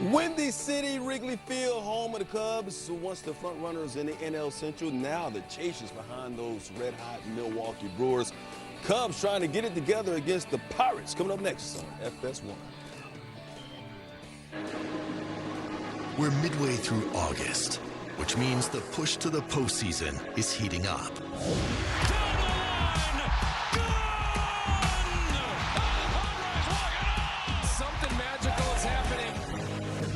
Windy City, Wrigley Field, home of the Cubs. Once the front runners in the NL Central, now the chasers behind those red-hot Milwaukee Brewers. Cubs trying to get it together against the Pirates. Coming up next on FS1. We're midway through August, which means the push to the postseason is heating up. Something magical is happening.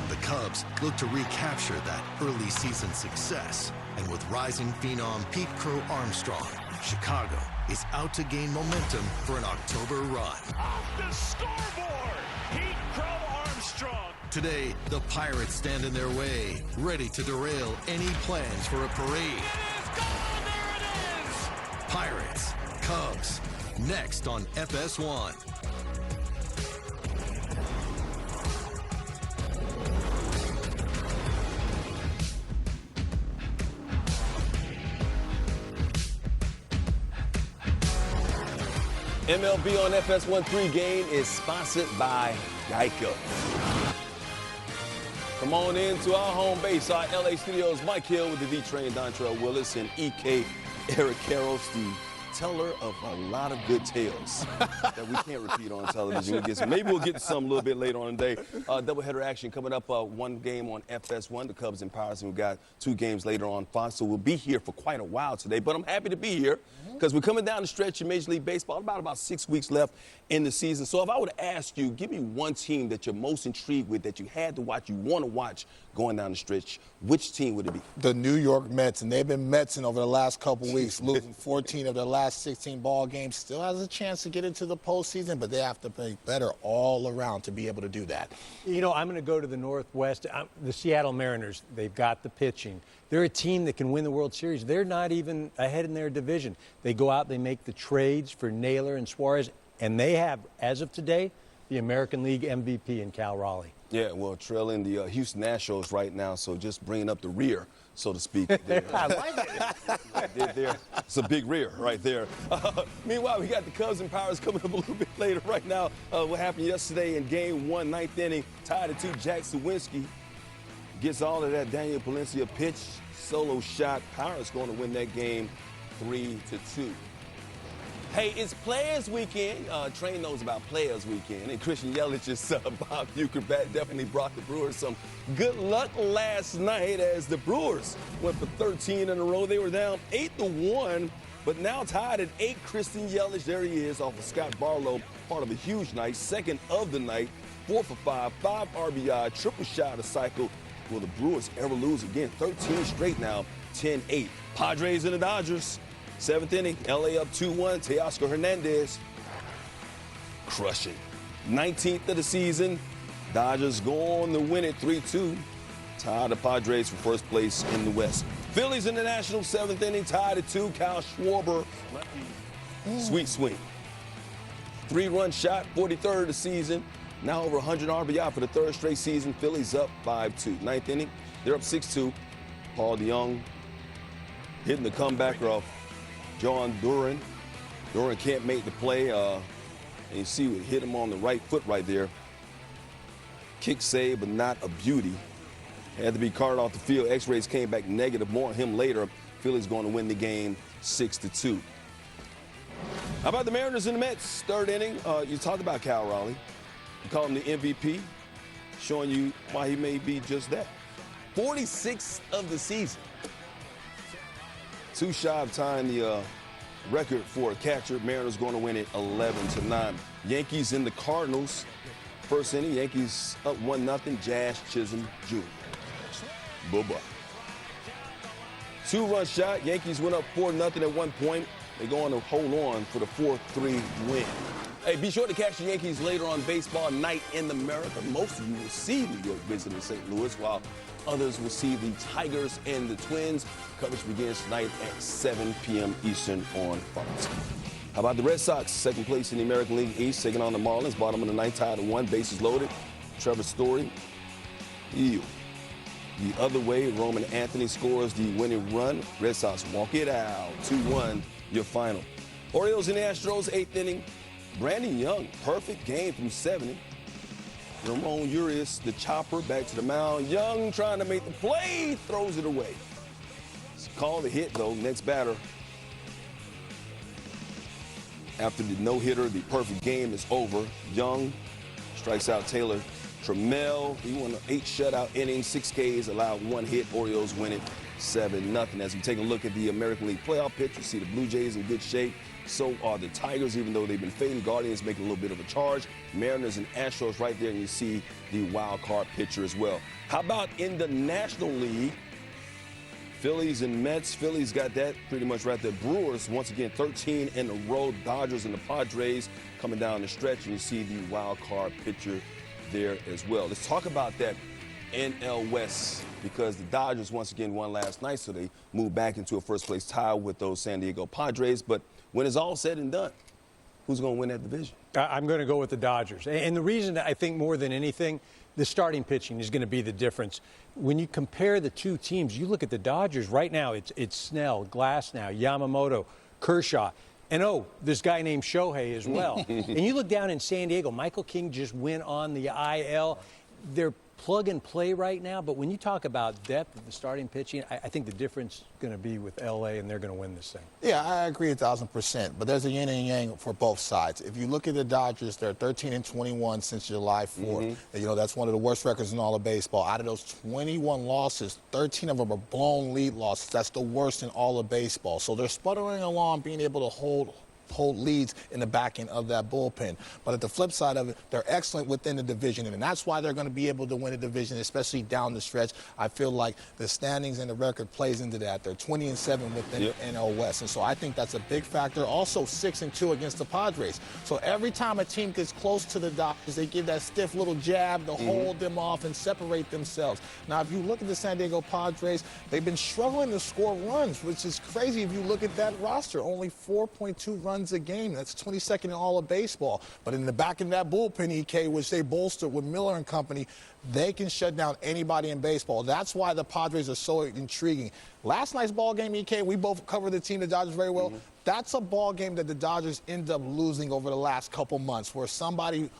The Cubs look to recapture that early season success. And with rising phenom Pete Crow Armstrong, Chicago is out to gain momentum for an October run. Off the scoreboard, Pete Crow Armstrong. Today, the Pirates stand in their way, ready to derail any plans for a parade. It is gone, there it is. Pirates, Cubs, next on FS1. MLB on FS1 pregame is sponsored by Geico. Come on into our home base, our LA studios. Mike Hill with the V-Train, Dontrell Willis, and EK Eric Karros, the teller of a lot of good tales that we can't repeat on television. Maybe we'll get to some a little bit later on today. Doubleheader action coming up, one game on FS1, the Cubs and Pirates, and we've got 2 games later on Fox. So we'll be here for quite a while today, but I'm happy to be here because we're coming down the stretch in Major League Baseball. About 6 weeks left in the season. So if I were to ask you, give me one team that you're most intrigued with, that you had to watch, you want to watch going down the stretch, which team would it be? The New York Mets, and they've been Metsing over the last couple weeks, losing 14 of their last 16 ball games. Still has a chance to get into the postseason, but they have to play better all around to be able to do that. You know, I'm going to go to the Northwest. The Seattle Mariners, they've got the pitching. They're a team that can win the World Series. They're not even ahead in their division. They go out, they make the trades for Naylor and Suarez, and they have, as of today, the American League MVP in Cal Raleigh. Yeah, well, trailing the Houston Astros right now, so just bringing up the rear, so to speak. I like it. It's a big rear right there. Meanwhile, we got the Cubs and Pirates coming up a little bit later. Right now, what happened yesterday in Game 1, 9th inning, tied at 2, Jack Sawinski gets all of that Daniel Palencia pitch, solo shot. Pirates going to win that game 3-2. Hey, it's Players Weekend. Train knows about Players Weekend. And Christian Yelich's Bob Uecker definitely brought the Brewers some good luck last night as the Brewers went for 13 in a row. They were down 8-1, but now tied at 8. Christian Yelich, there he is, off of Scott Barlow, part of a huge night, second of the night, 4 for 5, 5 RBI, triple shot of cycle. Will the Brewers ever lose again? 13 straight now, 10-8. Padres and the Dodgers. 7th inning, LA up 2-1. Teoscar Hernandez crushing. 19th of the season. Dodgers go on to win it 3-2. Tie the Padres for first place in the West. Phillies in the National, 7th inning, tied at 2. Kyle Schwarber, sweet swing. 3-run shot, 43rd of the season. Now over 100 RBI for the 3rd straight season. Phillies up 5-2. 9th inning, they're up 6-2. Paul DeJong hitting the comebacker off John Duran. Duran can't make the play. And you see it hit him on the right foot right there. Kick save, but not a beauty. Had to be carted off the field. X-rays came back negative. More on him later. Phillies going to win the game 6-2. How about the Mariners and the Mets? 3rd inning. You talked about Cal Raleigh. You call him the MVP, showing you why he may be just that. 46th of the season. 2 shy of tying the record for a catcher. Mariners going to win it 11-9. Yankees and the Cardinals. 1st inning, Yankees up 1-0. Jazz Chisholm Jr. Bye-bye. 2-run shot. Yankees went up 4-0 at one point. They're going to hold on for the 4-3 win. Hey, be sure to catch the Yankees later on Baseball Night in America. Most of you will see New York visiting St. Louis, while others will see the Tigers and the Twins. Coverage begins tonight at 7 p.m. Eastern on Fox. How about the Red Sox? 2nd place in the American League East, taking on the Marlins. Bottom of the 9th, tied at 1. Bases loaded. Trevor Story. The other way, Roman Anthony scores the winning run. Red Sox walk it out. 2-1, your final. Orioles and the Astros, 8th inning. Brandon Young, perfect game from 70. Ramon Urias, the chopper, back to the mound. Young trying to make the play, throws it away. It's called a hit, though. Next batter. After the no-hitter, the perfect game is over. Young strikes out Taylor Trammell. He won an 8 shutout innings, 6 Ks, allowed 1 hit. Orioles win it 7-0. As we take a look at the American League playoff picture, see the Blue Jays in good shape. So are the Tigers, even though they've been fading. Guardians making a little bit of a charge. Mariners and Astros right there, and you see the wild card picture as well. How about in the National League? Phillies and Mets. Phillies got that pretty much right there. Brewers, once again, 13 in a row. Dodgers and the Padres coming down the stretch, and you see the wild card picture there as well. Let's talk about that NL West, because the Dodgers once again won last night, so they moved back into a first-place tie with those San Diego Padres. But when it's all said and done, who's going to win that division? I'm going to go with the Dodgers. And the reason I think more than anything, the starting pitching is going to be the difference. When you compare the two teams, you look at the Dodgers right now, it's Snell, Glasnow, Yamamoto, Kershaw. And, this guy named Shohei as well. And you look down in San Diego, Michael King just went on the IL. They're plug and play right now, but when you talk about depth of the starting pitching, I think the difference is going to be with LA, and they're going to win this thing. Yeah, I agree 1,000%, but there's a yin and yang for both sides. If you look at the Dodgers, they're 13-21 since July 4th. You know, that's one of the worst records in all of baseball. Out of those 21 losses, 13 of them are blown lead losses. That's the worst in all of baseball. So they're sputtering along, being able to hold leads in the back end of that bullpen. But at the flip side of it, they're excellent within the division, and that's why they're going to be able to win a division, especially down the stretch. I feel like the standings and the record plays into that. They're 20-7 within the NL West, and so I think that's a big factor. Also 6-2 against the Padres. So every time a team gets close to the Dodgers, they give that stiff little jab to hold them off and separate themselves. Now, if you look at the San Diego Padres, they've been struggling to score runs, which is crazy if you look at that roster. Only 4.2 runs a game. That's 22nd in all of baseball. But in the back of that bullpen, EK, which they bolstered with Miller and company, they can shut down anybody in baseball. That's why the Padres are so intriguing. Last night's ball game, EK, we both covered the team, the Dodgers, very well. That's a ball game that the Dodgers end up losing over the last couple months, where somebody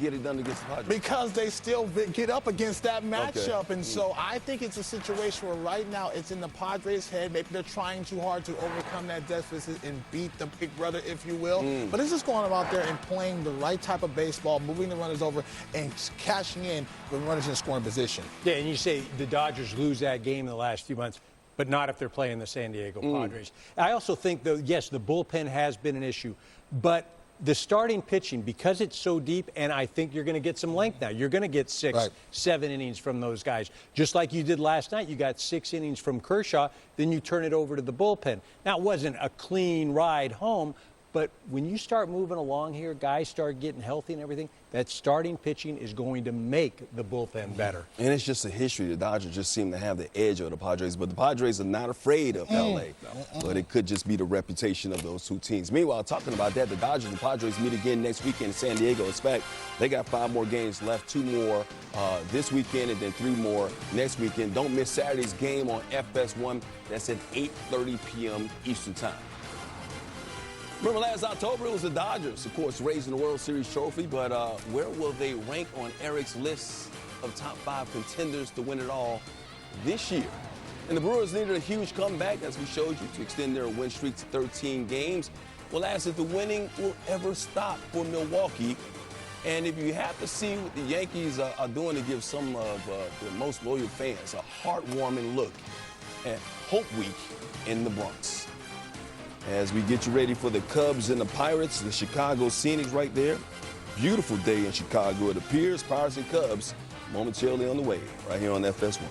get it done against the Padres? Because they still get up against that matchup. And so I think it's a situation where right now it's in the Padres' head. Maybe they're trying too hard to overcome that deficit and beat the big brother, if you will. But it's just going out there and playing the right type of baseball, moving the runners over and cashing in when runners in scoring position. Yeah, and you say the Dodgers lose that game in the last few months, but not if they're playing the San Diego Padres. I also think, though, yes, the bullpen has been an issue, but the starting pitching, because it's so deep, and I think you're going to get some length now. You're going to get 6, 7 innings from those guys. Just like you did last night, you got 6 innings from Kershaw, then you turn it over to the bullpen. Now, it wasn't a clean ride home, but when you start moving along here, guys start getting healthy and everything, that starting pitching is going to make the bullpen better. And it's just a history. The Dodgers just seem to have the edge of the Padres, but the Padres are not afraid of L.A. But it could just be the reputation of those two teams. Meanwhile, talking about that, the Dodgers and Padres meet again next weekend in San Diego. In fact, they got 5 more games left, 2 more this weekend and then 3 more next weekend. Don't miss Saturday's game on FS1. That's at 8:30 p.m. Eastern Time. Remember last October, it was the Dodgers, of course, raising the World Series trophy, but where will they rank on Eric's list of top 5 contenders to win it all this year? And the Brewers needed a huge comeback, as we showed you, to extend their win streak to 13 games. We'll ask if the winning will ever stop for Milwaukee. And if you have to see what the Yankees are doing to give some of their most loyal fans a heartwarming look at Hope Week in the Bronx. As we get you ready for the Cubs and the Pirates, the Chicago Scenics right there. Beautiful day in Chicago, it appears. Pirates and Cubs momentarily on the way, right here on FS1.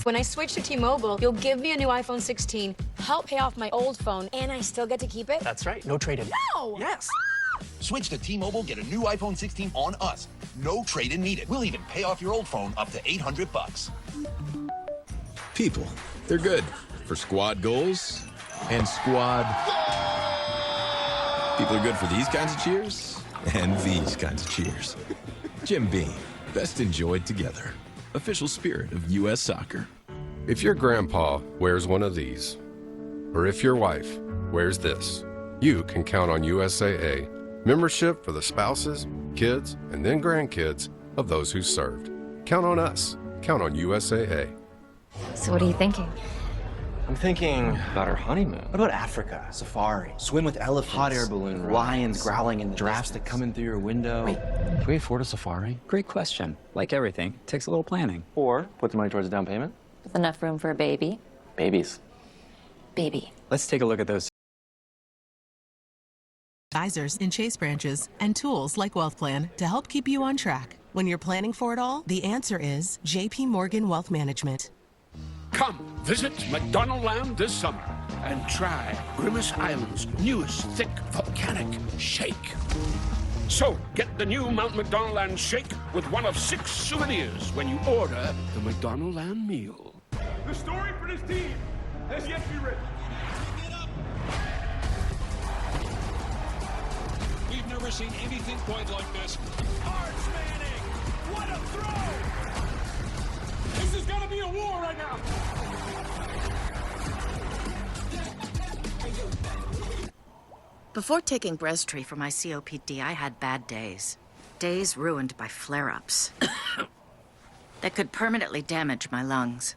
When I switch to T-Mobile, you'll give me a new iPhone 16, help pay off my old phone, and I still get to keep it? That's right. No trade-in. No! Yes. Switch to T-Mobile, get a new iPhone 16 on us. No trade-in needed. We'll even pay off your old phone up to $800. People, they're good for squad goals and squad. People are good for these kinds of cheers and these kinds of cheers. Jim Beam, best enjoyed together. Official spirit of U.S. Soccer. If your grandpa wears one of these, or if your wife wears this, you can count on USAA membership for the spouses, kids, and then grandkids of those who served. Count on us. Count on USAA. So what are you thinking? I'm thinking about our honeymoon. What about Africa? Safari. Swim with elephants. Hot air balloon rides. Lions growling in the giraffes that come in through your window. Wait, can we afford a safari? Great question. Like everything, takes a little planning. Or put the money towards a down payment? With enough room for a baby? Babies. Baby. Let's take a look at those. Advisors in Chase branches and tools like Wealth Plan to help keep you on track. When you're planning for it all, the answer is JP Morgan Wealth Management. Come visit McDonaldland this summer and try Grimace Island's newest thick volcanic shake. So get the new Mount McDonaldland shake with one of 6 souvenirs when you order the McDonaldland meal. The story for this team has yet to be written. We've never seen anything quite like this. Arch Manning! What a throw! This is gonna be a war right now! Before taking Breztri for my COPD, I had bad days. Days ruined by flare-ups that could permanently damage my lungs.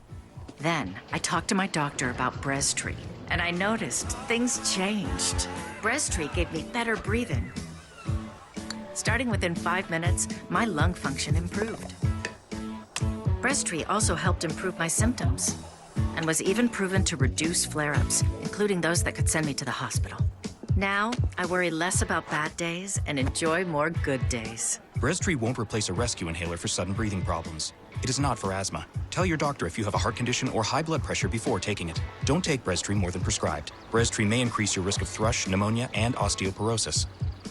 Then, I talked to my doctor about Breztri, and I noticed things changed. Breztri gave me better breathing. Starting within 5 minutes, my lung function improved. Breztri also helped improve my symptoms and was even proven to reduce flare-ups, including those that could send me to the hospital. Now, I worry less about bad days and enjoy more good days. Breztri won't replace a rescue inhaler for sudden breathing problems. It is not for asthma. Tell your doctor if you have a heart condition or high blood pressure before taking it. Don't take Breztri more than prescribed. Breztri may increase your risk of thrush, pneumonia, and osteoporosis.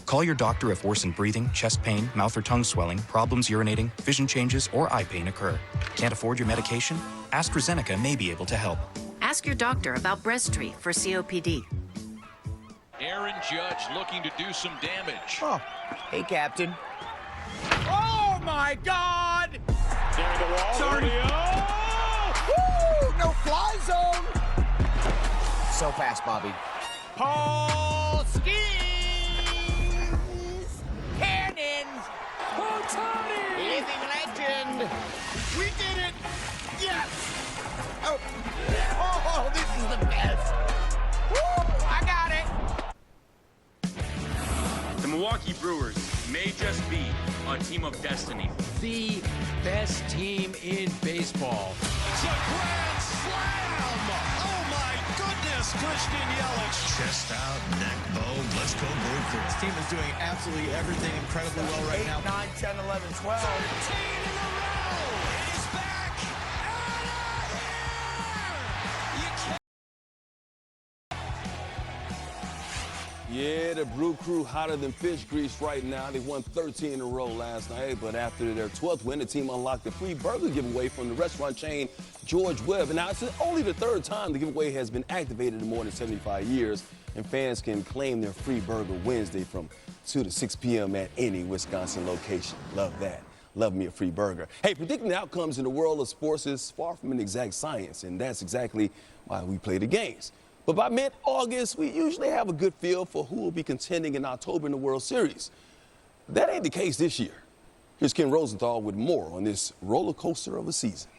Call your doctor if worsened breathing, chest pain, mouth or tongue swelling, problems urinating, vision changes, or eye pain occur. Can't afford your medication? AstraZeneca may be able to help. Ask your doctor about Breztri for COPD. Aaron Judge looking to do some damage. Oh, hey, Captain. Oh, my God! Near the wall. Sorry. Woo! No fly zone! So fast, Bobby. Paul skis! Cannons! Otani! Living legend! We did it! Yes! Oh, this is the best! Woo! I got it! The Milwaukee Brewers may just be a team of destiny. The best team in baseball. It's a grand slam! Oh my goodness, Christian Yelich. Chest out, neck bowed. Let's go Brew. This team is doing absolutely everything incredibly well right now. 8, 9, 10, 11, 12. 13 in a row! He's back! Out of here! You can't. Yeah, the Brew Crew hotter than fish grease right now. They won 13 in a row last night, but after their 12th win, the team unlocked a free burger giveaway from the restaurant chain George Webb. And now it's only the 3rd time the giveaway has been activated in more than 75 years, and fans can claim their free burger Wednesday from 2 to 6 p.m. at any Wisconsin location. Love that. Love me a free burger. Hey, predicting the outcomes in the world of sports is far from an exact science, and that's exactly why we play the games. But by mid-August, we usually have a good feel for who will be contending in October in the World Series. That ain't the case this year. Here's Ken Rosenthal with more on this roller coaster of a season.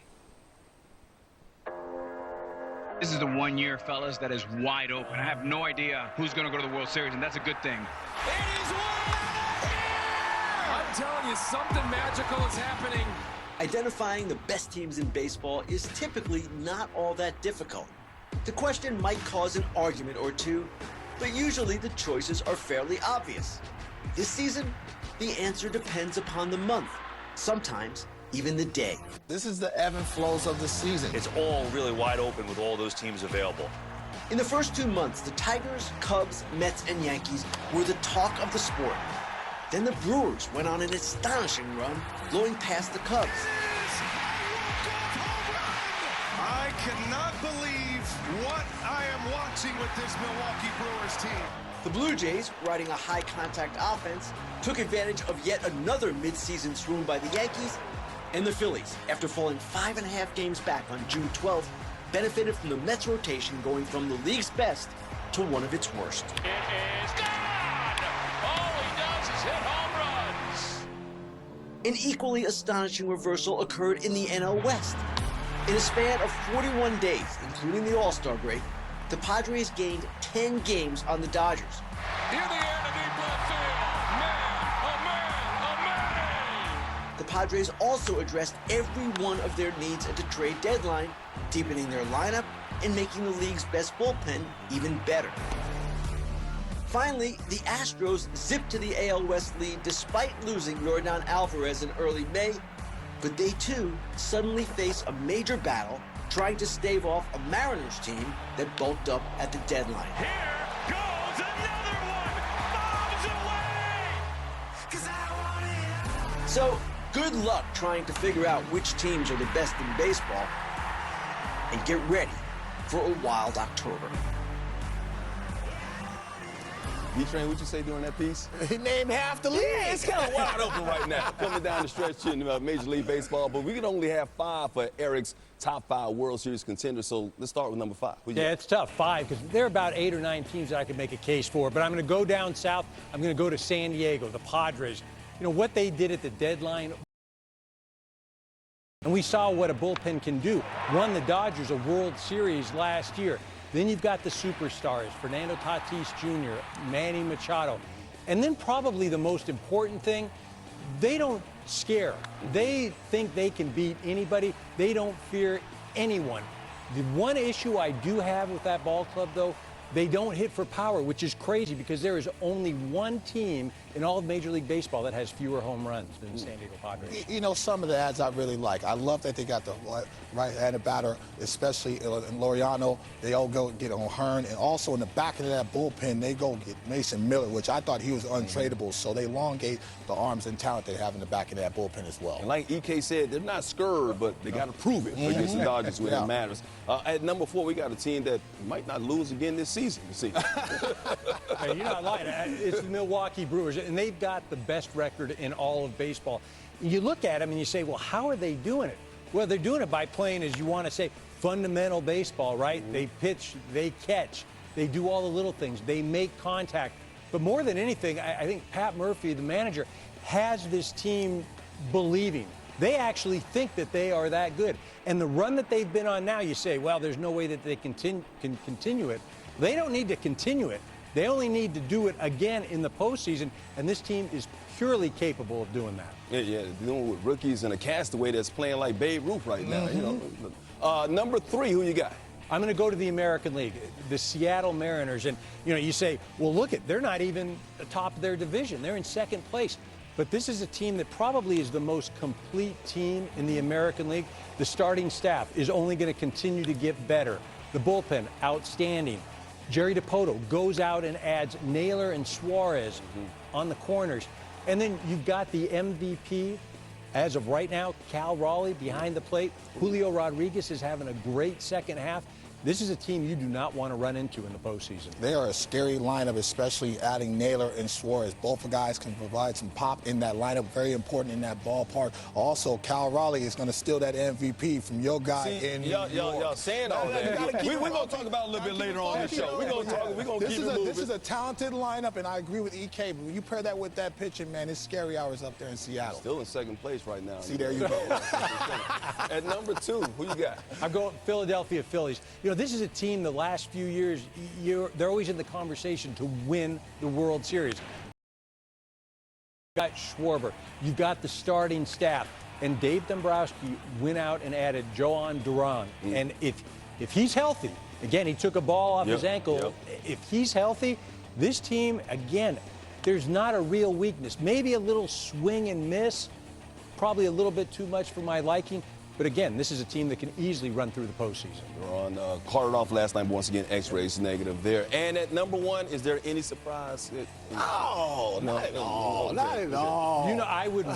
This is the one year, fellas, that is wide open. I have no idea who's going to go to the World Series, and that's a good thing. It is I'm telling you, something magical is happening. Identifying the best teams in baseball is typically not all that difficult. The question might cause an argument or two, but usually the choices are fairly obvious. This season, the answer depends upon the month, sometimes even the day. This is the ebb and flows of the season. It's all really wide open with all those teams available. In the first 2 months, the Tigers, Cubs, Mets, and Yankees were the talk of the sport. Then the Brewers went on an astonishing run, blowing past the Cubs. I cannot believe what I am watching with this Milwaukee Brewers team. The Blue Jays, riding a high-contact offense, took advantage of yet another mid-season swoon by the Yankees And the Phillies, after falling 5.5 games back on June 12th, benefited from the Mets rotation going from the league's best to one of its worst. It is gone! All he does is hit home runs. An equally astonishing reversal occurred in the NL West. In a span of 41 days, including the All-Star break, the Padres gained 10 games on the Dodgers. In the air to deep left field. The Padres also addressed every one of their needs at the trade deadline, deepening their lineup and making the league's best bullpen even better. Finally, the Astros zipped to the AL West lead despite losing Yordan Alvarez in early May, but they too suddenly face a major battle trying to stave off a Mariners team that bulked up at the deadline. Here goes another one! Bombs away! So, good luck trying to figure out which teams are the best in baseball, and get ready for a wild October. D-Train, what'd you say during that piece? He named half the league. Yeah, it's kind of wide open right now. Coming down the stretch in Major League Baseball, but we can only have 5 for Eric's top 5 World Series contenders. So let's start with number 5. Yeah, it's tough, 5, because there are about 8 or 9 teams that I could make a case for. But I'm going to go down south. I'm going to go to San Diego, the Padres. You know, what they did at the deadline, and we saw what a bullpen can do. Won the Dodgers a World Series last year. Then you've got the superstars, Fernando Tatis Jr., Manny Machado. And then probably the most important thing, they don't scare. They think they can beat anybody. They don't fear anyone. The one issue I do have with that ball club, though, they don't hit for power, which is crazy because there is only one team in all of Major League Baseball that has fewer home runs than the San Diego Padres. You know, some of the ads I really like. I love that they got the right-handed batter, especially in Laureano. They all go get on Hearn. And also in the back of that bullpen, they go get Mason Miller, which I thought he was untradeable. So they elongate the arms and talent they have in the back of that bullpen as well. And like EK said, they're not scared, but they got to prove it against the Dodgers when it matters. At number 4, we got a team that might not lose again this season. Hey, you're not lying. It's the Milwaukee Brewers, and they've got the best record in all of baseball. You look at them and you say, well, how are they doing it? Well, they're doing it by playing, as you want to say, fundamental baseball, right? They pitch, they catch, they do all the little things, they make contact. But more than anything, I think Pat Murphy, the manager, has this team believing. They actually think that they are that good. And the run that they've been on now, you say, well, there's no way that they can continue it. They don't need to continue it. They only need to do it again in the postseason, and this team is purely capable of doing that. Yeah, doing it with rookies and a castaway that's playing like Babe Ruth right now. You know, number 3, who you got? I'm going to go to the American League, the Seattle Mariners, and you say, well, look they're not even atop of their division. They're in second place. But this is a team that probably is the most complete team in the American League. The starting staff is only going to continue to get better. The bullpen, outstanding. Jerry DiPoto goes out and adds Naylor and Suarez on the corners. And then you've got the MVP, as of right now, Cal Raleigh behind the plate. Julio Rodriguez is having a great second half. This is a team you do not want to run into in the postseason. They are a scary lineup, especially adding Naylor and Suarez. Both guys can provide some pop in that lineup, very important in that ballpark. Also, Cal Raleigh is going to steal that MVP from your guy in New York. Y'all saying all that. We're going to talk about it a little bit later on in the show. We're going to keep it moving. This is a talented lineup, and I agree with EK, but when you pair that with that pitching, man, it's scary hours up there in Seattle. Still in second place right now. See, there you go. At number 2, who you got? I'm going Philadelphia Phillies. This is a team the last few years, they're always in the conversation to win the World Series. You've got Schwarber, you've got the starting staff, and Dave Dombrowski went out and added Joan Duran. And if he's healthy, again, he took a ball off his ankle. If he's healthy, this team, again, there's not a real weakness. Maybe a little swing and miss, probably a little bit too much for my liking. But again, this is a team that can easily run through the postseason. Ron carted off last night, but once again, X-rays negative there. And at number 1, is there any surprise? No, not at all. Not at all. I would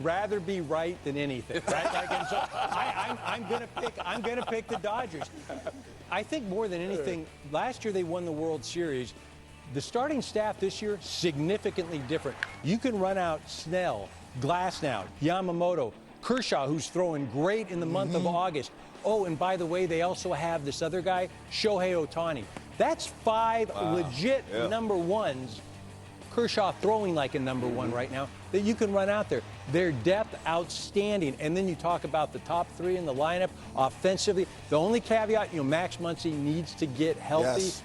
rather be right than anything, right? Like, so I'm gonna pick the Dodgers. I think more than anything, last year they won the World Series. The starting staff this year significantly different. You can run out Snell, Glass now, Yamamoto, Kershaw, who's throwing great in the month of August. Oh, and by the way, they also have this other guy, Shohei Ohtani. That's 5 legit number ones. Kershaw throwing like a number one right now that you can run out there. Their depth, outstanding. And then you talk about the top 3 in the lineup offensively. The only caveat, Max Muncy needs to get healthy. Yes.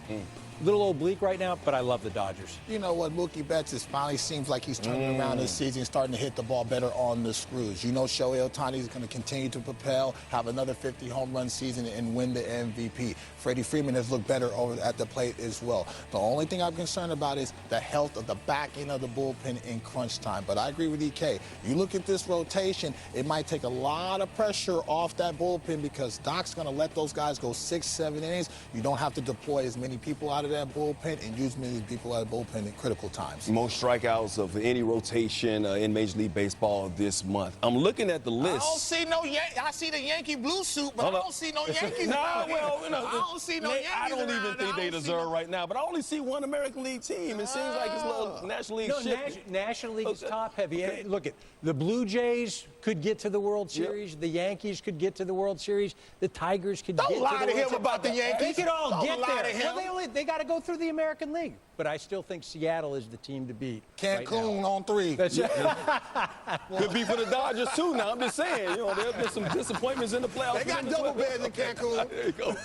Little oblique right now, but I love the Dodgers. You know what, Mookie Betts is finally seems like he's turning around this season, starting to hit the ball better on the screws. You know Shohei Ohtani is going to continue to propel, have another 50 home run season and win the MVP. Freddie Freeman has looked better over at the plate as well. The only thing I'm concerned about is the health of the back end of the bullpen in crunch time. But I agree with EK. You look at this rotation, it might take a lot of pressure off that bullpen because Doc's going to let those guys go 6, 7 innings. You don't have to deploy as many people out of that bullpen and use many people out of bullpen in critical times. Most strikeouts of any rotation in Major League Baseball this month. I'm looking at the list. I don't see no I see the Yankee blue suit, but I don't see no Yankees. Nah, well, I don't see no Yankees. I don't even think they deserve right now, but I only see one American League team. It seems like it's a little National League shit. National League is top heavy. Look, the Blue Jays could get to the World Series. The Yankees could get to the World Series. The Tigers could get to the World Series. Don't lie to him about the Yankees. They could all get lie there. to him. Well, they got to go through the American League. But I still think Seattle is the team to beat. Cancun on 3. That's Could be for the Dodgers too. Now I'm just saying, there've been some disappointments in the playoffs. They got double beds in Cancun. There you go.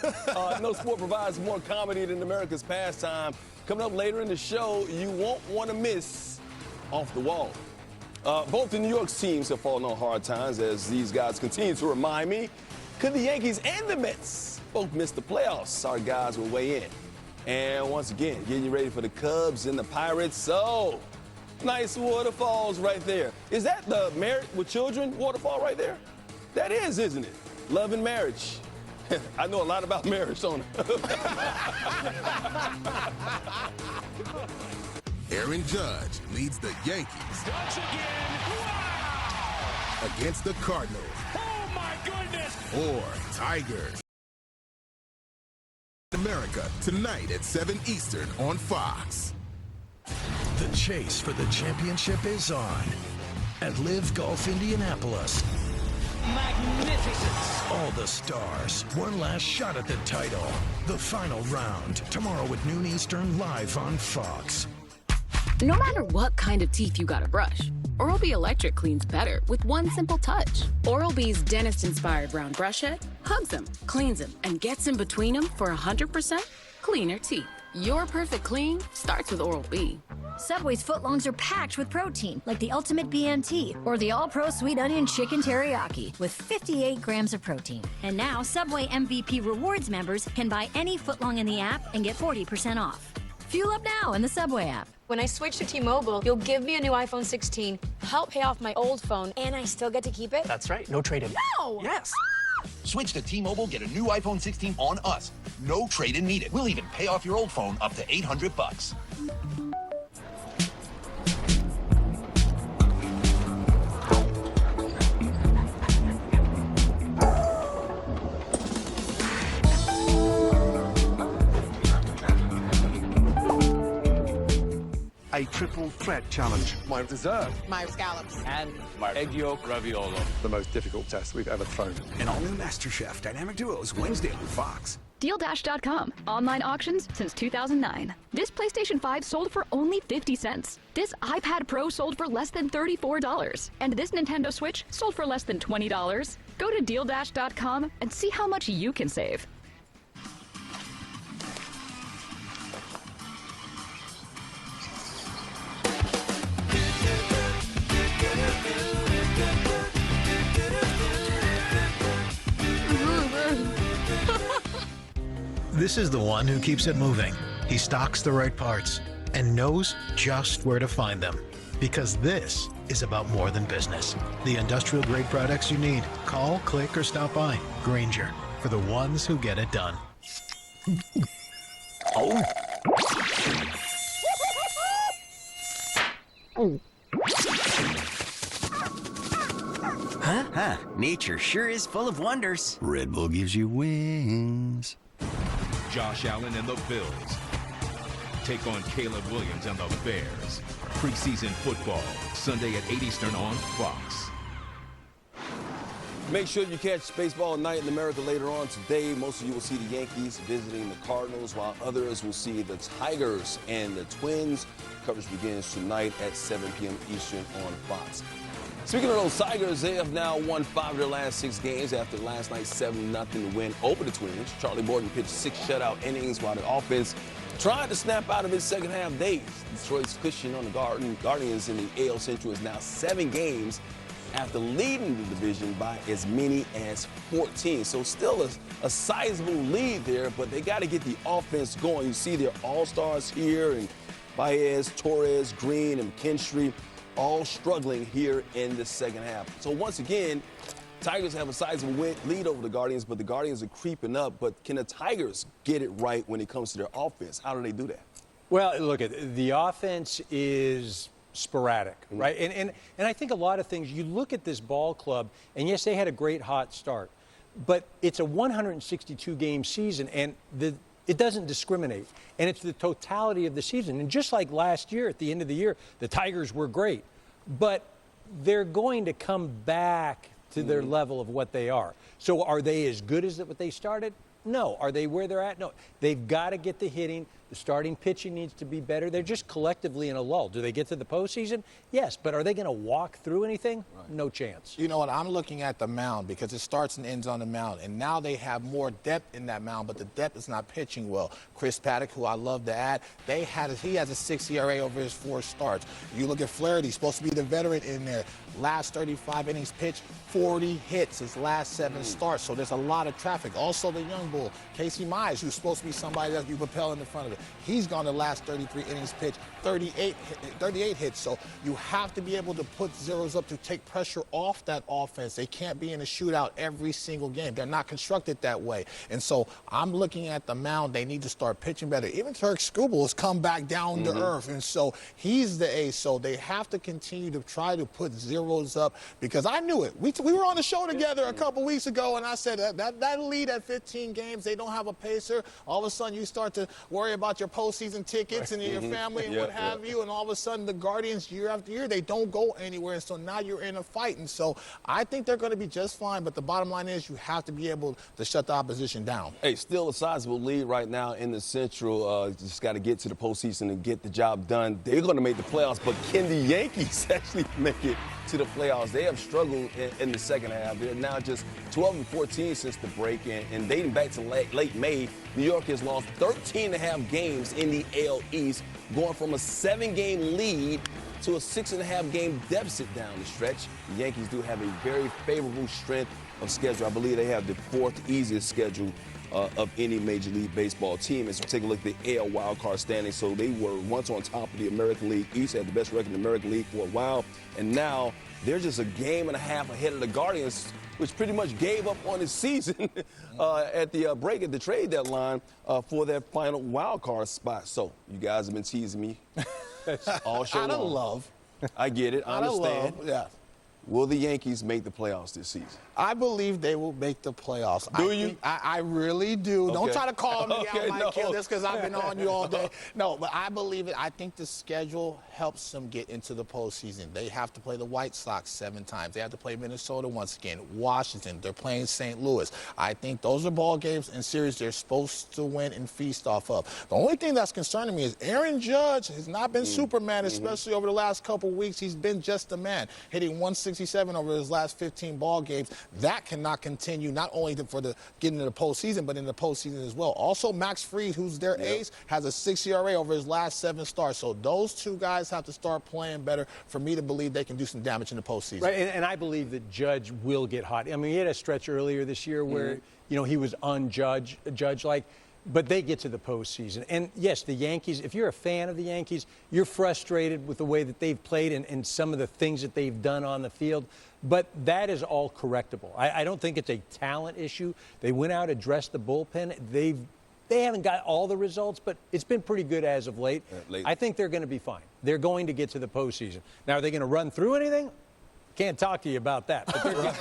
No sport provides more comedy than America's pastime. Coming up later in the show, you won't want to miss Off the Wall. Both the New York teams have fallen on hard times as these guys continue to remind me. Could the Yankees and the Mets both miss the playoffs? Our guys will weigh in. And once again, getting you ready for the Cubs and the Pirates. So, nice waterfalls right there. Is that the Married with Children waterfall right there? That is, isn't it? Love and marriage. I know a lot about marriage, don't I? Aaron Judge leads the Yankees Judge again. Wow! against the Cardinals. Oh, my goodness! Or Tigers. America tonight at 7 Eastern on Fox. The chase for the championship is on at Live Golf Indianapolis. Magnificent! All the stars, one last shot at the title. The final round, tomorrow at noon Eastern, live on Fox. No matter what kind of teeth you gotta brush, Oral-B Electric cleans better with one simple touch. Oral-B's dentist-inspired round brush head hugs them, cleans them, and gets in between them for 100% cleaner teeth. Your perfect clean starts with Oral-B. Subway's footlongs are packed with protein, like the Ultimate BMT or the All-Pro Sweet Onion Chicken Teriyaki, with 58 grams of protein. And now, Subway MVP Rewards members can buy any footlong in the app and get 40% off. Fuel up now in the Subway app. When I switch to T-Mobile, you'll give me a new iPhone 16, help pay off my old phone, and I still get to keep it? That's right. No trade-in. No! Yes. Switch to T-Mobile, get a new iPhone 16 on us. No trade-in needed. We'll even pay off your old phone up to $800. A triple threat challenge. My dessert. My scallops. And my egg yolk raviolo. The most difficult test we've ever thrown. An all-new MasterChef Dynamic Duos Wednesday on Fox. DealDash.com. Online auctions since 2009. This PlayStation 5 sold for only 50 cents. This iPad Pro sold for less than $34. And this Nintendo Switch sold for less than $20. Go to DealDash.com and see how much you can save. This is the one who keeps it moving. He stocks the right parts and knows just where to find them. Because this is about more than business. The industrial grade products you need. Call, click, or stop by. Grainger, for the ones who get it done. Oh. Huh? Nature sure is full of wonders. Red Bull gives you wings. Josh Allen and the Bills take on Caleb Williams and the Bears. preseason football, Sunday at 8 Eastern on Fox. Make sure you catch Baseball Night in America later on today. Most of you will see the Yankees visiting the Cardinals, while others will see the Tigers and the Twins. Coverage begins tonight at 7 p.m. Eastern on Fox. Speaking of those Tigers, they have now won 5 of their last 6 games after last night's 7-0 win over the Twins. Charlie Morton pitched 6 shutout innings while the offense tried to snap out of his second half days. Detroit's cushion on the Guardians in the AL Central is now 7 games after leading the division by as many as 14. So still a sizable lead there, but they got to get the offense going. You see their all-stars here, and Baez, Torres, Green, and McKinstry all struggling here in the second half. So once again, Tigers have a sizable lead over the Guardians, but the Guardians are creeping up. But can the Tigers get it right when it comes to their offense? How do they do that? Well, look, the offense is sporadic, right? And I think a lot of things, you look at this ball club, and yes, they had a great hot start, but it's a 162-game season, and it doesn't discriminate. And it's the totality of the season. And just like last year, at the end of the year, the Tigers were great, but they're going to come back to their level of what they are. So are they as good as what they started? No. Are they where they're at? No. They've got to get the hitting. The starting pitching needs to be better. They're just collectively in a lull. Do they get to the postseason? Yes. But are they going to walk through anything? Right. No chance. You know what? I'm looking at the mound because it starts and ends on the mound. And now they have more depth in that mound, but the depth is not pitching well. Chris Paddock, who I love to add, he has a 6 ERA over his 4 starts. You look at Flaherty, supposed to be the veteran in there. Last 35 innings pitched, 40 hits his last 7 starts. So there's a lot of traffic. Also the young bull, Casey Mize, who's supposed to be somebody that you propel in the front of it. He's gone the last 33 innings pitched, 38 hits. So you have to be able to put zeros up to take pressure off that offense. They can't be in a shootout every single game. They're not constructed that way. And so I'm looking at the mound. They need to start pitching better. Even Turk Skubal has come back down to earth. And so he's the ace. So they have to continue to try to put zeros up, because I knew it. We were on the show together a couple weeks ago, and I said that lead at 15 games, they don't have a pacer. All of a sudden you start to worry about your postseason tickets and your family and what have you, and all of a sudden the Guardians, year after year, they don't go anywhere, and so now you're in a fight. And so I think they're going to be just fine, but the bottom line is you have to be able to shut the opposition down. Hey, still a sizable lead right now in the Central. Just got to get to the postseason and get the job done. They're going to make the playoffs, but can the Yankees actually make it to the playoffs? They have struggled in the second half. They're now just 12-14 since the break, and dating back to late May, New York has lost 13.5 games in the AL East, going from a 7-game lead to a 6.5-game deficit down the stretch. The Yankees do have a very favorable strength of schedule. I believe they have the 4th easiest schedule of any Major League Baseball team. As we take a look at the AL wildcard standings, so they were once on top of the American League East, had the best record in the American League for a while, and now they're just a game and a half ahead of the Guardians, which pretty much gave up on the season at the break at the trade deadline for their final wild card spot. So you guys have been teasing me all show long. Out of love. I get it. I understand. Yeah. Will the Yankees make the playoffs this season? I believe they will make the playoffs. Do you? I really do. Okay. Don't try to call me Okay, out, Mike no. Kill, just because I've been on you all day. No, but I believe it. I think the schedule helps them get into the postseason. They have to play the White Sox 7 times. They have to play Minnesota once again, Washington. They're playing St. Louis. I think those are ball games and series they're supposed to win and feast off of. The only thing that's concerning me is Aaron Judge has not been Superman, especially over the last couple weeks. He's been just a man, hitting 167 over his last 15 ball games. That cannot continue, not only for the getting into the postseason, but in the postseason as well. Also, Max Fried, who's their ace, has a 6 ERA over his last 7 starts. So those 2 guys have to start playing better for me to believe they can do some damage in the postseason. Right, and I believe that Judge will get hot. I mean, he had a stretch earlier this year where, he was unjudge-like. But they get to the postseason. And, yes, the Yankees, if you're a fan of the Yankees, you're frustrated with the way that they've played and some of the things that they've done on the field. But that is all correctable. I don't think it's a talent issue. They went out, addressed the bullpen. They haven't got all the results, but it's been pretty good as of late. I think they're going to be fine. They're going to get to the postseason. Now, are they going to run through anything? Can't talk to you about that. But they're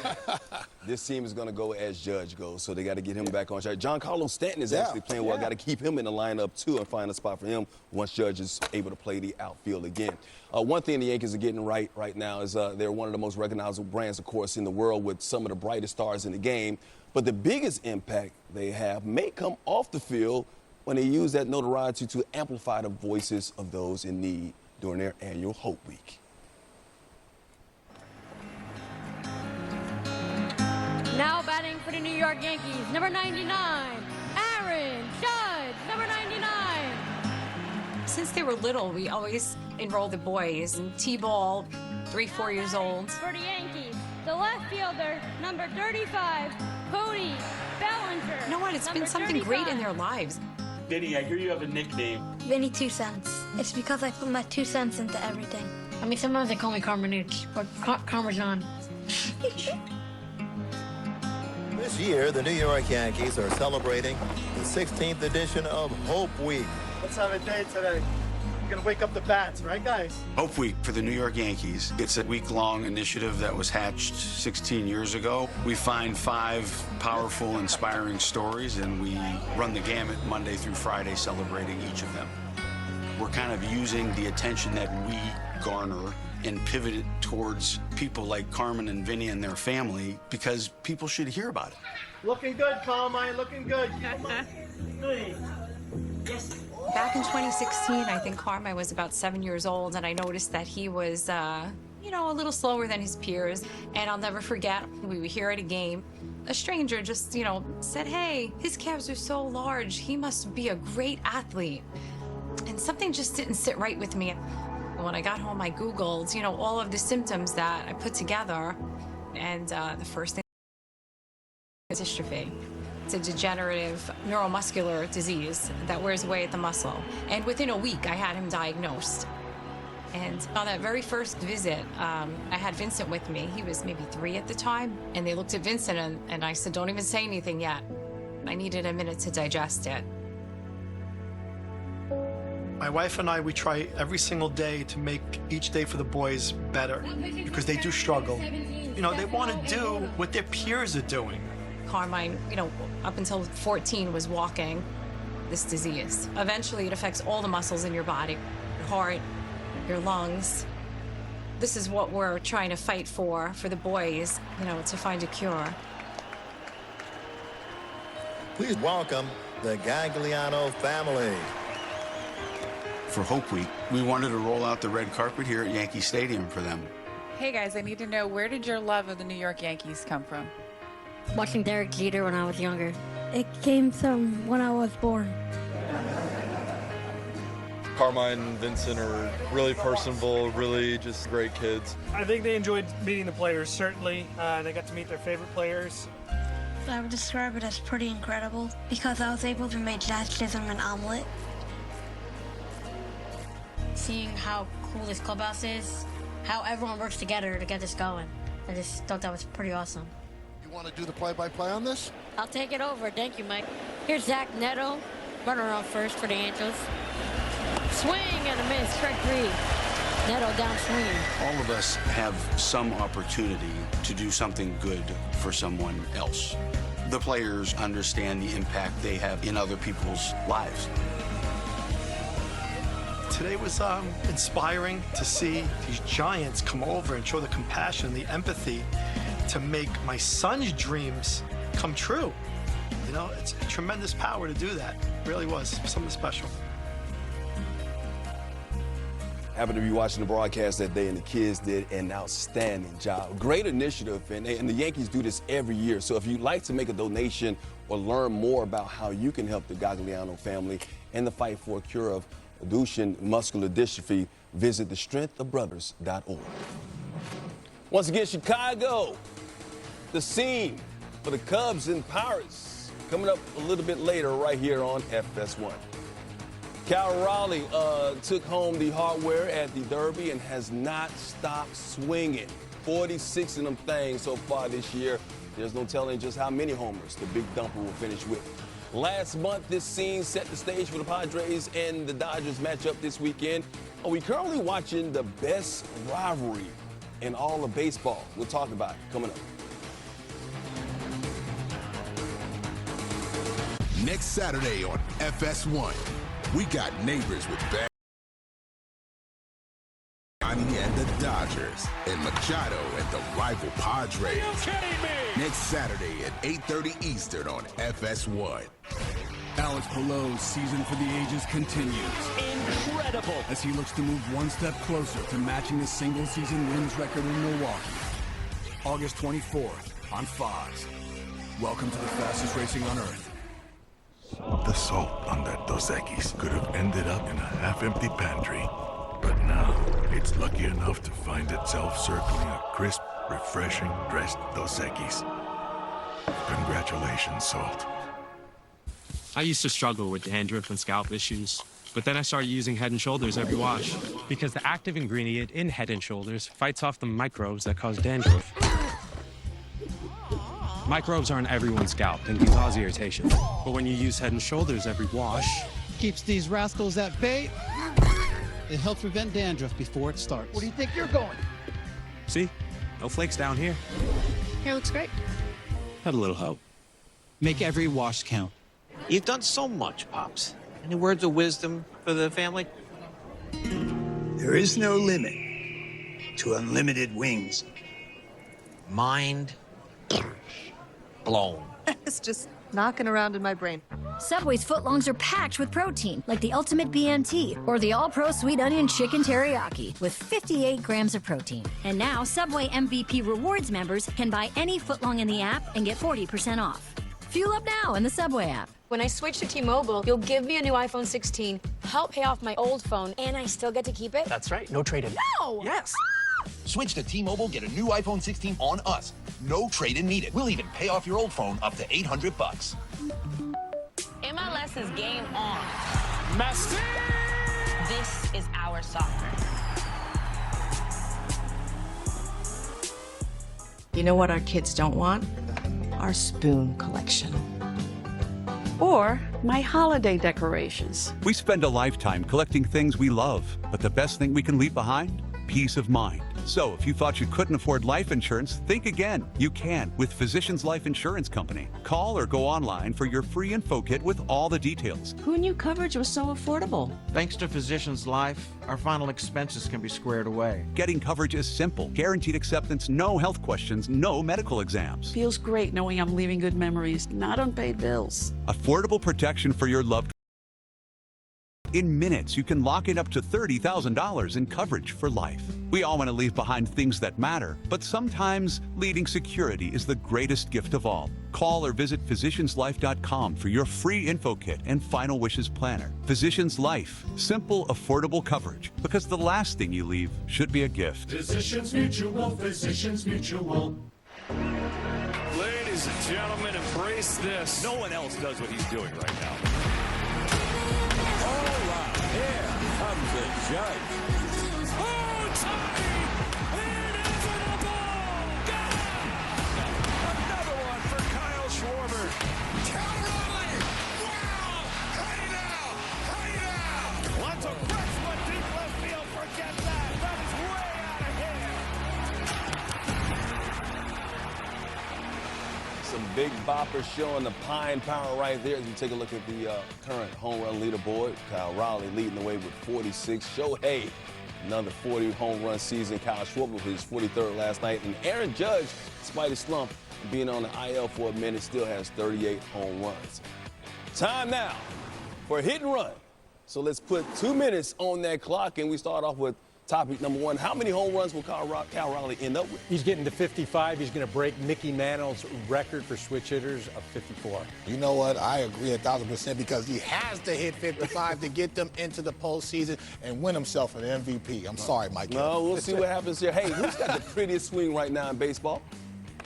This team is going to go as Judge goes, so they got to get him back on track. Giancarlo Stanton is actually playing well. Got to keep him in the lineup, too, and find a spot for him once Judge is able to play the outfield again. One thing the Yankees are getting right now is they're one of the most recognizable brands, of course, in the world with some of the brightest stars in the game. But the biggest impact they have may come off the field when they use that notoriety to amplify the voices of those in need during their annual Hope Week. Now batting for the New York Yankees, number 99, Aaron Judge, number 99. Since they were little, we always enrolled the boys in T-ball, 3-4 years old. For the Yankees, the left fielder, number 35, Cody Bellinger. You know what? It's been something great in their lives. Vinny, I hear you have a nickname. Vinny 2 cents. It's because I put my 2 cents into everything. I mean, sometimes they call me Carmenich or Parmesan. This year, the New York Yankees are celebrating the 16th edition of Hope Week. Let's have a day today. We're going to wake up the bats, right, guys? Hope Week for the New York Yankees. It's a week-long initiative that was hatched 16 years ago. We find 5 powerful, inspiring stories, and we run the gamut Monday through Friday, celebrating each of them. We're kind of using the attention that we garner and pivot it towards people like Carmen and Vinny and their family, because people should hear about it. Looking good, Carmine, looking good. Back in 2016, I think Carmine was about 7 years old, and I noticed that he was, you know, a little slower than his peers. And I'll never forget, we were here at a game. A stranger just, you know, said, hey, his calves are so large. He must be a great athlete. And something just didn't sit right with me. When I got home, I Googled, you know, all of the symptoms that I put together. And the first thing is dystrophy. It's a degenerative neuromuscular disease that wears away at the muscle. And within a week, I had him diagnosed. And on that very first visit, I had Vincent with me. He was maybe 3 at the time. And they looked at Vincent, and I said, don't even say anything yet. I needed a minute to digest it. My wife and I, we try every single day to make each day for the boys better, because they do struggle. You know, they want to do what their peers are doing. Carmine, you know, up until 14 was walking this disease. Eventually, it affects all the muscles in your body, your heart, your lungs. This is what we're trying to fight for the boys, you know, to find a cure. Please welcome the Gagliano family. For Hope Week, we wanted to roll out the red carpet here at Yankee Stadium for them. Hey guys, I need to know, where did your love of the New York Yankees come from? Watching Derek Jeter when I was younger. It came from when I was born. Carmine and Vincent are really personable, really just great kids. I think they enjoyed meeting the players, certainly. They got to meet their favorite players. I would describe it as pretty incredible because I was able to make Jack Chisholm an omelet. Seeing how cool this clubhouse is, how everyone works together to get this going. I just thought that was pretty awesome. You want to do the play-by-play on this? I'll take it over. Thank you, Mike. Here's Zach Neto, runner on first for the Angels. Swing and a miss, strike 3. Neto down swinging. All of us have some opportunity to do something good for someone else. The players understand the impact they have in other people's lives. Today was inspiring to see these giants come over and show the compassion, the empathy to make my son's dreams come true. You know, it's a tremendous power to do that. It really was something special. Happened to be watching the broadcast that day, and the kids did an outstanding job. Great initiative, and the Yankees do this every year. So if you'd like to make a donation or learn more about how you can help the Gagliano family in the fight for a cure of Duchenne muscular dystrophy, visit thestrengthofbrothers.org. Once again, Chicago, the scene for the Cubs and Pirates, coming up a little bit later right here on FS1. Cal Raleigh took home the hardware at the Derby and has not stopped swinging. 46 of them things so far this year. There's no telling just how many homers the big dumper will finish with. Last month, this scene set the stage for the Padres and the Dodgers matchup this weekend. Are we currently watching the best rivalry in all of baseball. We'll talk about it coming up. Next Saturday on FS1, we got neighbors with bad and the Dodgers, and Machado and the rival Padres. Are you kidding me? Next Saturday at 8:30 Eastern on FS1. Alex Pelot's season for the ages continues. Incredible. As he looks to move one step closer to matching the single-season wins record in Milwaukee. August 24th on Fox. Welcome to the fastest racing on Earth. The salt on that Dos Equis could have ended up in a half-empty pantry. But now, it's lucky enough to find itself circling a crisp, refreshing dressed Dos Equis. Congratulations, Salt. I used to struggle with dandruff and scalp issues, but then I started using Head & Shoulders every wash because the active ingredient in Head & Shoulders fights off the microbes that cause dandruff. Microbes are on everyone's scalp and can cause irritation, but when you use Head & Shoulders every wash, keeps these rascals at bay. It helps prevent dandruff before it starts. Where do you think you're going? see, no flakes down here. Hair looks great. Had a little help. Make every wash count. You've done so much, Pops. Any words of wisdom for the family? There is no limit to unlimited wings. Mind blown. It's just knocking around in my brain. Subway's footlongs are packed with protein, like the Ultimate BMT or the All-Pro Sweet Onion Chicken Teriyaki, with 58 grams of protein. And now, Subway MVP Rewards members can buy any footlong in the app and get 40% off. Fuel up now in the Subway app. When I switch to T-Mobile, you'll give me a new iPhone 16, help pay off my old phone, and I still get to keep it? That's right. No trade-in. No! Yes. Switch to T-Mobile, get a new iPhone 16 on us. No trade-in needed. We'll even pay off your old phone up to $800. MLS is game on. Messi! This is our soccer. You know what our kids don't want? Our spoon collection. Or my holiday decorations. We spend a lifetime collecting things we love, but the best thing we can leave behind? Peace of mind. So if you thought you couldn't afford life insurance, think again. You can with Physicians Life Insurance Company. Call or go online for your free info kit with all the details. Who knew coverage was so affordable? Thanks to Physicians Life, our final expenses can be squared away. Getting coverage is simple. Guaranteed acceptance, no health questions, no medical exams. Feels great knowing I'm leaving good memories, not unpaid bills. Affordable protection for your loved. In minutes, you can lock in up to $30,000 in coverage for life. We all want to leave behind things that matter, but sometimes leading security is the greatest gift of all. Call or visit physicianslife.com for your free info kit and final wishes planner. Physicians Life, simple, affordable coverage, because the last thing you leave should be a gift. Physicians Mutual, Physicians Mutual. Ladies and gentlemen, embrace this. No one else does what he's doing right now. Here comes the judge. Oh, Tommy! Inevitable! Got it! Another one for Kyle Schwarber. Calrolli! Wow! Hey now! Hey now! Lots of fresh one deep left field. Forget that. That is way out of here. Some big boppers showing the pine power right there as you take a look at the current home run leaderboard. Kyle Raleigh leading the way with 46. Shohei, another 40 home run season. Kyle Schwarber with his 43rd last night. And Aaron Judge, despite his slump, being on the IL for a minute, still has 38 home runs. Time now for a hit and run. So let's put 2 minutes on that clock, and we start off with topic number one. How many home runs will Kyle Raleigh end up with? He's getting to 55. He's going to break Mickey Mantle's record for switch hitters of 54. You know what? I agree 1,000% because he has to hit 55 to get them into the postseason and win himself an MVP. I'm sorry, Mike. No, we'll see what happens here. Hey, who's got the prettiest swing right now in baseball?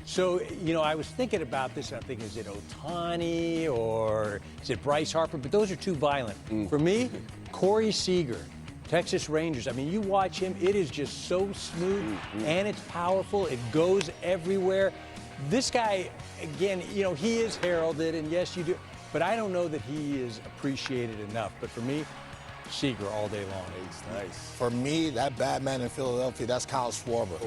So, you know, I was thinking about this. I'm thinking, is it Ohtani or is it Bryce Harper? But those are too violent. For me, Corey Seager. Texas Rangers. I mean, you watch him, it is just so smooth and it's powerful. It goes everywhere. This guy, again, you know, he is heralded, and yes, you do, but I don't know that he is appreciated enough. But for me, Seager all day long. Nice. For me, that bad man in Philadelphia, that's Kyle Schwarber.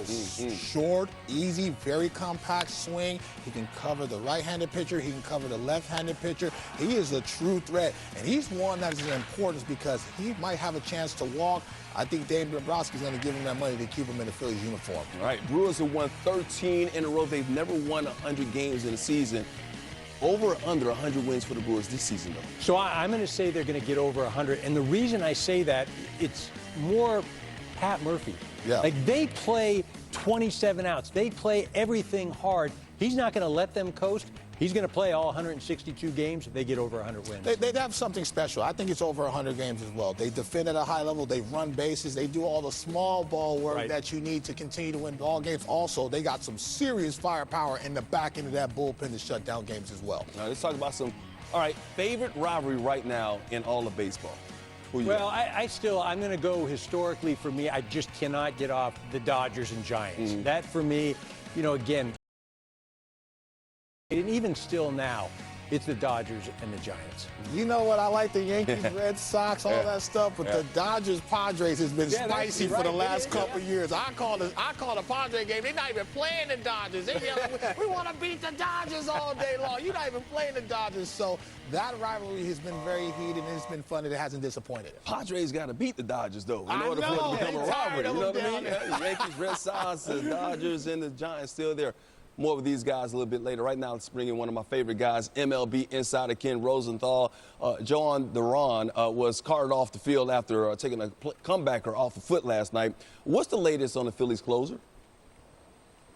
Short, easy, very compact swing. He can cover the right-handed pitcher. He can cover the left-handed pitcher. He is a true threat, and he's one that is important because he might have a chance to walk. I think Dave Dombrowski's going to give him that money to keep him in the Phillies uniform. All right, Brewers have won 13 in a row. They've never won 100 games in a season. Over or under 100 wins for the Brewers this season, though? So I'm going to say they're going to get over 100. And the reason I say that, it's more Pat Murphy. Yeah. Like, they play 27 outs. They play everything hard. He's not going to let them coast. He's going to play all 162 games. They get over 100 wins. They have something special. I think it's over 100 games as well. They defend at a high level. They run bases. They do all the small ball work that you need to continue to win ball games. Also, they got some serious firepower in the back end of that bullpen to shut down games as well. Now, let's talk about some, all right, favorite rivalry right now in all of baseball. Well, I'm going to go historically for me. I just cannot get off the Dodgers and Giants. That for me, you know, again, and even still now, it's the Dodgers and the Giants. You know what? I like the Yankees, Red Sox, all that stuff, but the Dodgers-Padres has been spicy for the last couple of years. I call the Padre game. They're not even playing the Dodgers. They yelling, we want to beat the Dodgers all day long. You're not even playing the Dodgers. So that rivalry has been very heated, and it's been fun, and it hasn't disappointed. Padres got to beat the Dodgers, though, in order for it to become a rivalry. You know what I mean? The Yankees, Red Sox, the Dodgers, and the Giants still there. More with these guys a little bit later. Right now, let's bring in one of my favorite guys, MLB insider Ken Rosenthal. Joan Duran was carted off the field after taking a comebacker off the foot last night. What's the latest on the Phillies closer?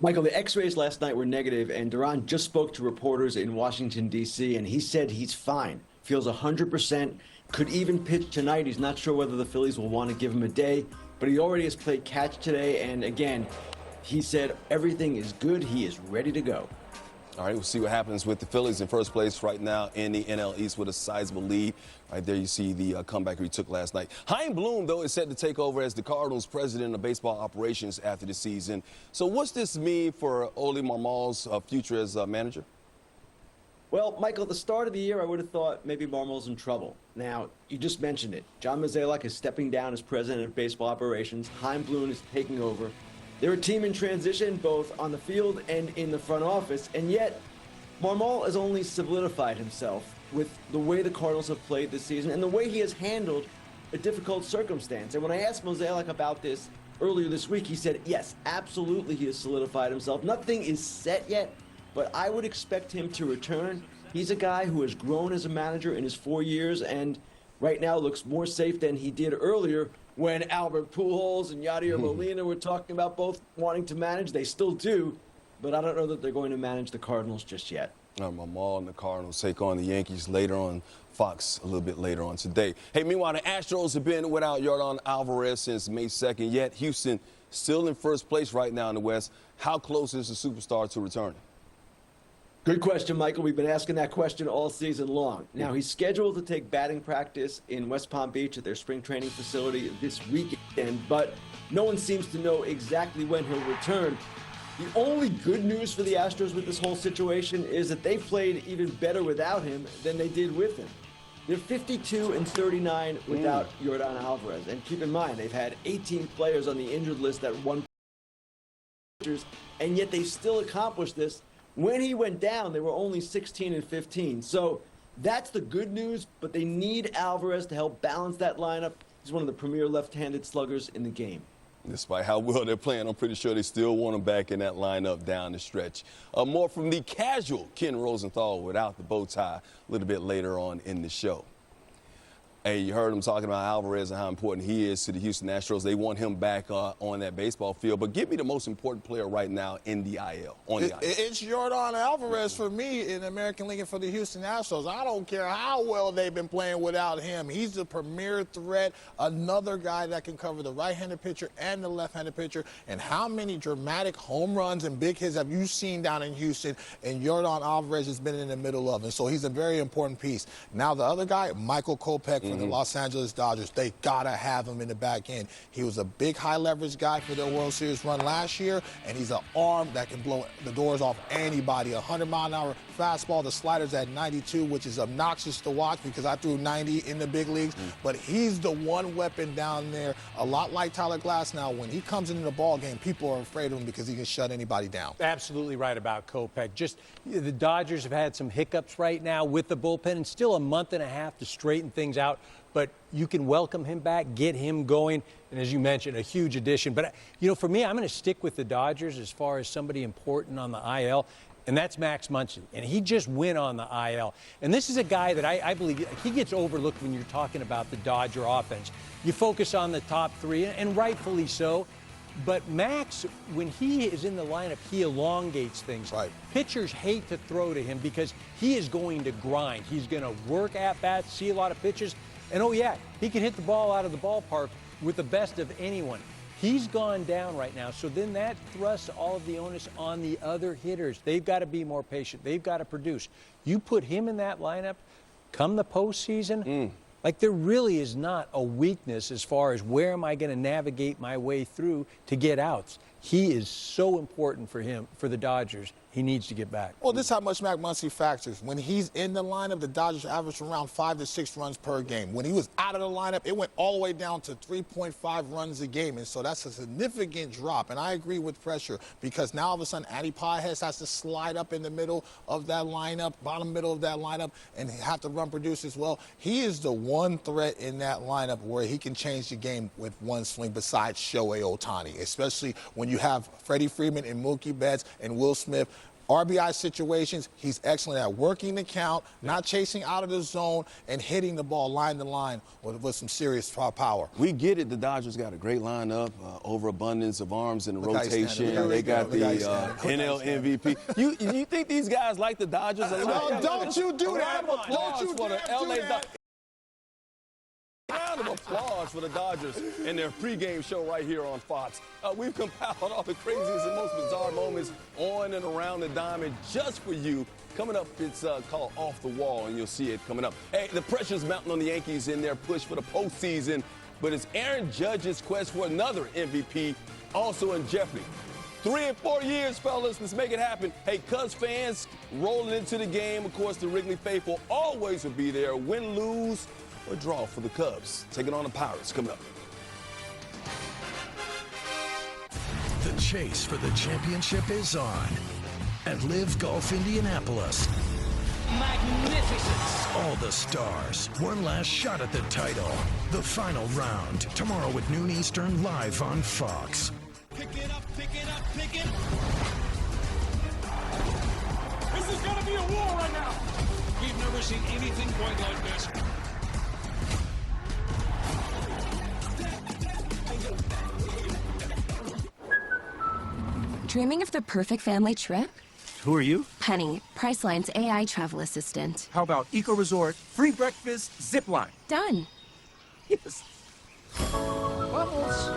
Michael, the x-rays last night were negative, and Duran just spoke to reporters in Washington, D.C., and he said he's fine, feels 100%, could even pitch tonight. He's not sure whether the Phillies will want to give him a day, but he already has played catch today, and again, he said everything is good. He is ready to go. All right, we'll see what happens with the Phillies in first place right now in the NL East with a sizable lead. Right there you see the comeback he took last night. Chaim Bloom, though, is set to take over as the Cardinals' president of baseball operations after the season. So what's this mean for Oli Marmol's future as manager? Well, Michael, at the start of the year, I would have thought maybe Marmol's in trouble. Now, you just mentioned it. John Mozeliak is stepping down as president of baseball operations. Chaim Bloom is taking over. They're a team in transition, both on the field and in the front office, and yet Marmol has only solidified himself with the way the Cardinals have played this season and the way he has handled a difficult circumstance. And when I asked Mozeliak about this earlier this week, he said, yes, absolutely he has solidified himself. Nothing is set yet, but I would expect him to return. He's a guy who has grown as a manager in his 4 years and right now looks more safe than he did earlier when Albert Pujols and Yadier Molina were talking about both wanting to manage. They still do, but I don't know that they're going to manage the Cardinals just yet. Marmol and the Cardinals take on the Yankees later on Fox a little bit later on today. Hey, meanwhile, the Astros have been without Yordan Alvarez since May 2nd, yet Houston still in first place right now in the West. How close is the superstar to returning? Good question, Michael. We've been asking that question all season long. Now, he's scheduled to take batting practice in West Palm Beach at their spring training facility this weekend, but no one seems to know exactly when he'll return. The only good news for the Astros with this whole situation is that they played even better without him than they did with him. They're 52-39 without Yordan Alvarez. And keep in mind, they've had 18 players on the injured list that won, and yet they still accomplished this. When he went down, they were only 16-15. So that's the good news, but they need Alvarez to help balance that lineup. He's one of the premier left-handed sluggers in the game. Despite how well they're playing, I'm pretty sure they still want him back in that lineup down the stretch. More from the casual Ken Rosenthal without the bow tie a little bit later on in the show. Hey, you heard him talking about Alvarez and how important he is to the Houston Astros. They want him back on that baseball field. But give me the most important player right now in the IL. It's Yordan Alvarez for me in the American League and for the Houston Astros. I don't care how well they've been playing without him. He's the premier threat, another guy that can cover the right-handed pitcher and the left-handed pitcher. And how many dramatic home runs and big hits have you seen down in Houston? And Yordan Alvarez has been in the middle of it. So he's a very important piece. Now the other guy, Michael Kopech from for the Los Angeles Dodgers. They gotta have him in the back end. He was a big high leverage guy for their World Series run last year, and he's an arm that can blow the doors off anybody. 100-mile-an-hour fastball, the slider's at 92, which is obnoxious to watch because I threw 90 in the big leagues. But he's the one weapon down there. A lot like Tyler Glass now. When he comes into the ball game, people are afraid of him because he can shut anybody down. Absolutely right about Kopech. Just the Dodgers have had some hiccups right now with the bullpen, and still a month and a half to straighten things out. But you can welcome him back, get him going, and as you mentioned, a huge addition. But, you know, for me, I'm going to stick with the Dodgers as far as somebody important on the IL, and that's Max Muncy. And he just went on the IL. And this is a guy that I believe he gets overlooked when you're talking about the Dodger offense. You focus on the top three, and rightfully so. But Max, when he is in the lineup, he elongates things. Right. Pitchers hate to throw to him because he is going to grind. He's going to work at bats, see a lot of pitches. And, oh, yeah, he can hit the ball out of the ballpark with the best of anyone. He's gone down right now, so then that thrusts all of the onus on the other hitters. They've got to be more patient. They've got to produce. You put him in that lineup, come the postseason, like there really is not a weakness as far as where am I going to navigate my way through to get outs. He is so important for him, for the Dodgers. He needs to get back. Well, this is how much Max Muncy factors. When he's in the lineup, the Dodgers average around 5 to 6 runs per game. When he was out of the lineup, it went all the way down to 3.5 runs a game. And so that's a significant drop. And I agree with pressure because now all of a sudden, Andy Pages has to slide up in the middle of that lineup, bottom middle of that lineup, and have to run produce as well. He is the one threat in that lineup where he can change the game with one swing besides Shohei Ohtani, especially when you have Freddie Freeman and Mookie Betts and Will Smith. RBI situations, he's excellent at working the count, not chasing out of the zone, and hitting the ball line to line with some serious power. We get it. The Dodgers got a great lineup, overabundance of arms in the rotation. They got the NL MVP. You think these guys like the Dodgers a lot? No, don't you do that. Don't you for the LA Dodgers. Round of applause for the Dodgers and their pregame show right here on Fox. We've compiled all the craziest and most bizarre moments on and around the diamond just for you. Coming up, it's called Off the Wall, and you'll see it coming up. Hey, the pressure's mounting on the Yankees in their push for the postseason, but it's Aaron Judge's quest for another MVP also in jeopardy. 3 and 4 years, fellas. Let's make it happen. Hey, Cubs fans rolling into the game. Of course, the Wrigley faithful always will be there. Win, lose, or draw for the Cubs. Taking on the Pirates coming up. The chase for the championship is on at Live Golf Indianapolis. Magnificence! All the stars. One last shot at the title. The final round. Tomorrow at noon Eastern, live on Fox. Pick it up, pick it up, pick it. This is gonna be a war right now. We've never seen anything quite like this. Dreaming of the perfect family trip? Who are you? Penny, Priceline's AI travel assistant. How about Eco Resort, free breakfast, zip line? Done. Yes. Bubbles.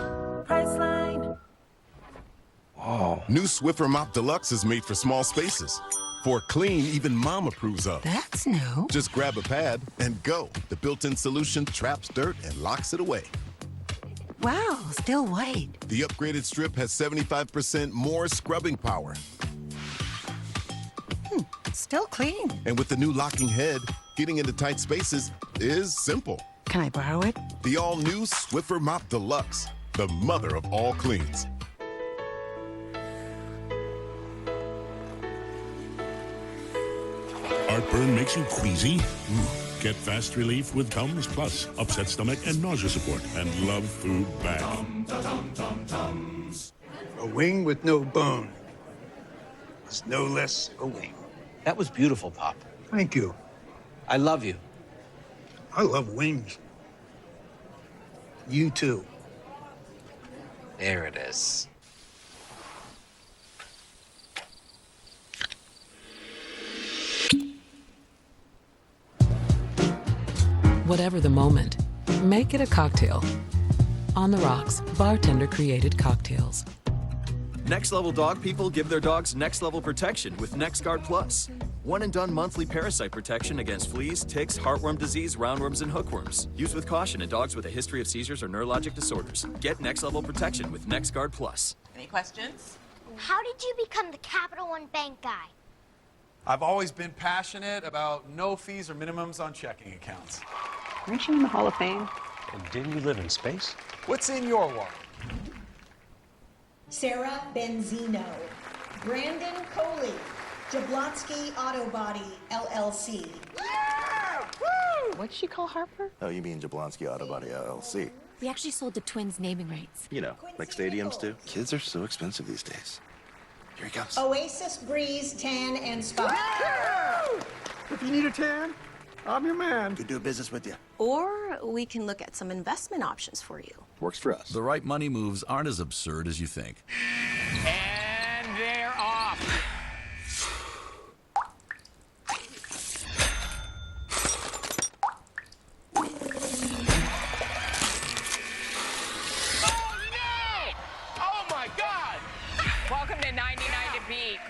Priceline. Wow. New Swiffer Mop Deluxe is made for small spaces. For clean, even Mom approves of. That's new. Just grab a pad and go. The built-in solution traps dirt and locks it away. Wow, still white. The upgraded strip has 75% more scrubbing power. Still clean. And with the new locking head, getting into tight spaces is simple. Can I borrow it? The all-new Swiffer Mop Deluxe, the mother of all cleans. Heartburn makes you queasy? Get fast relief with Tums Plus, upset stomach and nausea support, and love food back. A wing with no bone is no less a wing. That was beautiful, Pop. Thank you. I love you. I love wings. You too. There it is. Whatever the moment, make it a cocktail. On the Rocks, bartender-created cocktails. Next level dog people give their dogs next level protection with NexGuard Plus. One-and-done monthly parasite protection against fleas, ticks, heartworm disease, roundworms, and hookworms. Used with caution in dogs with a history of seizures or neurologic disorders. Get next-level protection with NexGuard Plus. Any questions? How did you become the Capital One Bank guy? I've always been passionate about no fees or minimums on checking accounts. Aren't you in the Hall of Fame? And didn't you live in space? What's in your wallet? Sarah Benzino, Brandon Coley, Jablonski Auto Body, LLC. Yeah! Woo! What'd she call Harper? Oh, you mean Jablonski Auto Body LLC? We actually sold the Twins naming rights. You know, like stadiums do. Kids are so expensive these days. Here he comes. Oasis Breeze Tan and Spa. If you need a tan, I'm your man. Could do business with you. Or we can look at some investment options for you. Works for us. The right money moves aren't as absurd as you think. And they're off. Welcome to 99 to Beat.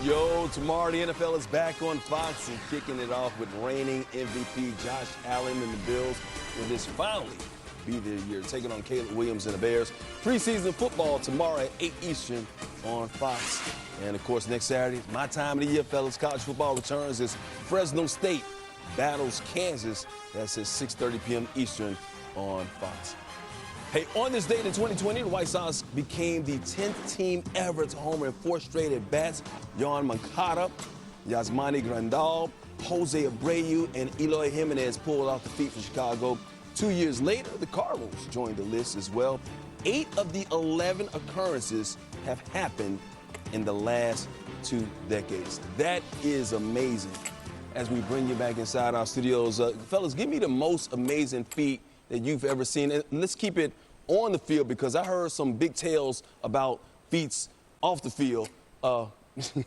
Yo, tomorrow the NFL is back on Fox and kicking it off with reigning MVP Josh Allen and the Bills will this finally be their year, taking on Caleb Williams and the Bears. Preseason football tomorrow at 8 Eastern on Fox. And, of course, next Saturday, my time of the year, fellas, college football returns as Fresno State battles Kansas. That's at 6:30 p.m. Eastern on Fox. Hey, on this date in 2020, the White Sox became the 10th team ever to homer in 4 straight at-bats. Yohan Moncada, Yasmani Grandal, Jose Abreu, and Eloy Jimenez pulled off the feet for Chicago. 2 years later, the Cardinals joined the list as well. 8 of the 11 occurrences have happened in the last 2 decades. That is amazing. As we bring you back inside our studios, fellas, give me the most amazing feat that you've ever seen. And let's keep it on the field because I heard some big tales about feats off the field.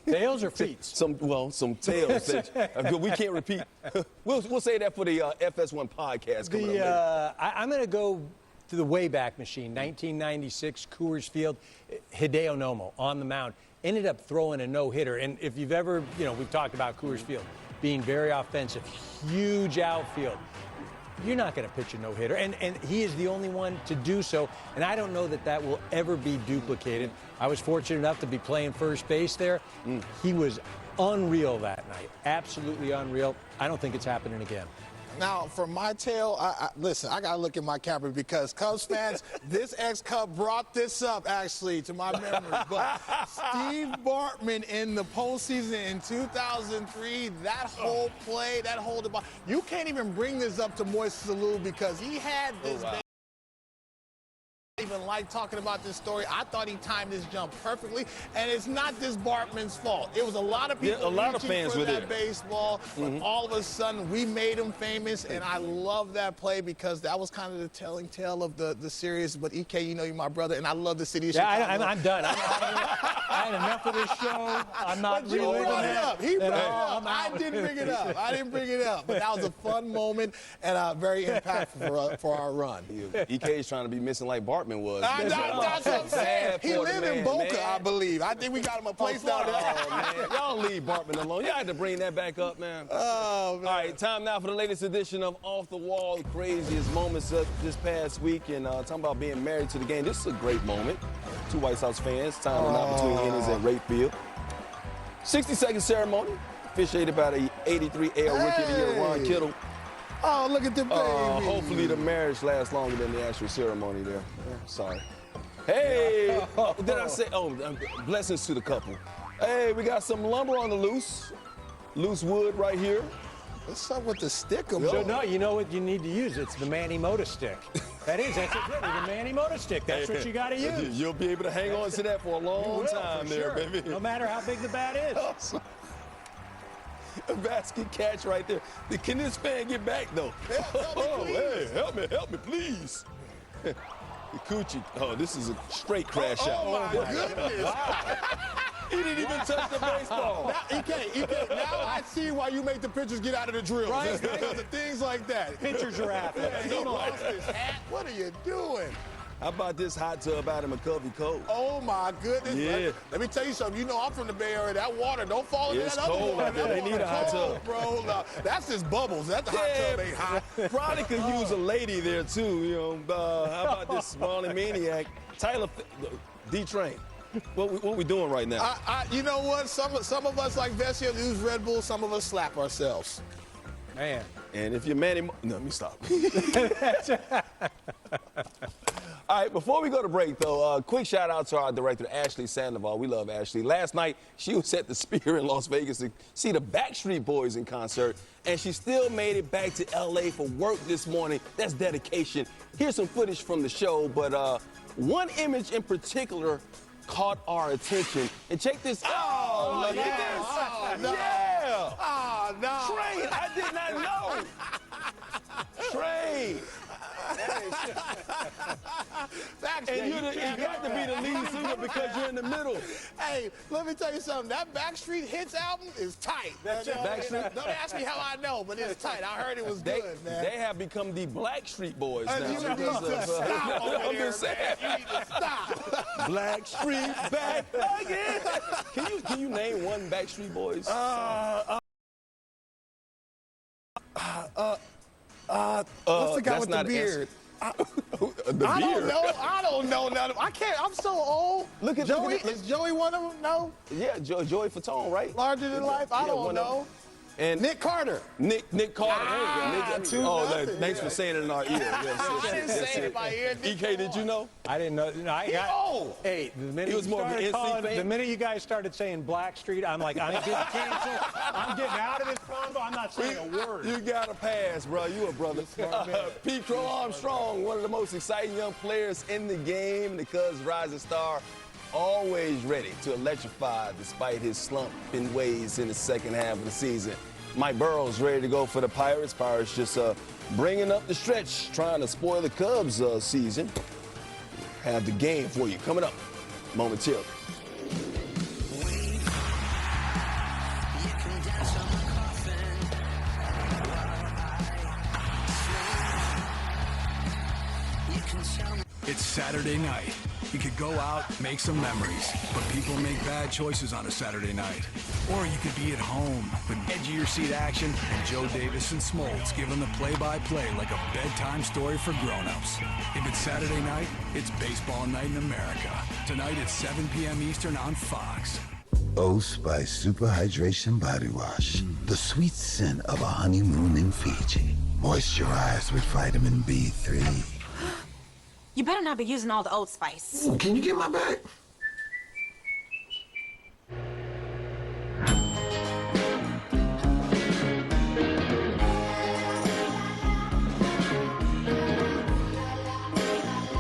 Tales or feats? Some tales that we can't repeat. We'll say that for the FS1 podcast coming up later. I'm going to go to the Wayback Machine, 1996, Coors Field. Hideo Nomo on the mound ended up throwing a no-hitter. And if you've ever, we've talked about Coors Field being very offensive, huge outfield. You're not going to pitch a no-hitter, and he is the only one to do so, and I don't know that will ever be duplicated. I was fortunate enough to be playing first base there. He was unreal that night, absolutely unreal. I don't think it's happening again. Now, for my tale, listen, I got to look at my camera because Cubs fans, this ex-Cub brought this up, actually, to my memory. But Steve Bartman in the postseason in 2003, that whole play, that whole debate, you can't even bring this up to Moist Salou because he had this. I even like talking about this story. I thought he timed this jump perfectly, and it's not just Bartman's fault. It was a lot of people, a lot of fans for with that it. baseball. But all of a sudden, we made him famous, and I love that play because that was kind of the telling tale of the series. But EK, you're my brother, and I love the city of Chicago. I'm done. I had enough of this show. I'm not He brought it up. He brought it up. I didn't bring it up. I didn't bring it up. But that was a fun moment and very impactful for our run. EK is trying to be missing like Bartman was. That's what I'm saying. He lived in Boca, I believe. I think we got him a place down there. Oh, man. Y'all leave Bartman alone. Y'all had to bring that back up, man. Oh, man. All right, time now for the latest edition of Off the Wall, the craziest moments of this past week. And talking about being married to the game. This is a great moment. 2 White Sox fans, timing out between innings at right field. 60-second ceremony, officiated by the 83 AL Rookie of the Year, Ron Kittle. Oh, look at the baby. Hopefully the marriage lasts longer than the actual ceremony there. Sorry. Hey, did I say? Blessings to the couple. Hey, we got some lumber on the loose wood right here. What's up with the stick? So, no, you know what you need to use? It's the Manny Motor stick. That's it, the Manny Motor stick. That's what you got to use. You'll be able to hang on to that for a long time there, baby. No matter how big the bat is. A basket catch right there. Can this fan get back, though? Help me, please. The coochie. Oh, this is a straight crash out. Oh, my goodness. Wow. He didn't even touch the baseball. Now I see why you make the pitchers get out of the drills. Right. Because of things like that. Pitcher giraffe. He lost his hat. What are you doing? How about this hot tub out in McCovey Cove? Oh, my goodness. Yeah. Let me tell you something. You know I'm from the Bay Area. That water, don't fall into It's that other cold water. out there. That They need a hot cold, tub. bro. No, that's just bubbles. That hot tub ain't hot. Probably could use a lady there, too. You know, how about this sprawling maniac? Tyler D-Train. What we doing right now? You know what? Some of us, like Vessia, use Red Bull. Some of us slap ourselves. Man. And if you're Manny... No, let me stop. All right, before we go to break, though, quick shout-out to our director, Ashley Sandoval. We love Ashley. Last night, she was at the Sphere in Las Vegas to see the Backstreet Boys in concert, and she still made it back to L.A. for work this morning. That's dedication. Here's some footage from the show, but one image in particular caught our attention. And check this out. Oh, look at this. Oh, no. Yeah. Oh, no. Train, I did not know. Train. And you got to be the lead singer because you're in the middle. Hey, let me tell you something. That Backstreet Hits album is tight. Backstreet? Don't ask me how I know, but it's tight. I heard it was good, man. They have become the Blackstreet Boys now. You need to stop over I'm there, just saying. man. You need to stop. Blackstreet back again. Can you name one Backstreet Boys song? What's the guy with the beard? I don't know none of them. I can't. I'm so old. Look at Joey. look at Is Joey one of them? No. Yeah, Joey Fatone, right? Larger than life. I don't know. And Nick Carter. Nick Carter. Thanks Yeah. for saying it in our ear. Yes, I didn't say it in my ear. EK, did you know? I didn't know. No, hey, the minute He was more of an NSYNC fan? the minute you guys started saying Blackstreet, I'm like, I'm getting canceled. I'm getting out of this combo. I'm not saying a word. You got to pass, bro. You a brother. Pete Crow Armstrong, one of the most exciting young players in the game. The Cubs' rising star, always ready to electrify despite his slumping ways in the second half of the season. Mike Burrow's ready to go for the Pirates. Pirates just bringing up the stretch, trying to spoil the Cubs' season. Have the game for you coming up momentarily. It's Saturday night. You could go out, make some memories, but people make bad choices on a Saturday night. Or you could be at home with edge-of-your-seat action and Joe Davis and Smoltz giving the play-by-play like a bedtime story for grown-ups. If it's Saturday night, it's baseball night in America. Tonight at 7 p.m. Eastern on Fox. Old Spice Super Hydration Body Wash. The sweet scent of a honeymoon in Fiji. Moisturized with vitamin B3. You better not be using all the Old Spice. Can you get my bag?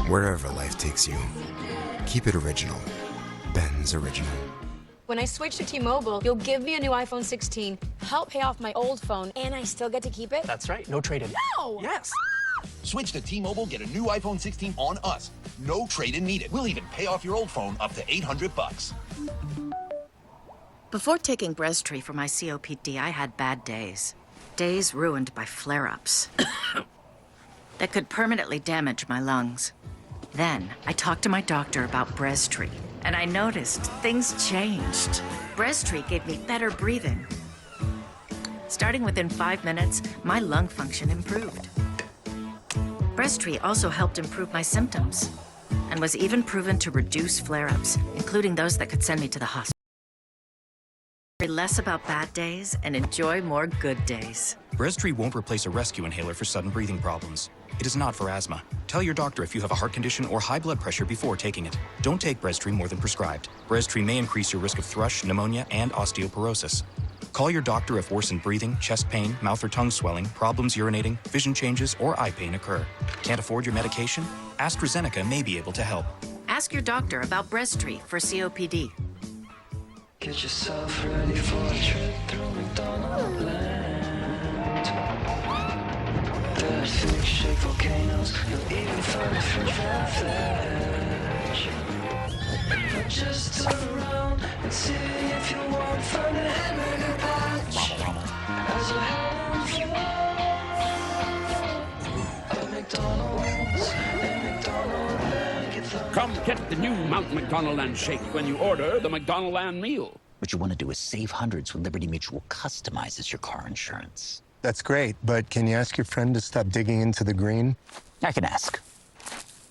Wherever life takes you, keep it original. Ben's Original. When I switch to T-Mobile, you'll give me a new iPhone 16, help pay off my old phone, and I still get to keep it? That's right. No trade-in. No! Yes. Switch to T-Mobile, get a new iPhone 16 on us. No trade-in needed. We'll even pay off your old phone up to $800. Before taking Breztri for my COPD, I had bad days. Days ruined by flare-ups that could permanently damage my lungs. Then, I talked to my doctor about Breztri, and I noticed things changed. Breztri gave me better breathing. Starting within 5 minutes, my lung function improved. Breztri also helped improve my symptoms and was even proven to reduce flare-ups, including those that could send me to the hospital. Worry less about bad days and enjoy more good days. Breztri won't replace a rescue inhaler for sudden breathing problems. It is not for asthma. Tell your doctor if you have a heart condition or high blood pressure before taking it. Don't take Breztri more than prescribed. Breztri may increase your risk of thrush, pneumonia, and osteoporosis. Call your doctor if worsened breathing, chest pain, mouth or tongue swelling, problems urinating, vision changes, or eye pain occur. Can't afford your medication? AstraZeneca may be able to help. Ask your doctor about Breztri for COPD. Get yourself ready for a trip through McDonald land. There's thick shaped volcanoes, you'll even find a fridge veg. Just turn around and see if you won't find a hamburger patch. As you head for a McDonald's in McDonald land. Come get the new Mount McDonaldland shake when you order the McDonaldland meal. What you want to do is save hundreds when Liberty Mutual customizes your car insurance. That's great, but can you ask your friend to stop digging into the green? I can ask,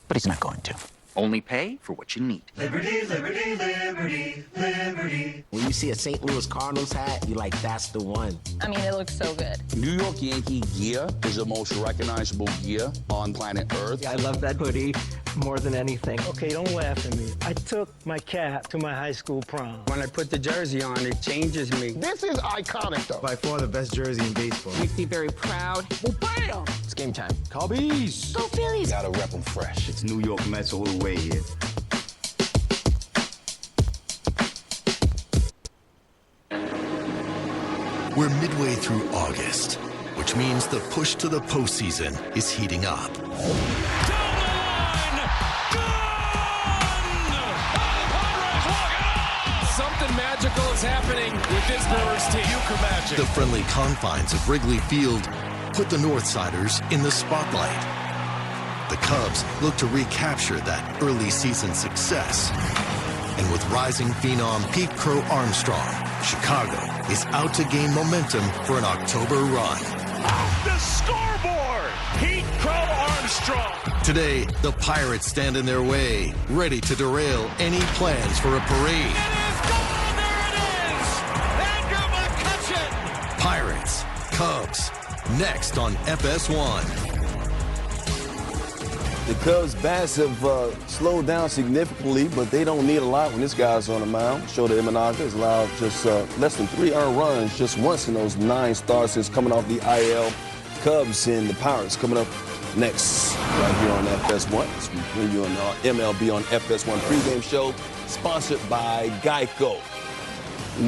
but he's not going to. Only pay for what you need. Liberty, liberty, liberty, liberty. When you see a St. Louis Cardinals hat, you're like, that's the one. I mean, it looks so good. New York Yankee gear is the most recognizable gear on planet Earth. I love that hoodie more than anything. Okay, don't laugh at me. I took my cap to my high school prom. When I put the jersey on, it changes me. This is iconic, though. By far the best jersey in baseball. Makes me very proud. Well, bam! It's game time. Cubbies! Go Phillies! Gotta rep them fresh. It's New York Mets all the way here. We're midway through August, which means the push to the postseason is heating up. Something magical is happening with this Brewers team. Magic. The friendly confines of Wrigley Field put the Northsiders in the spotlight. The Cubs look to recapture that early season success. And with rising phenom Pete Crow Armstrong, Chicago is out to gain momentum for an October run. The scoreboard! Pete Crow Armstrong. Today, the Pirates stand in their way, ready to derail any plans for a parade. Andrew McCutchen. Pirates, Cubs, next on FS1. The Cubs' bats have slowed down significantly, but they don't need a lot when this guy's on the mound. Shota Imanaga has allowed just less than 3 earned runs just once in those 9 starts since coming off the IL. Cubs and the Pirates coming up next right here on FS1. We bring you an MLB on FS1 pregame show, sponsored by Geico.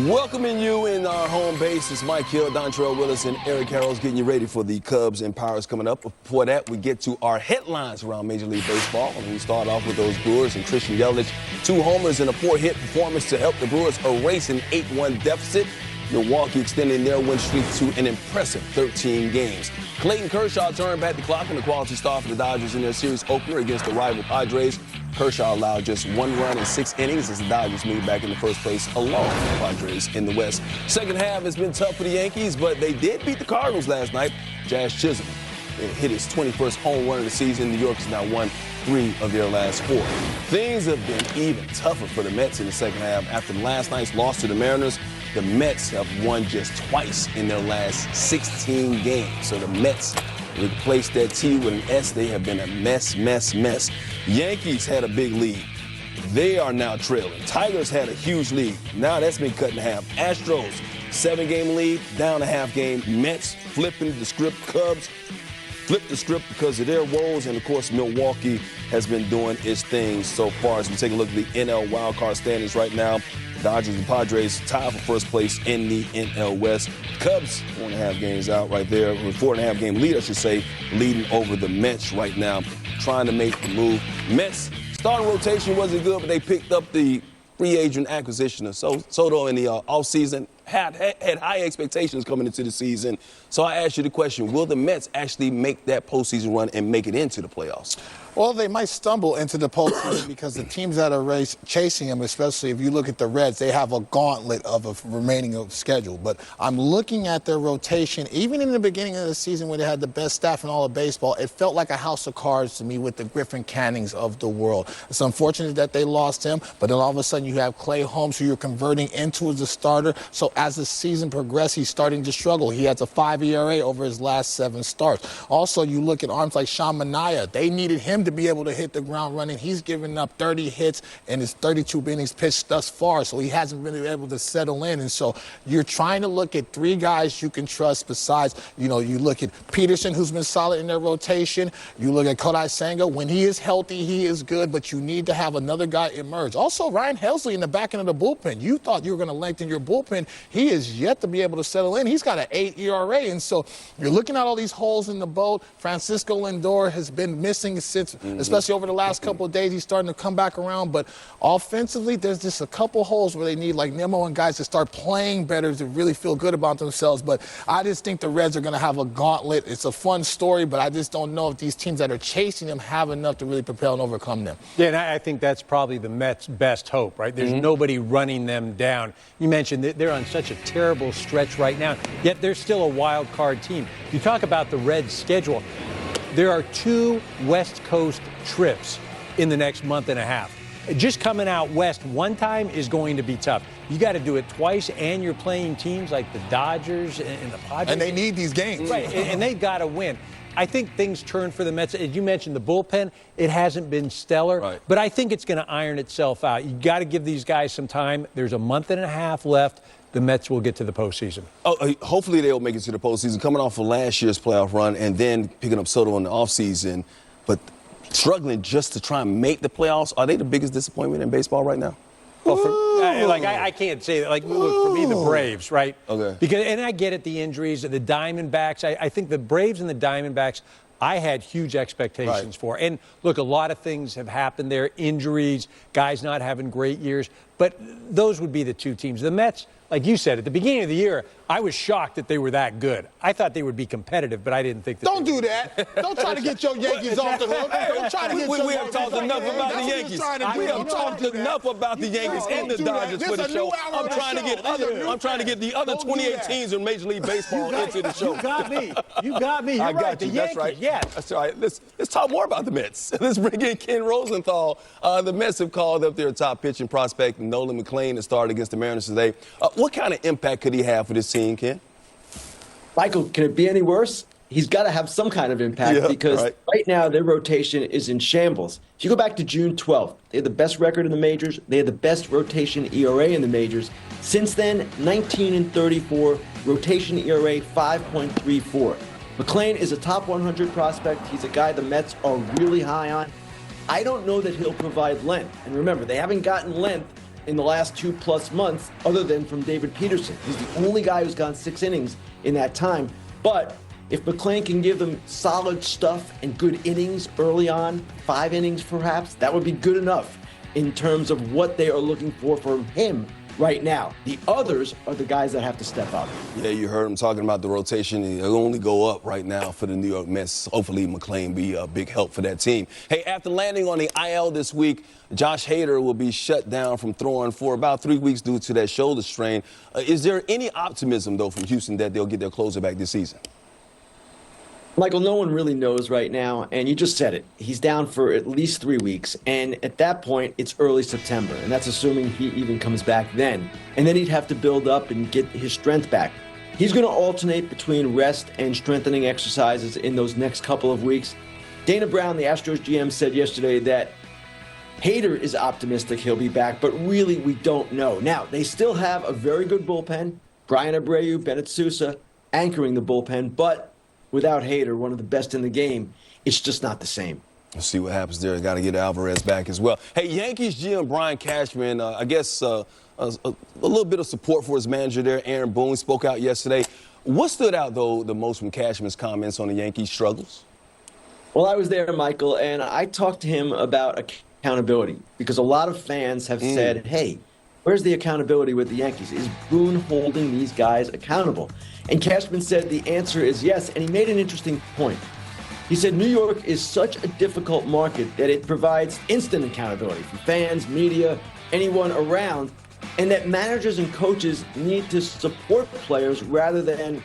Welcoming you in our home base is Mike Hill, Dontrell Willis, and Eric Harrells getting you ready for the Cubs and Pirates coming up. Before that, we get to our headlines around Major League Baseball. And we start off with those Brewers and Christian Yelich. 2 homers and a 4-hit performance to help the Brewers erase an 8-1 deficit. Milwaukee extending their win streak to an impressive 13 games. Clayton Kershaw turned back the clock in a quality start for the Dodgers in their series opener against the rival Padres. Kershaw allowed just 1 run in 6 innings as the Dodgers moved back into first place along with the Padres in the West. Second half has been tough for the Yankees, but they did beat the Cardinals last night. Jazz Chisholm hit his 21st home run of the season. New York has now won 3 of their last 4. Things have been even tougher for the Mets in the second half. After last night's loss to the Mariners, the Mets have won just twice in their last 16 games. So the Mets replaced that T with an S. They have been a mess. Yankees had a big lead. They are now trailing. Tigers had a huge lead. Now that's been cut in half. Astros, 7-game lead, down a half game. Mets flipping the script. Cubs flipped the script because of their woes. And, of course, Milwaukee has been doing its thing so far. As we take a look at the NL wildcard standings right now, Dodgers and Padres tied for first place in the NL West. Cubs 4.5 games out right there, or 4.5 game lead, I should say, leading over the Mets right now, trying to make the move. Mets starting rotation wasn't good, but they picked up the free agent acquisition of Soto in the offseason. Had high expectations coming into the season. So I asked you the question, will the Mets actually make that postseason run and make it into the playoffs? Well, they might stumble into the postseason because the teams that are chasing them, especially if you look at the Reds, they have a gauntlet of a remaining of schedule. But I'm looking at their rotation. Even in the beginning of the season when they had the best staff in all of baseball, it felt like a house of cards to me with the Griffin Cannings of the world. It's unfortunate that they lost him, but then all of a sudden you have Clay Holmes, who you're converting into as a starter. So as the season progressed, he's starting to struggle. He has a 5 ERA over his last 7 starts. Also, you look at arms like Sean Manaea. They needed him to be able to hit the ground running. He's given up 30 hits in his 32 innings pitched thus far, so he hasn't been able to settle in. And so you're trying to look at 3 guys you can trust besides, you look at Peterson, who's been solid in their rotation. You look at Kodai Senga. When he is healthy, he is good, but you need to have another guy emerge. Also, Ryan Helsley in the back end of the bullpen. You thought you were going to lengthen your bullpen. He is yet to be able to settle in. He's got an 8 ERA, and so you're looking at all these holes in the boat. Francisco Lindor has been missing since especially over the last couple of days. He's starting to come back around. But offensively, there's just a couple holes where they need, like Nemo and guys to start playing better to really feel good about themselves. But I just think the Reds are going to have a gauntlet. It's a fun story, but I just don't know if these teams that are chasing them have enough to really propel and overcome them. Yeah, and I think that's probably the Mets' best hope, right? There's nobody running them down. You mentioned that they're on such a terrible stretch right now, yet they're still a wild card team. You talk about the Reds' schedule. There are 2 West Coast trips in the next month and a half. Just coming out west one time is going to be tough. You got to do it twice, and you're playing teams like the Dodgers and the Padres. And they need these games. Right, and they've got to win. I think things turn for the Mets. As you mentioned, the bullpen, it hasn't been stellar, but I think it's going to iron itself out. You got to give these guys some time. There's a month and a half left. The Mets will get to the postseason. Hopefully they'll make it to the postseason, coming off of last year's playoff run and then picking up Soto in the offseason, but struggling just to try and make the playoffs. Are they the biggest disappointment in baseball right now? I can't say that. Like, look, for me, the Braves, right? Okay. Because, and I get it, the injuries, the Diamondbacks. I think the Braves and the Diamondbacks, I had huge expectations for. And look, a lot of things have happened there, injuries, guys not having great years. But those would be the 2 teams. The Mets, like you said, at the beginning of the year, I was shocked that they were that good. I thought they would be competitive, but I didn't think that. Don't do that. Don't try to get your Yankees off the hook. Don't try to get We have talked enough about the Yankees. We have talked enough about the Yankees and the Dodgers for the show. I'm trying to get the other 28 teams in Major League Baseball into the show. You got me. You got me. You're I got right. you. The That's Yankees, right. Yeah. That's right. Let's talk more about the Mets. Let's bring in Ken Rosenthal. The Mets have called up their top pitching prospect, Nolan McLean, to start against the Mariners today. What kind of impact could he have for this team, Ken? Michael, can it be any worse? He's got to have some kind of impact because right now their rotation is in shambles. If you go back to June 12th, they had the best record in the majors. They had the best rotation ERA in the majors. Since then, 19-34, rotation ERA 5.34. McLean is a top 100 prospect. He's a guy the Mets are really high on. I don't know that he'll provide length. And remember, they haven't gotten length in the last 2+ months other than from David Peterson. He's the only guy who's gone 6 innings in that time. But if McLean can give them solid stuff and good innings early on, 5 innings perhaps, that would be good enough in terms of what they are looking for from him right now. The others are the guys that have to step up. Yeah, you heard him talking about the rotation. It'll only go up right now for the New York Mets. Hopefully McLean be a big help for that team. Hey, after landing on the IL this week, Josh Hader will be shut down from throwing for about 3 weeks due to that shoulder strain. Is there any optimism, though, from Houston that they'll get their closer back this season? Michael, no one really knows right now, and you just said it. He's down for at least 3 weeks, and at that point, it's early September, and that's assuming he even comes back then. And then he'd have to build up and get his strength back. He's going to alternate between rest and strengthening exercises in those next couple of weeks. Dana Brown, the Astros GM, said yesterday that Hader is optimistic he'll be back, but really we don't know. Now, they still have a very good bullpen. Brian Abreu, Bennett Sousa anchoring the bullpen, but without Hader, one of the best in the game, it's just not the same. Let's see what happens there. Got to get Alvarez back as well. Hey, Yankees GM Brian Cashman, I guess a little bit of support for his manager there, Aaron Boone, spoke out yesterday. What stood out, though, the most from Cashman's comments on the Yankees' struggles? Well, I was there, Michael, and I talked to him about accountability because a lot of fans have said, hey, where's the accountability with the Yankees? Is Boone holding these guys accountable? And Cashman said the answer is yes, and he made an interesting point. He said New York is such a difficult market that it provides instant accountability for fans, media, anyone around, and that managers and coaches need to support players rather than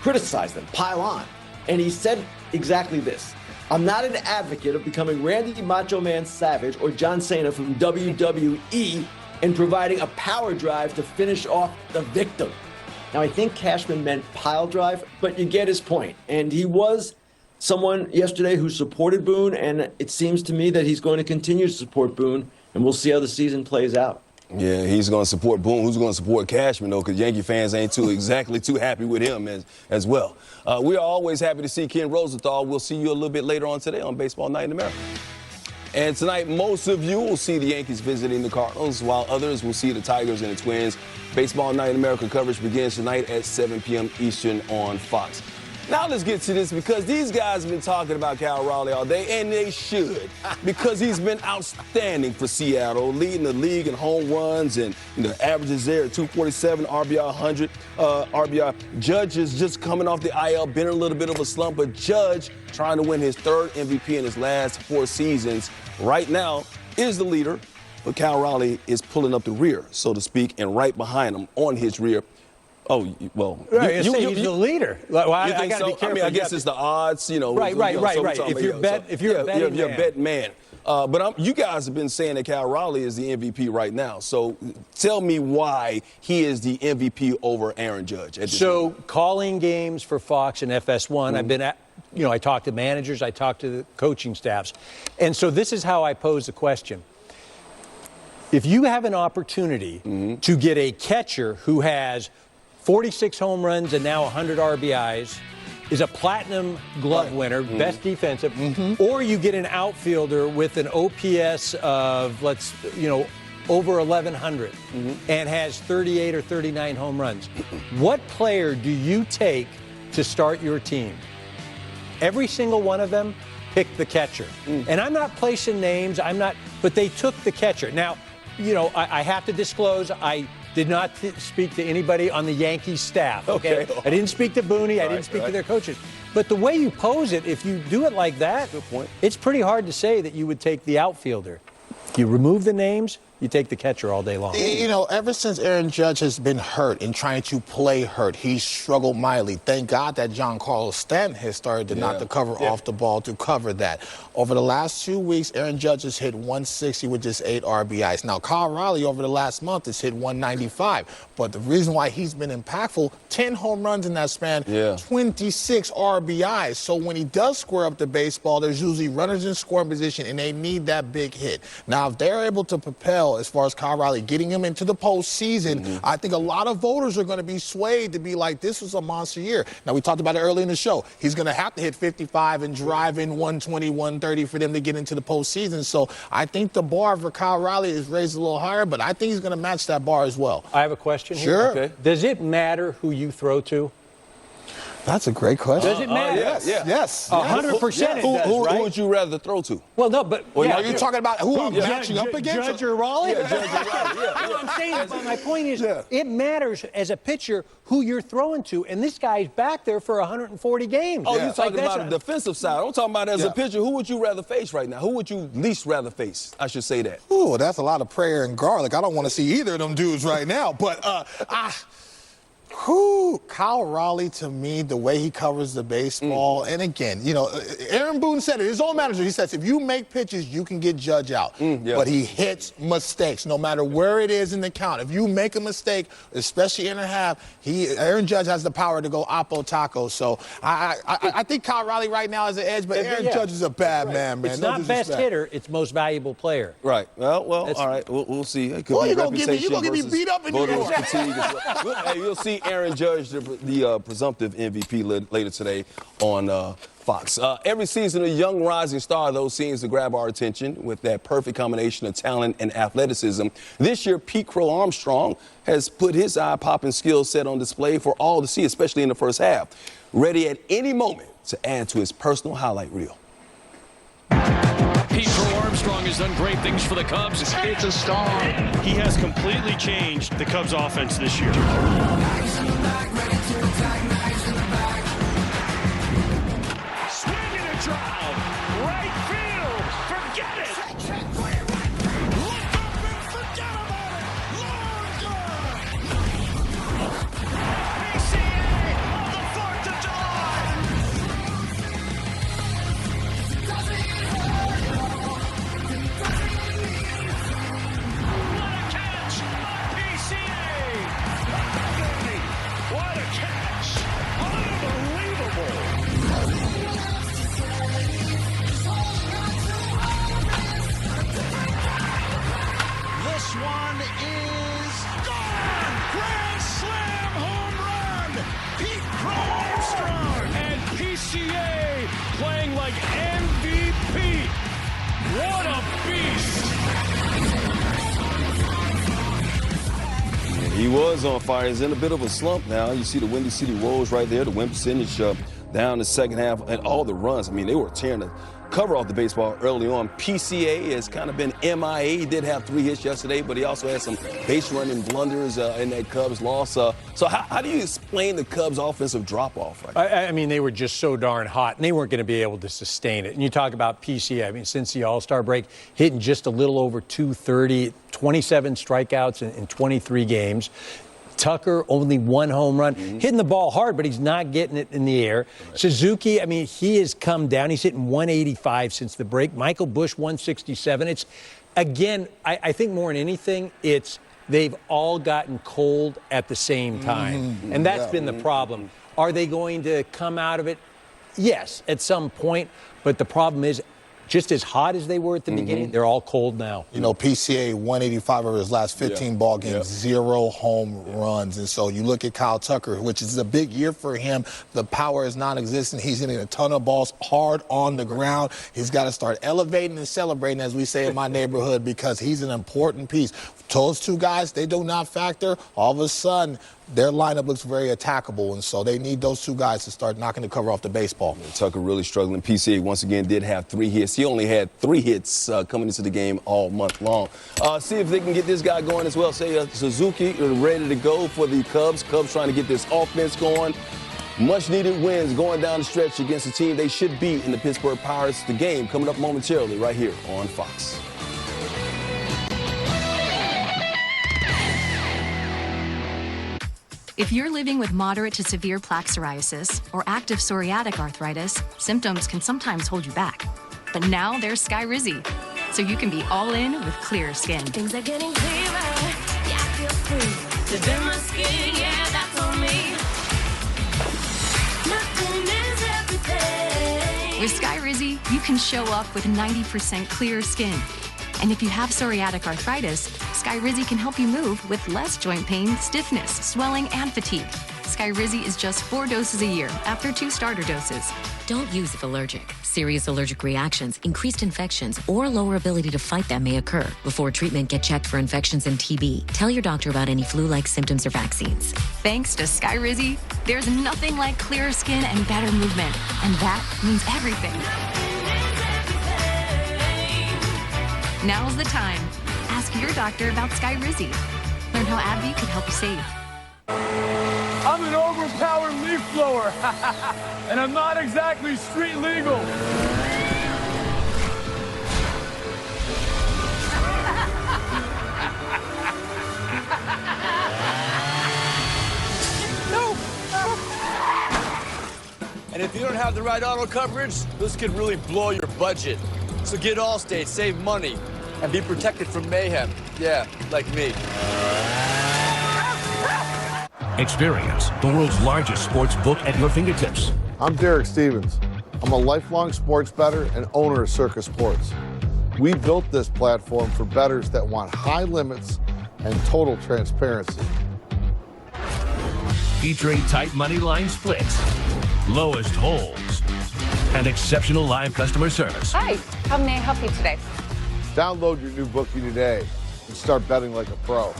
criticize them, pile on. And he said exactly this. I'm not an advocate of becoming Randy Macho Man Savage or John Cena from WWE and providing a power drive to finish off the victim. Now, I think Cashman meant pile drive, but you get his point. And he was someone yesterday who supported Boone, and it seems to me that he's going to continue to support Boone, and we'll see how the season plays out. Yeah, he's going to support Boone. Who's going to support Cashman, though, because Yankee fans ain't exactly too happy with him as well. We are always happy to see Ken Rosenthal. We'll see you a little bit later on today on Baseball Night in America. And tonight, most of you will see the Yankees visiting the Cardinals, while others will see the Tigers and the Twins. Baseball Night in America coverage begins tonight at 7 p.m. Eastern on Fox. Now let's get to this because these guys have been talking about Cal Raleigh all day, and they should, because he's been outstanding for Seattle, leading the league in home runs and averages there at 247, RBI 100, RBI. Judge is just coming off the IL, been in a little bit of a slump, but Judge trying to win his third MVP in his last 4 seasons. Right now is the leader, but Cal Raleigh is pulling up the rear, so to speak, and right behind him on his rear. Oh, well. Right, he's the leader. Well, I got to be careful. I mean, I guess it's the odds, Right. If you're a betting man. But you guys have been saying that Cal Raleigh is the MVP right now. So tell me why he is the MVP over Aaron Judge. So calling games for Fox and FS1, I've been at, I talk to managers, I talk to the coaching staffs. And so this is how I pose the question. If you have an opportunity to get a catcher who has 46 home runs and now 100 RBIs, is a platinum glove winner, best defensive, or you get an outfielder with an OPS of, over 1,100 and has 38 or 39 home runs. What player do you take to start your team? Every single one of them picked the catcher. And I'm not placing names, but they took the catcher. Now, I have to disclose, I did not speak to anybody on the Yankees staff, okay? I didn't speak to Booney, I didn't speak to their coaches. But the way you pose it, if you do it like that, it's pretty hard to say that you would take the outfielder. You remove the names, you take the catcher all day long. Ever since Aaron Judge has been hurt and trying to play hurt, he's struggled mightily. Thank God that Giancarlo Stanton has started to knock the cover off the ball to cover that. Over the last 2 weeks, Aaron Judge has hit 160 with just 8 RBIs. Now, Cal Raleigh over the last month has hit 195. But the reason why he's been impactful, 10 home runs in that span, 26 RBIs. So when he does square up the baseball, there's usually runners in scoring position, and they need that big hit. Now, if they're able to propel as far as Cal Raleigh, getting him into the postseason, I think a lot of voters are going to be swayed to be like, this was a monster year. Now, we talked about it early in the show. He's going to have to hit 55 and drive in 120, 130 for them to get into the postseason. So I think the bar for Cal Raleigh is raised a little higher, but I think he's going to match that bar as well. I have a question here. Sure. Okay. Does it matter who you throw to? That's a great question. Does it matter? Yes. 100% it does, who right? would you rather throw to? Well, no, but... Are you talking about who I'm matching up against? Judge or Raleigh? Yeah, Judge or Raleigh. No, I'm saying, but my point is, it matters as a pitcher who you're throwing to, and this guy's back there for 140 games. Oh, you're talking about the defensive side. I'm talking about as a pitcher, who would you rather face right now? Who would you least rather face? I should say that. Ooh, that's a lot of prayer and garlic. I don't want to see either of them dudes right now, but Cal Raleigh, to me, the way he covers the baseball, and again, Aaron Boone said it, his own manager, he says, if you make pitches, you can get Judge out. But he hits mistakes, no matter where it is in the count. If you make a mistake, especially in a half, Aaron Judge has the power to go oppo taco. So I think Cal Raleigh right now has an edge, but Aaron Judge is a bad man. It's not best hitter, it's most valuable player. Right. Well, all right. We'll see. It could you're be going to get me beat up in New York. Hey, you'll see Aaron Judge, the presumptive MVP, later today on Fox. Every season, a young rising star, though, seems to grab our attention with that perfect combination of talent and athleticism. This year, Pete Crow Armstrong has put his eye-popping skill set on display for all to see, especially in the first half. Ready at any moment to add to his personal highlight reel. Pete Crow Armstrong has done great things for the Cubs. It's a star. He has completely changed the Cubs offense this year. Swinging a drive. Right field. Forget it. Look up and forget about it. Long gone. PCA on the 4th of July. What a catch on PCA. What a catch. Unbelievable. This one is gone! Grand slam home run! Pete Crow Armstrong and PCA playing like MVP. What a beast! He was on fire. He's in a bit of a slump now. You see the Windy City Royals right there. The win percentage down the second half, and all the runs. I mean, they were tearing the cover off the baseball early on. PCA has kind of been MIA. He did have 3 hits yesterday, but he also had some base running blunders in that Cubs loss. So how do you explain the Cubs' offensive drop-off? I mean, they were just so darn hot, and they weren't going to be able to sustain it. And you talk about PCA. I mean, since the All-Star break, hitting just a little over 230, 27 strikeouts in 23 games. Tucker, only 1 home run. Hitting the ball hard, but he's not getting it in the air. Right. Suzuki, I mean, he has come down. He's hitting 185 since the break. Michael Busch, 167. It's, again, I think more than anything, it's they've all gotten cold at the same time. And that's been the problem. Are they going to come out of it? Yes, at some point. But the problem is, just as hot as they were at the beginning, they're all cold now. You know, PCA 185 over his last 15 ball games, 0 home runs. And so you look at Kyle Tucker, which is a big year for him. The power is non-existent. He's hitting a ton of balls hard on the ground. He's got to start elevating and celebrating, as we say in my neighborhood, because he's an important piece. Those 2 guys, they do not factor. All of a sudden, their lineup looks very attackable, and so they need those 2 guys to start knocking the cover off the baseball. Tucker really struggling. PCA, once again, did have 3 hits. He only had 3 hits coming into the game all month long. See if they can get this guy going as well. Say Suzuki ready to go for the Cubs. Cubs trying to get this offense going. Much-needed wins going down the stretch against a team they should beat in the Pittsburgh Pirates. The game coming up momentarily right here on Fox. If you're living with moderate to severe plaque psoriasis or active psoriatic arthritis, symptoms can sometimes hold you back. But now there's Skyrizi, so you can be all in with clear skin. Things are getting clearer. Yeah, I feel free. Live in my skin, yeah, that's on me. Nothing is everything. With Skyrizi, you can show up with 90% clear skin. And if you have psoriatic arthritis, Skyrizi can help you move with less joint pain, stiffness, swelling, and fatigue. Skyrizi is just 4 doses a year after 2 starter doses. Don't use if allergic. Serious allergic reactions, increased infections, or lower ability to fight them may occur. Before treatment, get checked for infections and TB. Tell your doctor about any flu-like symptoms or vaccines. Thanks to Skyrizi, there's nothing like clearer skin and better movement. And that means everything. Now's the time. Ask your doctor about Skyrizi. Learn how AbbVie could help you save. I'm an overpowered leaf blower, and I'm not exactly street legal. And if you don't have the right auto coverage, this could really blow your budget. So get Allstate, save money, and be protected from mayhem. Yeah, like me. Experience the world's largest sports book at your fingertips. I'm Derek Stevens. I'm a lifelong sports bettor and owner of Circus Sports. We built this platform for bettors that want high limits and total transparency. Featuring tight money line splits, lowest holds, and exceptional live customer service. Hi, how may I help you today? Download your new bookie today and start betting like a pro.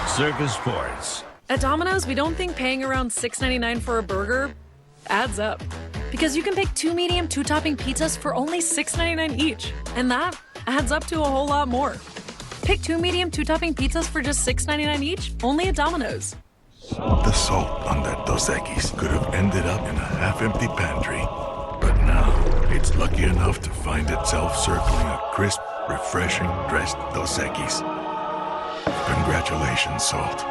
Circus Sports. At Domino's, we don't think paying around $6.99 for a burger adds up. Because you can pick 2 medium, 2-topping pizzas for only $6.99 each. And that adds up to a whole lot more. Pick 2 medium, 2-topping pizzas for just $6.99 each, only at Domino's. The salt on that Dos Equis could have ended up in a half-empty pantry. But now, it's lucky enough to find itself circling a crisp, refreshing dressed Dos Equis. Congratulations, Salt.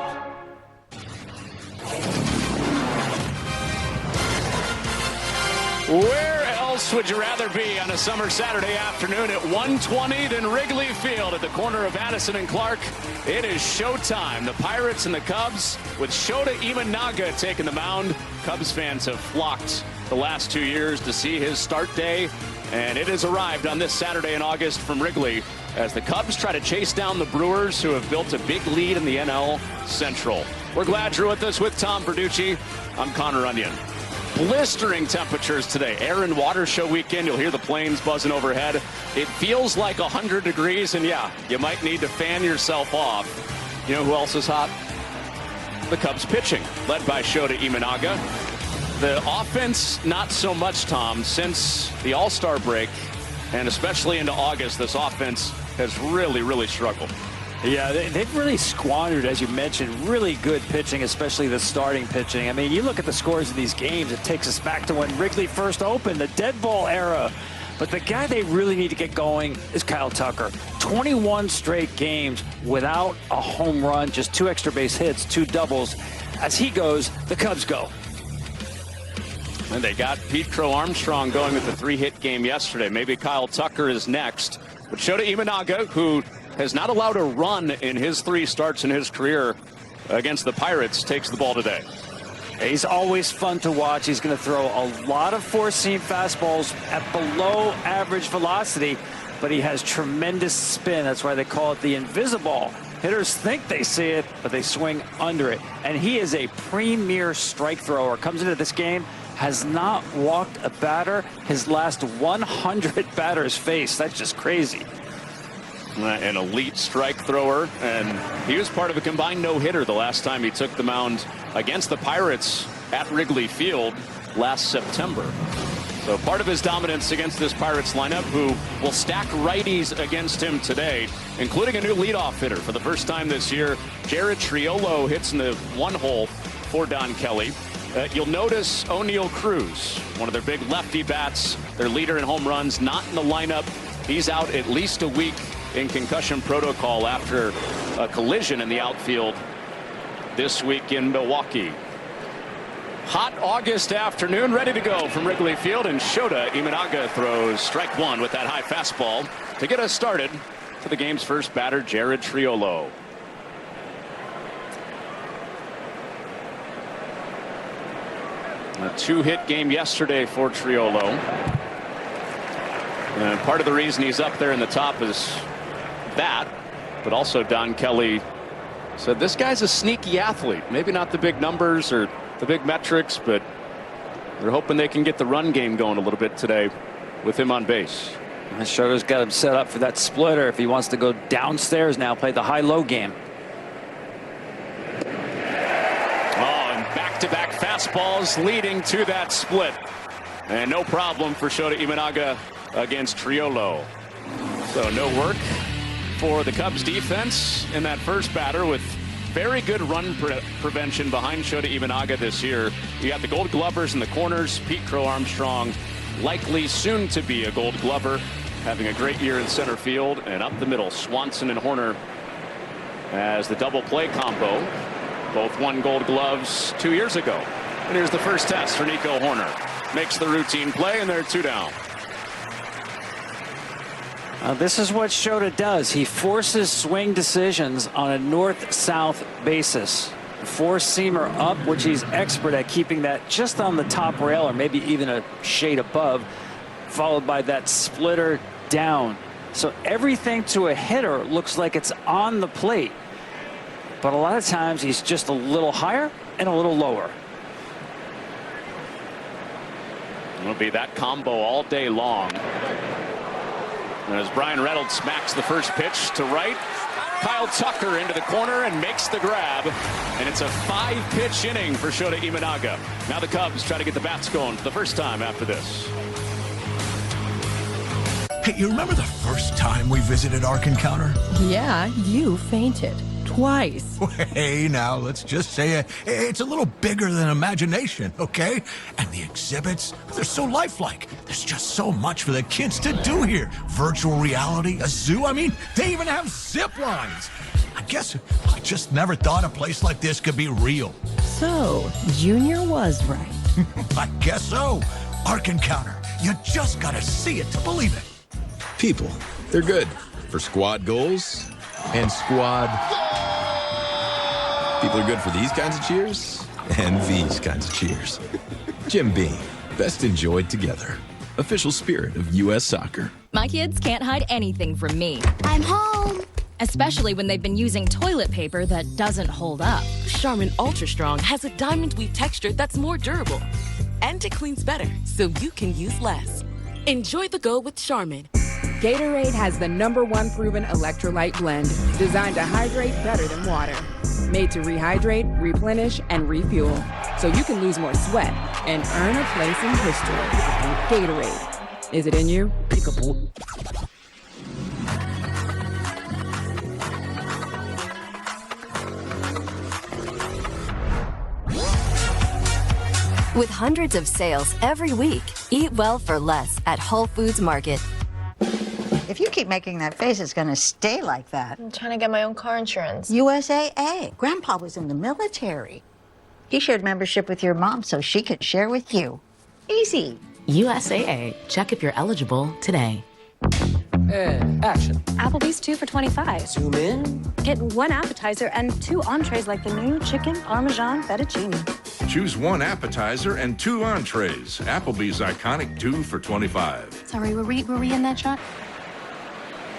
Where else would you rather be on a summer Saturday afternoon at 1:20 than Wrigley Field at the corner of Addison and Clark? It is showtime. The Pirates and the Cubs with Shota Imanaga taking the mound. Cubs fans have flocked the last 2 years to see his start day, and it has arrived on this Saturday in August from Wrigley as the Cubs try to chase down the Brewers, who have built a big lead in the NL Central. We're glad you're with us. With Tom Verducci, I'm Connor Onion. Blistering temperatures today. Air and water show weekend. You'll hear the planes buzzing overhead. It feels like 100 degrees, and yeah, you might need to fan yourself off. You know who else is hot? The Cubs pitching, led by Shota Imanaga. The offense, not so much, Tom. Since the All-Star break, and especially into August, this offense has really, really struggled. Yeah, they've really squandered, as you mentioned, really good pitching, especially the starting pitching. I mean, you look at the scores of these games, it takes us back to when Wrigley first opened, the dead ball era. But the guy they really need to get going is Kyle Tucker. 21 straight games without a home run, just 2 extra base hits, 2 doubles. As he goes, the Cubs go. And they got Pete Crow Armstrong going with the 3-hit game yesterday. Maybe Kyle Tucker is next. But Shota Imanaga, who has not allowed a run in his 3 starts in his career against the Pirates, takes the ball today. He's always fun to watch. He's going to throw a lot of four-seam fastballs at below average velocity, but he has tremendous spin. That's why they call it the invisible. Hitters think they see it, but they swing under it. And he is a premier strike thrower. Comes into this game, has not walked a batter his last 100 batters faced. That's just crazy. An elite strike thrower, and he was part of a combined no-hitter the last time he took the mound against the Pirates at Wrigley Field last September. So part of his dominance against this Pirates lineup, who will stack righties against him today, including a new leadoff hitter for the first time this year. Jared Triolo hits in the 1 hole for Don Kelly. You'll notice O'Neal Cruz, one of their big lefty bats, their leader in home runs, not in the lineup. He's out at least a week in concussion protocol after a collision in the outfield this week in Milwaukee. Hot August afternoon, ready to go from Wrigley Field, and Shota Imanaga throws strike 1 with that high fastball to get us started for the game's first batter, Jared Triolo. A 2-hit game yesterday for Triolo. And part of the reason he's up there in the top is that, but also Don Kelly said this guy's a sneaky athlete. Maybe not the big numbers or the big metrics, but they're hoping they can get the run game going a little bit today with him on base. And Shota's got him set up for that splitter if he wants to go downstairs now, play the high-low game. Oh, and back-to-back fastballs leading to that split. And no problem for Shota Imanaga against Triolo. So no work for the Cubs defense in that first batter, with very good run prevention behind Shota Imanaga this year. You got the Gold Glovers in the corners. Pete Crow Armstrong, likely soon to be a Gold Glover, having a great year in center field. And up the middle, Swanson and Horner as the double play combo. Both won Gold Gloves 2 years ago. And here's the first test for Nico Horner. Makes the routine play, and they're 2 down. This is what Shota does. He forces swing decisions on a north-south basis. Four-seamer up, which he's expert at keeping that just on the top rail or maybe even a shade above, followed by that splitter down. So everything to a hitter looks like it's on the plate. But a lot of times he's just a little higher and a little lower. It'll be that combo all day long. As Brian Reynolds smacks the first pitch to right, Kyle Tucker into the corner and makes the grab. And it's a 5-pitch inning for Shota Imanaga. Now the Cubs try to get the bats going for the first time after this. Hey, you remember the first time we visited Ark Encounter? Yeah, you fainted. Twice. Hey, now, let's just say it's a little bigger than imagination, okay? And the exhibits, they're so lifelike. There's just so much for the kids to do here. Virtual reality, a zoo, I mean, they even have zip lines. I guess I just never thought a place like this could be real. So, Junior was right. I guess so. Ark Encounter, you just gotta see it to believe it. People, they're good for squad goals and squad. People are good for these kinds of cheers and these kinds of cheers. Jim Beam, best enjoyed together. Official spirit of U.S. Soccer. My kids can't hide anything from me. I'm home. Especially when they've been using toilet paper that doesn't hold up. Charmin Ultra Strong has a diamond weave texture that's more durable. And it cleans better, so you can use less. Enjoy the go with Charmin. Gatorade has the #1 proven electrolyte blend, designed to hydrate better than water. Made to rehydrate, replenish, and refuel. so you can lose more sweat and earn a place in history. Gatorade. Is it in you? Peekaboo. With hundreds of sales every week, eat well for less at Whole Foods Market. If you keep making that face, it's going to stay like that. I'm trying to get my own car insurance. USAA. Grandpa was in the military. He shared membership with your mom so she could share with you. Easy. USAA. Check if you're eligible today. And action. Applebee's 2 for $25. Zoom in. Get 1 appetizer and 2 entrees like the new chicken Parmesan fettuccine. Choose 1 appetizer and 2 entrees. Applebee's iconic 2 for $25. Sorry, were we in that shot?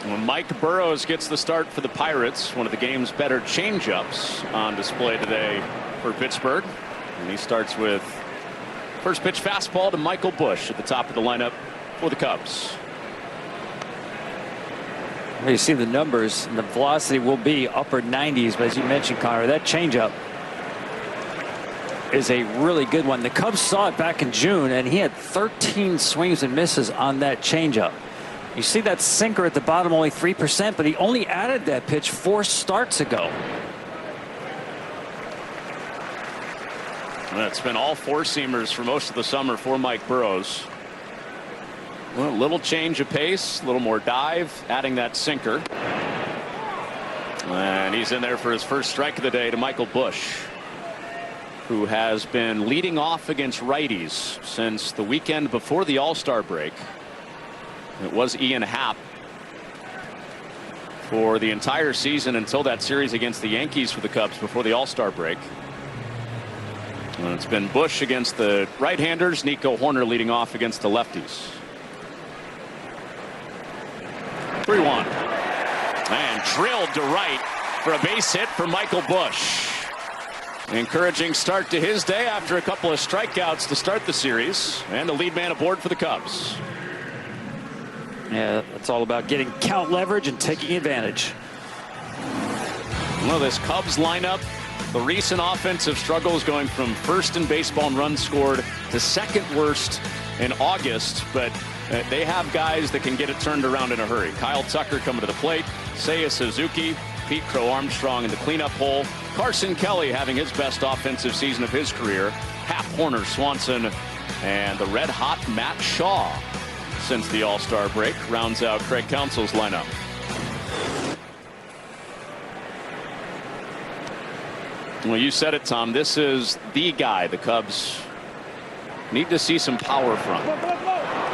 Well, Mike Burrows gets the start for the Pirates. One of the game's better changeups on display today for Pittsburgh. And he starts with first pitch fastball to Michael Busch at the top of the lineup for the Cubs. You see the numbers, and the velocity will be upper 90s, but as you mentioned, Connor, that changeup is a really good one. The Cubs saw it back in June, and he had 13 swings and misses on that changeup. You see that sinker at the bottom, only 3%, but he only added that pitch 4 starts ago. Well, it's been all 4-seamers for most of the summer for Mike Burrows. Well, a little change of pace, a little more dive, adding that sinker. And he's in there for his first strike of the day to Michael Busch, who has been leading off against righties since the weekend before the All-Star break. It was Ian Happ for the entire season until that series against the Yankees for the Cubs before the All-Star break. And it's been Busch against the right-handers, Nico Horner leading off against the lefties. 3-1. And drilled to right for a base hit for Michael Busch. Encouraging start to his day after a couple of strikeouts to start the series, and the lead man aboard for the Cubs. Yeah, it's all about getting count leverage and taking advantage. Well, this Cubs lineup, the recent offensive struggles going from first in baseball in runs scored to second worst in August, but they have guys that can get it turned around in a hurry. Kyle Tucker coming to the plate, Seiya Suzuki, Pete Crow Armstrong in the cleanup hole, Carson Kelly having his best offensive season of his career, Hap, Horner, Swanson, and the red-hot Matt Shaw since the All-Star break rounds out Craig Counsell's lineup. Well, you said it, Tom. This is the guy the Cubs need to see some power from.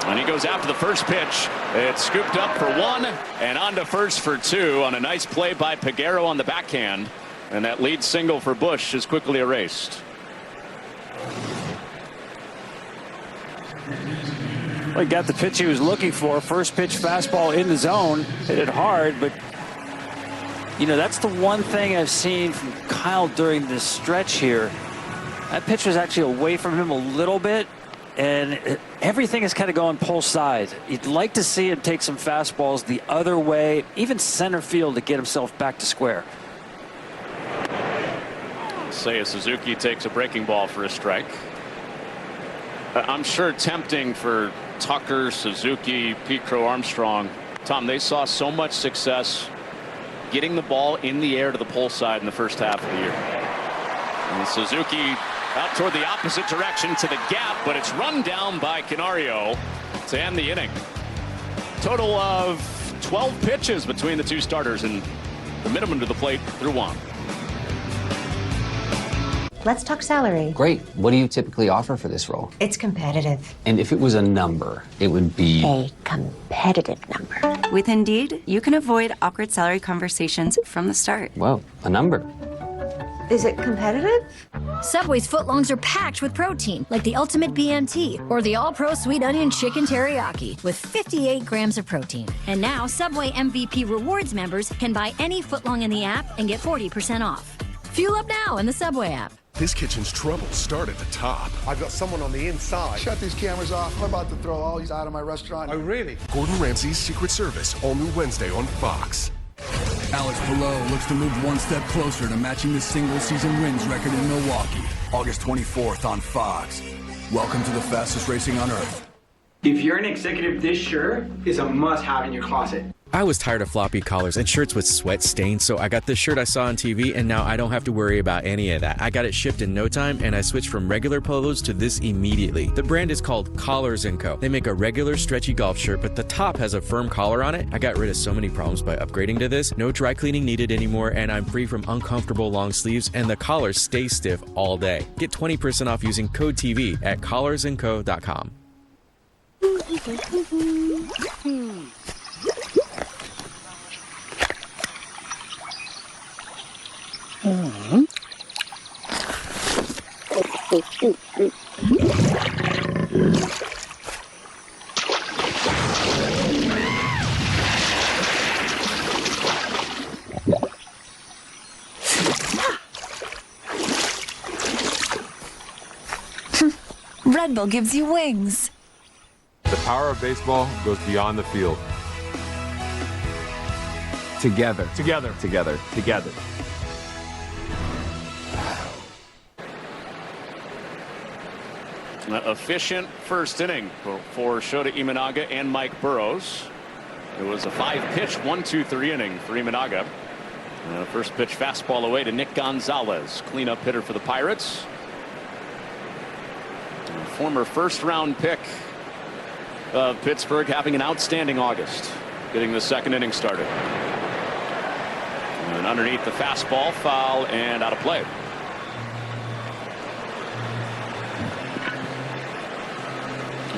And he goes after the first pitch. It's scooped up for 1 and on to first for 2 on a nice play by Peguero on the backhand. And that lead single for Busch is quickly erased. Well, he got the pitch he was looking for. First pitch fastball in the zone. Hit it hard, but you know, that's the one thing I've seen from Kyle during this stretch here. That pitch was actually away from him a little bit, and everything is kind of going pull side. You'd like to see him take some fastballs the other way, even center field, to get himself back to square. Seiya Suzuki takes a breaking ball for a strike. I'm sure tempting for Tucker, Suzuki, Pete Crow Armstrong. Tom, they saw so much success getting the ball in the air to the pull side in the first half of the year. And Suzuki out toward the opposite direction to the gap, but it's run down by Canario to end the inning. Total of 12 pitches between the two starters, and the minimum to the plate through 1. Let's talk salary. Great. What do you typically offer for this role? It's competitive. And if it was a number, it would be a competitive number. With Indeed, you can avoid awkward salary conversations from the start. Whoa, a number. Is it competitive? Subway's footlongs are packed with protein, like the Ultimate BMT or the All-Pro Sweet Onion Chicken Teriyaki with 58 grams of protein. And now Subway MVP Rewards members can buy any footlong in the app and get 40% off. Fuel up now in the Subway app. This kitchen's troubles start at the top. I've got someone on the inside. Shut these cameras off. I'm about to throw all these out of my restaurant. Oh, really? Gordon Ramsay's Secret Service, all new Wednesday on Fox. Alex Palou looks to move one step closer to matching the single-season wins record in Milwaukee. August 24th on Fox. Welcome to the fastest racing on Earth. If you're an executive, this shirt is a must-have in your closet. I was tired of floppy collars and shirts with sweat stains, so I got this shirt I saw on TV, and now I don't have to worry about any of that. I got it shipped in no time, and I switched from regular polos to this immediately. The brand is called Collars & Co. They make a regular stretchy golf shirt, but the top has a firm collar on it. I got rid of so many problems by upgrading to this. No dry cleaning needed anymore, and I'm free from uncomfortable long sleeves, and the collar stays stiff all day. Get 20% off using code TV at collarsandco.com. Red Bull gives you wings. The power of baseball goes beyond the field. Together. Together. Together. Together. Efficient first inning for Shota Imanaga and Mike Burrows. It was a 5-pitch 1-2-3 inning for Imanaga. First pitch fastball away to Nick Gonzalez, cleanup hitter for the Pirates. Former first-round pick of Pittsburgh, having an outstanding August, getting the second inning started. And underneath the fastball, foul and out of play.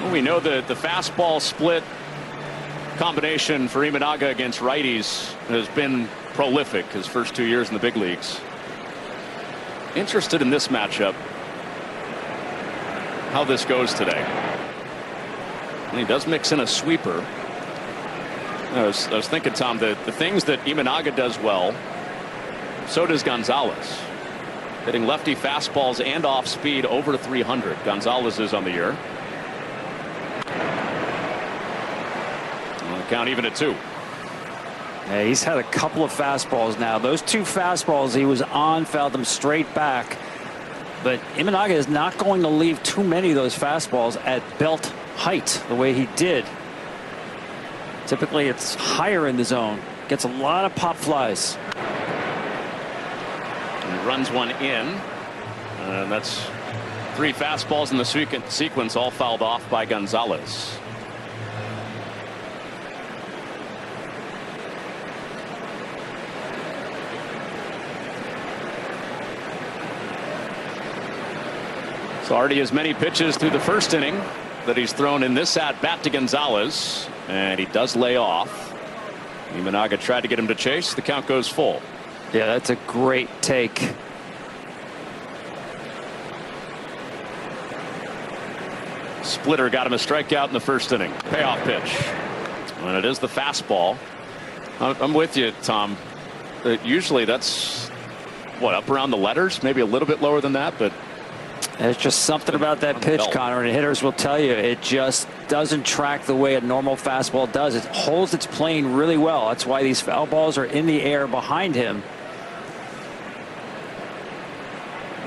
Well, we know that the fastball split combination for Imanaga against righties has been prolific his first 2 years in the big leagues. Interested in this matchup, how this goes today. And he does mix in a sweeper. I was thinking, Tom, that the things that Imanaga does well, so does Gonzalez. Hitting lefty fastballs and off speed over 300. Gonzalez is on the year. Count even at 2. Yeah, he's had a couple of fastballs now. Those 2 fastballs he was on, fouled them straight back. But Imanaga is not going to leave too many of those fastballs at belt height the way he did. Typically it's higher in the zone. Gets a lot of pop flies. And runs one in. And that's 3 fastballs in the sequence, all fouled off by Gonzalez. So already as many pitches through the first inning that he's thrown in this at bat to Gonzalez, and he does lay off. Imanaga tried to get him to chase. The count goes full. Yeah, that's a great take. Splitter got him a strikeout in the first inning. Payoff pitch. And it is the fastball. I'm with you, Tom. Usually that's what, up around the letters, maybe a little bit lower than that, but there's just something about that pitch, Connor, and hitters will tell you it just doesn't track the way a normal fastball does. It holds its plane really well. That's why these foul balls are in the air behind him.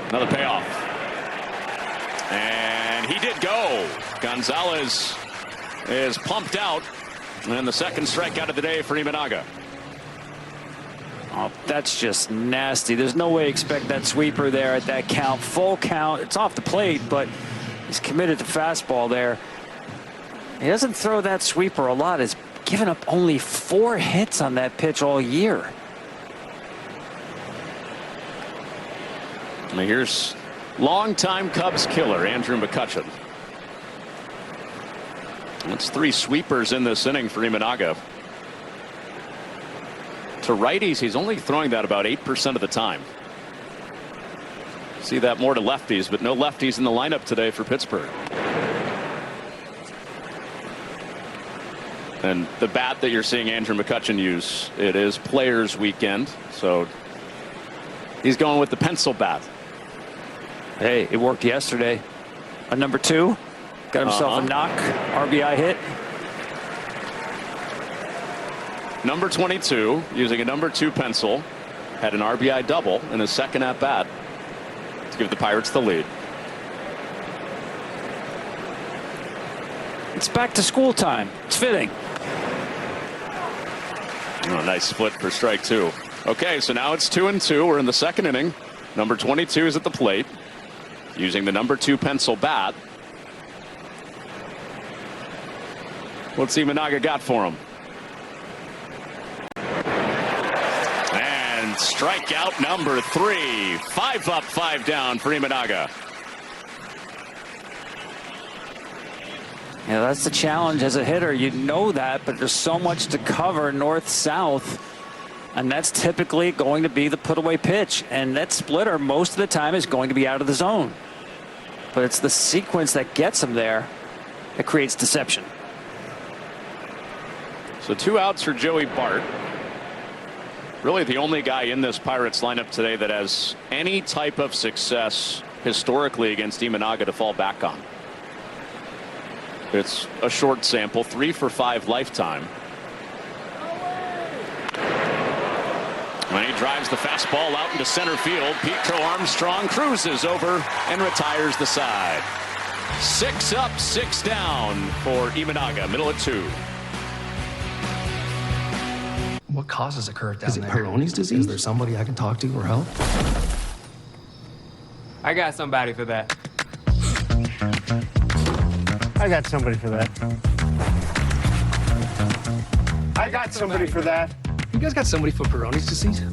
Another payoff. And he did go. Gonzalez is pumped out. And the second strikeout of the day for Imanaga. Oh, that's just nasty. There's no way to expect that sweeper there at that count. Full count. It's off the plate, but he's committed to fastball there. He doesn't throw that sweeper a lot. He's given up only 4 hits on that pitch all year. And here's longtime Cubs killer Andrew McCutchen. That's 3 sweepers in this inning for Imanaga. To righties, he's only throwing that about 8% of the time. See that more to lefties, but no lefties in the lineup today for Pittsburgh. And the bat that you're seeing Andrew McCutchen use, it is Players Weekend, so he's going with the pencil bat. Hey, it worked yesterday. A number 2, got himself a knock, RBI hit. Number 22, using a number 2 pencil, had an RBI double in his second at bat to give the Pirates the lead. It's back to school time. It's fitting. Oh, nice split for strike 2. Okay, so now it's 2-2. We're in the second inning. Number 22 is at the plate, using the number 2 pencil bat. What's Imanaga got for him? And strikeout number 3. 5 up, 5 down for Imanaga. Yeah, that's the challenge as a hitter. You know that, but there's so much to cover north-south, and that's typically going to be the put-away pitch. And that splitter most of the time is going to be out of the zone. But it's the sequence that gets him there that creates deception. So 2 outs for Joey Bart. Really the only guy in this Pirates lineup today that has any type of success historically against Imanaga to fall back on. It's a short sample, 3 for 5 lifetime. When he drives the fastball out into center field, Petro Armstrong cruises over and retires the side. 6 up, 6 down for Imanaga, middle of 2. What causes a curve down there? Is it Peyronie's disease? Is there somebody I can talk to or help? I got somebody for that. I got somebody for that. I got somebody for that. You guys got somebody for Peyronie's disease?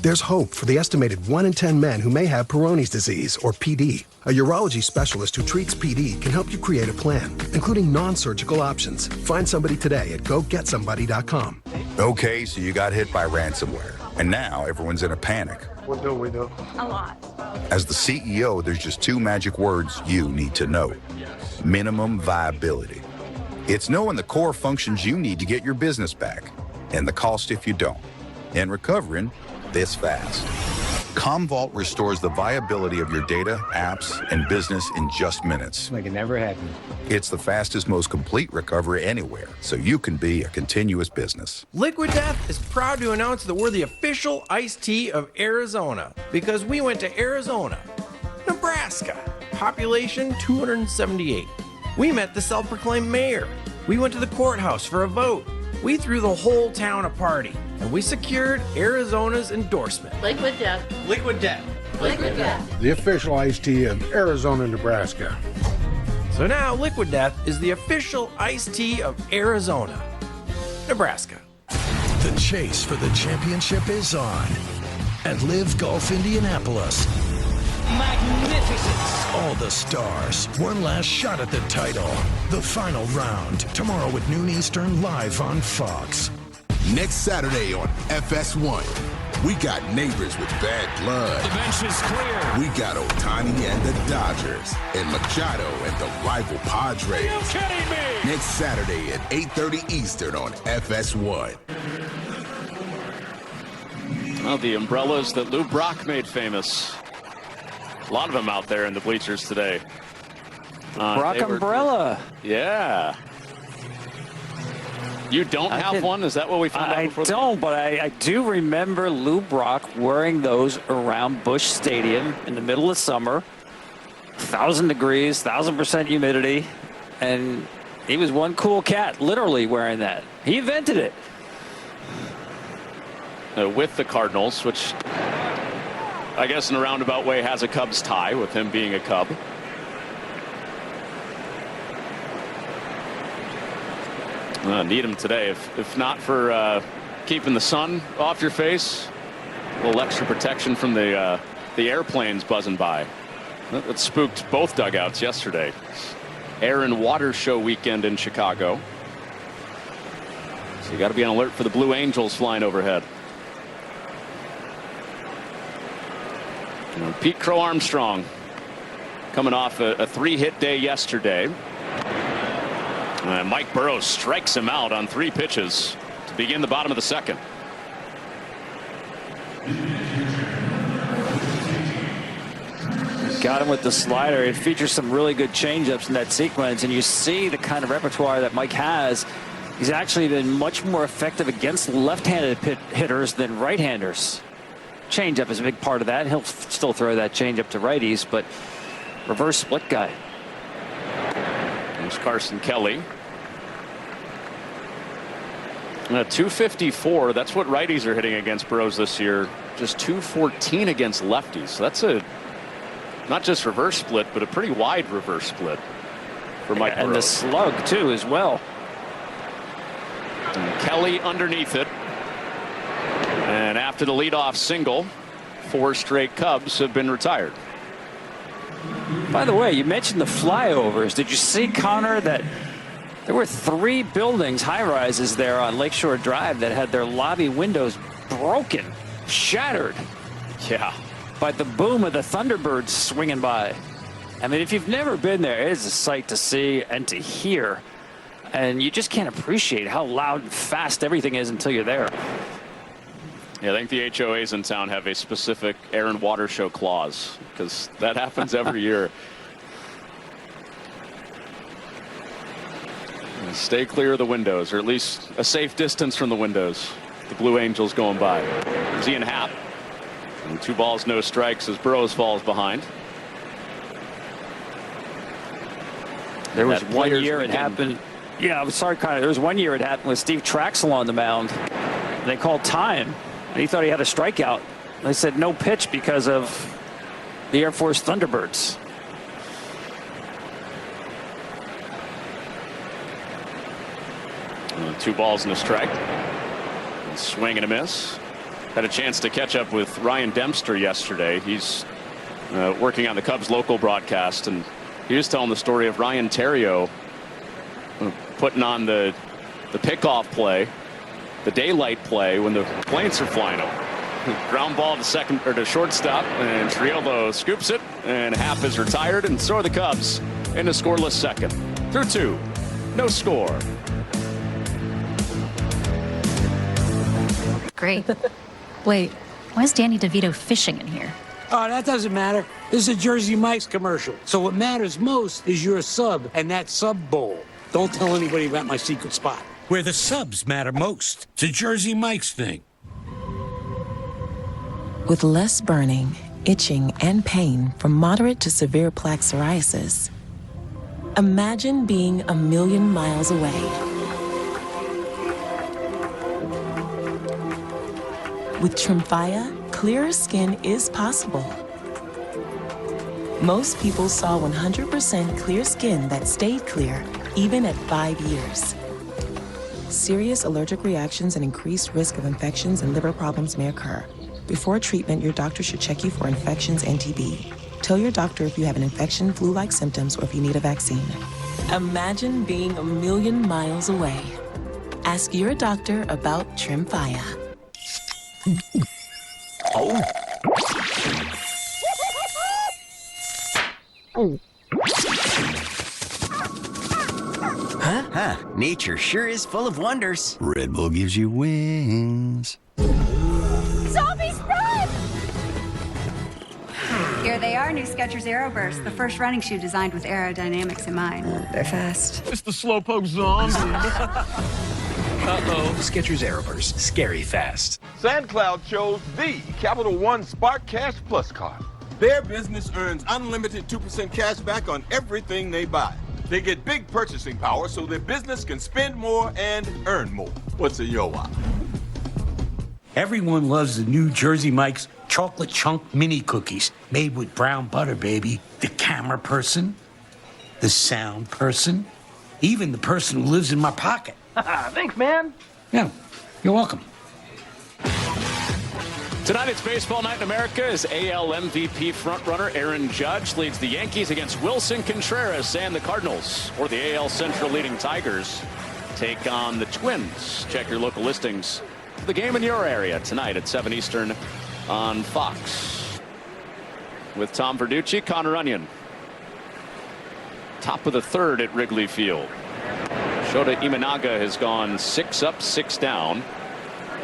There's hope for the estimated 1 in 10 men who may have Peyronie's disease, or PD. A urology specialist who treats PD can help you create a plan, including non-surgical options. Find somebody today at gogetsomebody.com. Okay, so you got hit by ransomware, and now everyone's in a panic. What do we do? A lot. As the CEO, there's just 2 magic words you need to know. Minimum viability. It's knowing the core functions you need to get your business back, and the cost if you don't. And recovering this fast. Commvault restores the viability of your data, apps, and business in just minutes. Like it never happened. It's the fastest, most complete recovery anywhere, so you can be a continuous business. Liquid Death is proud to announce that we're the official iced tea of Arizona because we went to Arizona, Nebraska, population 278. We met the self-proclaimed mayor. We went to the courthouse for a vote. We threw the whole town a party, and we secured Arizona's endorsement. Liquid Death. Liquid Death. Liquid Death. The official iced tea of Arizona, Nebraska. So now Liquid Death is the official iced tea of Arizona, Nebraska. The chase for the championship is on at Live Golf Indianapolis. Magnificence! All the stars, one last shot at the title. The final round, tomorrow at noon Eastern, live on Fox. Next Saturday on FS1, we got neighbors with bad blood. The bench is clear. We got Ohtani and the Dodgers, and Machado and the rival Padres. You kidding me? Next Saturday at 8:30 Eastern on FS1. Well, the umbrellas that Lou Brock made famous. A lot of them out there in the bleachers today. Brock umbrella. Yeah. You don't have one? Is that what we found out before? I don't, but I do remember Lou Brock wearing those around Busch Stadium in the middle of summer. 1,000 degrees, 1,000% humidity. And he was one cool cat, literally wearing that. He invented it. With the Cardinals, which I guess in a roundabout way has a Cubs tie with him being a Cub. Need him today, if not for keeping the sun off your face. A little extra protection from the airplanes buzzing by. That spooked both dugouts yesterday. Air and water show weekend in Chicago. So you got to be on alert for the Blue Angels flying overhead. Pete Crow Armstrong coming off a 3-hit day yesterday. Mike Burrows strikes him out on 3 pitches to begin the bottom of the second. Got him with the slider. It features some really good changeups in that sequence, and you see the kind of repertoire that Mike has. He's actually been much more effective against left-handed hitters than right-handers. Changeup is a big part of that. He'll still throw that changeup to righties, but reverse split guy. There's Carson Kelly. 254. That's what righties are hitting against Burrows this year. Just 214 against lefties. So that's a not just reverse split, but a pretty wide reverse split for Mike Burrows. And the slug too as well. And Kelly underneath it. And after the leadoff single, 4 straight Cubs have been retired. By the way, you mentioned the flyovers. Did you see, Connor, that there were 3 buildings, high-rises there on Lakeshore Drive that had their lobby windows broken, shattered. Yeah. By the boom of the Thunderbirds swinging by. I mean, if you've never been there, it is a sight to see and to hear. And you just can't appreciate how loud and fast everything is until you're there. Yeah, I think the HOAs in town have a specific air and water show clause, because that happens every year. And stay clear of the windows, or at least a safe distance from the windows. The Blue Angels going by. There's Ian Happ. And 2 balls, no strikes as Burrows falls behind. There was 1 year it happened. Yeah, I'm sorry, Connor. There was 1 year it happened with Steve Traxel on the mound. And they called time, and he thought he had a strikeout. They said no pitch because of the Air Force Thunderbirds. And 2 balls and a strike. And swing and a miss. Had a chance to catch up with Ryan Dempster yesterday. He's working on the Cubs local broadcast, and he was telling the story of Ryan Theriot putting on the pickoff play, the daylight play when the planes are flying over. Ground ball to second or to shortstop, and Triolo scoops it, and Happ is retired, and so are the Cubs in a scoreless second. Through 2, no score. Great. Wait, why is Danny DeVito fishing in here? Oh, that doesn't matter. This is a Jersey Mike's commercial. So what matters most is your sub and that sub bowl. Don't tell anybody about my secret spot. Where the subs matter most. It's a Jersey Mike's thing. With less burning, itching, and pain from moderate to severe plaque psoriasis, imagine being 1,000,000 miles away. With Tremfya, clearer skin is possible. Most people saw 100% clear skin that stayed clear, even at 5 years. Serious allergic reactions and increased risk of infections and liver problems may occur. Before treatment, your doctor should check you for infections and TB. Tell your doctor if you have an infection, flu-like symptoms, or if you need a vaccine. Imagine being 1,000,000 miles away. Ask your doctor about Tremfya. Oh. Huh? Nature sure is full of wonders. Red Bull gives you wings. Zombies, run! Here they are, new Skechers Aeroburst, the first running shoe designed with aerodynamics in mind. They're fast. It's the slowpoke zombie. Uh-oh. Skechers Aeroburst. Scary fast. SandCloud chose the Capital One Spark Cash Plus card. Their business earns unlimited 2% cash back on everything they buy. They get big purchasing power so their business can spend more and earn more. What's a yo-wop? Everyone loves the new Jersey Mike's chocolate chunk mini cookies made with brown butter, baby. The camera person, the sound person, even the person who lives in my pocket. Thanks, man. Yeah, you're welcome. Tonight it's baseball night in America as AL MVP frontrunner Aaron Judge leads the Yankees against Wilson Contreras, and the Cardinals, or the AL Central leading Tigers, take on the Twins. Check your local listings for the game in your area tonight at 7 Eastern on Fox. With Tom Verducci, Connor Onion. Top of the 3rd at Wrigley Field. Shota Imanaga has gone 6 up, 6 down.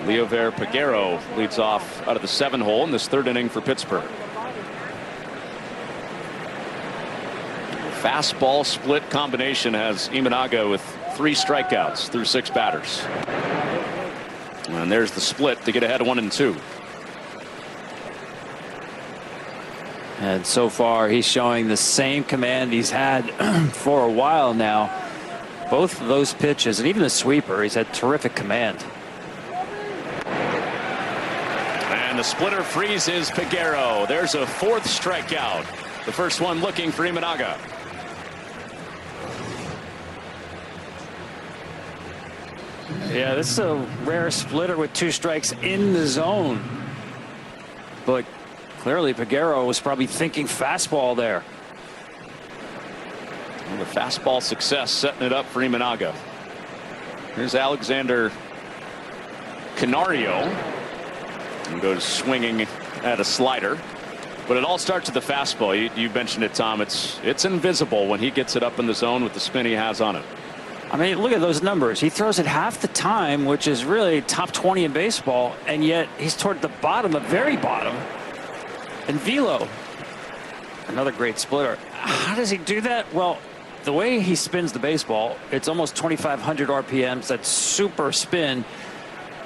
Leover Peguero leads off out of the 7 hole in this 3rd inning for Pittsburgh. Fastball split combination has Imanaga with 3 strikeouts through 6 batters. And there's the split to get ahead of 1-2. And so far, he's showing the same command he's had for a while now. Both of those pitches, and even the sweeper, he's had terrific command. And the splitter freezes Peguero. There's a 4th strikeout. The first one looking for Imanaga. Yeah, this is a rare splitter with 2 strikes in the zone. But clearly, Peguero was probably thinking fastball there. And the fastball success setting it up for Imanaga. Here's Alexander Canario. And goes swinging at a slider. But it all starts with the fastball. You mentioned it, Tom. It's invisible when he gets it up in the zone with the spin he has on it. I mean, look at those numbers. He throws it half the time, which is really top 20 in baseball, and yet he's toward the bottom, the very bottom. And velo, another great splitter. How does he do that? Well, the way he spins the baseball, it's almost 2,500 RPMs. That's super spin.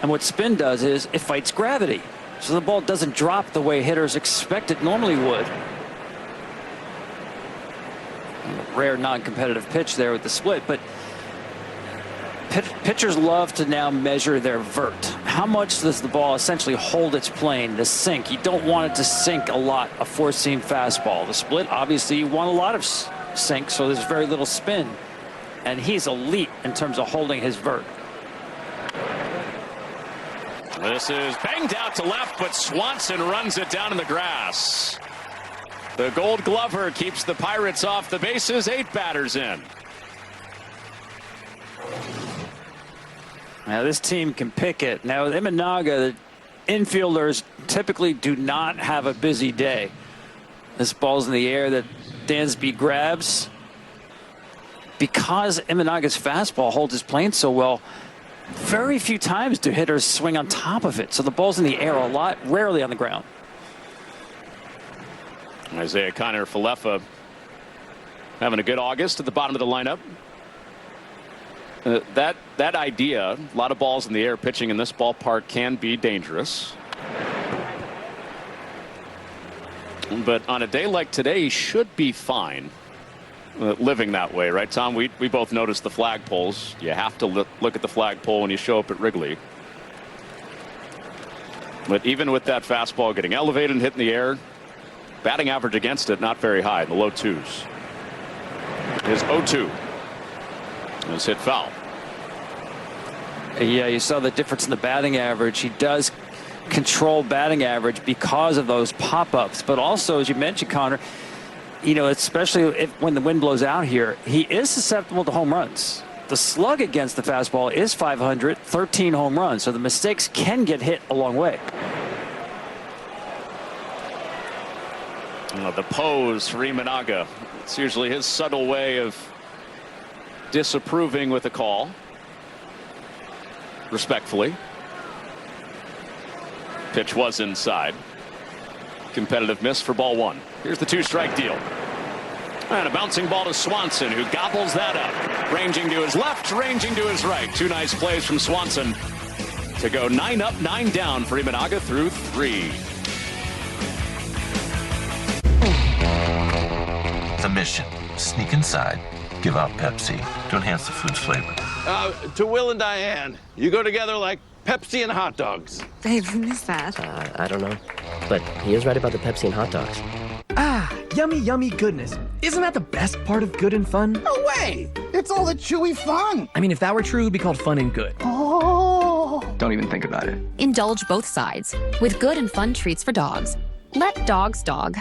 And what spin does is it fights gravity. So the ball doesn't drop the way hitters expect it normally would. A rare non-competitive pitch there with the split, but pitchers love to now measure their vert. How much does the ball essentially hold its plane, the sink? You don't want it to sink a lot, a 4-seam fastball. The split, obviously, you want a lot of sink, so there's very little spin. And he's elite in terms of holding his vert. This is banged out to left, but Swanson runs it down in the grass. The Gold Glover keeps the Pirates off the bases, 8 batters in. Now this team can pick it. Now with Imanaga, the infielders typically do not have a busy day. This ball's in the air that Dansby grabs. Because Imanaga's fastball holds his plane so well, very few times do hitters swing on top of it. So the ball's in the air a lot, rarely on the ground. Isaiah Kiner-Falefa having a good August at the bottom of the lineup. That idea, a lot of balls in the air pitching in this ballpark can be dangerous. But on a day like today, he should be fine living that way, right, Tom? We both noticed the flagpoles. You have to look at the flagpole when you show up at Wrigley. But even with that fastball getting elevated and hitting the air, batting average against it not very high, in the low 2s. His 0-2. Is hit foul. Yeah, you saw the difference in the batting average. He does control batting average because of those pop-ups. But also, as you mentioned, Connor, you know, especially when the wind blows out here, he is susceptible to home runs. The slug against the fastball is 500, 13 home runs. So the mistakes can get hit a long way. The pose for Imanaga. It's usually his subtle way of disapproving with a call. Respectfully. Pitch was inside. Competitive miss for ball 1. Here's the 2-strike deal. And a bouncing ball to Swanson, who gobbles that up. Ranging to his left, ranging to his right. 2 nice plays from Swanson to go 9 up, 9 down for Imanaga through 3. The mission: sneak inside, give out Pepsi to enhance the food's flavor. To Will and Diane, you go together like Pepsi and hot dogs. Babe, who is that? I don't know. But he is right about the Pepsi and hot dogs. Ah, yummy, yummy goodness. Isn't that the best part of good and fun? No way! It's all the chewy fun! I mean, if that were true, it'd be called fun and good. Oh! Don't even think about it. Indulge both sides with good and fun treats for dogs. Let dogs dog.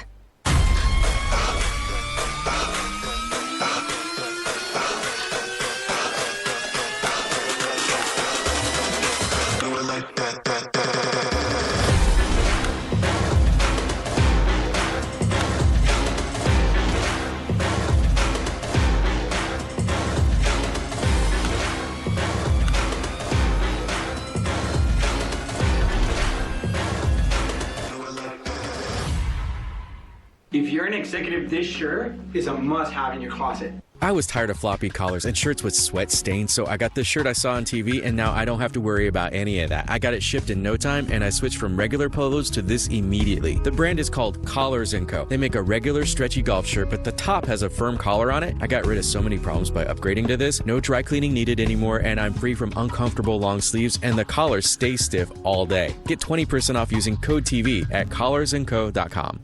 If you're an executive, this shirt is a must-have in your closet. I was tired of floppy collars and shirts with sweat stains, so I got this shirt I saw on TV, and now I don't have to worry about any of that. I got it shipped in no time, and I switched from regular polos to this immediately. The brand is called Collars & Co. They make a regular stretchy golf shirt, but the top has a firm collar on it. I got rid of so many problems by upgrading to this. No dry cleaning needed anymore, and I'm free from uncomfortable long sleeves, and the collars stay stiff all day. Get 20% off using code TV at collarsandco.com.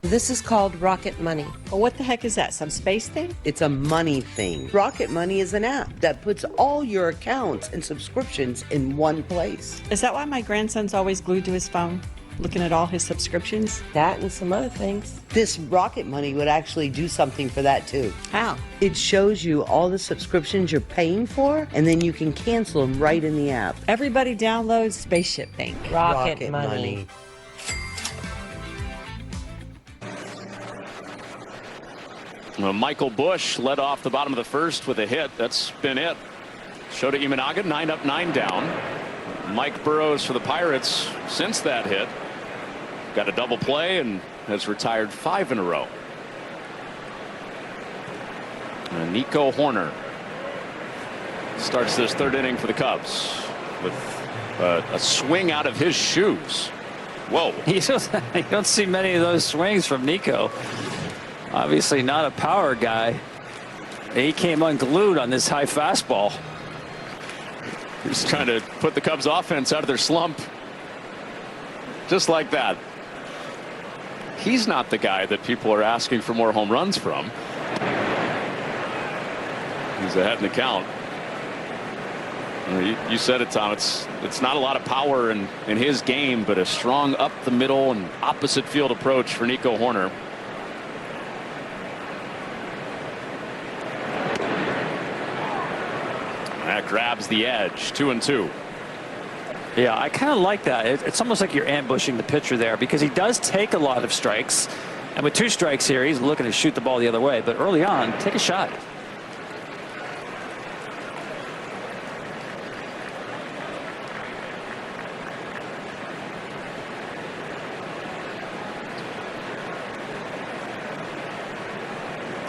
This is called Rocket Money. Well, what the heck is that? Some space thing? It's a money thing. Rocket Money is an app that puts all your accounts and subscriptions in one place. Is that why my grandson's always glued to his phone, looking at all his subscriptions? That and some other things. This Rocket Money would actually do something for that too. How? It shows you all the subscriptions you're paying for, and then you can cancel them right in the app. Everybody download Spaceship Bank. Rocket Money. Well, Michael Bush led off the bottom of the first with a hit. That's been it. Shota Imanaga 9 up, 9 down. Mike Burrows for the Pirates since that hit got a double play and has retired 5 in a row. And Nico Horner starts this third inning for the Cubs with a swing out of his shoes. Whoa. You don't see many of those swings from Nico. Obviously not a power guy. He came unglued on this high fastball. He's trying to put the Cubs offense out of their slump. Just like that. He's not the guy that people are asking for more home runs from. He's ahead in the count. You said it, Tom. It's not a lot of power in his game, but a strong up the middle and opposite field approach for Nico Horner. That grabs the edge. 2-2. Yeah, I kind of like that. It's almost like you're ambushing the pitcher there because he does take a lot of strikes. And with 2 strikes here, he's looking to shoot the ball the other way. But early on, take a shot.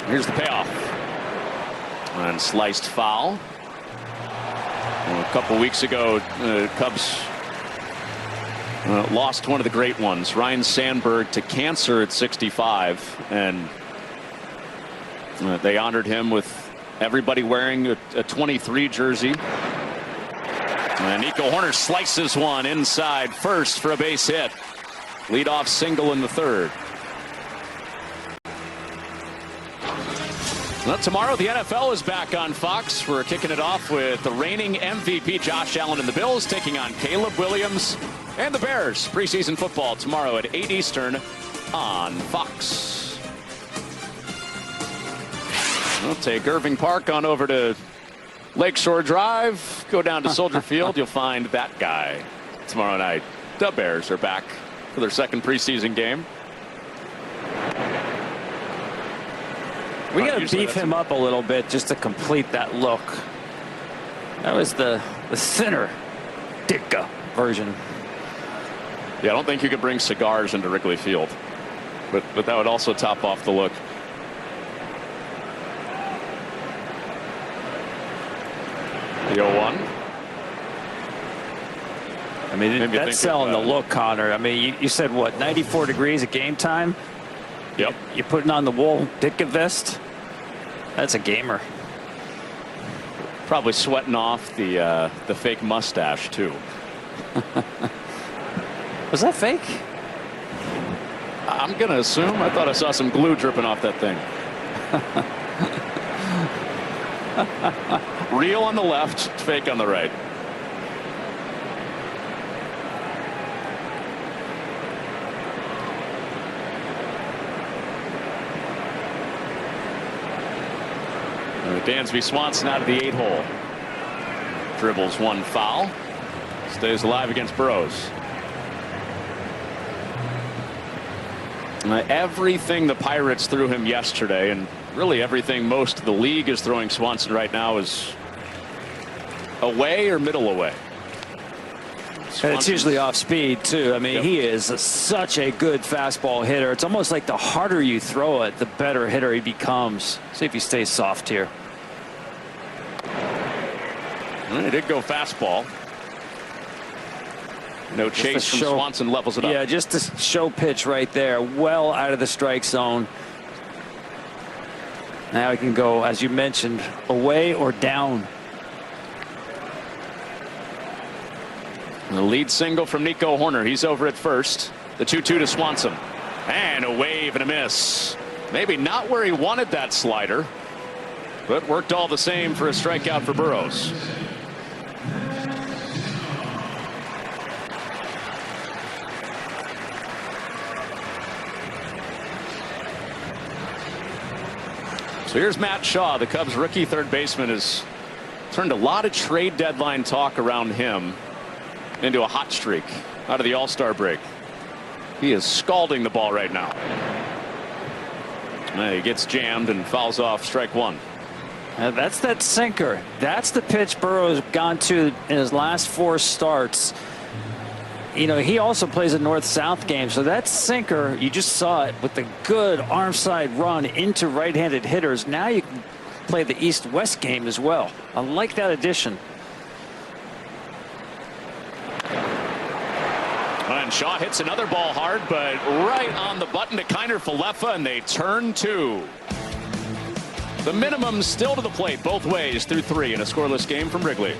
Here's the payoff. And sliced foul. Well, a couple weeks ago, the Cubs lost one of the great ones, Ryne Sandberg, to cancer at 65, and they honored him with everybody wearing a 23 jersey. And Nico Horner slices one inside first for a base hit. Leadoff single in the third. Well, tomorrow the NFL is back on Fox. We're kicking it off with the reigning MVP Josh Allen and the Bills taking on Caleb Williams and the Bears. Preseason football tomorrow at 8 Eastern on Fox. We'll take Irving Park on over to Lakeshore Drive. Go down to Soldier Field. You'll find that guy tomorrow night. The Bears are back for their second preseason game. We got to beef him up a little bit just to complete that look. That was the thinner Ditka version. Yeah, I don't think you could bring cigars into Wrigley Field, but that would also top off the look. The 0-1. I mean, that's selling the look, Connor. I mean, you said what, 94 degrees at game time? Yep. You're putting on the wool Ditka vest. That's a gamer. Probably sweating off the fake mustache too. Was that fake? I'm gonna assume. I thought I saw some glue dripping off that thing. Real on the left, fake on the right. Dansby Swanson out of the 8-hole. Dribbles one foul. Stays alive against Burrows. Everything the Pirates threw him yesterday, and really everything most of the league is throwing Swanson right now, is away or middle away. And it's usually off speed, too. I mean, he is such a good fastball hitter. It's almost like the harder you throw it, the better hitter he becomes. See if he stays soft here. Well, he did go fastball. No chase from Swanson, levels it up. Yeah, just a show pitch right there. Well out of the strike zone. Now he can go, as you mentioned, away or down. The lead single from Nico Horner. He's over at first. The 2-2 to Swanson. And a wave and a miss. Maybe not where he wanted that slider, but worked all the same for a strikeout for Burrows. So here's Matt Shaw, the Cubs rookie third baseman, has turned a lot of trade deadline talk around him into a hot streak out of the All-Star break. He is scalding the ball right now. He gets jammed and fouls off strike one. That's that sinker. That's the pitch Burrow's gone to in his last 4 starts. You know, he also plays a north-south game, so that sinker, you just saw it with the good arm side run into right-handed hitters. Now you can play the east-west game as well. I like that addition. And Shaw hits another ball hard, but right on the button to Kiner Falefa, and they turn 2. The minimum still to the plate both ways through 3 in a scoreless game from Wrigley.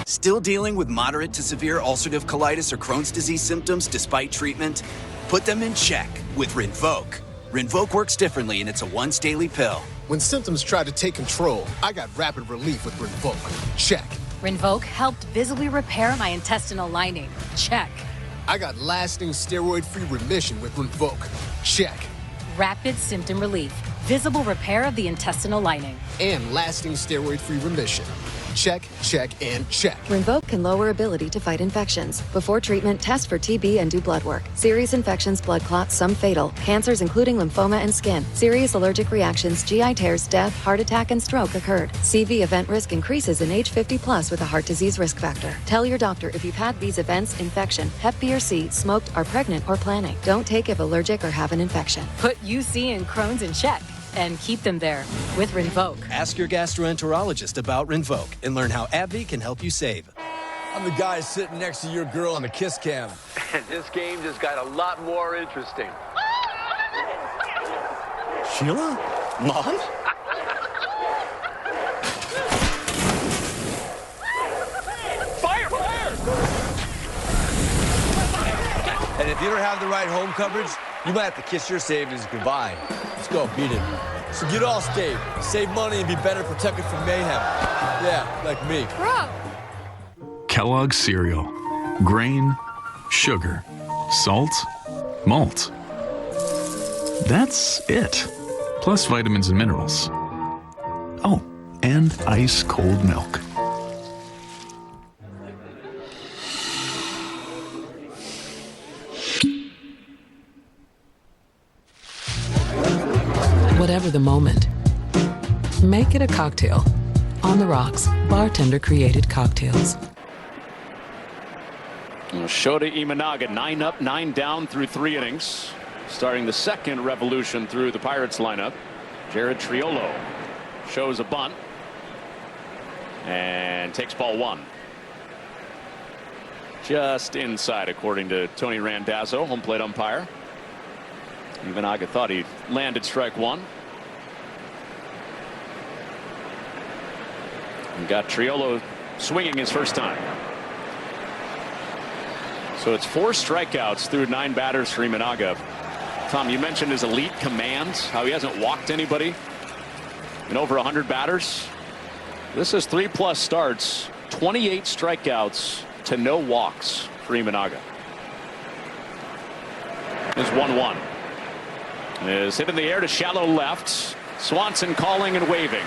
Still dealing with moderate to severe ulcerative colitis or Crohn's disease symptoms despite treatment? Put them in check with Rinvoq. Rinvoq works differently, and it's a once daily pill. When symptoms try to take control, I got rapid relief with Rinvoq. Check. Rinvoq helped visibly repair my intestinal lining. Check. I got lasting steroid-free remission with Rinvoq. Check. Rapid symptom relief, visible repair of the intestinal lining, and lasting steroid-free remission. Check, check, and check. Rinvoq can lower ability to fight infections. Before treatment, test for TB and do blood work. Serious infections, blood clots, some fatal. Cancers including lymphoma and skin. Serious allergic reactions, GI tears, death, heart attack, and stroke occurred. CV event risk increases in age 50+ with a heart disease risk factor. Tell your doctor if you've had these events, infection, Hep B or C, smoked, are pregnant, or planning. Don't take if allergic or have an infection. put UC and Crohn's in check, and keep them there with Rinvoq. Ask your gastroenterologist about Rinvoq and learn how AbbVie can help you save. I'm the guy sitting next to your girl on the kiss cam. And this game just got a lot more interesting. Sheila? Mom? Fire! And if you don't have the right home coverage, you might have to kiss your savings goodbye. Let's go, beat it. So get Allstate, save money, and be better protected from mayhem. Yeah, like me. Bro! Kellogg's cereal. Grain, sugar, salt, malt. That's it. Plus vitamins and minerals. Oh, and ice cold milk. Whatever the moment, make it a cocktail. On the Rocks, bartender-created cocktails. Shota Imanaga, 9 up, 9 down through 3 innings. Starting the second revolution through the Pirates lineup. Jared Triolo shows a bunt and takes ball 1. Just inside, according to Tony Randazzo, home plate umpire. Imanaga thought he landed strike 1. And got Triolo swinging his first time. So it's 4 strikeouts through 9 batters for Imanaga. Tom, you mentioned his elite command, how he hasn't walked anybody in over 100 batters. This is 3+ starts, 28 strikeouts to no walks for Imanaga. It's 1-1. Is hit in the air to shallow left. Swanson calling and waving.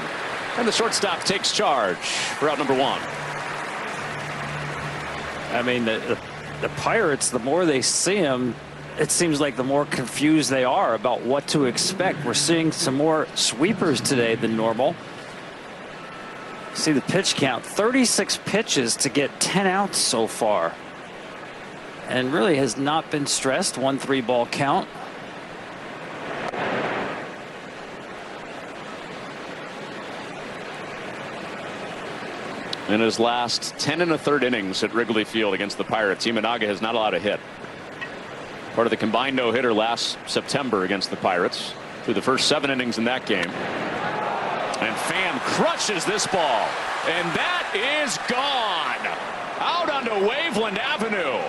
And the shortstop takes charge for out number 1. I mean, the Pirates, the more they see him, it seems like the more confused they are about what to expect. We're seeing some more sweepers today than normal. See the pitch count, 36 pitches to get 10 outs so far. And really has not been stressed. 1-3 ball count. In his last 10 1/3 innings at Wrigley Field against the Pirates, Imanaga has not allowed a hit. Part of the combined no-hitter last September against the Pirates through the first 7 innings in that game. And Pham crushes this ball, and that is gone out onto Waveland Avenue.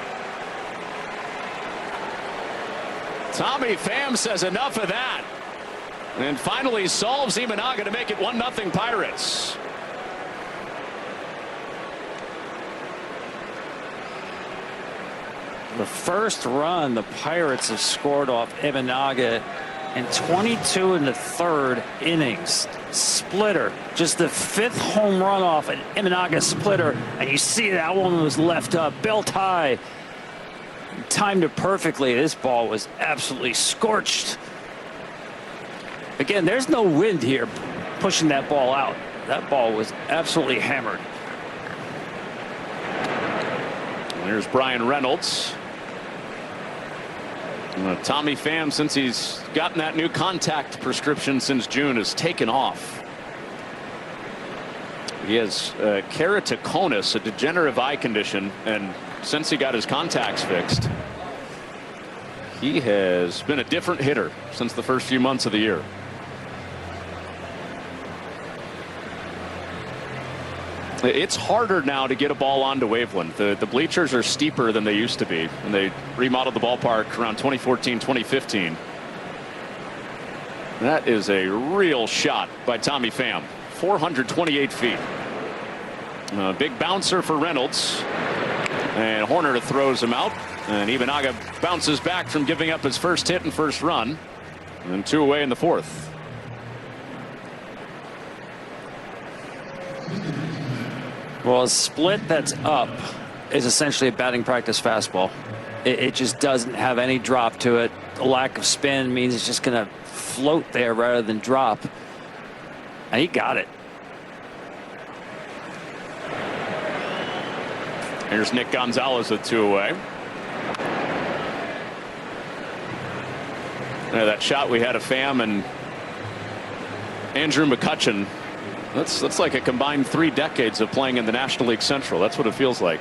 Tommy Pham says enough of that, and finally solves Imanaga to make it 1-0 Pirates. The first run the Pirates have scored off Imanaga in 22 1/3 innings. Splitter, just the 5th home run off an Imanaga splitter, and you see that one was left up, belt high, timed it perfectly. This ball was absolutely scorched. Again, there's no wind here pushing that ball out. That ball was absolutely hammered. Here's Brian Reynolds. Tommy Pham, since he's gotten that new contact prescription since June, has taken off. He has keratoconus, a degenerative eye condition, and since he got his contacts fixed, he has been a different hitter since the first few months of the year. It's harder now to get a ball onto Waveland. The bleachers are steeper than they used to be, and they remodeled the ballpark around 2014, 2015. That is a real shot by Tommy Pham. 428 feet. A big bouncer for Reynolds, and Horner throws him out, and Imanaga bounces back from giving up his first hit and first run, and 2 away in the 4th. Well, a split that's up is essentially a batting practice fastball. It just doesn't have any drop to it. The lack of spin means it's just going to float there rather than drop. And he got it. Here's Nick Gonzalez at 2 away. That shot we had of Pham and Andrew McCutchen. That's like a combined 3 decades of playing in the National League Central. That's what it feels like.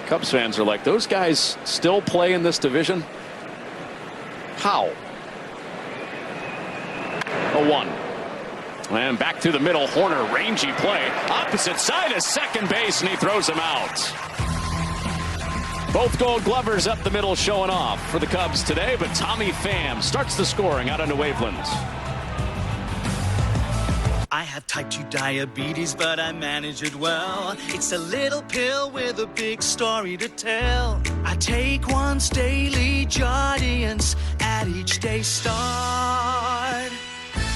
Cubs fans are like, those guys still play in this division? How? 0-1. And back through the middle, Horner, rangy play. Opposite side of second base, and he throws him out. Both Gold Glovers up the middle showing off for the Cubs today, but Tommy Pham starts the scoring out onto Waveland. I have type 2 diabetes, but I manage it well. It's a little pill with a big story to tell. I take once daily, Jardiance, at each day start.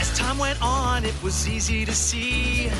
As time went on, it was easy to see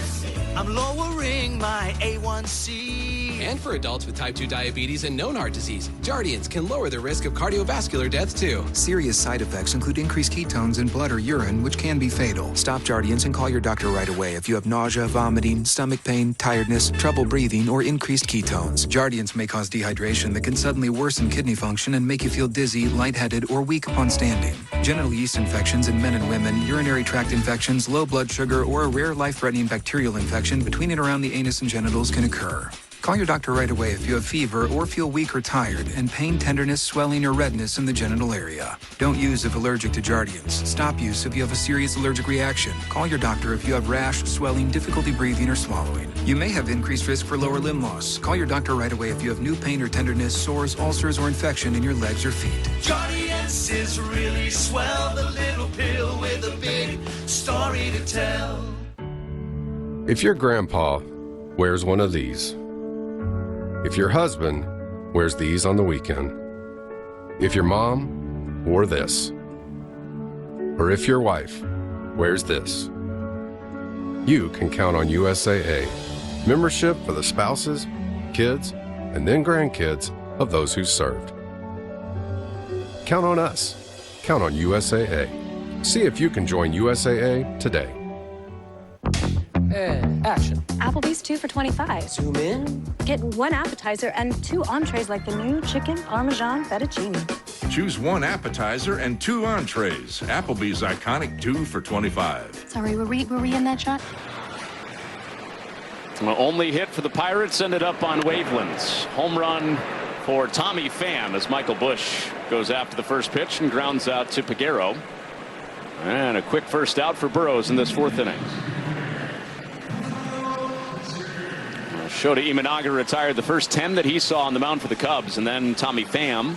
I'm lowering my A1C. And for adults with type 2 diabetes and known heart disease, Jardiance can lower the risk of cardiovascular death too. Serious side effects include increased ketones in blood or urine, which can be fatal. Stop Jardiance and call your doctor right away if you have nausea, vomiting, stomach pain, tiredness, trouble breathing, or increased ketones. Jardiance may cause dehydration that can suddenly worsen kidney function and make you feel dizzy, lightheaded, or weak upon standing. Genital yeast infections in men and women, urinary tract infections, low blood sugar, or a rare life-threatening bacterial infection between and around the anus and genitals can occur. Call your doctor right away if you have fever or feel weak or tired and pain, tenderness, swelling, or redness in the genital area. Don't use if allergic to Jardiance. Stop use if you have a serious allergic reaction. Call your doctor if you have rash, swelling, difficulty breathing, or swallowing. You may have increased risk for lower limb loss. Call your doctor right away if you have new pain or tenderness, sores, ulcers, or infection in your legs or feet. Jardiance is really swell, the little pill with a big story to tell. If your grandpa wears one of these, if your husband wears these on the weekend, if your mom wore this, or if your wife wears this, you can count on USAA. Membership for the spouses, kids, and then grandkids of those who served. Count on us. Count on USAA. See if you can join USAA today. And action. Applebee's 2 for $25. Zoom in. Get 1 appetizer and 2 entrees like the new chicken Parmesan fettuccine. Choose 1 appetizer and 2 entrees. Applebee's iconic 2 for $25. Sorry, were we in that shot? The only hit for the Pirates ended up on Waveland's. Home run for Tommy Pham as Michael Busch goes after the first pitch and grounds out to Peguero. And a quick first out for Burrows in this 4th inning. Shota Imanaga retired the first 10 that he saw on the mound for the Cubs, and then Tommy Pham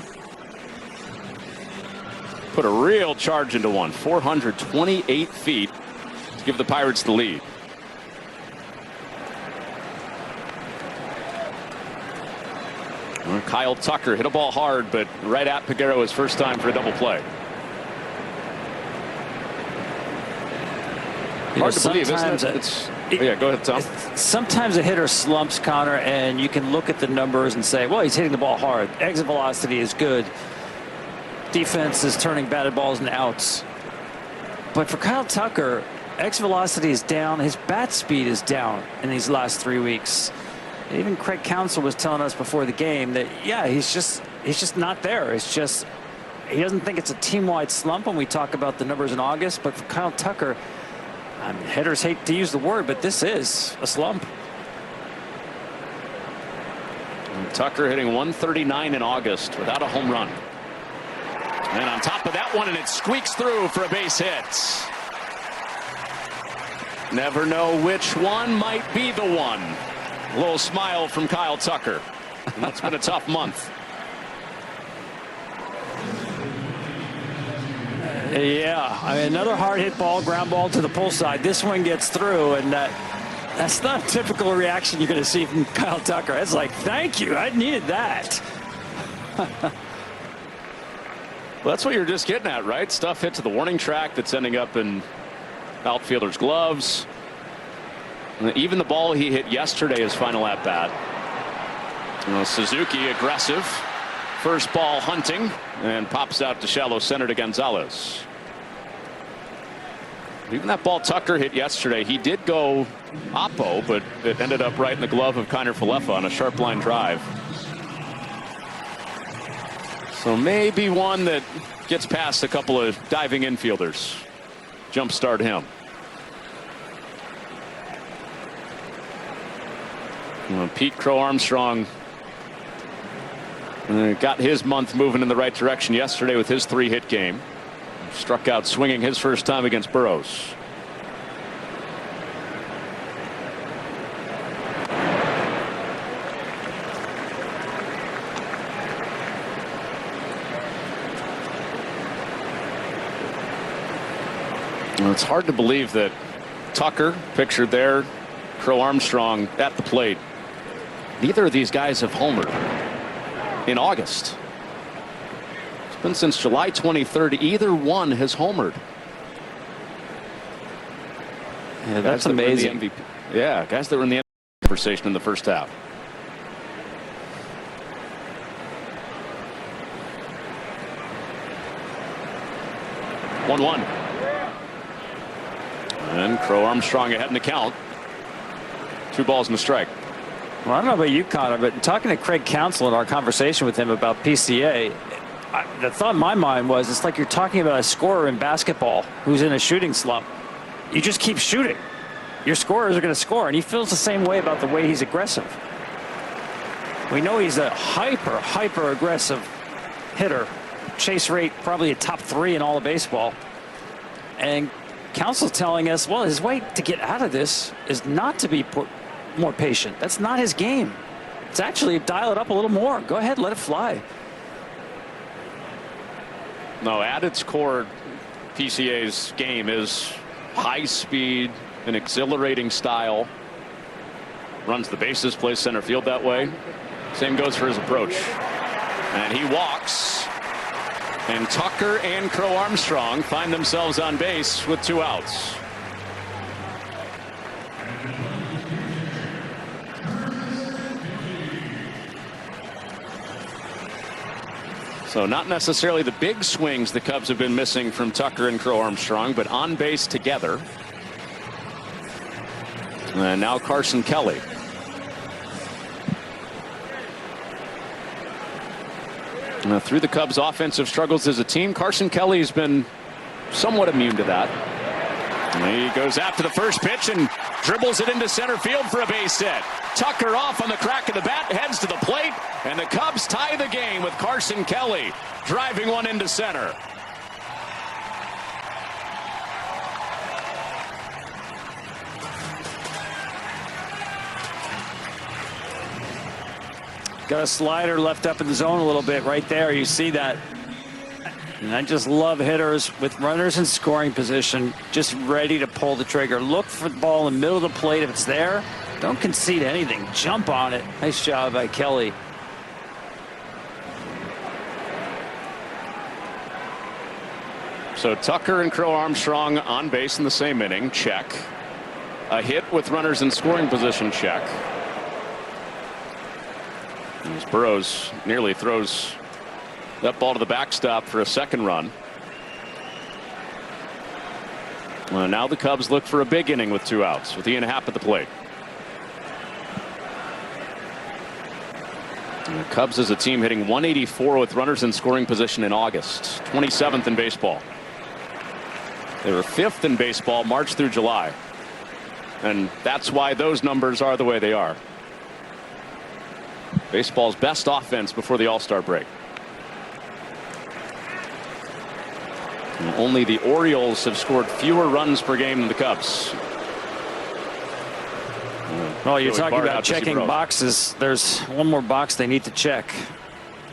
put a real charge into one. 428 feet to give the Pirates the lead. Kyle Tucker hit a ball hard, but right at Peguero his first time for a double play. Hard to believe, isn't it? Yeah, go ahead, Tom. Sometimes a hitter slumps, Connor, and you can look at the numbers and say, well, he's hitting the ball hard. Exit velocity is good. Defense is turning batted balls into outs. But for Kyle Tucker, exit velocity is down. His bat speed is down in these last 3 weeks. Even Craig Counsell was telling us before the game that, yeah, he's just not there. It's just he doesn't think it's a team-wide slump when we talk about the numbers in August. But for Kyle Tucker, I mean, hitters hate to use the word, but this is a slump. And Tucker hitting 139 in August without a home run. And on top of that one, and it squeaks through for a base hit. Never know which one might be the one. A little smile from Kyle Tucker. And that's been a tough month. Yeah, I mean, another hard hit ball, ground ball to the pull side. This one gets through, and that's not a typical reaction you're going to see from Kyle Tucker. It's like, thank you, I needed that. Well, that's what you're just getting at, right? Stuff hit to the warning track that's ending up in outfielders' gloves. And even the ball he hit yesterday, his final at bat. Suzuki aggressive. First ball hunting and pops out to shallow center to Gonzalez. Even that ball Tucker hit yesterday, he did go oppo, but it ended up right in the glove of Kiner Falefa on a sharp line drive. So maybe one that gets past a couple of diving infielders. Jumpstart him. Pete Crow Armstrong got his month moving in the right direction yesterday with his 3-hit game. Struck out swinging his first time against Burrows. Well, it's hard to believe that Tucker, pictured there, Crow Armstrong at the plate. Neither of these guys have homered in August. It's been since July 23rd. Either one has homered. Yeah, that's amazing. MVP. Yeah, guys that were in the MVP conversation in the first half. One. And Crow Armstrong ahead in the count. 2 balls and a strike. Well, I don't know about you, Connor, but talking to Craig Counsell in our conversation with him about PCA, the thought in my mind was it's like you're talking about a scorer in basketball who's in a shooting slump. You just keep shooting. Your scorers are going to score, and he feels the same way about the way he's aggressive. We know he's a hyper aggressive hitter. Chase rate probably a top 3 in all of baseball. And Counsell telling us, well, his way to get out of this is not to be more patient. That's not his game. It's actually dial it up a little more. Go ahead, let it fly. No, at its core, PCA's game is high speed, an exhilarating style. Runs the bases, plays center field that way. Same goes for his approach. And he walks. And Tucker and Crow Armstrong find themselves on base with 2 outs. So not necessarily the big swings the Cubs have been missing from Tucker and Crow Armstrong, but on base together. And now Carson Kelly. Through the Cubs' offensive struggles as a team, Carson Kelly has been somewhat immune to that. And he goes after the first pitch and dribbles it into center field for a base hit. Tucker off on the crack of the bat, heads to the plate, and the Cubs tie the game with Carson Kelly driving one into center. Got a slider left up in the zone a little bit right there. You see that. And I just love hitters with runners in scoring position, just ready to pull the trigger. Look for the ball in the middle of the plate. If it's there, don't concede anything. Jump on it. Nice job by Kelly. So Tucker and Crow Armstrong on base in the same inning. Check. A hit with runners in scoring position. Check. As Burrows nearly throws that ball to the backstop for a second run. Well, now the Cubs look for a big inning with 2 outs with Ian Happ at the plate. And the Cubs as a team hitting 184 with runners in scoring position in August. 27th in baseball. They were 5th in baseball March through July. And that's why those numbers are the way they are. Baseball's best offense before the All-Star break. And only the Orioles have scored fewer runs per game than the Cubs. Well, you're talking about checking boxes. There's one more box they need to check.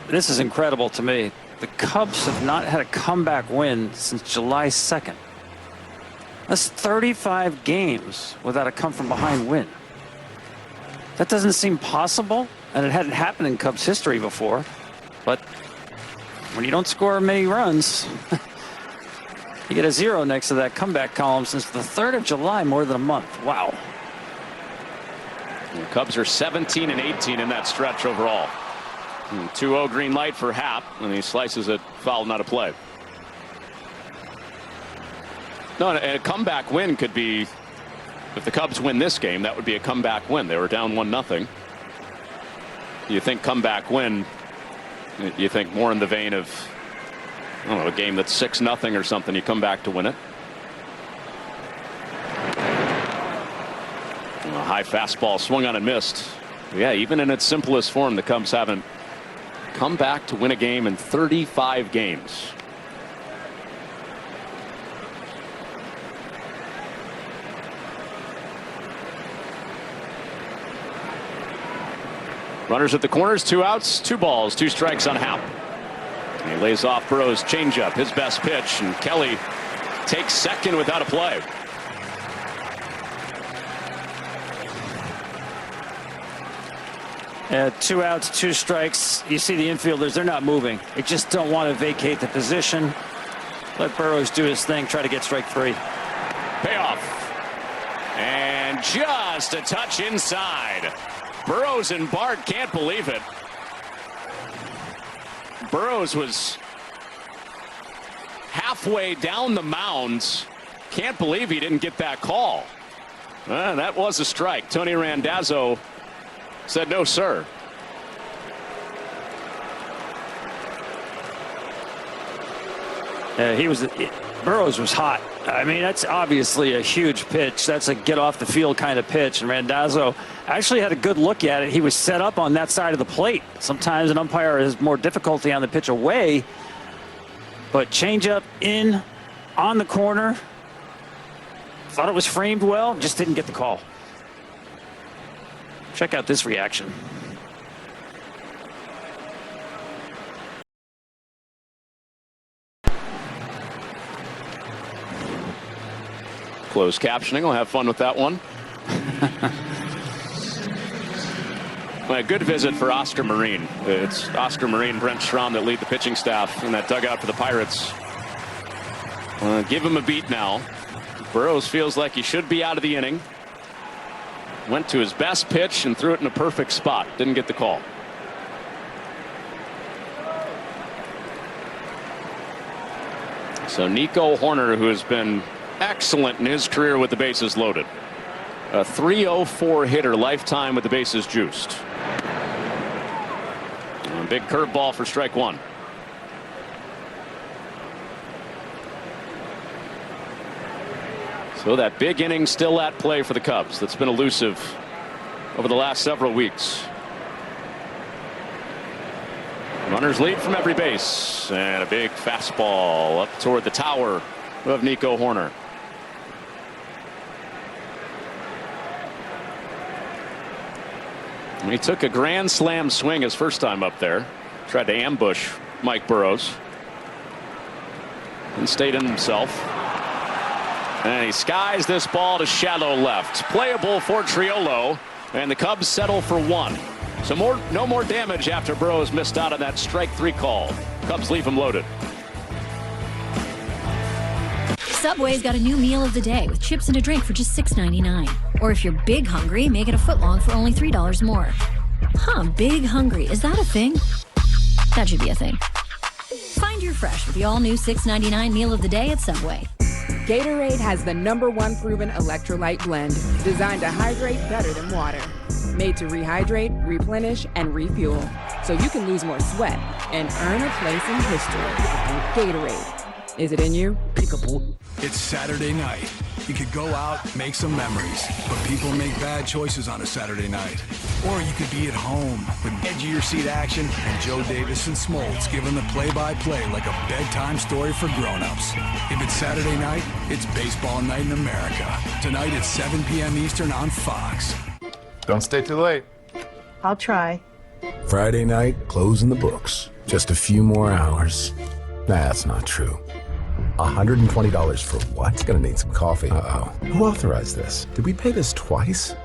This is incredible to me. The Cubs have not had a comeback win since July 2nd. That's 35 games without a come-from-behind win. That doesn't seem possible, and it hadn't happened in Cubs history before. But when you don't score many runs, you get a 0 next to that comeback column since the 3rd of July, more than a month. Wow. The Cubs are 17 and 18 in that stretch overall. 2-0 green light for Happ, and he slices it foul, not a play. No, and a comeback win could be, if the Cubs win this game, that would be a comeback win. They were down 1-0. You think comeback win, you think more in the vein of, I don't know, a game that's 6-0 or something. You come back to win it. A high fastball swung on and missed. Yeah, even in its simplest form, the Cubs haven't come back to win a game in 35 games. Runners at the corners, 2 outs, 2 balls, 2 strikes on Happ. He lays off Burrow's changeup, his best pitch, and Kelly takes second without a play. Yeah, 2 outs, 2 strikes. You see the infielders, they're not moving. They just don't want to vacate the position. Let Burrows do his thing, try to get strike 3. Payoff. And just a touch inside. Burrows and Bart can't believe it. Burrows was halfway down the mound. Can't believe he didn't get that call. That was a strike. Tony Randazzo said no, sir. Burrows was hot. I mean, that's obviously a huge pitch. That's a get off the field kind of pitch. And Randazzo actually had a good look at it. He was set up on that side of the plate. Sometimes an umpire has more difficulty on the pitch away. But changeup in on the corner. Thought it was framed well, just didn't get the call. Check out this reaction. Closed captioning. I'll have fun with that one. A good visit for Oscar Marine. It's Oscar Marine, Brent Schramm that lead the pitching staff in that dugout for the Pirates. Give him a beat now. Burrows feels like he should be out of the inning. Went to his best pitch and threw it in a perfect spot. Didn't get the call. So Nico Horner, who has been excellent in his career with the bases loaded. A .304 hitter lifetime with the bases juiced. And a big curveball for strike one. So that big inning still at play for the Cubs. That's been elusive over the last several weeks. Runners lead from every base, and a big fastball up toward the tower of Nico Horner. He took a grand slam swing his first time up there. Tried to ambush Mike Burrows. And stayed in himself. And he skies this ball to shallow left. Playable for Triolo. And the Cubs settle for one. So no more damage after Burrows missed out on that strike three call. Cubs leave him loaded. Subway's got a new meal of the day with chips and a drink for just $6.99. Or if you're big hungry, make it a footlong for only $3 more. Huh, big hungry. Is that a thing? That should be a thing. Find your fresh with the all-new $6.99 meal of the day at Subway. Gatorade has the #1 proven electrolyte blend, designed to hydrate better than water. Made to rehydrate, replenish, and refuel, so you can lose more sweat and earn a place in history. Gatorade. Is it in you? Peekaboo. It's Saturday night. You could go out, make some memories, but people make bad choices on a Saturday night. Or you could be at home with edge-of-your-seat action and Joe Davis and Smoltz giving the play-by-play like a bedtime story for grown-ups. If it's Saturday night, it's baseball night in America. Tonight at 7 p.m. Eastern on Fox. Don't stay too late. I'll try. Friday night, closing the books. Just a few more hours. Nah, that's not true. $120 for what? Gonna need some coffee. Uh-oh. Who authorized this? Did we pay this twice?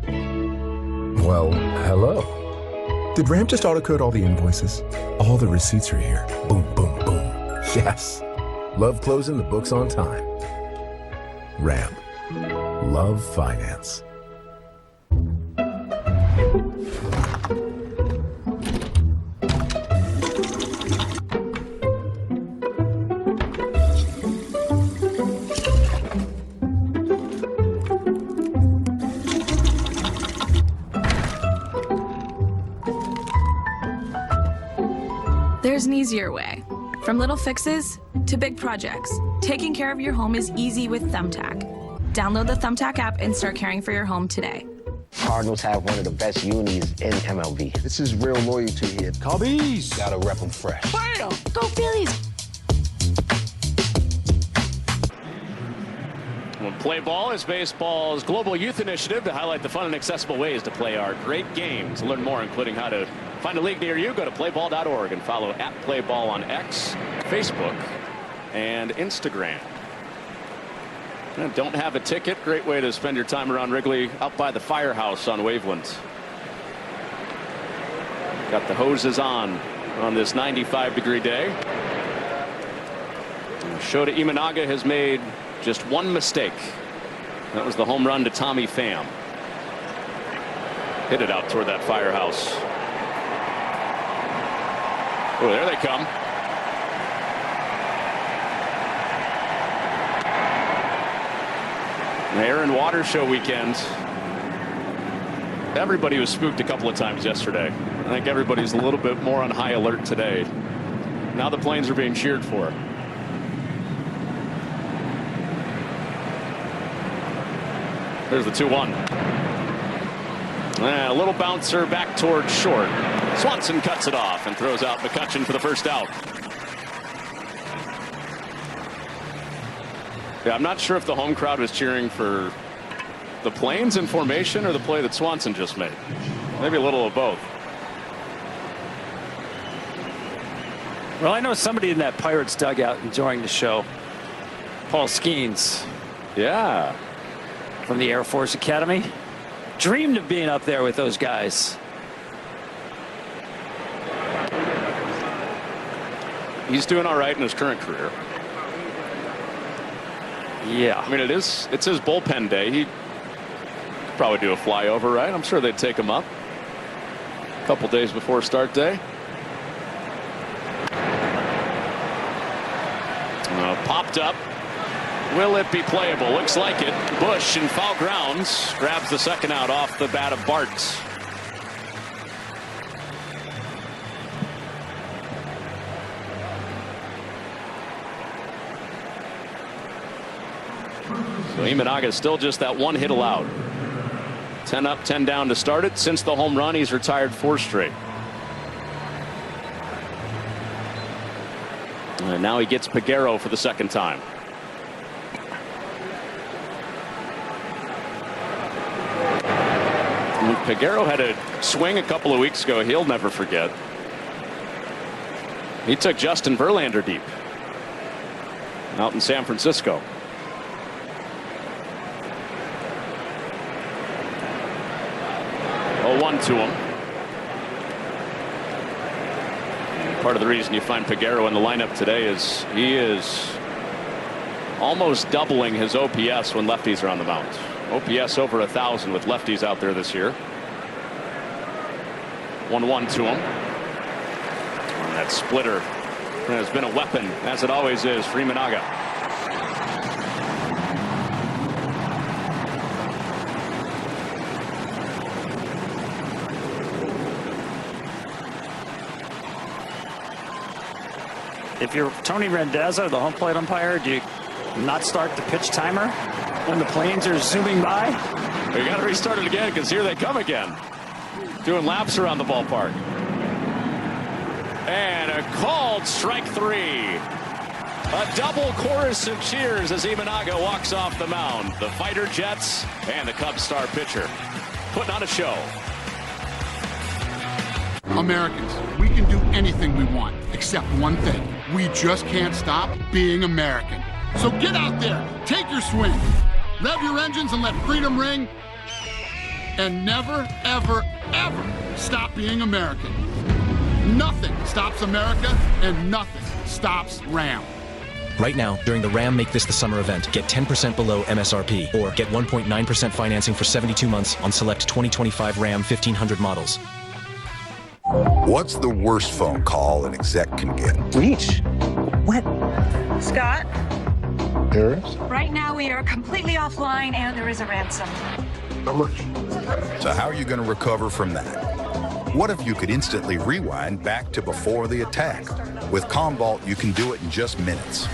Well, hello. Did Ramp just auto-code all the invoices? All the receipts are here. Boom, boom, boom. Yes. Love closing the books on time. Ramp. Love finance. There's an easier way. From little fixes to big projects, taking care of your home is easy with Thumbtack. Download the Thumbtack app and start caring for your home today. Cardinals have one of the best unis in MLB. This is real loyalty here. Cubbies! Gotta rep them fresh. Bam! Go Phillies! When Play Ball is baseball's global youth initiative to highlight the fun and accessible ways to play our great game. To learn more, including how to find a league near you, go to playball.org and follow @PlayBall on X, Facebook, and Instagram. And don't have a ticket? Great way to spend your time around Wrigley, out by the firehouse on Waveland. Got the hoses on this 95-degree day. Shota Imanaga has made just one mistake. That was the home run to Tommy Pham. Hit it out toward that firehouse. Oh, there they come. Air and water show weekend. Everybody was spooked a couple of times yesterday. I think everybody's a little bit more on high alert today. Now the planes are being cheered for. There's the 2-1. A little bouncer back toward short. Swanson cuts it off and throws out McCutchen for the first out. Yeah, I'm not sure if the home crowd was cheering for the Plains in formation or the play that Swanson just made. Maybe a little of both. Well, I know somebody in that Pirates dugout enjoying the show. Paul Skeens. Yeah. From the Air Force Academy. Dreamed of being up there with those guys. He's doing all right in his current career. Yeah. I mean, it's his bullpen day. He could probably do a flyover, right? I'm sure they'd take him up a couple days before start day. Popped up. Will it be playable? Looks like it. Bush in foul grounds grabs the second out off the bat of Bart. So Imanaga is still just that one hit allowed. 10 up, 10 down to start it. Since the home run, he's retired 4 straight. And now he gets Peguero for the second time. Peguero had a swing a couple of weeks ago he'll never forget. He took Justin Verlander deep out in San Francisco. 0-1 to him. Part of the reason you find Peguero in the lineup today is he is almost doubling his OPS when lefties are on the mound. OPS over 1,000 with lefties out there this year. 1-1 to him. And that splitter has been a weapon, as it always is, for Imanaga. If you're Tony Rendezza, the home plate umpire, do you not start the pitch timer when the planes are zooming by? We got to restart it again because here they come again. Doing laps around the ballpark. And a called strike 3. A double chorus of cheers as Imanaga walks off the mound. The Fighter Jets and the Cubs star pitcher putting on a show. Americans, we can do anything we want, except one thing. We just can't stop being American. So get out there, take your swing, rev your engines and let freedom ring, and never, ever, ever stop being American. Nothing stops America, and nothing stops Ram. Right now, during the Ram Make This the Summer event, get 10% below MSRP or get 1.9% financing for 72 months on select 2025 Ram 1500 models. What's the worst phone call an exec can get? Reach. What? Scott? Paris? Right now we are completely offline and there is a ransom. How much? So how are you going to recover from that? What if you could instantly rewind back to before the attack? With Commvault, you can do it in just minutes.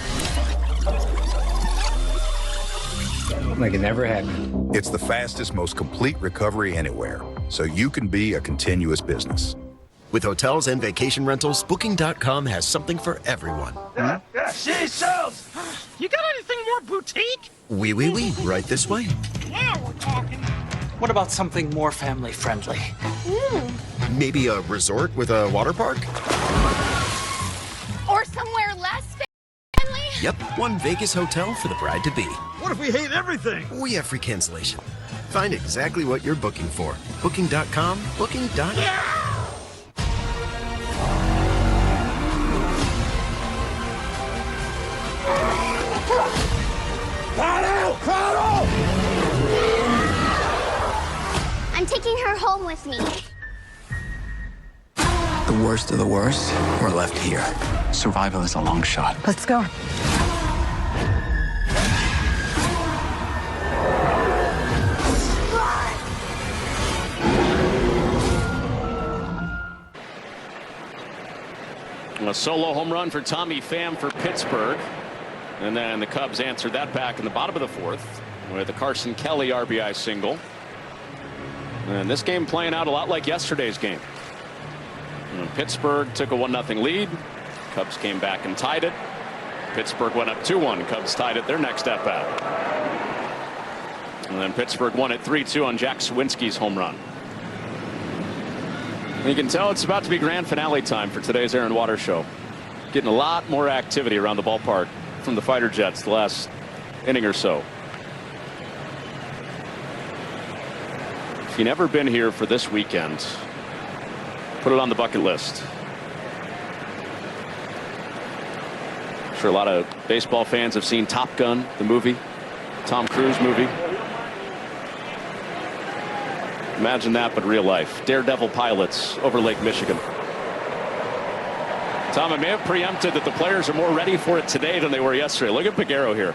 Like it never happened. It's the fastest, most complete recovery anywhere, so you can be a continuous business. With hotels and vacation rentals, Booking.com has something for everyone. Yeah, she sells. You got anything more boutique? Oui, right this way. Now we're talking. What about something more family friendly? Maybe a resort with a water park? Or somewhere less family? Yep, one Vegas hotel for the bride-to-be. What if we hate everything? We have free cancellation. Find exactly what you're booking for. Booking.com, Booking.com. Yeah! I'm taking her home with me. The worst of the worst, we're left here. Survival is a long shot. Let's go. A solo home run for Tommy Pham for Pittsburgh. And then the Cubs answered that back in the bottom of the fourth with a Carson Kelly RBI single. And this game playing out a lot like yesterday's game. And Pittsburgh took a 1-0 lead. Cubs came back and tied it. Pittsburgh went up 2-1. Cubs tied it their next at bat. And then Pittsburgh won it 3-2 on Jack Sawinski's home run. And you can tell it's about to be grand finale time for today's Aaron Waters show. Getting a lot more activity around the ballpark from the Fighter Jets the last inning or so. If you've never been here for this weekend, put it on the bucket list. I'm sure a lot of baseball fans have seen Top Gun, the movie, Tom Cruise movie. Imagine that, but real life. Daredevil pilots over Lake Michigan. Tom, I may have preempted that the players are more ready for it today than they were yesterday. Look at Peguero here.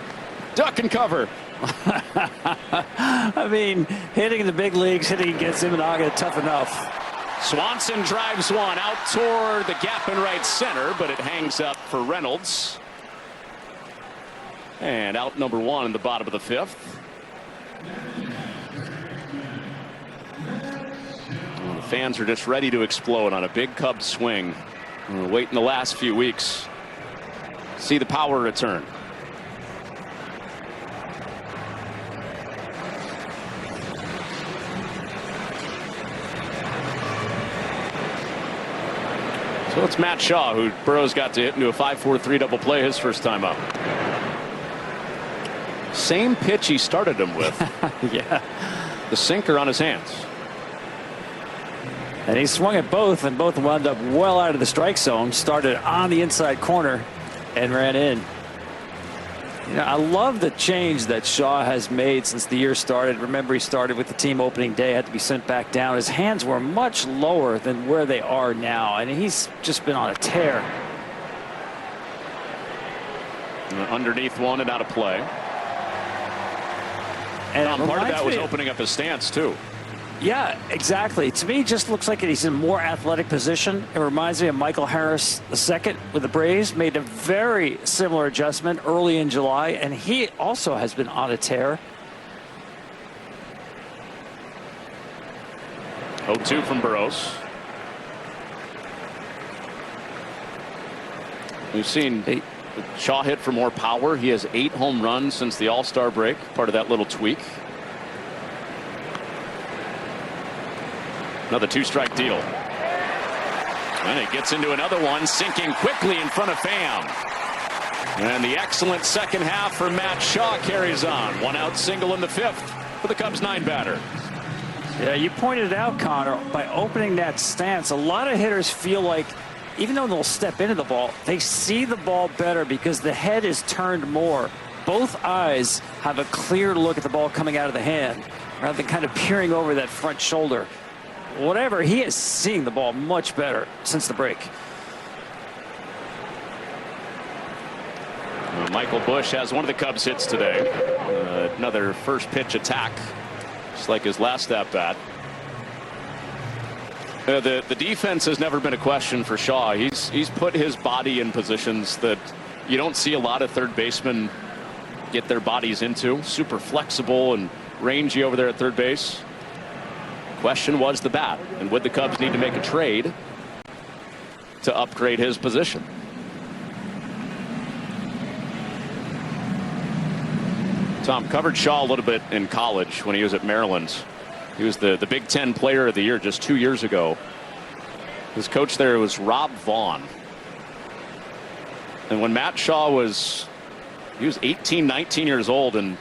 Duck and cover. I mean, hitting in the big leagues, hitting against Imanaga, tough enough. Swanson drives one out toward the gap in right center, but it hangs up for Reynolds. And out number one in the bottom of the fifth. Well, the fans are just ready to explode on a big Cubs swing. We're waiting the last few weeks. See the power return. So it's Matt Shaw, who Burrows got to hit into a 5-4-3 double play his first time up. Same pitch he started him with. Yeah. The sinker on his hands. And he swung at both, and both wound up well out of the strike zone. Started on the inside corner and ran in. You know, I love the change that Shaw has made since the year started. Remember, he started with the team opening day, had to be sent back down. His hands were much lower than where they are now, and he's just been on a tear. Underneath one and out of play. And part of that was opening up his stance, too. Yeah, exactly. To me, it just looks like he's in a more athletic position. It reminds me of Michael Harris II with the Braves. Made a very similar adjustment early in July, and he also has been on a tear. 0-2 from Burrows. We've seen Shaw hit for more power. He has 8 home runs since the All-Star break, part of that little tweak. Another 2-strike deal. And it gets into another one, sinking quickly in front of Pham. And the excellent second half for Matt Shaw carries on. 1-out single in the 5th for the Cubs 9-batter. Yeah, you pointed it out, Connor, by opening that stance, a lot of hitters feel like even though they'll step into the ball, they see the ball better because the head is turned more. Both eyes have a clear look at the ball coming out of the hand rather than kind of peering over that front shoulder. Whatever, he is seeing the ball much better since the break. Michael Busch has one of the Cubs hits today. Another first pitch attack, just like his last at bat. The defense has never been a question for Shaw. He's put his body in positions that you don't see a lot of third basemen get their bodies into. Super flexible and rangy over there at third base. Question was the bat, and would the Cubs need to make a trade to upgrade his position? Tom covered Shaw a little bit in college when he was at Maryland. He was the Big Ten Player of the Year just 2 years ago. His coach there was Rob Vaughn. And when Matt Shaw he was 18, 19 years old, and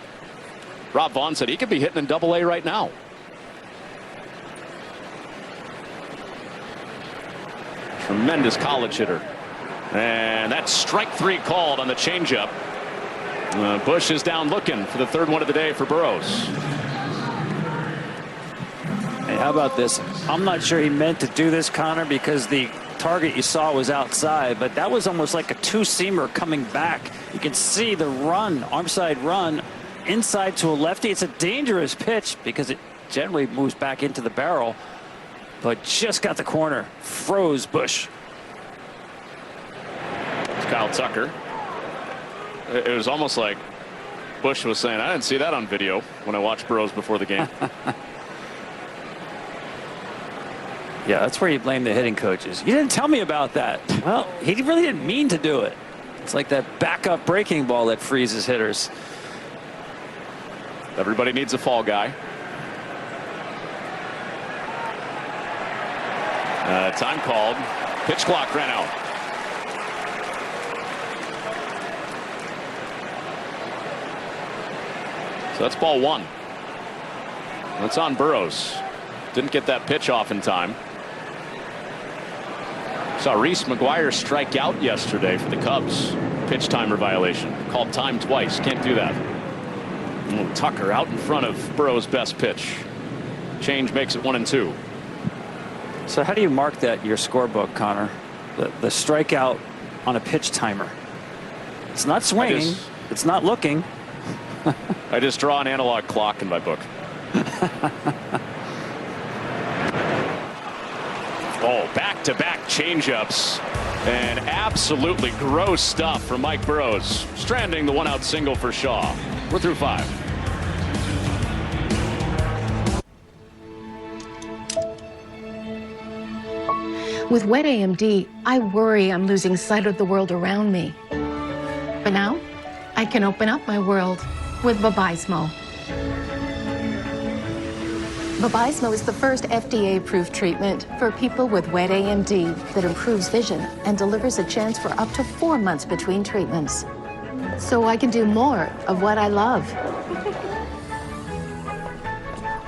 Rob Vaughn said he could be hitting in Double-A right now. Tremendous college hitter. And that's strike 3 called on the changeup. Busch is down looking for the third one of the day for Burrows. Hey, how about this? I'm not sure he meant to do this, Connor, because the target you saw was outside, but that was almost like a 2-seamer coming back. You can see the run, arm side run, inside to a lefty. It's a dangerous pitch because it generally moves back into the barrel, but just got the corner, froze Busch. It's Kyle Tucker. It was almost like Busch was saying, I didn't see that on video when I watched Burrows before the game. Yeah, that's where you blame the hitting coaches. You didn't tell me about that. Well, he really didn't mean to do it. It's like that backup breaking ball that freezes hitters. Everybody needs a fall guy. Time called. Pitch clock ran out. So that's ball 1. That's on Burrows. Didn't get that pitch off in time. Saw Reese McGuire strike out yesterday for the Cubs. Pitch timer violation. Called time twice. Can't do that. And Tucker out in front of Burrows' best pitch. Change makes it 1-2. So how do you mark that in your scorebook, Connor? The strikeout on a pitch timer. It's not swinging. It's not looking. I just draw an analog clock in my book. Oh, back-to-back changeups. And absolutely gross stuff from Mike Burrows. Stranding the one-out single for Shaw. We're through 5. With wet AMD, I worry I'm losing sight of the world around me. But now, I can open up my world with Vabysmo. Vabysmo is the first FDA-approved treatment for people with wet AMD that improves vision and delivers a chance for up to 4 months between treatments. So I can do more of what I love.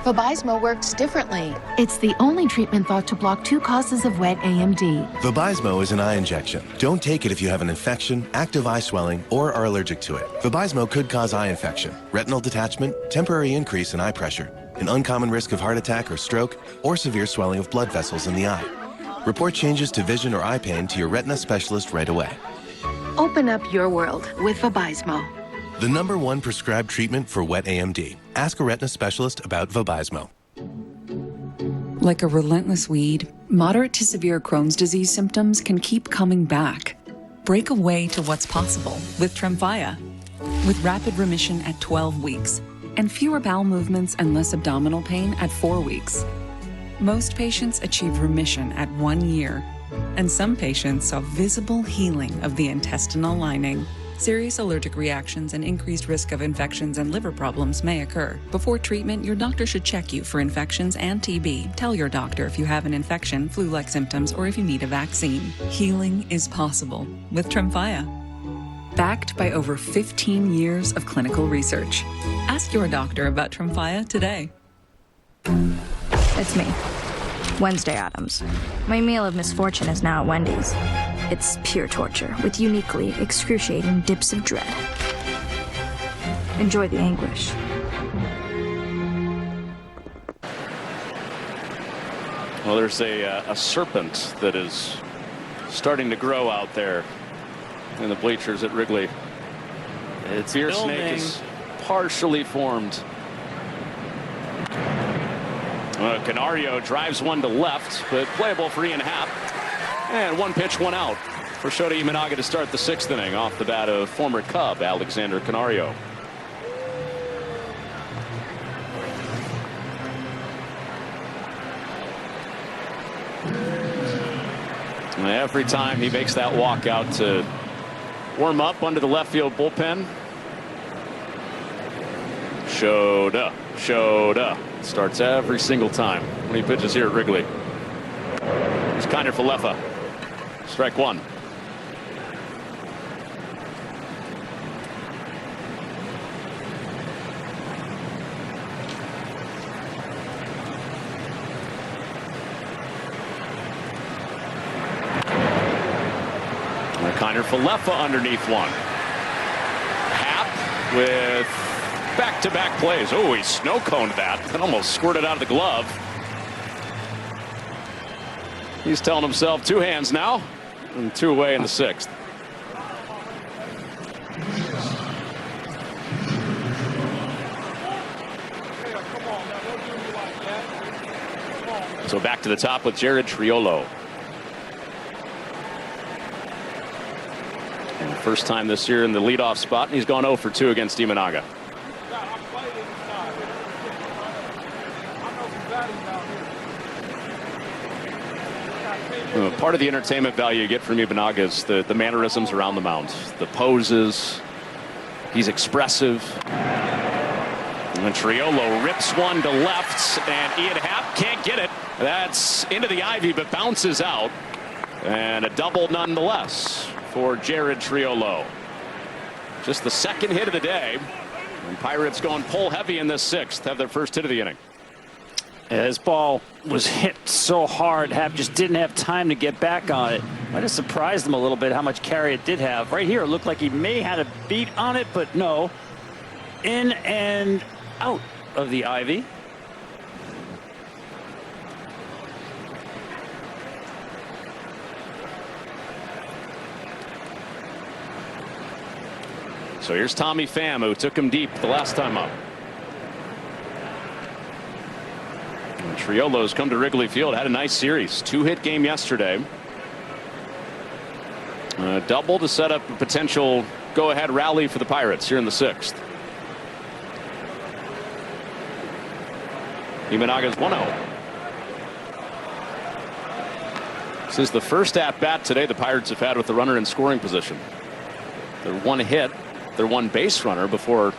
Vabysmo works differently. It's the only treatment thought to block 2 causes of wet AMD. Vabysmo is an eye injection. Don't take it if you have an infection, active eye swelling, or are allergic to it. Vabysmo could cause eye infection, retinal detachment, temporary increase in eye pressure, an uncommon risk of heart attack or stroke, or severe swelling of blood vessels in the eye. Report changes to vision or eye pain to your retina specialist right away. Open up your world with Vabysmo. The #1 prescribed treatment for wet AMD. Ask a retina specialist about Vabysmo. Like a relentless weed, moderate to severe Crohn's disease symptoms can keep coming back. Break away to what's possible with Tremfya. With rapid remission at 12 weeks and fewer bowel movements and less abdominal pain at 4 weeks. Most patients achieve remission at 1 year, and some patients saw visible healing of the intestinal lining. Serious allergic reactions and increased risk of infections and liver problems may occur. Before treatment, your doctor should check you for infections and TB. Tell your doctor if you have an infection, flu-like symptoms, or if you need a vaccine. Healing is possible with Tremfya. Backed by over 15 years of clinical research. Ask your doctor about Tremfya today. It's me, Wednesday Addams. My meal of misfortune is now at Wendy's. It's pure torture with uniquely excruciating dips of dread. Enjoy the anguish. Well, there's a serpent that is starting to grow out there in the bleachers at Wrigley. Its ear snake is partially formed. Canario drives one to left, but playable for Ian Happ. And 1 pitch, 1 out for Shota Imanaga to start the 6th inning off the bat of former Cub Alexander Canario. And every time he makes that walk out to warm up under the left field bullpen, Shota starts every single time when he pitches here at Wrigley. Here's Kiner Falefa. Strike 1. Kiner Falefa underneath one. Happ with back-to-back plays. Oh, he snow-coned that. That almost squirted out of the glove. He's telling himself 2 hands now, and 2 away in the 6th. So back to the top with Jared Triolo. And the first time this year in the leadoff spot, and he's gone 0 for 2 against Imanaga. Part of the entertainment value you get from Imanaga is the mannerisms around the mound, the poses. He's expressive. And Triolo rips one to left, and Ian Happ can't get it. That's into the ivy, but bounces out. And a double nonetheless for Jared Triolo. Just the 2nd hit of the day. And Pirates going pull heavy in this 6th, have their first hit of the inning. His ball was hit so hard, Happ just didn't have time to get back on it. Might have surprised him a little bit how much carry it did have. Right here, it looked like he may have had a beat on it, but no. In and out of the ivy. So here's Tommy Pham, who took him deep the last time up. And Triolo's come to Wrigley Field, had a nice series. 2-hit game yesterday. A double to set up a potential go-ahead rally for the Pirates here in the 6th. Imanaga's 1-0. This is the first at-bat today the Pirates have had with the runner in scoring position. Their one hit, their one base runner before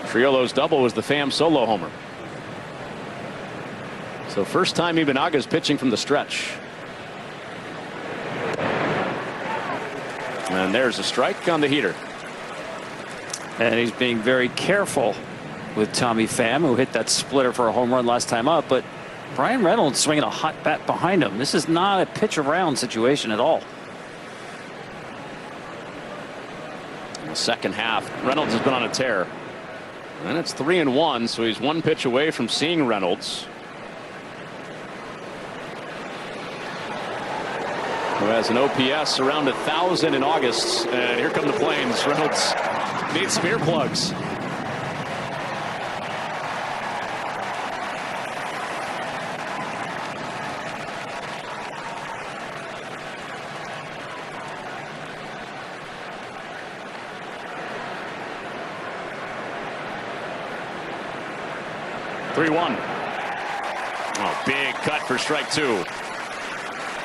Triolo's double was the Pham solo homer. So first time Imanaga's pitching from the stretch. And there's a strike on the heater. And he's being very careful with Tommy Pham, who hit that splitter for a home run last time up. But Brian Reynolds swinging a hot bat behind him. This is not a pitch around situation at all. In the second half, Reynolds has been on a tear. And it's 3-1, so he's one pitch away from seeing Reynolds, who has an OPS around 1,000 in August. And here come the Plains. Reynolds needs some earplugs. Oh, big cut for strike 2.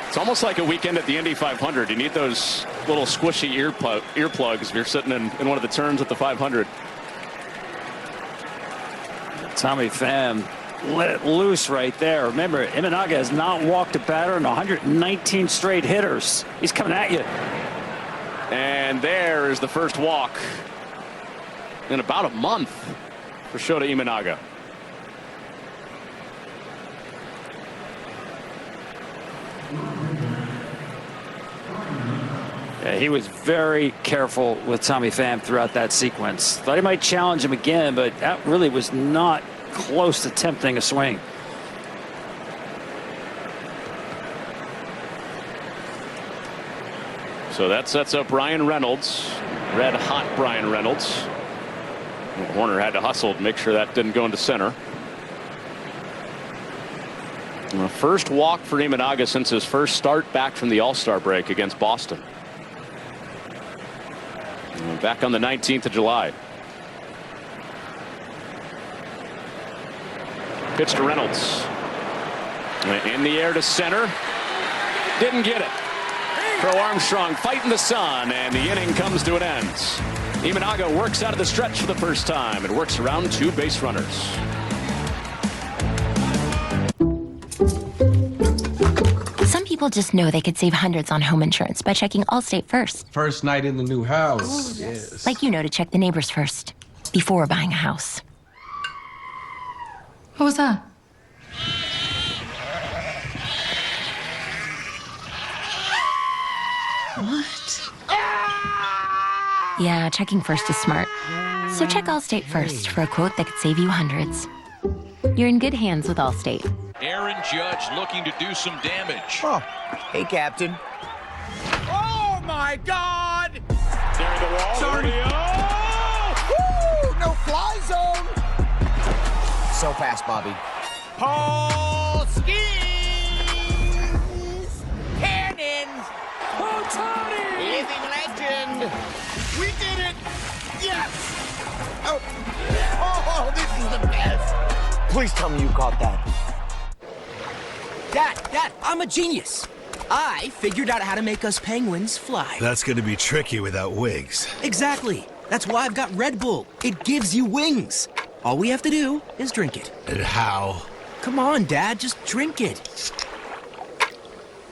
It's almost like a weekend at the Indy 500. You need those little squishy earplugs if you're sitting in one of the turns at the 500. Tommy Pham let it loose right there. Remember, Imanaga has not walked a batter in 119 straight hitters. He's coming at you. And there is the first walk in about a month for Shota Imanaga. Yeah, he was very careful with Tommy Pham throughout that sequence. Thought he might challenge him again, but that really was not close to tempting a swing. So that sets up Brian Reynolds, red hot Brian Reynolds. Warner had to hustle to make sure that didn't go into center. And the first walk for Imanaga since his first start back from the All-Star break against Boston. And back on the 19th of July. Pitch to Reynolds. In the air to center. Didn't get it. Pro Armstrong fighting the sun, and the inning comes to an end. Imanaga works out of the stretch for the first time and works around 2 base runners. Some people just know they could save hundreds on home insurance by checking Allstate first. First night in the new house. Yes. Like you know to check the neighbors first before buying a house. What was that? What? Yeah, checking first is smart. So check Allstate first for a quote that could save you hundreds. You're in good hands with Allstate. Aaron Judge looking to do some damage. Oh, hey, Captain. Oh, my God! Near the wall. Sorry. Woo! No fly zone. So fast, Bobby. Paul skis! Cannons! Otani! Living legend! We did it! Yes! Oh, this is the best! Please tell me you caught that. Dad, I'm a genius. I figured out how to make us penguins fly. That's going to be tricky without wings. Exactly. That's why I've got Red Bull. It gives you wings. All we have to do is drink it. And how? Come on, Dad, just drink it.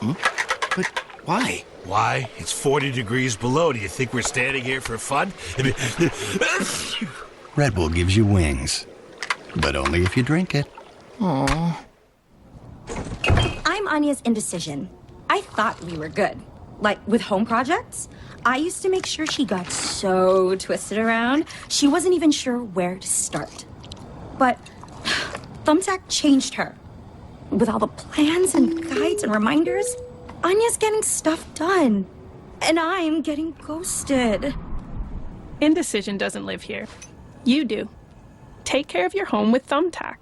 But why? Why? It's 40 degrees below. Do you think we're standing here for fun? Red Bull gives you wings, but only if you drink it. Aww. I'm Anya's indecision. I thought we were good. Like, with home projects, I used to make sure she got so twisted around, she wasn't even sure where to start. But Thumbtack changed her. With all the plans and guides and reminders, Anya's getting stuff done. And I'm getting ghosted. Indecision doesn't live here. You do. Take care of your home with Thumbtack.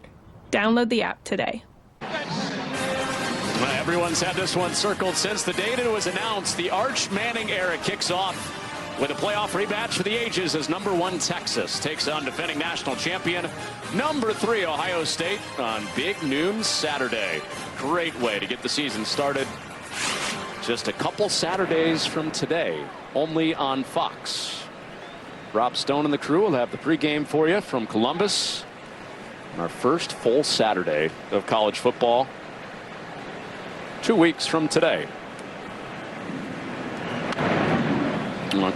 Download the app today. Well, everyone's had this one circled since the date it was announced. The Arch Manning era kicks off with a playoff rematch for the ages as #1 Texas takes on defending national champion #3 Ohio State on Big Noon Saturday. Great way to get the season started. Just a couple Saturdays from today, only on Fox. Rob Stone and the crew will have the pregame for you from Columbus. Our first full Saturday of college football, 2 weeks from today.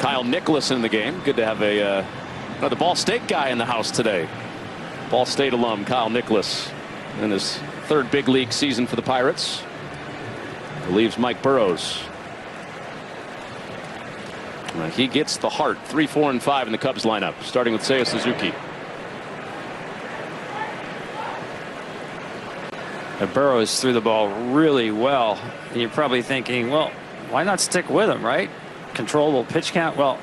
Kyle Nicholas in the game. Good to have another Ball State guy in the house today. Ball State alum Kyle Nicholas in his 3rd big league season for the Pirates. Relieves Mike Burrows. He gets the heart. 3, 4, and 5 in the Cubs lineup, starting with Seiya Suzuki. And Burrows threw the ball really well. And you're probably thinking, well, why not stick with him, right? Controllable pitch count. Well,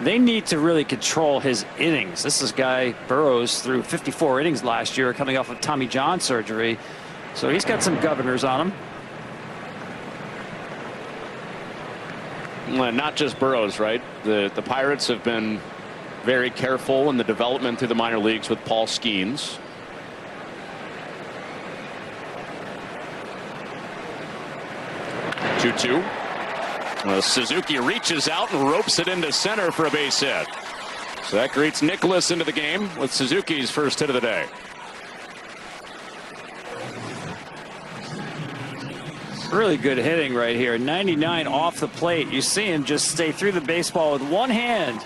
they need to really control his innings. This is guy Burrows threw 54 innings last year, coming off of Tommy John surgery. So he's got some governors on him. Well, not just Burrows, right? The Pirates have been very careful in the development through the minor leagues with Paul Skeens. Suzuki reaches out and ropes it into center for a base hit. So that greets Nicholas into the game with Suzuki's first hit of the day. Really good hitting right here. 99 off the plate. You see him just stay through the baseball with one hand.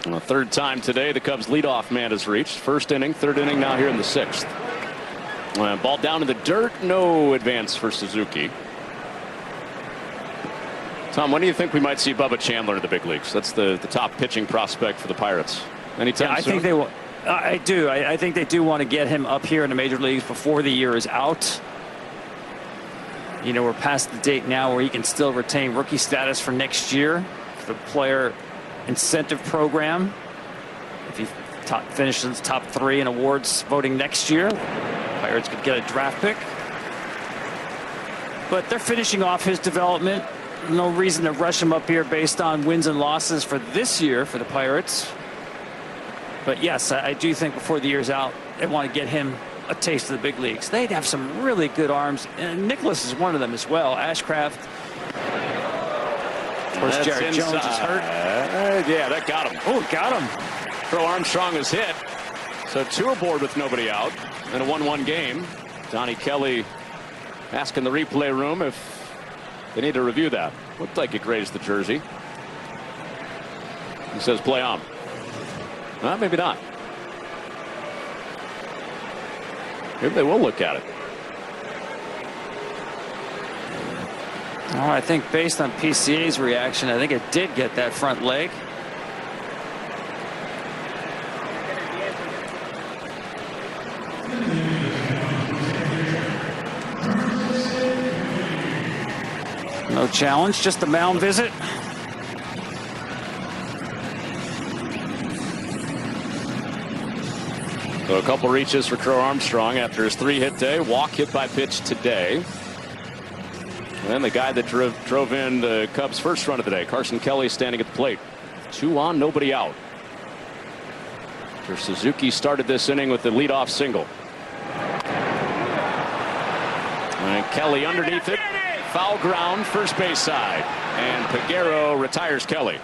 And the 3rd time today the Cubs leadoff man has reached. 1st inning, 3rd inning, now here in the 6th. Ball down in the dirt. No advance for Suzuki. Tom, when do you think we might see Bubba Chandler in the big leagues? That's the top pitching prospect for the Pirates. Anytime I soon? think they will. I do. I think they do want to get him up here in the major leagues before the year is out. You know, we're past the date now where he can still retain rookie status for next year for the player incentive program. If he finishes top 3 in awards voting next year, Pirates could get a draft pick. But they're finishing off his development. No reason to rush him up here based on wins and losses for this year for the Pirates. But yes, I do think before the year's out, they want to get him a taste of the big leagues. They'd have some really good arms, and Nicholas is one of them as well. Ashcraft. Of course, Jared Jones is hurt. Yeah, that got him. Oh, got him. Crow Armstrong was hit. So 2 aboard with nobody out in a 1-1 game. Donnie Kelly asking the replay room if they need to review that. Looked like it grazed the jersey. He says play on. Well, maybe not. Maybe they will look at it. Oh, I think based on PCA's reaction, I think it did get that front leg. No challenge, just a mound visit. So a couple reaches for Crow Armstrong after his 3-hit day. Walk hit by pitch today. And then the guy that drove in the Cubs' first run of the day, Carson Kelly, standing at the plate. 2 on, nobody out. After Suzuki started this inning with the leadoff single. And Kelly underneath it. Foul ground, first base side. And Peguero retires Kelly.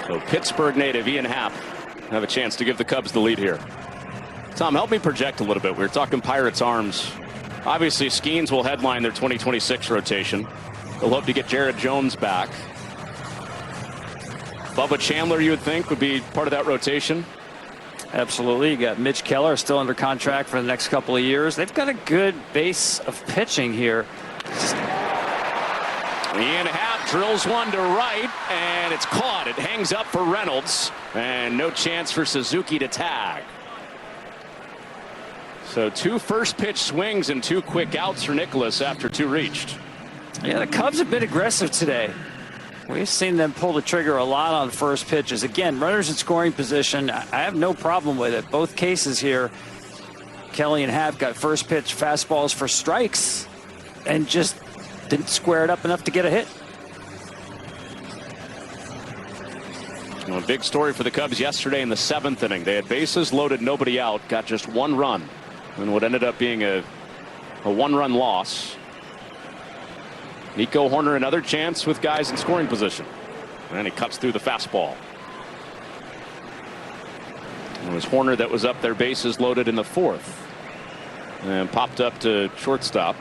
So Pittsburgh native Ian Happ have a chance to give the Cubs the lead here. Tom, help me project a little bit. We were talking Pirates arms. Obviously, Skeens will headline their 2026 rotation. They'll hope to get Jared Jones back. Bubba Chandler, you would think, would be part of that rotation. Absolutely. You got Mitch Keller still under contract for the next couple of years. They've got a good base of pitching here. Ian Happ drills one to right, and it's caught. It hangs up for Reynolds, and no chance for Suzuki to tag. So 2 first pitch swings and 2 quick outs for Nicholas after 2 reached. Yeah, the Cubs have been aggressive today. We've seen them pull the trigger a lot on first pitches. Again, runners in scoring position. I have no problem with it. Both cases here, Kelly and Happ got first pitch fastballs for strikes and just didn't square it up enough to get a hit. Well, a big story for the Cubs yesterday in the 7th inning. They had bases loaded, nobody out, got just 1 run in what ended up being a 1-run loss. Nico Horner another chance with guys in scoring position, and he cuts through the fastball. It was Horner that was up there, bases loaded in the 4th, and popped up to shortstop.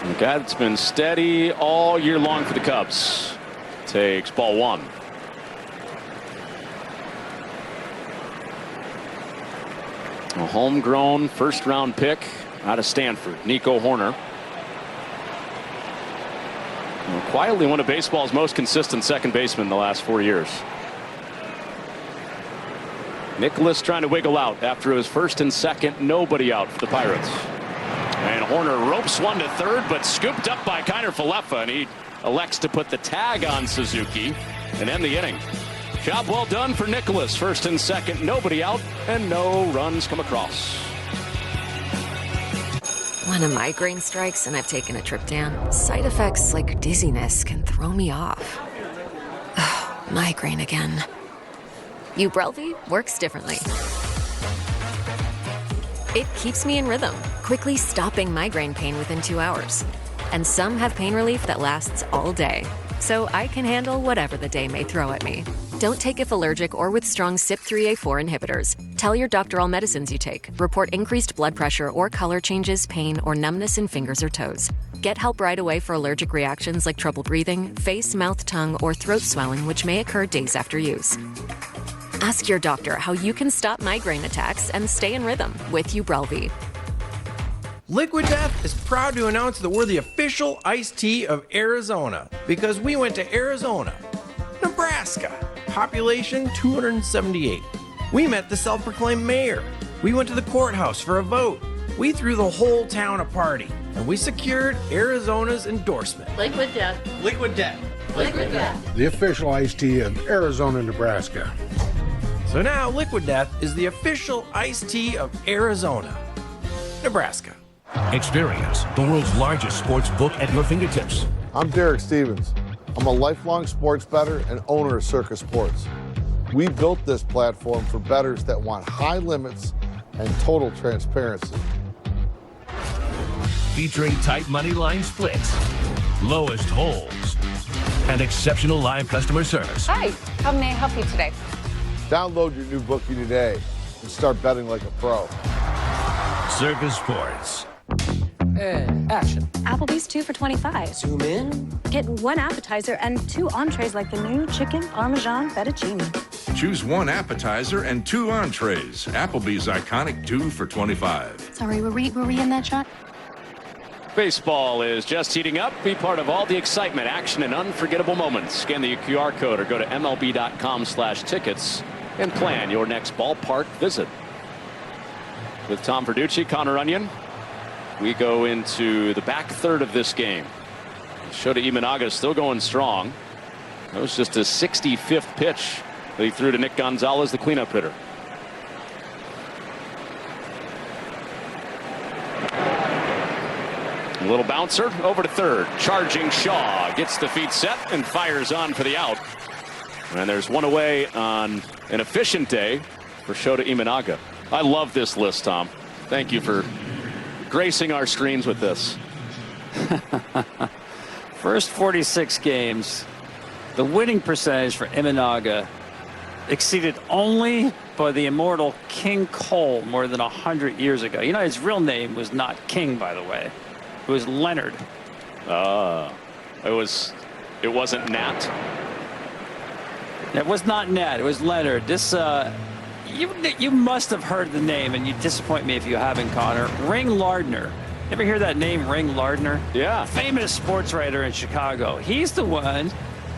A guy that's been steady all year long for the Cubs takes ball 1. A homegrown first-round pick out of Stanford, Nico Horner. Quietly one of baseball's most consistent second basemen in the last 4 years. Nicholas trying to wiggle out after his first and second, nobody out for the Pirates. And Horner ropes one to third, but scooped up by Kiner Falefa, and he elects to put the tag on Suzuki and end the inning. Job well done for Nicholas. First and second, nobody out, and no runs come across. When a migraine strikes and I've taken a trip down, side effects like dizziness can throw me off. Ugh, migraine again. Ubrelvy works differently. It keeps me in rhythm, quickly stopping migraine pain within 2 hours. And some have pain relief that lasts all day, so I can handle whatever the day may throw at me. Don't take if allergic or with strong CYP3A4 inhibitors. Tell your doctor all medicines you take. Report increased blood pressure or color changes, pain, or numbness in fingers or toes. Get help right away for allergic reactions like trouble breathing, face, mouth, tongue, or throat swelling, which may occur days after use. Ask your doctor how you can stop migraine attacks and stay in rhythm with Ubrelvy. Liquid Death is proud to announce that we're the official iced tea of Arizona because we went to Arizona, Nebraska, population 278. We met the self-proclaimed mayor. We went to the courthouse for a vote. We threw the whole town a party, and we secured Arizona's endorsement. Liquid Death. Liquid Death. Liquid Death. The official iced tea of Arizona, Nebraska. So now Liquid Death is the official iced tea of Arizona, Nebraska. Experience the world's largest sports book at your fingertips. I'm Derek Stevens. I'm a lifelong sports bettor and owner of Circus Sports. We built this platform for bettors that want high limits and total transparency. Featuring tight money line splits, lowest holds, and exceptional live customer service. Hi, how may I help you today? Download your new bookie today and start betting like a pro. Circus Sports. Action. Applebee's 2 for $25. Zoom in. Get 1 appetizer and 2 entrees like the new chicken Parmesan fettuccine. Choose 1 appetizer and 2 entrees. Applebee's iconic 2 for $25. Sorry, were we in that shot? Baseball is just heating up. Be part of all the excitement, action, and unforgettable moments. Scan the QR code or go to MLB.com/tickets and plan your next ballpark visit. With Tom Verducci, Connor Onion, we go into the back third of this game. Shota Imanaga still going strong. That was just his 65th pitch that he threw to Nick Gonzalez, the cleanup hitter. A little bouncer over to third. Charging Shaw gets the feet set and fires on for the out. And there's one away on an efficient day for Shota Imanaga. I love this list, Tom. Thank you for gracing our screens with this. First 46 games, the winning percentage for Imanaga exceeded only by the immortal King Cole more than 100 years ago. You know, his real name was not King, by the way. It was Leonard. It wasn't Nat. It was not Ned. It was Leonard. This, you must have heard the name, and you disappoint me if you haven't, Connor. Ring Lardner. Ever hear that name, Ring Lardner? Yeah. Famous sports writer in Chicago. He's the one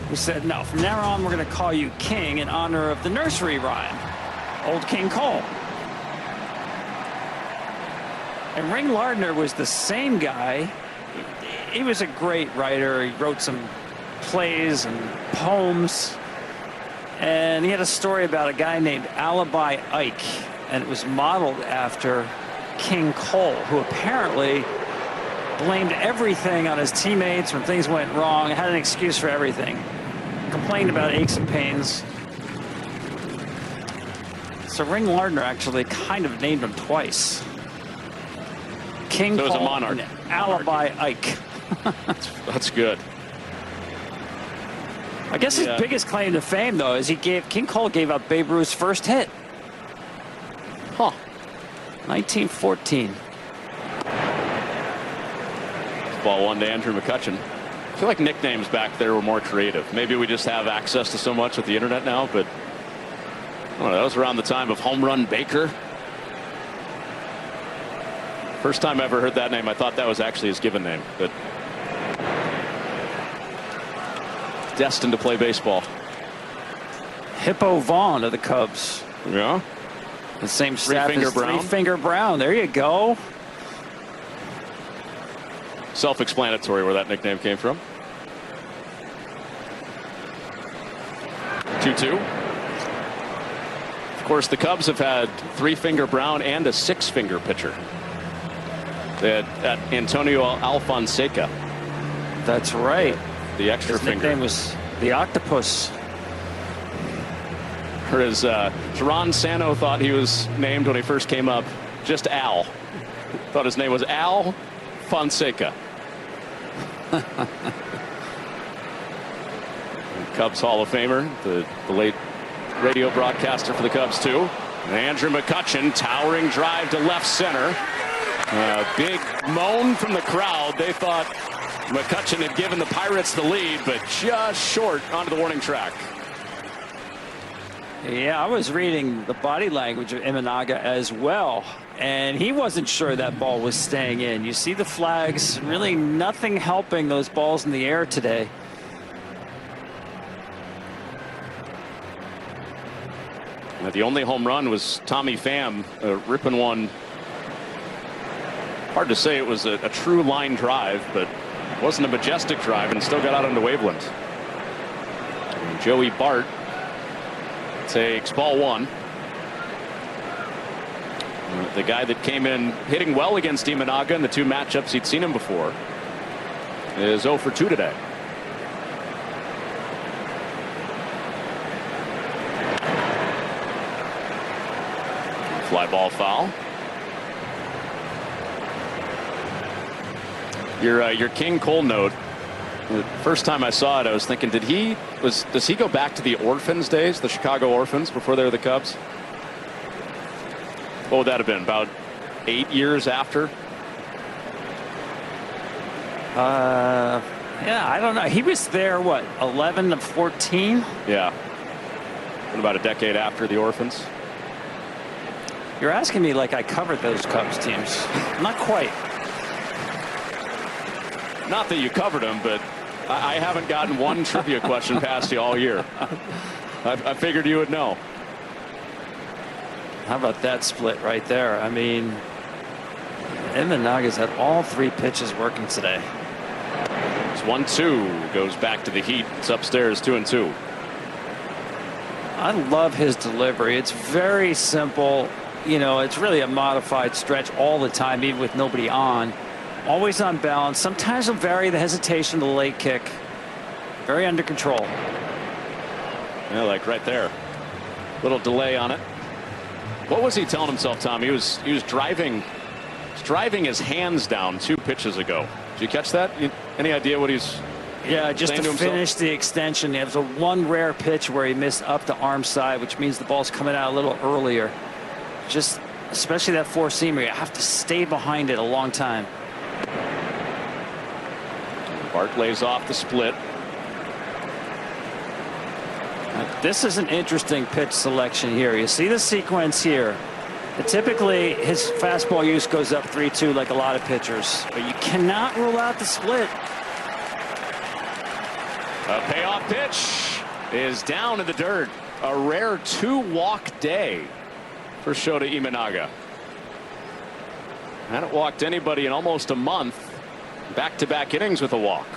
who said, no, from now on, we're going to call you King in honor of the nursery rhyme, Old King Cole. And Ring Lardner was the same guy. He was a great writer. He wrote some plays and poems. And he had a story about a guy named Alibi Ike. And it was modeled after King Cole, who apparently blamed everything on his teammates when things went wrong, had an excuse for everything, complained about aches and pains. So Ring Lardner actually kind of named him twice. King so Cole a monarch. And Alibi Ike. That's good. I guess his biggest claim to fame, though, is King Cole gave up Babe Ruth's first hit. Huh. 1914. Ball one to Andrew McCutchen. I feel like nicknames back there were more creative. Maybe we just have access to so much with the internet now, but I don't know, that was around the time of Home Run Baker. First time I ever heard that name, I thought that was actually his given name, but destined to play baseball. Hippo Vaughn of the Cubs. Yeah. The same staff Three-Finger as Brown. Three-Finger Brown. There you go. Self-explanatory where that nickname came from. 2-2. Of course, the Cubs have had Three-Finger Brown and a six-finger pitcher. They had Antonio Alfonseca. That's right. The extra His finger. nickname was the Octopus. Or as Teron Sano thought he was named when he first came up, just Al. Thought his name was Al Fonseca. Cubs Hall of Famer, the late radio broadcaster for the Cubs too. And Andrew McCutchen, towering drive to left center. Big moan from the crowd. They thought McCutchen had given the Pirates the lead, but just short onto the warning track. Yeah, I was reading the body language of Imanaga as well, and he wasn't sure that ball was staying in. You see the flags, really nothing helping those balls in the air today. The only home run was Tommy Pham ripping one. Hard to say it was a true line drive, but it wasn't a majestic drive and still got out onto Waveland. And Joey Bart takes ball one. The guy that came in hitting well against Imanaga in the two matchups he'd seen him before is 0 for 2 today. Fly ball foul. Your King Cole note. The first time I saw it, I was thinking, does he go back to the Orphans days, the Chicago Orphans, before they were the Cubs? What would that have been? About 8 years after? Yeah, I don't know. He was there, what, 11 to 14? Yeah. And about a decade after the Orphans. You're asking me like I covered those Cubs teams. Not quite. Not that you covered them, but I haven't gotten one trivia question past you all year. I figured you would know. How about that split right there? I mean, Imanaga's had all three pitches working today. It's 1-2. Goes back to the Heat. It's upstairs 2-2. I love his delivery. It's very simple. You know, it's really a modified stretch all the time, even with nobody on. Always on balance. Sometimes he'll vary the hesitation of the late kick. Very under control. Yeah, like right there. Little delay on it. What was he telling himself, Tom? He was driving his hands down 2 pitches ago. Did you catch that? Any idea what he's just to finish the extension? It was a one rare pitch where he missed up the arm side, which means the ball's coming out a little earlier. Just especially that four-seamer, you have to stay behind it a long time. Bart lays off the split. This is an interesting pitch selection here. You see the sequence here. Typically, his fastball use goes up 3-2 like a lot of pitchers, but you cannot rule out the split. A payoff pitch is down in the dirt. A rare 2-walk day for Shota Imanaga. Hadn't walked anybody in almost a month. Back-to-back innings with a walk.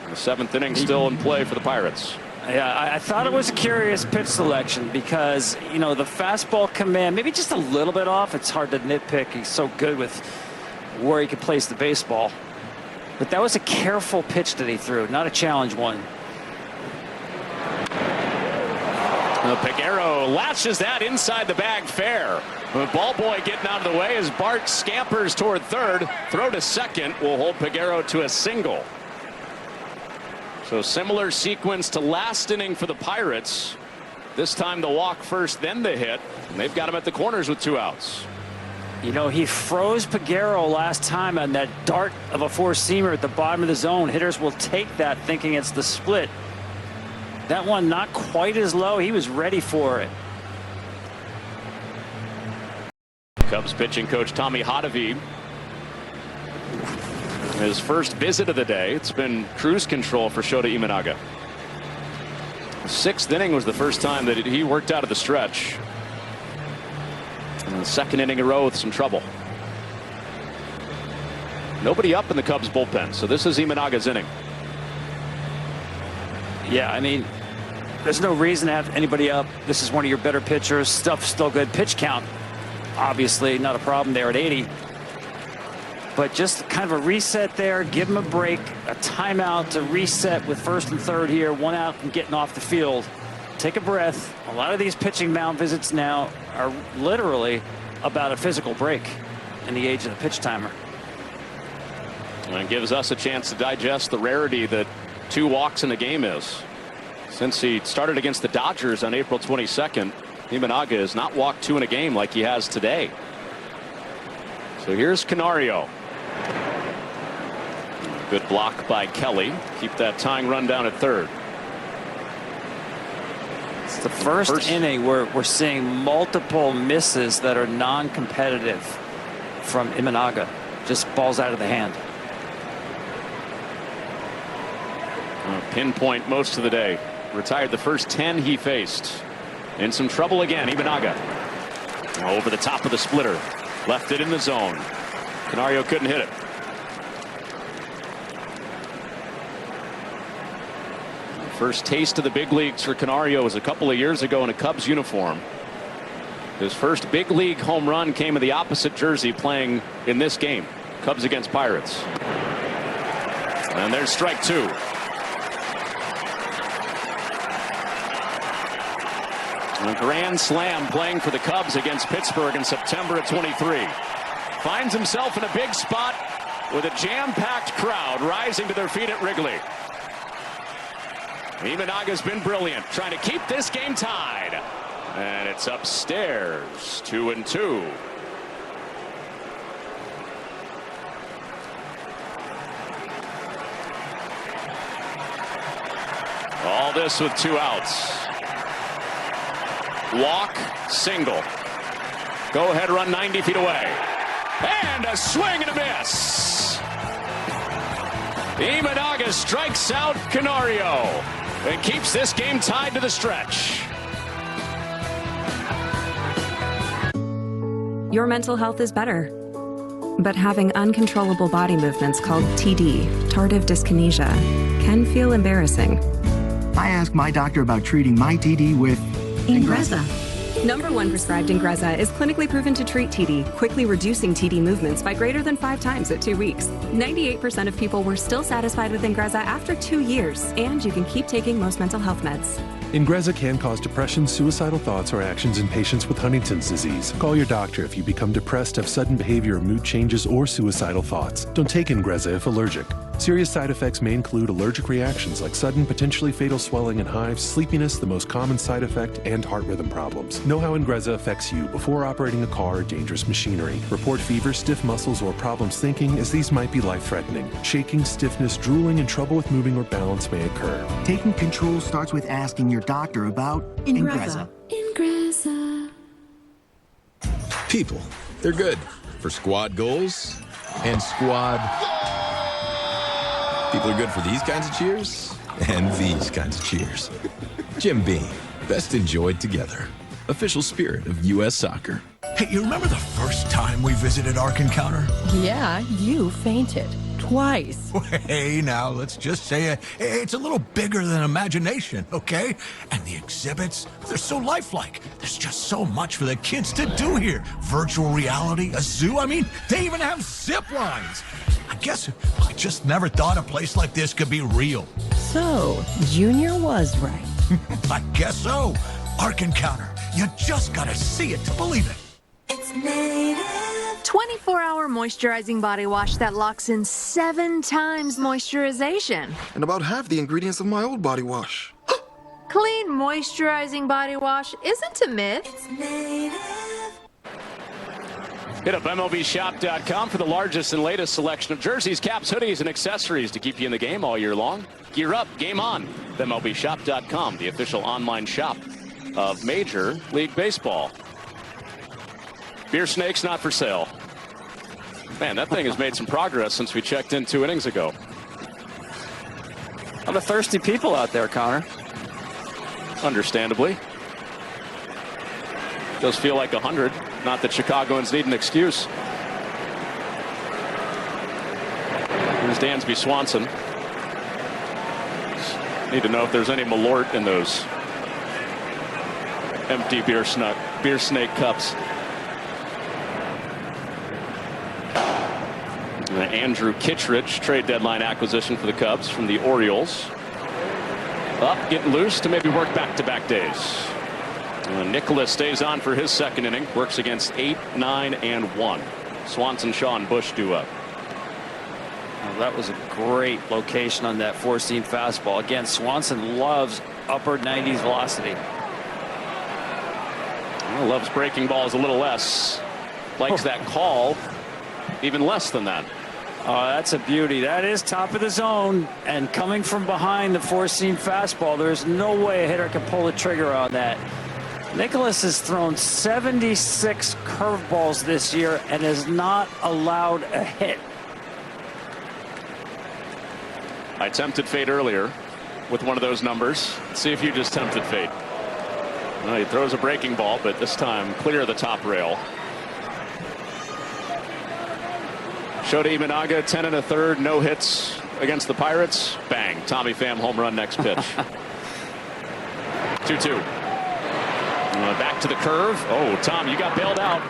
The 7th inning still in play for the Pirates. Yeah, I thought it was a curious pitch selection because, you know, the fastball command, maybe just a little bit off. It's hard to nitpick. He's so good with where he could place the baseball. But that was a careful pitch that he threw, not a challenge one. Peguero latches that inside the bag fair. The ball boy getting out of the way as Bart scampers toward third. Throw to second will hold Peguero to a single. So similar sequence to last inning for the Pirates. This time the walk first, then the hit. And they've got him at the corners with 2 outs. You know, he froze Peguero last time on that dart of a four-seamer at the bottom of the zone. Hitters will take that thinking it's the split. That one not quite as low. He was ready for it. Cubs pitching coach Tommy Hotovy. His first visit of the day. It's been cruise control for Shota Imanaga. The 6th inning was the first time that he worked out of the stretch. And the 2nd inning in a row with some trouble. Nobody up in the Cubs bullpen, so this is Imanaga's inning. Yeah, I mean, there's no reason to have anybody up. This is one of your better pitchers. Stuff's still good. Pitch count, obviously, not a problem there at 80. But just kind of a reset there. Give him a break, a timeout to reset with 1st and 3rd here. 1 out from getting off the field. Take a breath. A lot of these pitching mound visits now are literally about a physical break in the age of the pitch timer. And it gives us a chance to digest the rarity that 2 walks in the game is. Since he started against the Dodgers on April 22nd, Imanaga has not walked 2 in a game like he has today. So here's Canario. Good block by Kelly. Keep that tying run down at 3rd. It's the first inning where we're seeing multiple misses that are non-competitive from Imanaga. Just balls out of the hand. Pinpoint most of the day. Retired the first 10 he faced. In some trouble again, Imanaga. Over the top of the splitter. Left it in the zone. Canario couldn't hit it. First taste of the big leagues for Canario was a couple of years ago in a Cubs uniform. His first big league home run came in the opposite jersey playing in this game. Cubs against Pirates. And there's strike 2. A grand slam playing for the Cubs against Pittsburgh in September of 23. Finds himself in a big spot with a jam-packed crowd rising to their feet at Wrigley. Imanaga's been brilliant, trying to keep this game tied. And it's upstairs, 2-2. All this with 2 outs. Walk, single. Go ahead run 90 feet away. And a swing and a miss. Imanaga strikes out Canario and keeps this game tied to the stretch. Your mental health is better. But having uncontrollable body movements called TD, tardive dyskinesia, can feel embarrassing. I asked my doctor about treating my TD with Ingrezza. #1 prescribed Ingrezza is clinically proven to treat TD, quickly reducing TD movements by greater than 5 times at 2 weeks. 98% of people were still satisfied with Ingrezza after 2 years, and you can keep taking most mental health meds. Ingrezza can cause depression, suicidal thoughts, or actions in patients with Huntington's disease. Call your doctor if you become depressed, have sudden behavior or mood changes, or suicidal thoughts. Don't take Ingrezza if allergic. Serious side effects may include allergic reactions like sudden, potentially fatal swelling and hives, sleepiness, the most common side effect, and heart rhythm problems. Know how Ingrezza affects you before operating a car or dangerous machinery. Report fever, stiff muscles, or problems thinking, as these might be life-threatening. Shaking, stiffness, drooling, and trouble with moving or balance may occur. Taking control starts with asking your doctor about Ingrezza. People, they're good for squad goals and squad. People are good for these kinds of cheers and these kinds of cheers. Jim Beam, best enjoyed together. Official spirit of U.S. soccer. Hey, you remember the first time we visited Ark Encounter? Yeah, you fainted. Twice. Hey, now, let's just say it's a little bigger than imagination, okay? And the exhibits, they're so lifelike. There's just so much for the kids to do here. Virtual reality, a zoo, I mean, they even have zip lines. I guess I just never thought a place like this could be real. So, Junior was right. I guess so. Ark Encounter, you just gotta see it to believe it. It's native. 24-hour moisturizing body wash that locks in 7 times moisturization. And about half the ingredients of my old body wash. Clean moisturizing body wash isn't a myth. It's native. Hit up MLBshop.com for the largest and latest selection of jerseys, caps, hoodies, and accessories to keep you in the game all year long. Gear up, game on. MLBshop.com, the official online shop of Major League Baseball. Beer Snake's not for sale. Man, that thing has made some progress since we checked in 2 innings ago. All the thirsty people out there, Connor. Understandably. Does feel like 100. Not that Chicagoans need an excuse. Here's Dansby Swanson. Need to know if there's any Malort in those empty Beer Snake cups. Andrew Kittredge, trade deadline acquisition for the Cubs from the Orioles. Up, getting loose to maybe work back-to-back days. Nicholas stays on for his second inning. Works against 8, 9, and 1. Swanson, Shaw, and Bush do up. Well, that was a great location on that four-seam fastball. Again, Swanson loves upper 90s velocity. Well, loves breaking balls a little less. Likes that call even less than that. Oh, that's a beauty. That is top of the zone. And coming from behind the four-seam fastball, there's no way a hitter can pull the trigger on that. Nicholas has thrown 76 curveballs this year and has not allowed a hit. I tempted fate earlier with one of those numbers. Let's see if you just tempted fate. Well, he throws a breaking ball, but this time clear of the top rail. Shota Imanaga, 10 1/3, no hits against the Pirates. Bang, Tommy Pham home run next pitch. 2-2. Back to the curve. Oh, Tom, you got bailed out.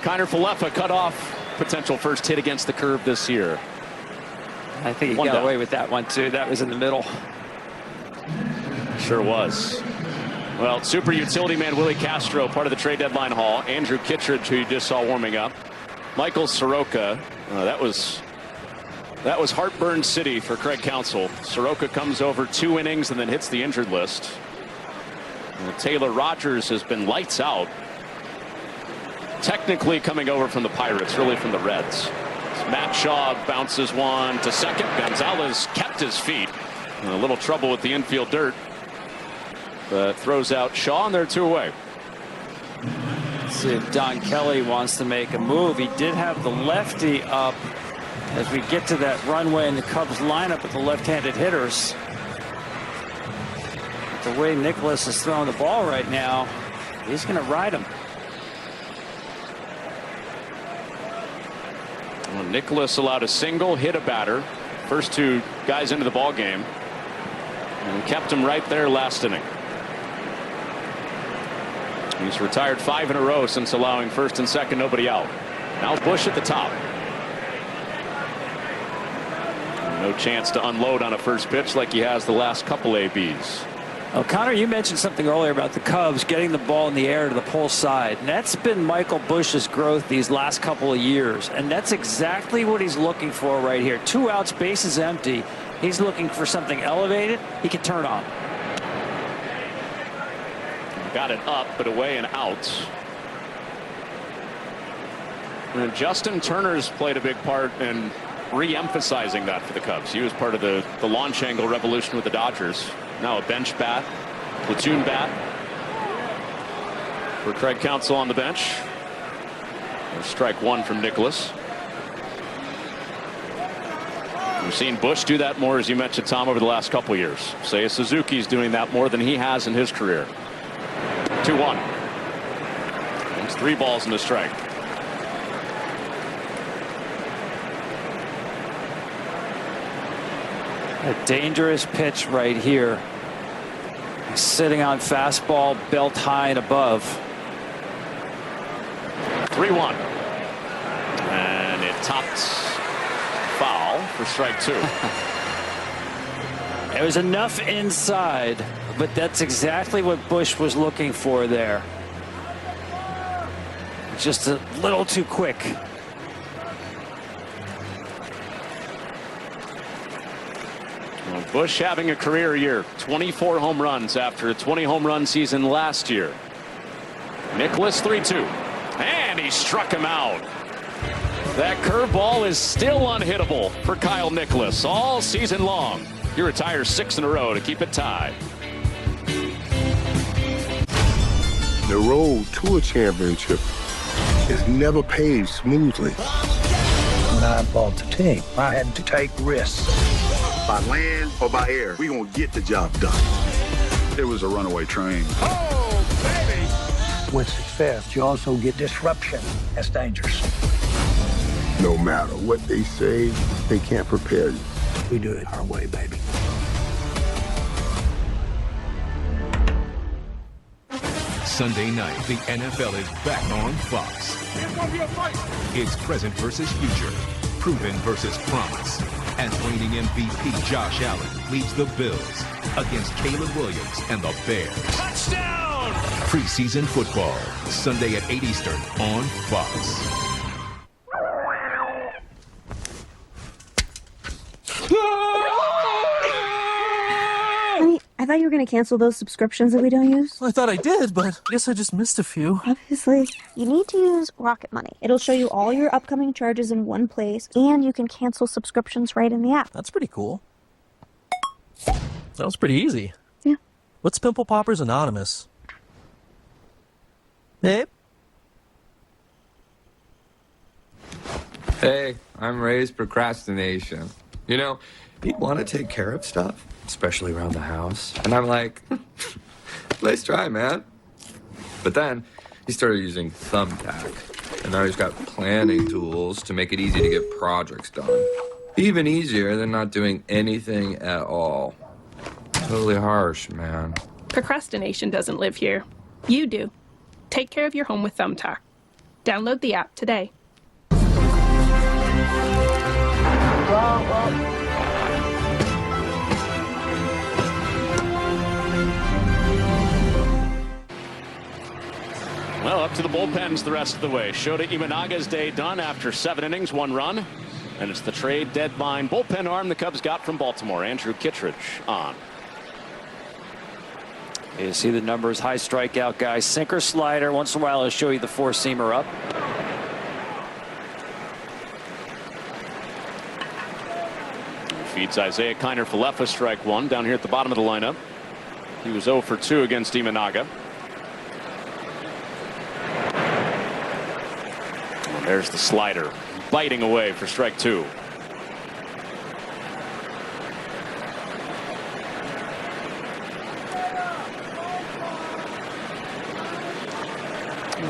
Kiner Falefa cut off potential first hit against the curve this year. I think he got away with that one, too. That was in the middle. Sure was. Well, super utility man Willie Castro, part of the trade deadline haul. Andrew Kittredge, who you just saw warming up. Michael Soroka. That was heartburn city for Craig Counsell. Soroka comes over 2 innings and then hits the injured list. Taylor Rogers has been lights out. Technically coming over from the Pirates, really from the Reds. Matt Shaw bounces one to second. Gonzalez kept his feet. A little trouble with the infield dirt. But throws out Shaw, and they're 2 away. Let's see if Don Kelly wants to make a move. He did have the lefty up as we get to that runway in the Cubs lineup with the left-handed hitters. The way Nicholas is throwing the ball right now, he's going to ride him. Well, Nicholas allowed a single, hit a batter. First 2 guys into the ball game, and kept him right there last inning. He's retired 5 in a row since allowing first and second, nobody out. Now Bush at the top. No chance to unload on a first pitch like he has the last couple ABs. Well, Connor, you mentioned something earlier about the Cubs getting the ball in the air to the pull side. And that's been Michael Busch's growth these last couple of years. And that's exactly what he's looking for right here. 2 outs, bases empty. He's looking for something elevated he can turn on. Got it up, but away and out. And Justin Turner's played a big part in re-emphasizing that for the Cubs. He was part of the launch angle revolution with the Dodgers. Now a bench bat, platoon bat for Craig Counsell on the bench. There's strike 1 from Nicholas. We've seen Busch do that more, as you mentioned, Tom, over the last couple years. Seiya Suzuki's doing that more than he has in his career. 2-1. It's 3 balls and a strike. A dangerous pitch right here. He's sitting on fastball, belt high and above. 3-1. And it topped foul for strike 2. It was enough inside, but that's exactly what Busch was looking for there. Just a little too quick. Well, Busch having a career year. 24 home runs after a 20 home run season last year. Nicholas 3-2. And he struck him out. That curveball is still unhittable for Kyle Nicholas all season long. He retires 6 in a row to keep it tied. The road to a championship is never paved smoothly. When I bought the team, I had to take risks. By land or by air, we're going to get the job done. It was a runaway train. Oh, baby! With success, you also get disruption. That's dangerous. No matter what they say, they can't prepare you. We do it our way, baby. Sunday night, the NFL is back on Fox. It's present versus future, proven versus promise. As reigning MVP Josh Allen leads the Bills against Caleb Williams and the Bears. Touchdown! Preseason football, Sunday at 8 Eastern on Fox. Honey, I thought you were going to cancel those subscriptions that we don't use. I thought I did, but I guess I just missed a few. Obviously. You need to use Rocket Money. It'll show you all your upcoming charges in one place, and you can cancel subscriptions right in the app. That's pretty cool. That was pretty easy. Yeah. What's Pimple Poppers Anonymous? Babe? Hey, I'm Ray's procrastination. You know, you want to take care of stuff, especially around the house. And I'm like, nice try, man. But then he started using Thumbtack. And now he's got planning tools to make it easy to get projects done. Even easier than not doing anything at all. Totally harsh, man. Procrastination doesn't live here. You do. Take care of your home with Thumbtack. Download the app today. Well, up to the bullpens the rest of the way. Shota Imanaga's day done after 7 innings, 1 run. And it's the trade deadline bullpen arm the Cubs got from Baltimore. Andrew Kittredge on. You see the numbers, high strikeout guy, sinker, slider. Once in a while, I'll show you the 4-seamer up. Feeds Isaiah Kiner-Falefa strike 1 down here at the bottom of the lineup. He was 0 for 2 against Imanaga. And there's the slider biting away for strike 2.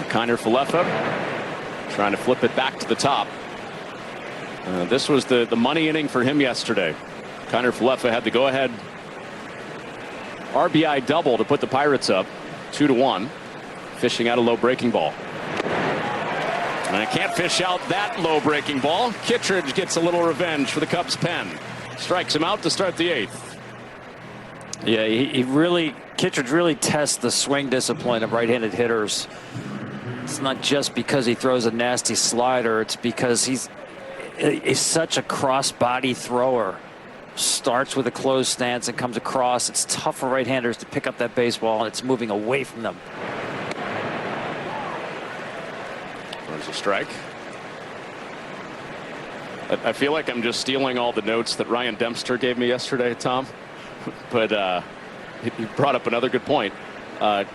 Kiner-Falefa trying to flip it back to the top. This was the money inning for him yesterday. Kiner-Falefa had the go-ahead RBI double to put the Pirates up 2-1, fishing out a low breaking ball. And I can't fish out that low breaking ball. Kittredge gets a little revenge for the Cubs pen. Strikes him out to start the 8th. Yeah, Kittredge really tests the swing discipline of right-handed hitters. It's not just because he throws a nasty slider. It's because he's such a cross-body thrower. Starts with a closed stance and comes across. It's tough for right-handers to pick up that baseball, and it's moving away from them. There's a strike. I feel like I'm just stealing all the notes that Ryan Dempster gave me yesterday, Tom. But he brought up another good point.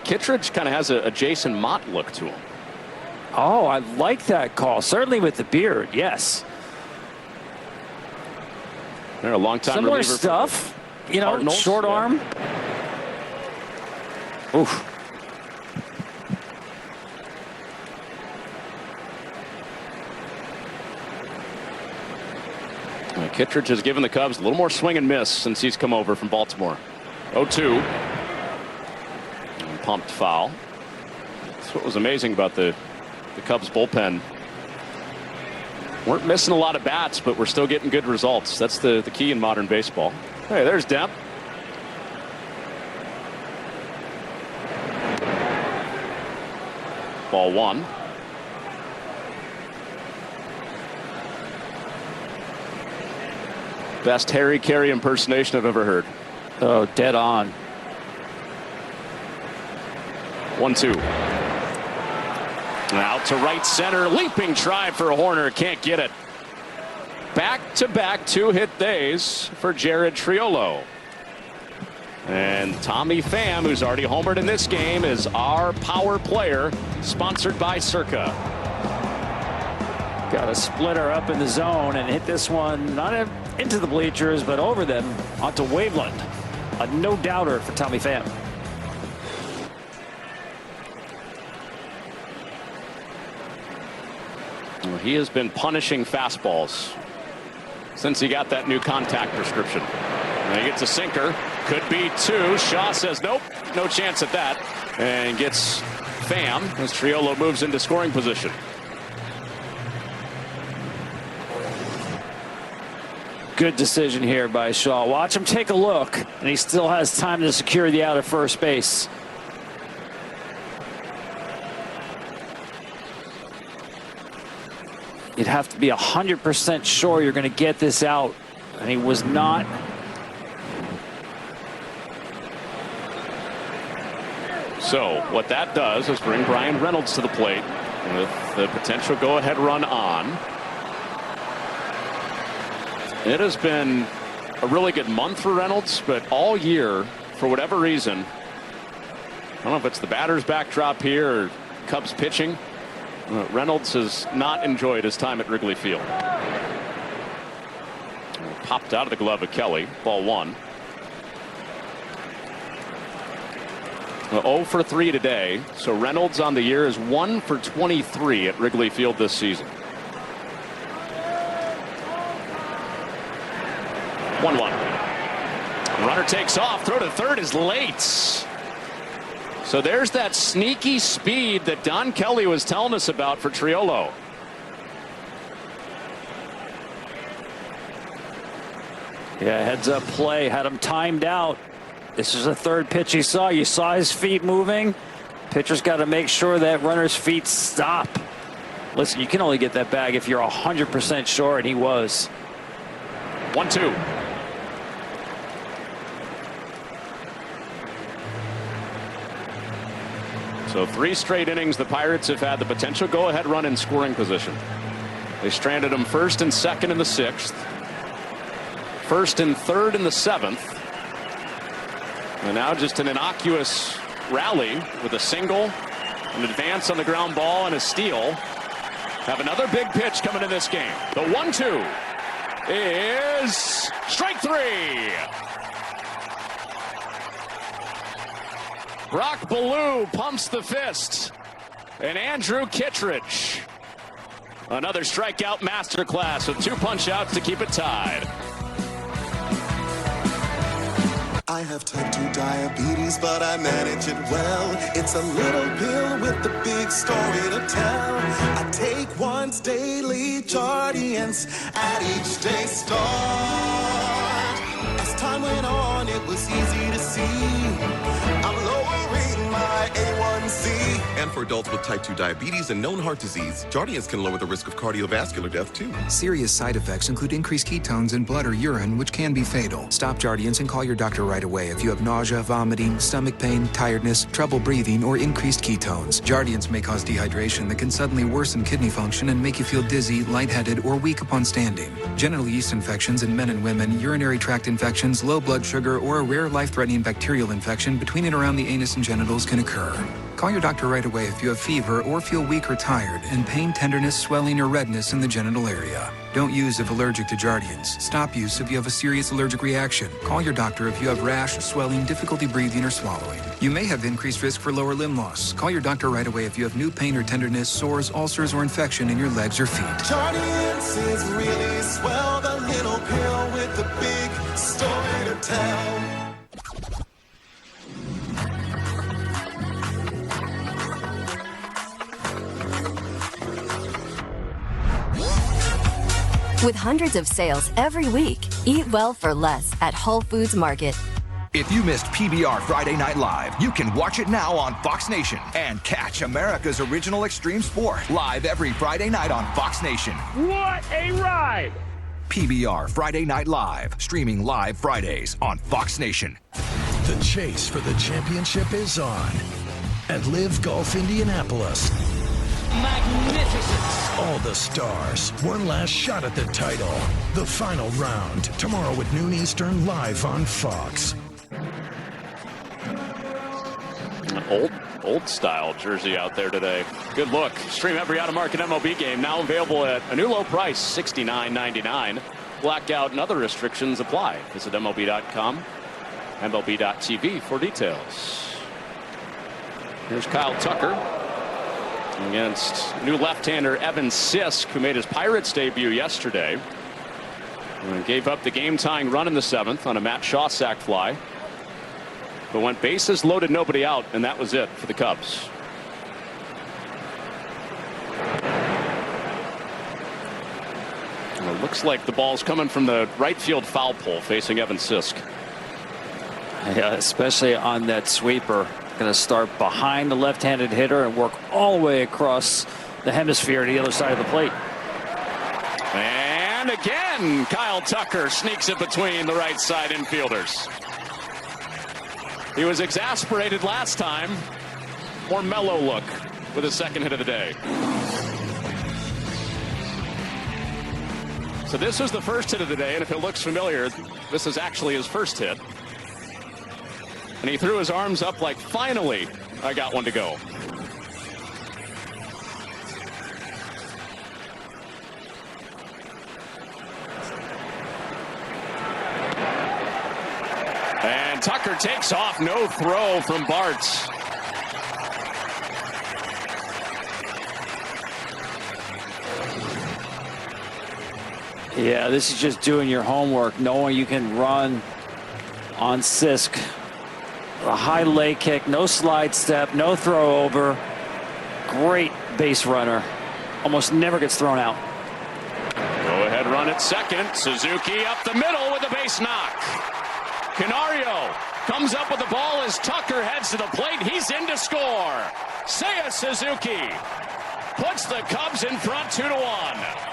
Kittredge kind of has a Jason Mott look to him. Oh, I like that call. Certainly with the beard, yes. They're a long time similar reliever stuff, you know, Cardinals. short arm. Oof. Kittredge has given the Cubs a little more swing and miss since he's come over from Baltimore. 0-2. And pumped foul. That's what was amazing about the Cubs bullpen. Weren't missing a lot of bats, but we're still getting good results. That's the key in modern baseball. Hey, there's Demp. Ball one. Best Harry Carey impersonation I've ever heard. Oh, dead on. 1-2. Out to right center. Leaping try for Horner. Can't get it. Back-to-back two-hit days for Jared Triolo. And Tommy Pham, who's already homered in this game, is our power player, sponsored by Circa. Got a splitter up in the zone and hit this one not into the bleachers, but over them onto Waveland. A no-doubter for Tommy Pham. Well, he has been punishing fastballs since he got that new contact prescription. And he gets a sinker. Could be two. Shaw says nope, no chance at that. And gets Pham as Triolo moves into scoring position. Good decision here by Shaw. Watch him take a look, and he still has time to secure the out at first base. You'd have to be 100% sure you're going to get this out, and he was not. So what that does is bring Brian Reynolds to the plate with the potential go-ahead run on. It has been a really good month for Reynolds, but all year, for whatever reason, I don't know if it's the batter's backdrop here or Cubs pitching, Reynolds has not enjoyed his time at Wrigley Field. Popped out of the glove of Kelly. Ball one. 0 for 3 today. So Reynolds on the year is 1 for 23 at Wrigley Field this season. 1-1. Runner takes off. Throw to third is late. So there's that sneaky speed that Don Kelly was telling us about for Triolo. Yeah, heads up play. Had him timed out. This is the third pitch he saw. You saw his feet moving. Pitcher's got to make sure that runner's feet stop. Listen, you can only get that bag if you're 100% sure, and he was. 1-2. So 3 straight innings the Pirates have had the potential go-ahead run in scoring position. They stranded him first and second in the 6th. First and third in the 7th. And now just an innocuous rally with a single, an advance on the ground ball, and a steal. Have another big pitch coming in this game. The 1-2 is strike 3. Brock Ballou pumps the fist. And Andrew Kittredge. Another strikeout masterclass with 2 punch-outs to keep it tied. I have type 2 diabetes, but I manage it well. It's a little pill with the big story to tell. I take once daily, Jardiance at each day start. As time time went on, it was easy to see. I'm lowering my A1C. And for adults with type 2 diabetes and known heart disease, Jardiance can lower the risk of cardiovascular death, too. Serious side effects include increased ketones in blood or urine, which can be fatal. Stop Jardiance and call your doctor right away if you have nausea, vomiting, stomach pain, tiredness, trouble breathing, or increased ketones. Jardiance may cause dehydration that can suddenly worsen kidney function and make you feel dizzy, lightheaded, or weak upon standing. Genital yeast infections in men and women, urinary tract infections, low blood sugar, or a rare life-threatening bacterial infection between and around the anus and genitals can occur. Call your doctor right away if you have fever or feel weak or tired and pain, tenderness, swelling, or redness in the genital area. Don't use if allergic to Jardiance. Stop use if you have a serious allergic reaction. Call your doctor if you have rash, swelling, difficulty breathing, or swallowing. You may have increased risk for lower limb loss. Call your doctor right away if you have new pain or tenderness, sores, ulcers, or infection in your legs or feet. Jardiance is really swell, the little pill with the big story to tell. With hundreds of sales every week, eat well for less at Whole Foods Market. If you missed PBR Friday Night Live, you can watch it now on Fox Nation and catch America's original extreme sport live every Friday night on Fox Nation. What a ride! PBR Friday Night Live, streaming live Fridays on Fox Nation. The chase for the championship is on at Live Golf Indianapolis. Magnificent! All the stars, one last shot at the title. The final round, tomorrow at noon Eastern, live on Fox. An old style jersey out there today. Good look. Stream every out-of-market MLB game now available at a new low price, $69.99. Blackout and other restrictions apply. Visit MLB.com, MLB.tv for details. Here's Kyle Tucker against new left-hander Evan Sisk, who made his Pirates debut yesterday and gave up the game-tying run in the 7th on a Matt Shaw sac fly, but went bases loaded, nobody out, and that was it for the Cubs. Well, it looks like the ball's coming from the right field foul pole facing Evan Sisk. Yeah, especially on that sweeper. Going to start behind the left-handed hitter and work all the way across the hemisphere to the other side of the plate. And again, Kyle Tucker sneaks it between the right side infielders. He was exasperated last time. More mellow look with his second hit of the day. So this was the first hit of the day, and if it looks familiar, this is actually his first hit. And he threw his arms up like, finally, I got one to go. And Tucker takes off, no throw from Bartz. Yeah, this is just doing your homework, knowing you can run on Sisk. A high leg kick, no slide step, no throw over. Great base runner. Almost never gets thrown out. Go ahead run at second. Suzuki up the middle with a base knock. Canario comes up with the ball as Tucker heads to the plate. He's in to score. Seiya Suzuki puts the Cubs in front 2-1.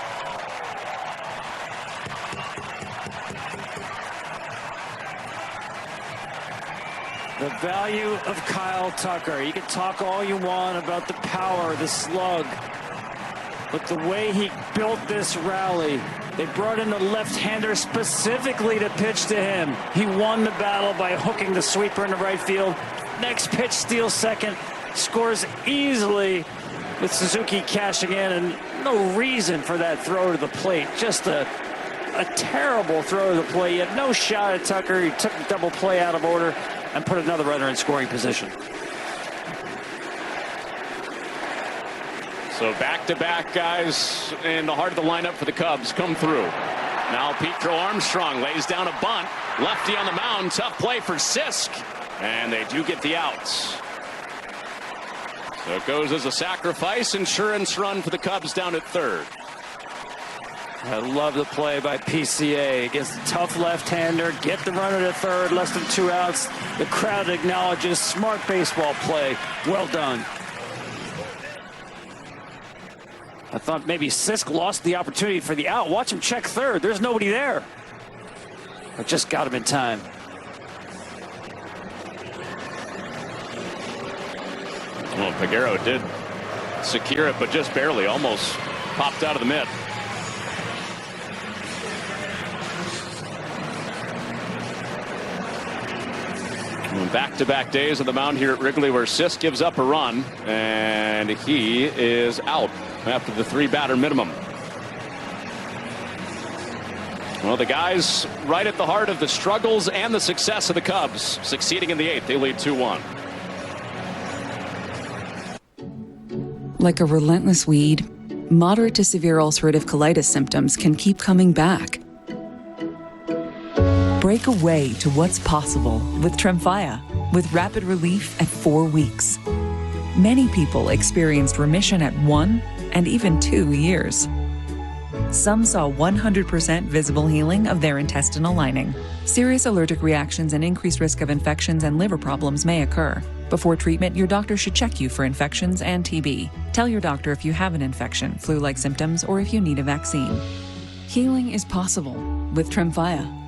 The value of Kyle Tucker. You can talk all you want about the power, the slug, but the way he built this rally, they brought in the left-hander specifically to pitch to him. He won the battle by hooking the sweeper into right field. Next pitch, steals second, scores easily with Suzuki cashing in, and no reason for that throw to the plate. Just a terrible throw to the plate. He had no shot at Tucker. He took the double play out of order and put another runner in scoring position. So back-to-back guys in the heart of the lineup for the Cubs come through. Now Petro Armstrong lays down a bunt. Lefty on the mound. Tough play for Sisk. And they do get the outs. So it goes as a sacrifice. Insurance run for the Cubs down at third. I love the play by PCA against the tough left-hander. Get the runner to third, less than 2 outs. The crowd acknowledges smart baseball play. Well done. I thought maybe Sisk lost the opportunity for the out. Watch him check third. There's nobody there. I just got him in time. Well, Peguero did secure it, but just barely, almost popped out of the mitt. Back-to-back days on the mound here at Wrigley where Sisk gives up a run, and he is out after the 3-batter minimum. Well, the guys right at the heart of the struggles and the success of the Cubs, succeeding in the 8th. They lead 2-1. Like a relentless weed, moderate to severe ulcerative colitis symptoms can keep coming back. Break away to what's possible with Tremfya, with rapid relief at 4 weeks. Many people experienced remission at 1 and even 2 years. Some saw 100% visible healing of their intestinal lining. Serious allergic reactions and increased risk of infections and liver problems may occur. Before treatment, your doctor should check you for infections and TB. Tell your doctor if you have an infection, flu-like symptoms, or if you need a vaccine. Healing is possible with Tremfya.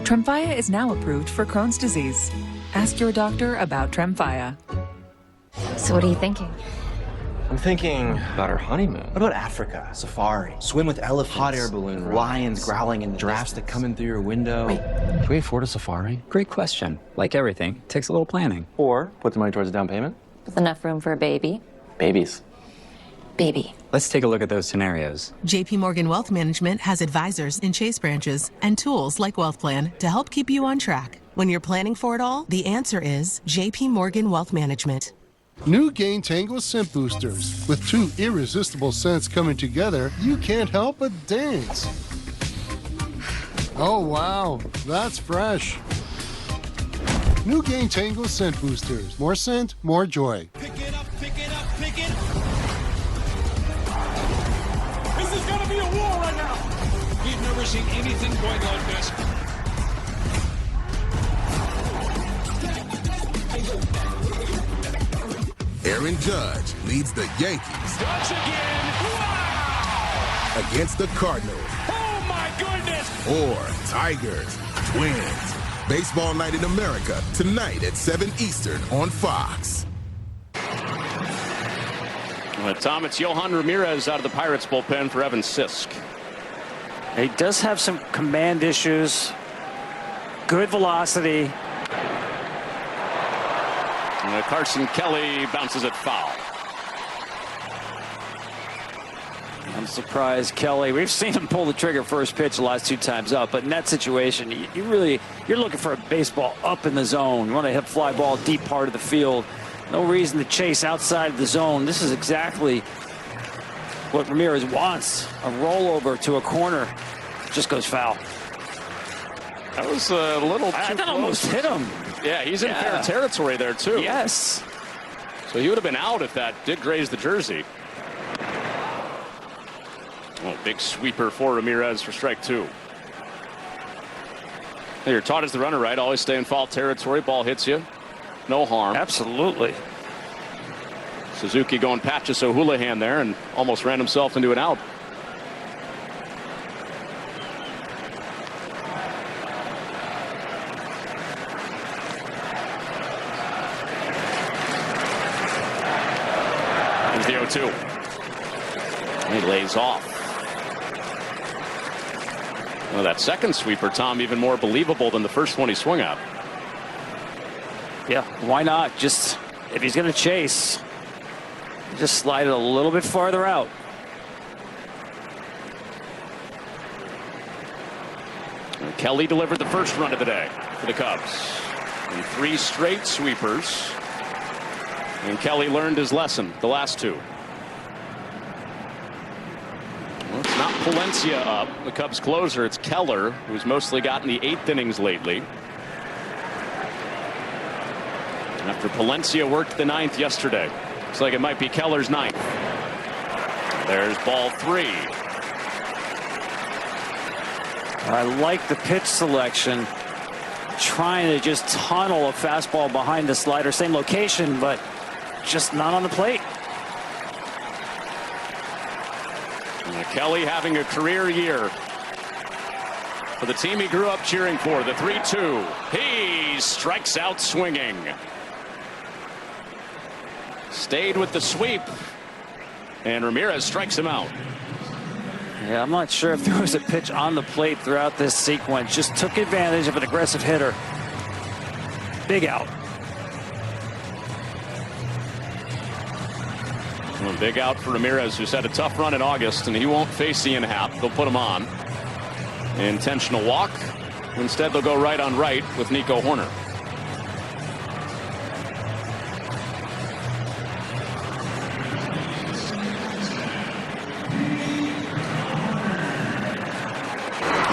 Tremfya is now approved for Crohn's disease. Ask your doctor about Tremfya. So what are you thinking? I'm thinking about our honeymoon. What about Africa? Safari. Swim with elephants. Hot air balloon rides. Lions growling in the giraffes that come in through your window. Wait, can we afford a safari? Great question. Like everything, it takes a little planning. Or put the money towards a down payment. With enough room for a baby? Babies. Baby. Let's take a look at those scenarios. JP Morgan Wealth Management has advisors in Chase branches and tools like Wealth Plan to help keep you on track. When you're planning for it all, the answer is JP Morgan Wealth Management. New Gain Tango Scent Boosters. With 2 irresistible scents coming together, you can't help but dance. Oh, wow, that's fresh. New Gain Tango Scent Boosters. More scent, more joy. Pick it up, pick it up, pick it up. This is gonna be a war right now. We've never seen anything quite like this. Aaron Judge leads the Yankees. Judge again. Wow! Against the Cardinals. Oh, my goodness. Or Tigers. Twins. Baseball Night in America, tonight at 7 Eastern on Fox. Tom, it's Johan Ramirez out of the Pirates bullpen for Evan Sisk. He does have some command issues. Good velocity. And Carson Kelly bounces it foul. I'm surprised Kelly. We've seen him pull the trigger first pitch the last 2 times up, but in that situation, you're looking for a baseball up in the zone. You want to hit fly ball deep part of the field. No reason to chase outside of the zone. This is exactly what Ramirez wants. A rollover to a corner. Just goes foul. That was a little too that close. almost hit him. Yeah, he's in fair territory there, too. Yes. So he would have been out if that did graze the jersey. Oh, big sweeper for Ramirez for strike 2. You're taught as the runner, right? Always stay in foul territory. Ball hits you. No harm. Absolutely. Suzuki going Patches O'Houlihan there and almost ran himself into an out. Here's the 0-2. He lays off. Well, that second sweeper, Tom, even more believable than the first one he swung at. Yeah, why not? Just, if he's going to chase, just slide it a little bit farther out. And Kelly delivered the first run of the day for the Cubs. And 3 straight sweepers. And Kelly learned his lesson the last 2. Well, it's not Palencia up, the Cubs closer. It's Keller, who's mostly gotten the 8th innings lately. After Palencia worked the 9th yesterday. Looks like it might be Keller's 9th. There's ball 3. I like the pitch selection. Trying to just tunnel a fastball behind the slider. Same location, but just not on the plate. Kelly having a career year for the team he grew up cheering for. The 3-2. He strikes out swinging. Stayed with the sweep. And Ramirez strikes him out. Yeah, I'm not sure if there was a pitch on the plate throughout this sequence. Just took advantage of an aggressive hitter. Big out. Well, big out for Ramirez, who's had a tough run in August, and he won't face Ian Happ. They'll put him on. Intentional walk. Instead, they'll go right on right with Nico Horner.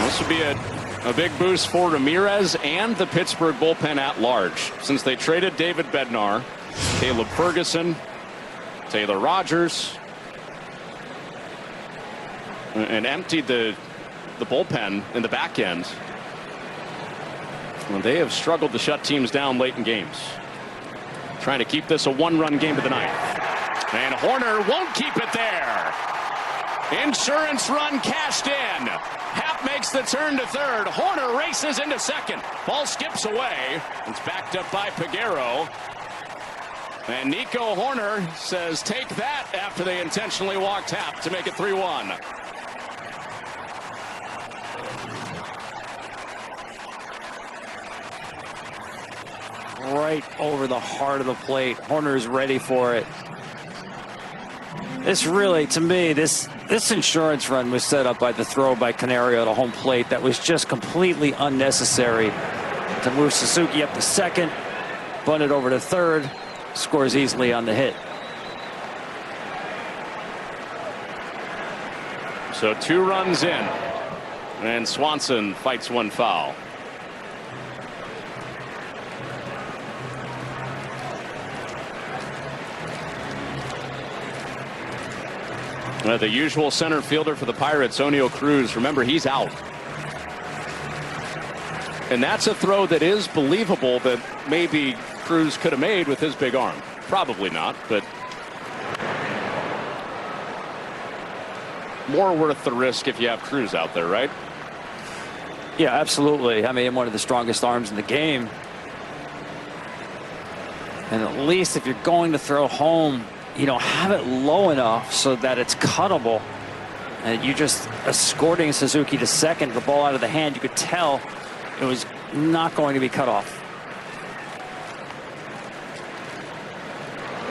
This would be a big boost for Ramirez and the Pittsburgh bullpen at large, since they traded David Bednar, Caleb Ferguson, Taylor Rogers, and emptied the bullpen in the back end. Well, they have struggled to shut teams down late in games. Trying to keep this a one-run game of the ninth. And Horner won't keep it there. Insurance run cashed in. Happ makes the turn to third. Horner races into second. Ball skips away. It's backed up by Peguero. And Nico Horner says take that after they intentionally walked Happ to make it 3-1. Right over the heart of the plate. Horner's ready for it. This really, to me, this insurance run was set up by the throw by Canario to home plate. That was just completely unnecessary to move Suzuki up to second, bunt it over to third, scores easily on the hit. So 2 runs in, and Swanson fights one foul. The usual center fielder for the Pirates, Oneil Cruz. Remember, he's out. And that's a throw that is believable that maybe Cruz could have made with his big arm. Probably not, but more worth the risk if you have Cruz out there, right? Yeah, absolutely. I mean, one of the strongest arms in the game. And at least if you're going to throw home, you know, have it low enough so that it's cuttable. And you just escorting Suzuki to second, the ball out of the hand, you could tell it was not going to be cut off.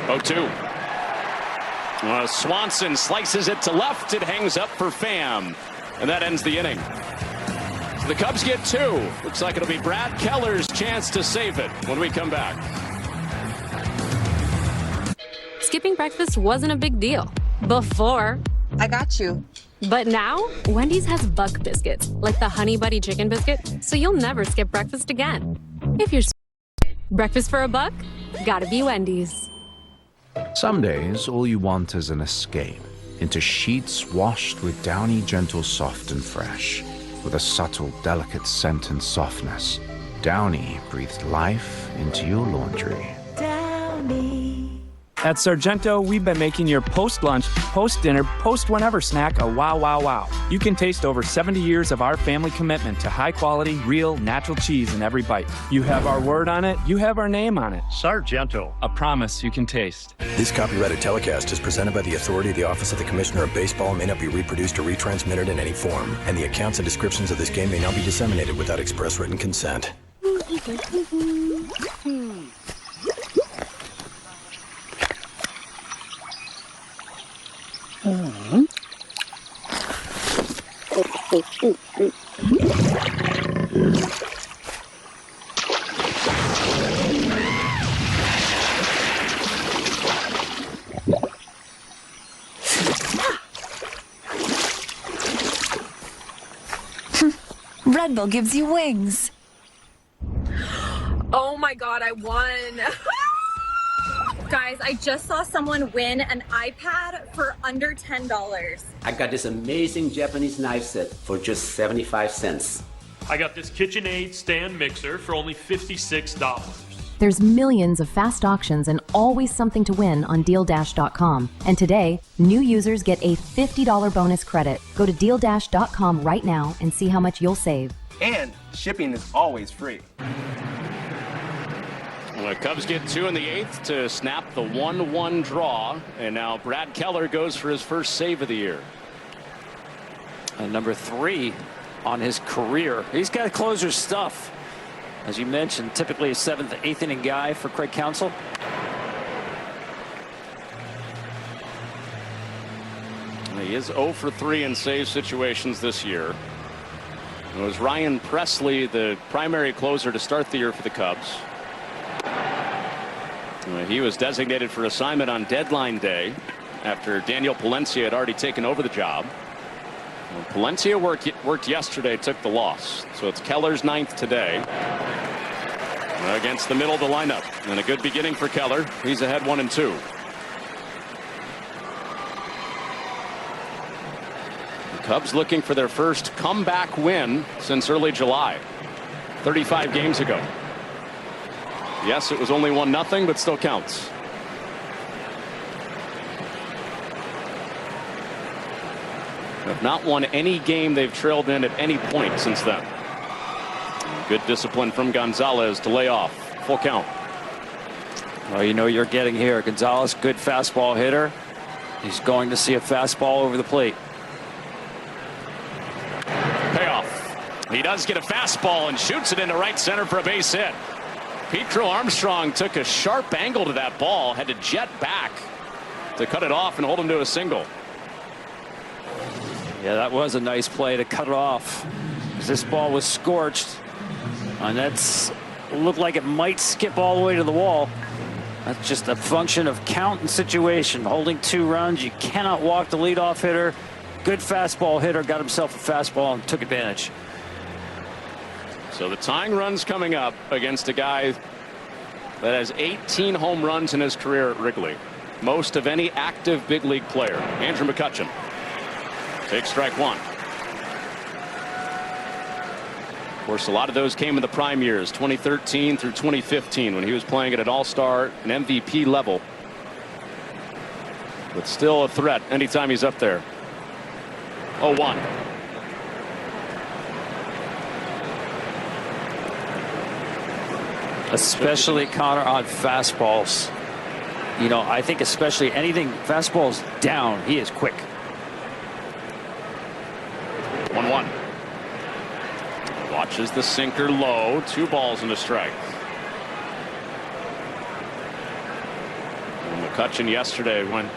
0-2. Swanson slices it to left. It hangs up for Pham. And that ends the inning. So the Cubs get 2. Looks like it'll be Brad Keller's chance to save it when we come back. Skipping breakfast wasn't a big deal before. I got you. But now, Wendy's has Buck Biscuits, like the Honey Buddy Chicken Biscuit, so you'll never skip breakfast again. If you're breakfast for a buck, gotta be Wendy's. Some days, all you want is an escape into sheets washed with Downy Gentle Soft and Fresh, with a subtle, delicate scent and softness. Downy breathed life into your laundry. Downy. At Sargento, we've been making your post-lunch, post-dinner, post-whenever snack a wow, wow, wow. You can taste over 70 years of our family commitment to high-quality, real, natural cheese in every bite. You have our word on it, you have our name on it. Sargento, a promise you can taste. This copyrighted telecast is presented by the authority of the Office of the Commissioner of Baseball and may not be reproduced or retransmitted in any form. And the accounts and descriptions of this game may not be disseminated without express written consent. Red Bull gives you wings. Oh my God, I won. Guys, I just saw someone win an iPad for under $10. I got this amazing Japanese knife set for just 75 cents. I got this KitchenAid stand mixer for only $56. There's millions of fast auctions and always something to win on DealDash.com. And today, new users get a $50 bonus credit. Go to DealDash.com right now and see how much you'll save. And shipping is always free. Well, the Cubs get 2 in the 8th to snap the 1-1 draw. And now Brad Keller goes for his first save of the year. And number 3 on his career. He's got closer stuff. As you mentioned, typically a 7th, 8th inning guy for Craig Counsell. He is 0 for 3 in save situations this year. It was Ryan Presley, the primary closer to start the year for the Cubs. He was designated for assignment on deadline day after Daniel Palencia had already taken over the job. Well, Palencia worked yesterday, took the loss. So it's Keller's 9th today against the middle of the lineup. And a good beginning for Keller. He's ahead 1-2. The Cubs looking for their first comeback win since early July, 35 games ago. Yes, it was only 1-0, but still counts. Have not won any game they've trailed in at any point since then. Good discipline from Gonzalez to lay off. Full count. Well, you know you're getting here. Gonzalez, good fastball hitter. He's going to see a fastball over the plate. Payoff. He does get a fastball and shoots it into right center for a base hit. Petro Armstrong took a sharp angle to that ball, had to jet back to cut it off and hold him to a single. Yeah, that was a nice play to cut it off. This ball was scorched, and that's looked like it might skip all the way to the wall. That's just a function of count and situation. Holding 2 runs, you cannot walk the leadoff hitter. Good fastball hitter, got himself a fastball and took advantage. So the tying run's coming up against a guy that has 18 home runs in his career at Wrigley. Most of any active big league player. Andrew McCutchen. Takes strike 1. Of course, a lot of those came in the prime years, 2013 through 2015, when he was playing at an all-star and MVP level. But still a threat anytime he's up there. 0-1. Especially Connor on fastballs. You know, I think especially anything fastballs down, he is quick. 1-1. Watches the sinker low. 2 balls and a strike. And McCutchen yesterday went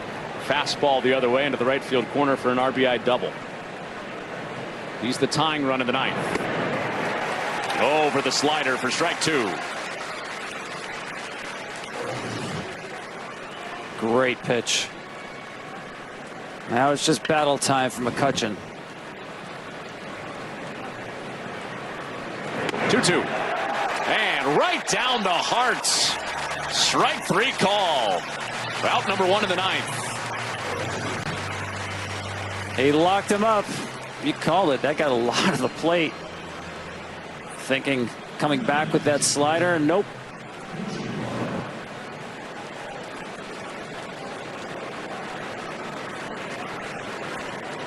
fastball the other way into the right field corner for an RBI double. He's the tying run of the 9th. Over the slider for strike 2. Great pitch. Now it's just battle time for McCutchen. 2-2. And right down the hearts. Strike 3 call. Out number 1 in the 9th. He locked him up. You called it. That got a lot of the plate. Thinking coming back with that slider. Nope.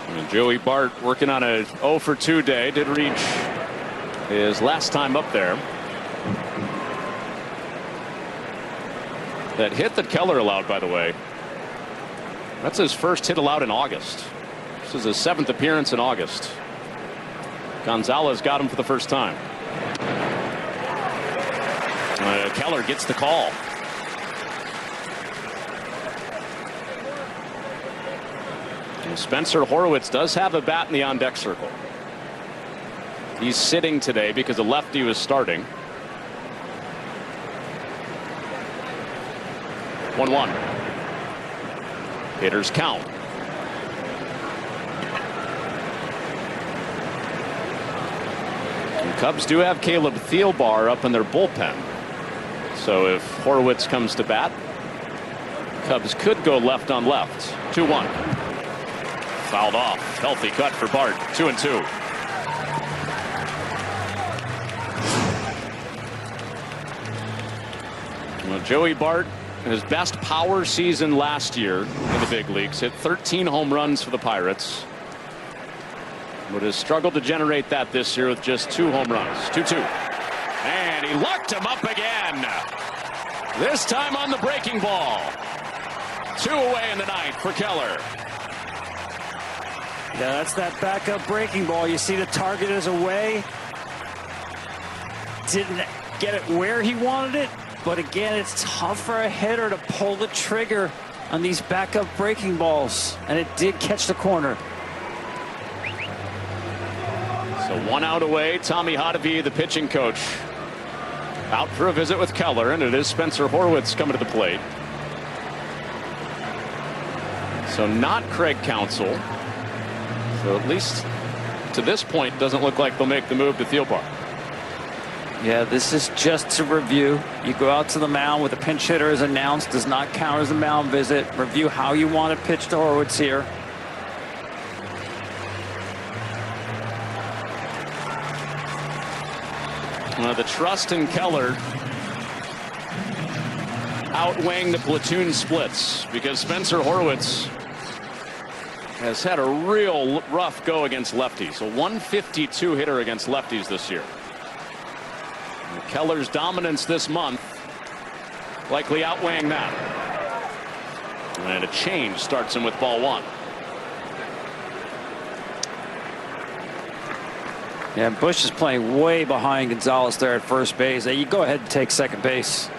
And Joey Bart working on a 0 for 2 day. Did reach his last time up there. That hit that Keller allowed, by the way, that's his first hit allowed in August. This is his 7th appearance in August. Gonzalez got him for the first time. Keller gets the call. And Spencer Horwitz does have a bat in the on-deck circle. He's sitting today because the lefty was starting. 1-1. Hitters count. And Cubs do have Caleb Thielbar up in their bullpen. So if Horwitz comes to bat, Cubs could go left on left. 2-1. Fouled off. Healthy cut for Bart. 2-2. Well, Joey Bart, his best power season last year in the big leagues, hit 13 home runs for the Pirates, but has struggled to generate that this year with just 2 home runs. 2-2. And he locked him up again. This time on the breaking ball. 2 away in the ninth for Keller. Yeah, that's that backup breaking ball. You see the target is away. Didn't get it where he wanted it. But again, it's tough for a hitter to pull the trigger on these backup breaking balls. And it did catch the corner. So 1 out away. Tommy Hotovy, the pitching coach, out for a visit with Keller. And it is Spencer Horwitz coming to the plate. So not Craig Counsell. So at least to this point, doesn't look like they'll make the move to Thielbar. Yeah, this is just to review. You go out to the mound with a pinch hitter as announced. Does not count as a mound visit. Review how you want to pitch to Horwitz here. The trust in Keller outweighing the platoon splits, because Spencer Horwitz has had a real rough go against lefties. A 152 hitter against lefties this year. And Keller's dominance this month likely outweighing that. And a change starts him with ball 1. Yeah, Bush is playing way behind Gonzalez there at first base. You go ahead and take second base. They're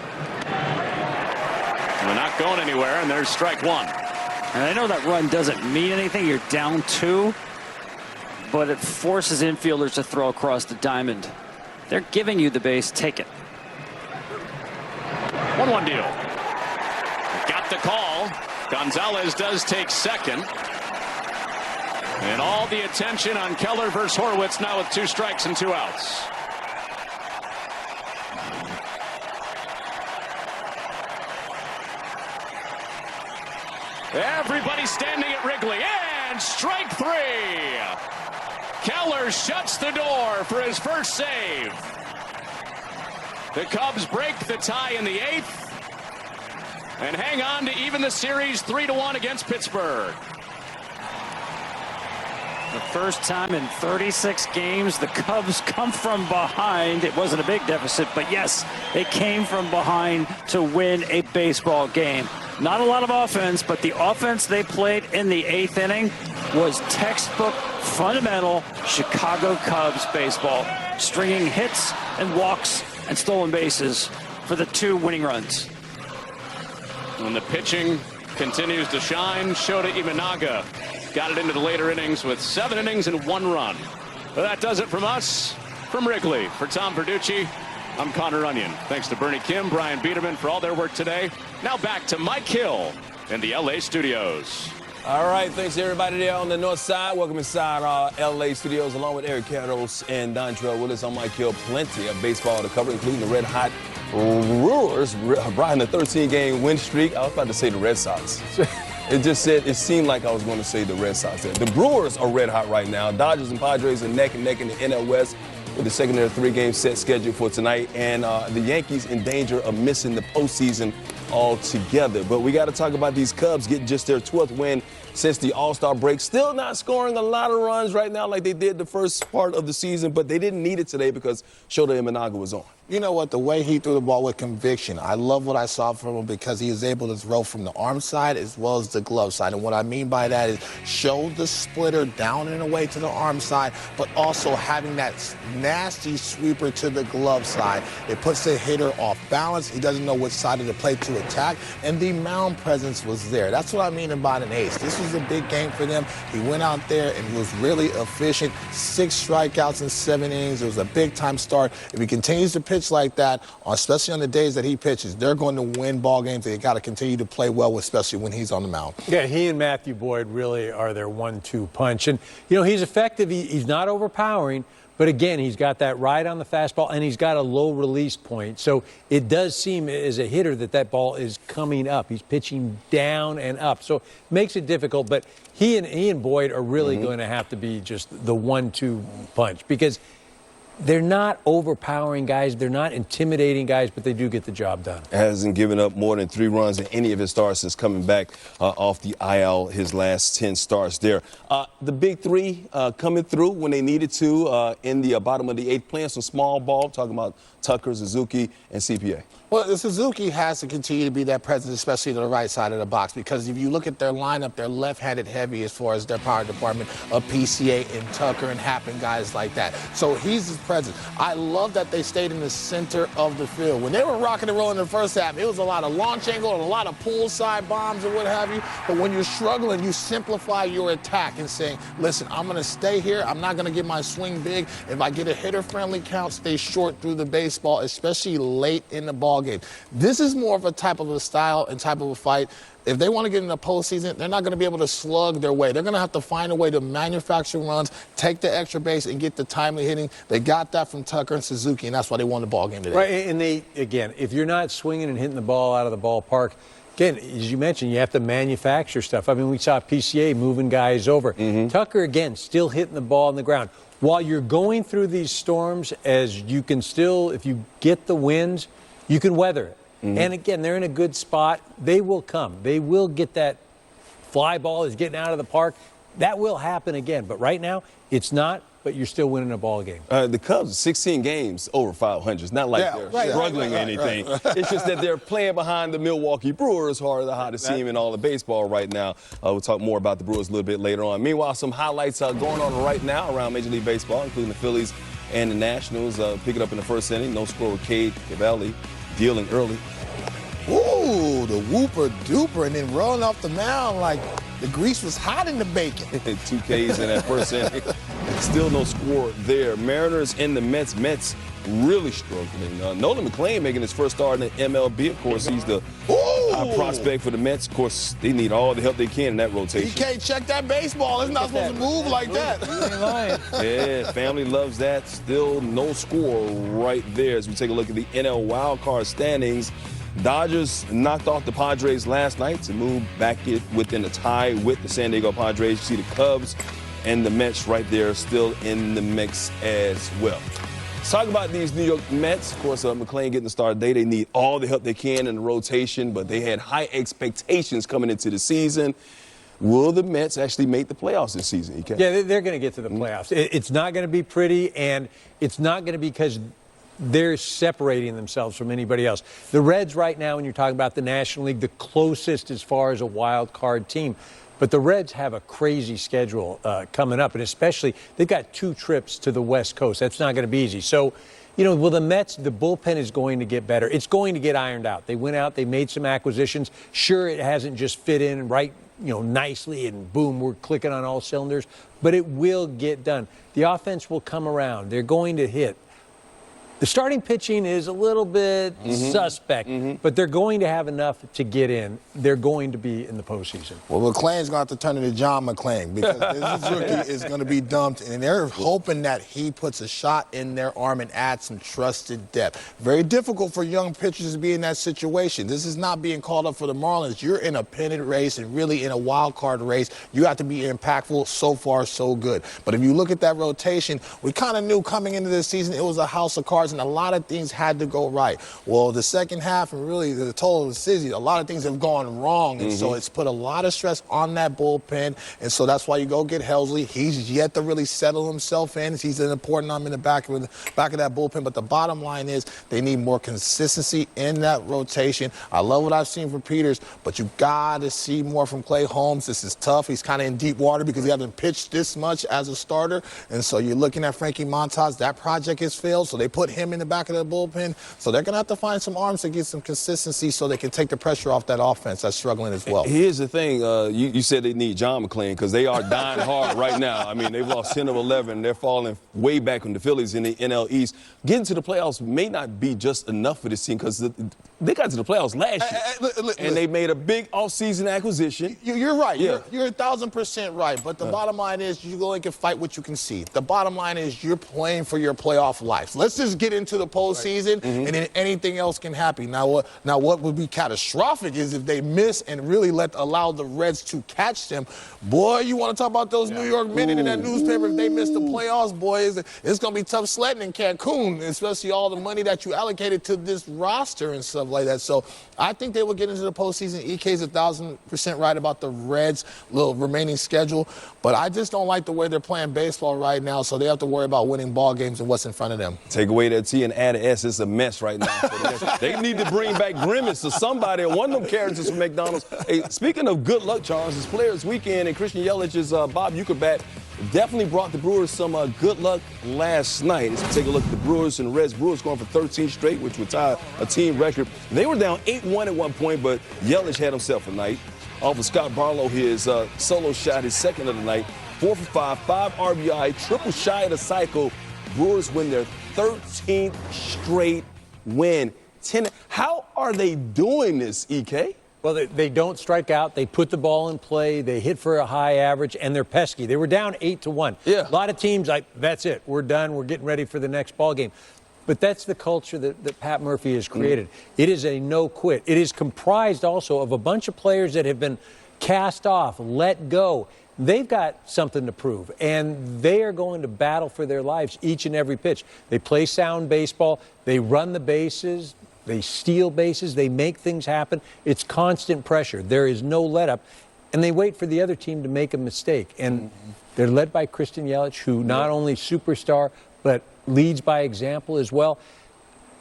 not going anywhere, and there's strike 1. And I know that run doesn't mean anything. You're down 2, but it forces infielders to throw across the diamond. They're giving you the base. Take it. 1-1 deal. Got the call. Gonzalez does take second. And all the attention on Keller versus Horwitz now with 2 strikes and 2 outs. Everybody standing at Wrigley, and strike 3. Keller shuts the door for his first save. The Cubs break the tie in the 8th and hang on to even the series 3-1 against Pittsburgh. The first time in 36 games the Cubs come from behind. It wasn't a big deficit, but yes, they came from behind to win a baseball game. Not a lot of offense, but the offense they played in the 8th inning was textbook, fundamental Chicago Cubs baseball, stringing hits and walks and stolen bases for the 2 winning runs. And the pitching continues to shine. Shota Imanaga got it into the later innings with 7 innings and 1 run. But that does it from us, from Wrigley. For Tom Verducci, I'm Connor Onion. Thanks to Bernie Kim, Brian Biederman for all their work today. Now back to Mike Hill in the LA studios. All right, thanks to everybody there on the north side. Welcome inside our LA studios, along with Eric Carros and Dontrell Willis. I'm Mike Hill. Plenty of baseball to cover, including the red hot Brewers riding the 13-game win streak. I was about to say the Red Sox. It seemed like I was going to say the Red Sox there. The Brewers are red hot right now. Dodgers and Padres are neck and neck in the NL West with the second of the 3-game set scheduled for tonight. And the Yankees in danger of missing the postseason altogether. But we got to talk about these Cubs getting just their 12th win since the All-Star break. Still not scoring a lot of runs right now like they did the first part of the season, but they didn't need it today because Shota Imanaga was on. You know what? The way he threw the ball with conviction, I love what I saw from him because he was able to throw from the arm side as well as the glove side. And what I mean by that is show the splitter down and away to the arm side, but also having that nasty sweeper to the glove side. It puts the hitter off balance. He doesn't know which side of the plate to attack, and the mound presence was there. That's what I mean about an ace. This was a big game for them. He went out there and was really efficient. 6 strikeouts in 7 innings. It was a big-time start. If he continues to pitch like that, especially on the days that he pitches, they're going to win ball games. They got to continue to play well, especially when he's on the mound. Yeah, he and Matthew Boyd really are their 1-2 punch. And, you know, he's effective. He's not overpowering, But again, he's got that ride on the fastball, and he's got a low release point. So it does seem as a hitter that ball is coming up. He's pitching down and up. So it makes it difficult. But he and Boyd are really going to have to be just the 1-2 punch, because they're not overpowering guys. They're not intimidating guys, but they do get the job done. Hasn't given up more than 3 runs in any of his starts since coming back off the IL his last 10 starts there. The big 3 coming through when they needed to in the bottom of the 8th, playing some small ball, talking about Tucker, Suzuki, and CPA. Well, the Suzuki has to continue to be that presence, especially to the right side of the box, because if you look at their lineup, they're left-handed heavy as far as their power department of PCA and Tucker and Happ and guys like that. So he's his presence. I love that they stayed in the center of the field. When they were rocking and rolling in the first half, it was a lot of launch angle and a lot of poolside bombs and what have you. But when you're struggling, you simplify your attack and saying, listen, I'm going to stay here. I'm not going to get my swing big. If I get a hitter-friendly count, stay short through the baseball, especially late in the ball game. This is more of a type of a style and type of a fight. If they want to get in the postseason, they're not going to be able to slug their way. They're going to have to find a way to manufacture runs, take the extra base, and get the timely hitting. They got that from Tucker and Suzuki, and that's why they won the ball game today. Right, and again, if you're not swinging and hitting the ball out of the ballpark, again, as you mentioned, you have to manufacture stuff. I mean, we saw PCA moving guys over. Tucker, again, still hitting the ball on the ground. While you're going through these storms, as you can still, if you get the winds, you can weather it. And again, they're in a good spot. They will come. They will get that fly ball is getting out of the park. That will happen again. But right now, it's not, but you're still winning a ball game. The Cubs, 16 games over 500. It's not like they're struggling or anything. It's just that they're playing behind the Milwaukee Brewers, who are the hottest team in all of baseball right now. We'll talk more about the Brewers a little bit later on. Meanwhile, some highlights going on right now around Major League Baseball, including the Phillies and the Nationals. Pick it up in the first inning. No score with Cade Cavalli dealing early. Ooh, the whooper duper, and then rolling off the mound like the grease was hot in the bacon. 2 Ks in that first inning. Still no score there. Mariners and the Mets. Mets really struggling. Nolan McClain making his first start in the MLB. Of course, he's the prospect for the Mets. Of course, they need all the help they can in that rotation. He can't check that baseball. It's not supposed to move like that. Yeah, family loves that. Still no score right there as we take a look at the NL wildcard standings. Dodgers knocked off the Padres last night to move back within a tie with the San Diego Padres. You see the Cubs and the Mets right there still in the mix as well. Let's talk about these New York Mets. Of course, McClain getting the start today. They need all the help they can in the rotation, but they had high expectations coming into the season. Will the Mets actually make the playoffs this season, EK? Yeah, they're going to get to the playoffs. It's not going to be pretty, and it's not going to be because they're separating themselves from anybody else. The Reds right now, when you're talking about the National League, the closest as far as a wild card team. But the Reds have a crazy schedule coming up, and especially they've got 2 trips to the West Coast. That's not going to be easy. So, will the Mets, the bullpen is going to get better. It's going to get ironed out. They went out, they made some acquisitions. Sure, it hasn't just fit in right, nicely and boom, we're clicking on all cylinders, but it will get done. The offense will come around. They're going to hit. The starting pitching is a little bit suspect, but they're going to have enough to get in. They're going to be in the postseason. Well, McClain's going to have to turn into John McClain because this rookie is going to be dumped, and they're hoping that he puts a shot in their arm and adds some trusted depth. Very difficult for young pitchers to be in that situation. This is not being called up for the Marlins. You're in a pennant race and really in a wild card race. You have to be impactful. So far, so good. But if you look at that rotation, we kind of knew coming into this season it was a house of cards, and a lot of things had to go right. Well, the second half and really the total of the season, a lot of things have gone wrong, and so it's put a lot of stress on that bullpen, and so that's why you go get Helsley. He's yet to really settle himself in. He's an important arm in the back of that bullpen, but the bottom line is they need more consistency in that rotation. I love what I've seen from Peters, but you got to see more from Clay Holmes. This is tough. He's kind of in deep water because he hasn't pitched this much as a starter, and so you're looking at Frankie Montas. That project has failed, so they put him him in the back of the bullpen. So they're going to have to find some arms to get some consistency so they can take the pressure off that offense that's struggling as well. Here's the thing. You said they need John McClain because they are dying hard right now. I mean, they've lost 10 of 11. They're falling way back from the Phillies in the NL East. Getting to the playoffs may not be just enough for this team because they got to the playoffs last year. And they made a big offseason acquisition. You're right. Yeah. You're 1,000% right. But the bottom line is you only can fight what you can see. The bottom line is you're playing for your playoff life. Let's just get into the postseason, and then anything else can happen. Now what would be catastrophic is if they miss and really allow the Reds to catch them. Boy, you want to talk about those New York Minute in that newspaper? If they miss the playoffs, boy, it's going to be tough sledding in Cancun, especially all the money that you allocated to this roster and stuff like that. So I think they will get into the postseason. EK's 1,000% right about the Reds' little remaining schedule, but I just don't like the way they're playing baseball right now, so they have to worry about winning ball games and what's in front of them. Take away that T and add an S. It's a mess right now. They need to bring back Grimace or somebody, or one of them characters from McDonald's. Hey, speaking of good luck, Charles, it's Players Weekend, and Christian Yelich's Bob Uecker definitely brought the Brewers some good luck last night. Let's take a look at the Brewers and Reds. Brewers going for 13 straight, which would tie a team record. They were down 8-1 at one point, but Yelich had himself a night. Off of Scott Barlow, his solo shot, his second of the night. 4 for 5, 5 RBI, triple shy of the cycle. Brewers win their 13th straight win. How are they doing this, EK? Well, they don't strike out. They put the ball in play. They hit for a high average, and they're pesky. They were down 8-1. Yeah. A lot of teams, that's it. We're done. We're getting ready for the next ball game. But that's the culture that Pat Murphy has created. It is a no-quit. It is comprised also of a bunch of players that have been cast off, let go. They've got something to prove, and they are going to battle for their lives each and every pitch. They play sound baseball. They run the bases. They steal bases. They make things happen. It's constant pressure. There is no let-up. And they wait for the other team to make a mistake. And they're led by Christian Yelich, who not only superstar, but leads by example as well.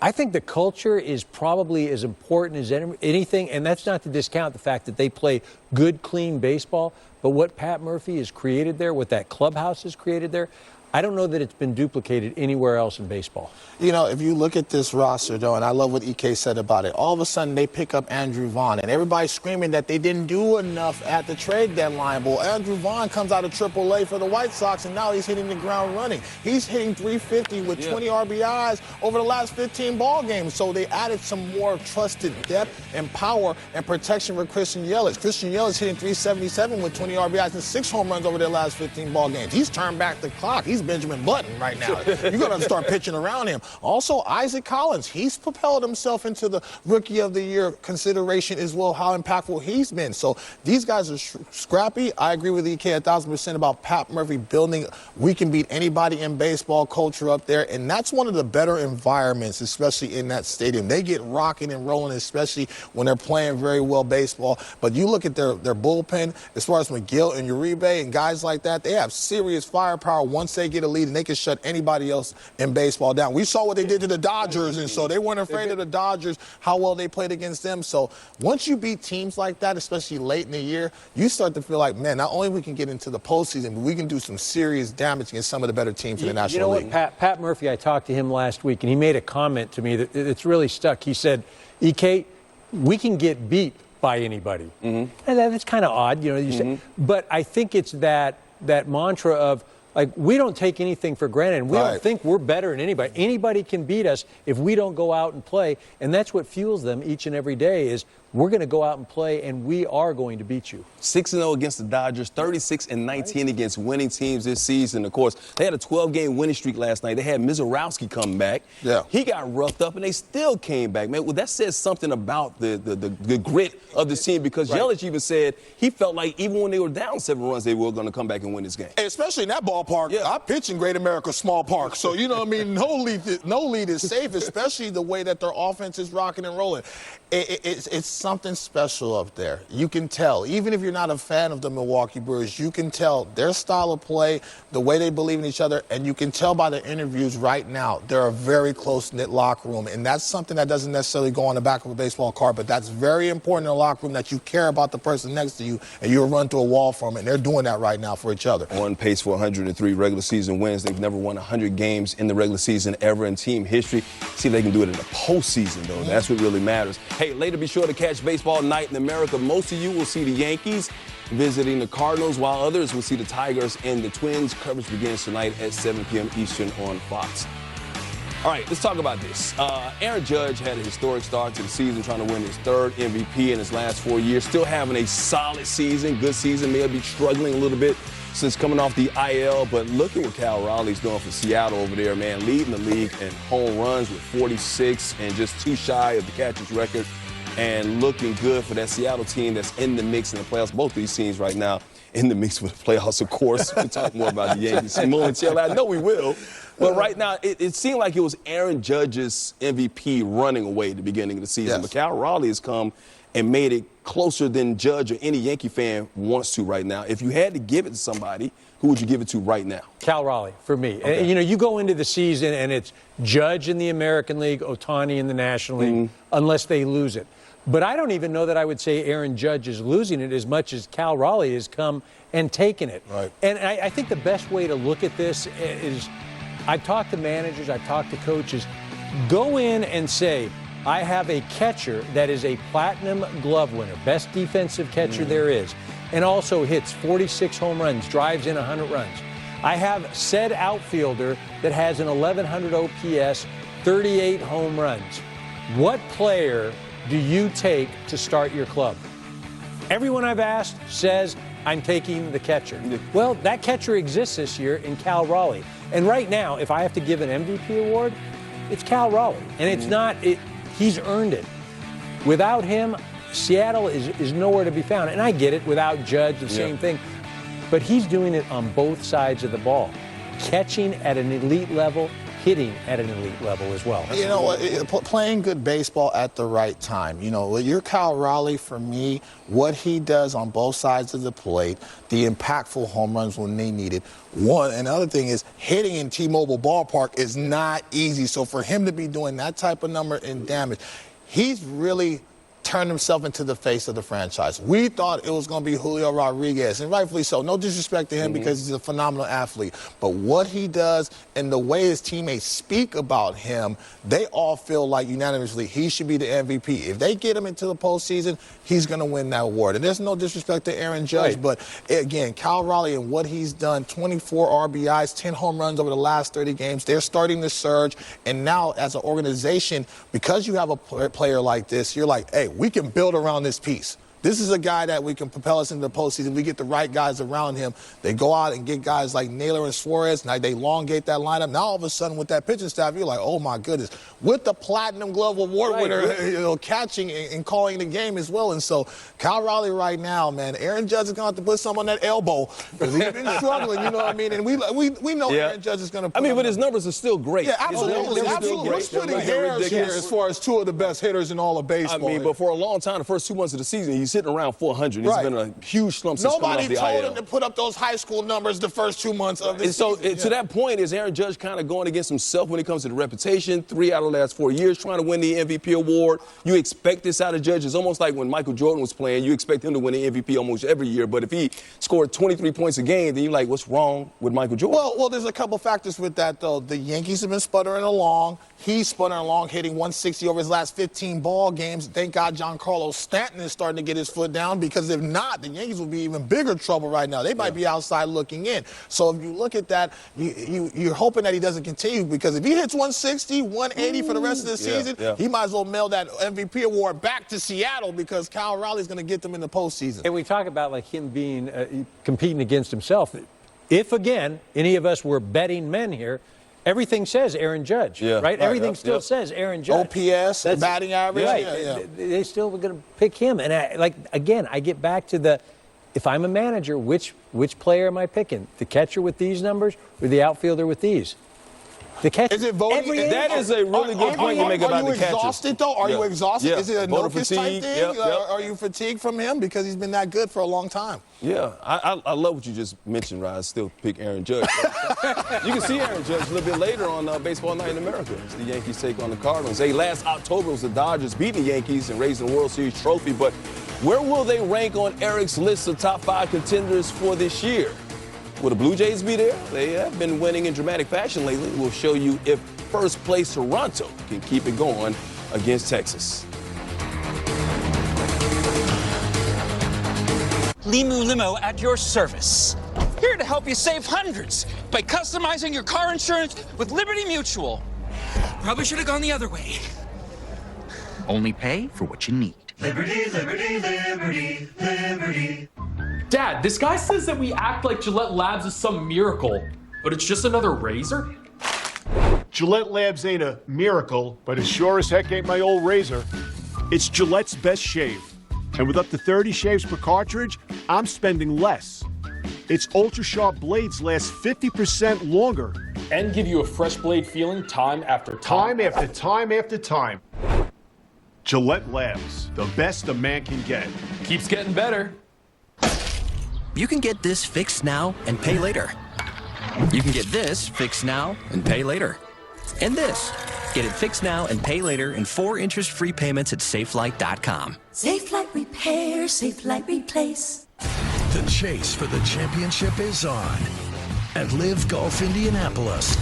I think the culture is probably as important as anything, and that's not to discount the fact that they play good, clean baseball. But what Pat Murphy has created there, what that clubhouse has created there, I don't know that it's been duplicated anywhere else in baseball. You know, if you look at this roster, though, and I love what EK said about it, all of a sudden they pick up Andrew Vaughn, and everybody's screaming that they didn't do enough at the trade deadline. Well, Andrew Vaughn comes out of AAA for the White Sox, and now he's hitting the ground running. He's hitting .350 with 20 RBIs over the last 15 ball games. So they added some more trusted depth and power and protection for Christian Yelich. Christian Yelich hitting .377 with 20 RBIs and 6 home runs over their last 15 ball games. He's turned back the clock. He's Benjamin Button right now. You're going to start pitching around him. Also, Isaac Collins, he's propelled himself into the Rookie of the Year consideration as well, how impactful he's been. So these guys are scrappy. I agree with EK 1,000% about Pat Murphy building we can beat anybody in baseball culture up there, and that's one of the better environments, especially in that stadium. They get rocking and rolling, especially when they're playing very well baseball. But you look at their bullpen, as far as McGill and Uribe and guys like that, they have serious firepower once they get a lead, and they can shut anybody else in baseball down. We saw what they did to the Dodgers, and so they weren't afraid of the Dodgers, how well they played against them. So once you beat teams like that, especially late in the year, you start to feel like, man, not only we can get into the postseason, but we can do some serious damage against some of the better teams in the National League. You know what, Pat Murphy, I talked to him last week, and he made a comment to me that it's really stuck. He said, EK, we can get beat by anybody. And that's kind of odd, you know. You say, but I think it's that mantra of, like, we don't take anything for granted, and we don't think we're better than anybody. Anybody can beat us if we don't go out and play, and that's what fuels them each and every day is we're going to go out and play, and we are going to beat you. 6-0 against the Dodgers, 36-19 against winning teams this season. Of course, they had a 12-game winning streak last night. They had Mizorowski come back. Yeah. He got roughed up, and they still came back, man. Well, that says something about the grit of this team because Yelich even said he felt like even when they were down 7 runs, they were going to come back and win this game. And especially in that ballpark, I pitch in Great America Small Park. So, you know what I mean? No lead is safe, especially the way that their offense is rocking and rolling. It's something special up there. You can tell. Even if you're not a fan of the Milwaukee Brewers, you can tell their style of play, the way they believe in each other, and you can tell by the interviews right now, they're a very close-knit locker room, and that's something that doesn't necessarily go on the back of a baseball card, but that's very important in a locker room, that you care about the person next to you, and you'll run through a wall for them, and they're doing that right now for each other. On pace for 103 regular season wins. They've never won 100 games in the regular season ever in team history. See if they can do it in the postseason, though. That's what really matters. Hey, later be sure to catch Baseball Night in America. Most of you will see the Yankees visiting the Cardinals, while others will see the Tigers and the Twins. Coverage begins tonight at 7 p.m. Eastern on Fox. All right, let's talk about this. Aaron Judge had a historic start to the season, trying to win his third MVP in his last 4 years. Still having a solid season, good season. May be struggling a little bit since coming off the IL, but look at what Cal Raleigh's doing for Seattle over there, man. Leading the league in home runs with 46 and just 2 shy of the catcher's record. And looking good for that Seattle team that's in the mix in the playoffs. Both these teams right now in the mix with the playoffs, of course. We'll talk more about the Yankees momentarily. I know we will. But right now, it seemed like it was Aaron Judge's MVP running away at the beginning of the season. Yes. But Cal Raleigh has come and made it closer than Judge or any Yankee fan wants to right now. If you had to give it to somebody, who would you give it to right now? Cal Raleigh, for me. Okay. And, you go into the season and it's Judge in the American League, Ohtani in the National League, unless they lose it. But I don't even know that I would say Aaron Judge is losing it as much as Cal Raleigh has come and taken it. Right. And I think the best way to look at this is, I've talked to managers, I've talked to coaches, go in and say, I have a catcher that is a platinum glove winner, best defensive catcher there is, and also hits 46 home runs, drives in 100 runs. I have said outfielder that has an 1100 OPS, 38 home runs. What player do you take to start your club? Everyone I've asked says, I'm taking the catcher. Well, that catcher exists this year in Cal Raleigh. And right now, if I have to give an MVP award, it's Cal Raleigh. And it's not, he's earned it. Without him, Seattle is nowhere to be found. And I get it, without Judge, the same thing. But he's doing it on both sides of the ball. Catching at an elite level, hitting at an elite level as well. You know what? Playing good baseball at the right time. You know, you're Cal Raleigh, for me, what he does on both sides of the plate, the impactful home runs when they need it. One, and the other thing is, hitting in T-Mobile Ballpark is not easy. So for him to be doing that type of number and damage, he's really turned himself into the face of the franchise. We thought it was going to be Julio Rodriguez, and rightfully so. No disrespect to him because he's a phenomenal athlete. But what he does and the way his teammates speak about him, they all feel like unanimously he should be the MVP. If they get him into the postseason, he's going to win that award. And there's no disrespect to Aaron Judge, but again, Cal Raleigh and what he's done, 24 RBIs, 10 home runs over the last 30 games. They're starting to surge. And now as an organization, because you have a player like this, you're like, hey, we can build around this piece. This is a guy that we can propel us into the postseason. We get the right guys around him. They go out and get guys like Naylor and Suarez. Now they elongate that lineup. Now all of a sudden with that pitching staff, you're like, oh my goodness. With the Platinum Glove Award winner, catching and calling the game as well. And so Cal Raleigh right now, man, Aaron Judge is going to have to put some on that elbow because he's been struggling. You know what I mean? And we know Aaron Judge is going to. But his numbers are still great. Yeah, absolutely. We're splitting hairs here as far as two of the best hitters in all of baseball. But for a long time, the first 2 months of the season, he's hitting around 400. He's been a huge slump since coming off the IL. Nobody told him to put up those high school numbers the first 2 months of this season. To that point, is Aaron Judge kind of going against himself when it comes to the reputation? 3 out of the last 4 years trying to win the MVP award. You expect this out of Judge. It's almost like when Michael Jordan was playing, you expect him to win the MVP almost every year. But if he scored 23 points a game, then you're like, what's wrong with Michael Jordan? Well, there's a couple factors with that, though. The Yankees have been sputtering along. He's sputtering along, hitting 160 over his last 15 ball games. Thank God Giancarlo Stanton is starting to get his foot down, because if not, the Yankees will be even bigger trouble right now. They might be outside looking in. So if you look at that, you're hoping that he doesn't continue, because if he hits 160, 180 for the rest of the season, he might as well mail that MVP award back to Seattle, because Cal Raleigh's going to get them in the postseason. And we talk about like him being competing against himself. If, again, any of us were betting men here, everything says Aaron Judge, right? Everything still says Aaron Judge. OPS, batting average. Right. They still were going to pick him. And, I get back to if I'm a manager, which player am I picking? The catcher with these numbers or the outfielder with these? The catch. Is it voting? That is a really good point you make about the catches. Are you exhausted, though? Are you exhausted? Yeah. Is it a Voter Nokic type fatigue. thing? Yep. Are you fatigued from him? Because he's been that good for a long time. Yeah, I love what you just mentioned, Ryan. Still pick Aaron Judge. You can see Aaron Judge a little bit later on Baseball Night in America. As the Yankees take on the Cardinals. Hey, last October it was the Dodgers beating the Yankees and raising the World Series trophy. But where will they rank on Eric's list of top 5 contenders for this year? Will the Blue Jays be there? They have been winning in dramatic fashion lately. We'll show you if first place Toronto can keep it going against Texas. Limu Limo at your service. Here to help you save hundreds by customizing your car insurance with Liberty Mutual. Probably should have gone the other way. Only pay for what you need. Liberty, liberty, liberty, liberty. Dad, this guy says that we act like Gillette Labs is some miracle, but it's just another razor? Gillette Labs ain't a miracle, but it sure as heck ain't my old razor. It's Gillette's best shave. And with up to 30 shaves per cartridge, I'm spending less. Its ultra-sharp blades last 50% longer. And give you a fresh blade feeling time after time. Time after time after time. Gillette Labs, the best a man can get. Keeps getting better. You can get this fixed now and pay later. You can get this fixed now and pay later. And this. Get it fixed now and pay later in 4 interest-free payments at SafeLight.com. SafeLight Repair, SafeLight Replace. The chase for the championship is on at Live Golf Indianapolis.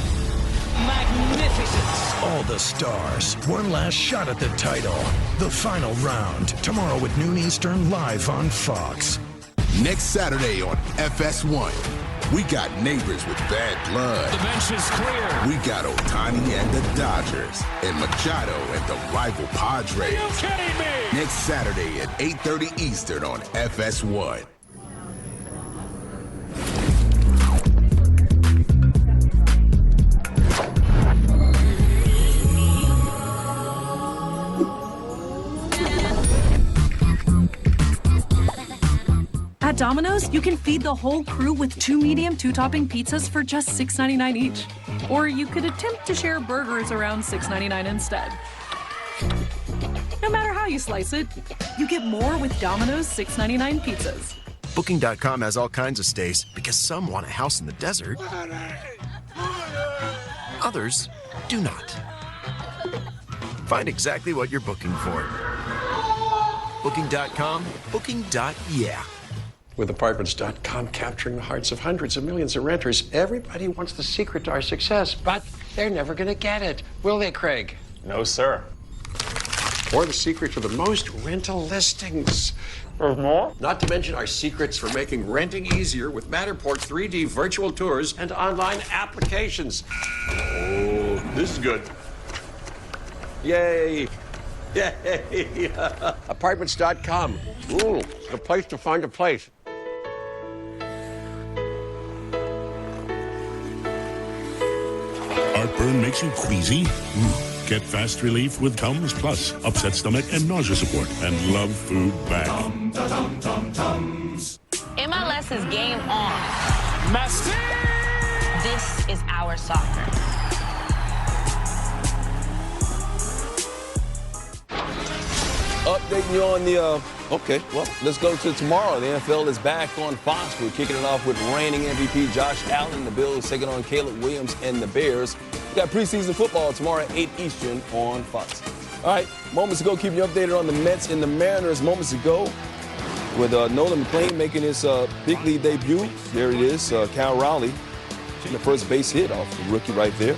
Magnificent! All the stars, one last shot at the title. The final round, tomorrow at noon Eastern, live on Fox. Next Saturday on FS1, we got neighbors with bad blood. The bench is clear. We got Ohtani and the Dodgers, and Machado and the rival Padres. Are you kidding me? Next Saturday at 8:30 Eastern on FS1. At Domino's, you can feed the whole crew with 2 medium 2-topping pizzas for just $6.99 each. Or you could attempt to share burgers around $6.99 instead. No matter how you slice it, you get more with Domino's $6.99 pizzas. Booking.com has all kinds of stays because some want a house in the desert. Others do not. Find exactly what you're booking for. Booking.com, booking.yeah. With Apartments.com capturing the hearts of hundreds of millions of renters, everybody wants the secret to our success, but they're never going to get it. Will they, Craig? No, sir. Or the secret to the most rental listings. More? Not to mention our secrets for making renting easier with Matterport 3D virtual tours and online applications. Oh, this is good. Yay! Yay! Apartments.com. Ooh, the place to find a place. Heartburn makes you queasy? Get fast relief with Tums Plus, upset stomach and nausea support, and love food back. MLS is game on. Messi! This is our soccer. Updating you on the, okay, well, let's go to tomorrow. The NFL is back on Fox. We're kicking it off with reigning MVP Josh Allen. The Bills taking on Caleb Williams and the Bears. We got preseason football tomorrow at 8 Eastern on Fox. All right, moments ago, keeping you updated on the Mets and the Mariners. Moments ago, with Nolan McLean making his big league debut. There it is, Cal Raleigh, the first base hit off the rookie right there.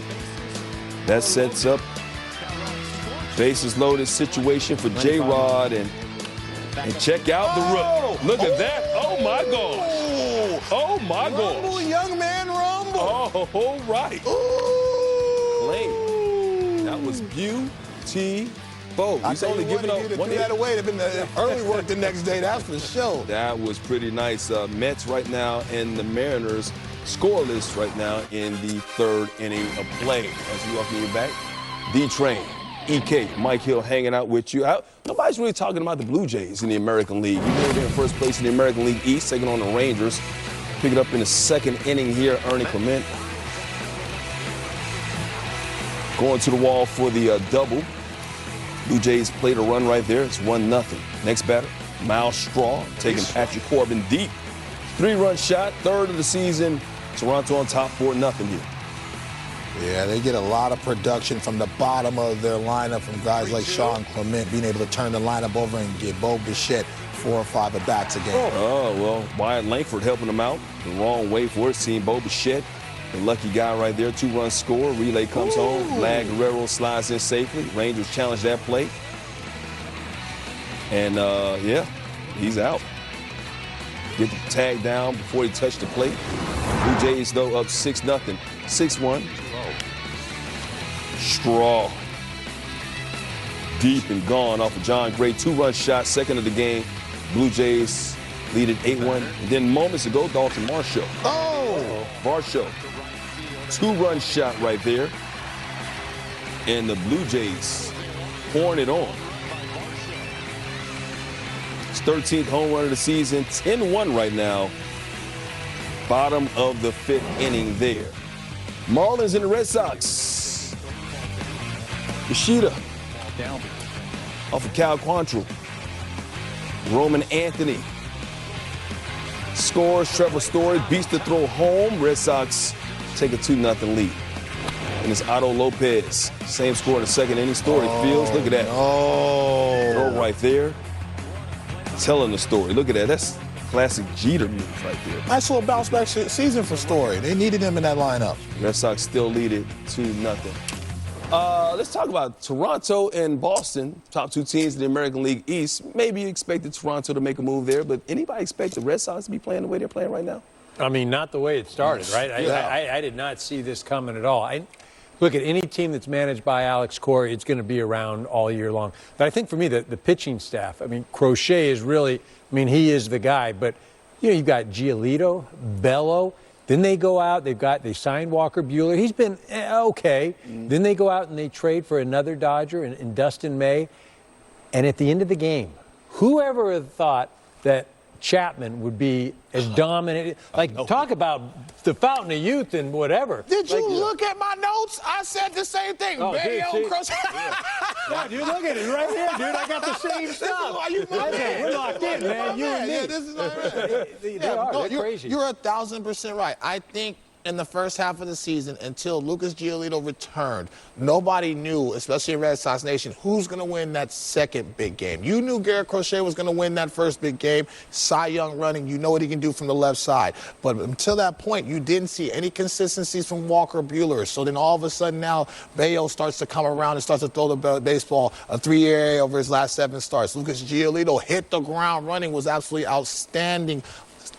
That sets up bases loaded situation for J-Rod, and check out the rookie. Look at that. Oh, my gosh. Oh, my gosh. Rumble, young man, rumble. Oh, all right. Clay. That was beautiful. He's only giving up one hit. That away. It'd been the early work the next day, that's for sure. That was pretty nice. Mets right now and the Mariners scoreless right now in the third inning of play. As we welcome you back, D-Train. EK, Mike Hill hanging out with you. Nobody's really talking about the Blue Jays in the American League. They're in first place in the American League East, taking on the Rangers. Pick it up in the second inning here, Ernie Clement. Going to the wall for the double. Blue Jays played a run right there. It's 1-0. Next batter, Miles Straw, taking Patrick Corbin deep. 3-run shot, third of the season. Toronto on top 4-0 here. Yeah, they get a lot of production from the bottom of their lineup from guys like Sean Clement being able to turn the lineup over and get Bo Bichette 4 or 5 at-bats a game. Oh, well, Wyatt Langford helping them out. The wrong way for it. Seeing Bo Bichette, the lucky guy right there. 2-run score. Relay comes home. Vlad Guerrero slides in safely. Rangers challenge that play. And, yeah, he's out. Get the tag down before he touched the plate. Blue Jays, though, up 6-0. 6-1. Straw. Deep and gone off of John Gray. 2-run shot, second of the game. Blue Jays lead it 8-1. And then moments ago, Dalton Varsho. Oh! Varsho. 2-run shot right there. And the Blue Jays pouring it on. His 13th home run of the season. 10-1 right now. Bottom of the 5th inning there. Marlins and the Red Sox. Yoshida. Down. Off of Cal Quantrill. Roman Anthony. Scores. Trevor Story beats the throw home. Red Sox take a 2-0 lead. And it's Otto Lopez. Same score in the second inning. Story Fields. Look at that. Oh. Throw right there. Telling the story. Look at that. That's classic Jeter move right there. Nice little bounce back season for Story. They needed him in that lineup. Red Sox still lead it 2-0. Let's talk about Toronto and Boston, top 2 teams in the American League East. Maybe you expected Toronto to make a move there, but anybody expect the Red Sox to be playing the way they're playing right now? I mean, not the way it started, right? I did not see this coming at all. Look, at any team that's managed by Alex Cora, it's going to be around all year long. But I think for me, the pitching staff, I mean, Crochet is really, I mean, he is the guy. But, you know, you've got Giolito, Bello. Then they go out, they signed Walker Buehler. He's been okay. Then they go out and they trade for another Dodger in Dustin May. And at the end of the game, whoever had thought that Chapman would be as dominant, talk about the fountain of youth and whatever. Did you look at my notes? I said the same thing. Crochet. Yeah, dude, look at it right here, dude. I got the same stuff. We're locked in, man. You and me. Yeah, this is right. They're crazy. You're 1,000% right. I think in the first half of the season, until Lucas Giolito returned, nobody knew, especially in Red Sox Nation, who's going to win that second big game. You knew Garrett Crochet was going to win that first big game. Cy Young running, you know what he can do from the left side. But until that point, you didn't see any consistencies from Walker Buehler. So then all of a sudden now, Bayo starts to come around and starts to throw the baseball, a 3 ERA over his last 7 starts. Lucas Giolito hit the ground running, was absolutely outstanding.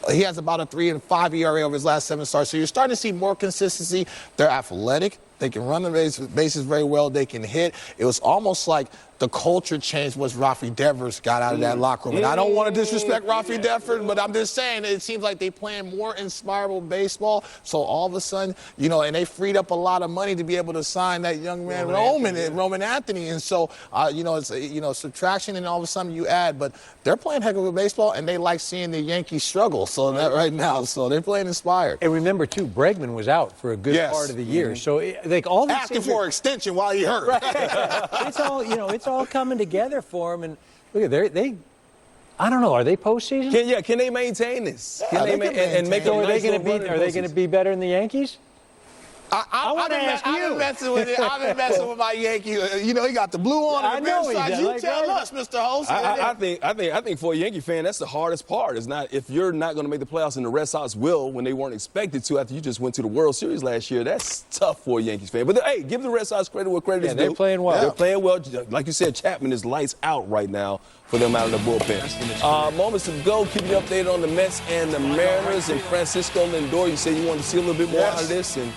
He has about a 3 and 5 ERA over his last 7 starts. So you're starting to see more consistency. They're athletic. They can run the bases very well. They can hit. It was almost like the culture changed once Rafi Devers got out of that locker room. And I don't want to disrespect Rafi Devers, but I'm just saying it seems like they playing more inspirable baseball. So all of a sudden, you know, and they freed up a lot of money to be able to sign that young man Roman Anthony. And so, you know, it's subtraction, and all of a sudden you add. But they're playing heck of a baseball, and they like seeing the Yankees struggle. So that right now, so they're playing inspired. And remember too, Bregman was out for a good part of the year. So like all these asking for extension while he hurt. Right. It's all, you know, it's all coming together for them. And look at they I don't know, are they postseason? Can they maintain this? Yeah, Can they and make a nice little run? Are they going to be better than the Yankees? I want to ask you. I've been messing with my Yankee. You know, he got the blue on the bench side. You tell us, Mr. Host. I think for a Yankee fan, that's the hardest part. It's not if you're not going to make the playoffs, and the Red Sox will when they weren't expected to after you just went to the World Series last year. That's tough for a Yankees fan. But hey, give the Red Sox credit where credit is due. They're playing well. They're playing well. Like you said, Chapman is lights out right now for them out of the bullpen. Moments to go. Keep you updated on the Mets and the Mariners and Francisco Lindor. You said you wanted to see a little bit more out of this, and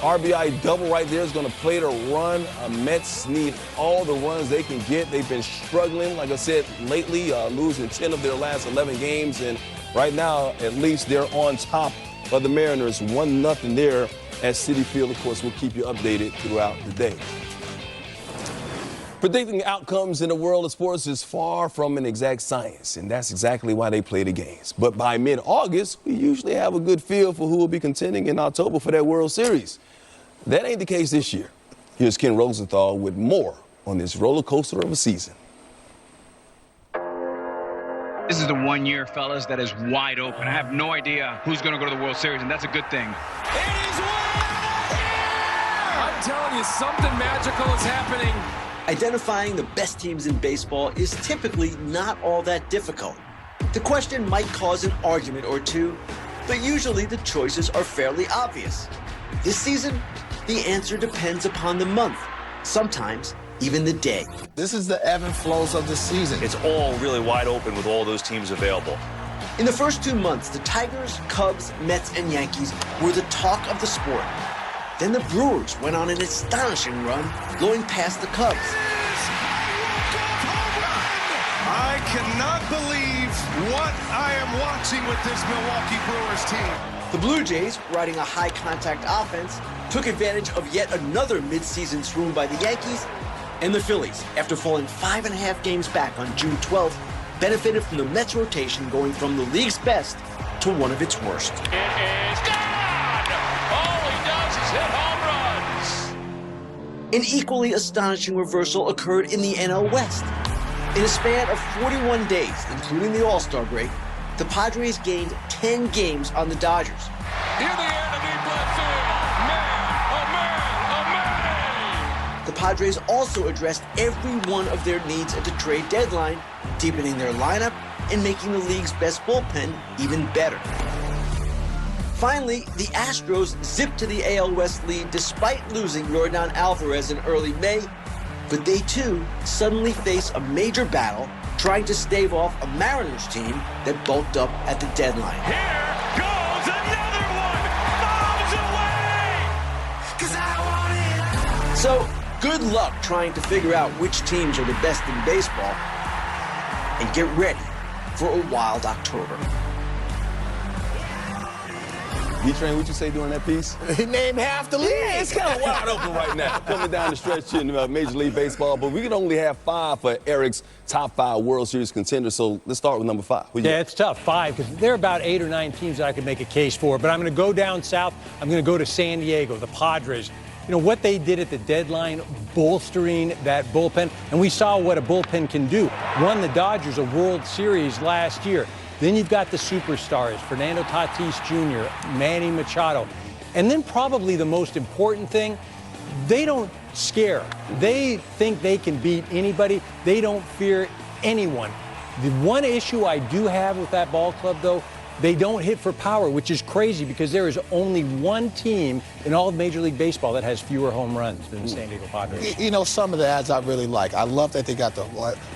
RBI double right there is going to play to run. Mets need all the runs they can get. They've been struggling, like I said, lately, losing 10 of their last 11 games. And right now, at least, they're on top of the Mariners. 1-0 there at Citi Field. Of course, we'll keep you updated throughout the day. Predicting outcomes in the world of sports is far from an exact science, and that's exactly why they play the games. But by mid-August, we usually have a good feel for who will be contending in October for that World Series. That ain't the case this year. Here's Ken Rosenthal with more on this roller coaster of a season. This is the 1 year, fellas, that is wide open. I have no idea who's going to go to the World Series, and that's a good thing. I'm telling you, something magical is happening. Identifying the best teams in baseball is typically not all that difficult. The question might cause an argument or two, but usually the choices are fairly obvious. This season, the answer depends upon the month, sometimes even the day. This is the ebb and flows of the season. It's all really wide open with all those teams available. In the first 2 months, the Tigers, Cubs, Mets, and Yankees were the talk of the sport. Then the Brewers went on an astonishing run, blowing past the Cubs. I cannot believe what I am watching with this Milwaukee Brewers team. The Blue Jays, riding a high-contact offense, took advantage of yet another midseason swoon by the Yankees, and the Phillies, after falling 5.5 games back on June 12th, benefited from the Mets rotation going from the league's best to one of its worst. It is gone! All he does is hit home runs. An equally astonishing reversal occurred in the NL West. In a span of 41 days, including the All-Star break, the Padres gained 10 games on the Dodgers. In the air to deep left field. The Padres also addressed every one of their needs at the trade deadline, deepening their lineup and making the league's best bullpen even better. Finally, the Astros zipped to the AL West lead despite losing Yordan Alvarez in early May, but they too suddenly face a major battle trying to stave off a Mariners team that bulked up at the deadline. Here goes another one! Bombs away! So, good luck trying to figure out which teams are the best in baseball, and get ready for a wild October. D-Train, what'd you say during that piece? He named half the league. Yeah, it's kind of wide open right now. Coming down the stretch in Major League Baseball, but we can only have 5 for Eric's top 5 World Series contenders. So let's start with number 5. Yeah, it's tough, 5, because there are about 8 or 9 teams that I could make a case for. But I'm going to go down south. I'm going to go to San Diego, the Padres. You know, what they did at the deadline, bolstering that bullpen, and we saw what a bullpen can do. Won the Dodgers a World Series last year. Then you've got the superstars, Fernando Tatis Jr., Manny Machado. And then probably the most important thing, they don't scare. They think they can beat anybody. They don't fear anyone. The one issue I do have with that ball club, though, they don't hit for power, which is crazy because there is only one team in all of Major League Baseball that has fewer home runs than the San Diego Padres. You know, some of the ads I really like. I love that they got the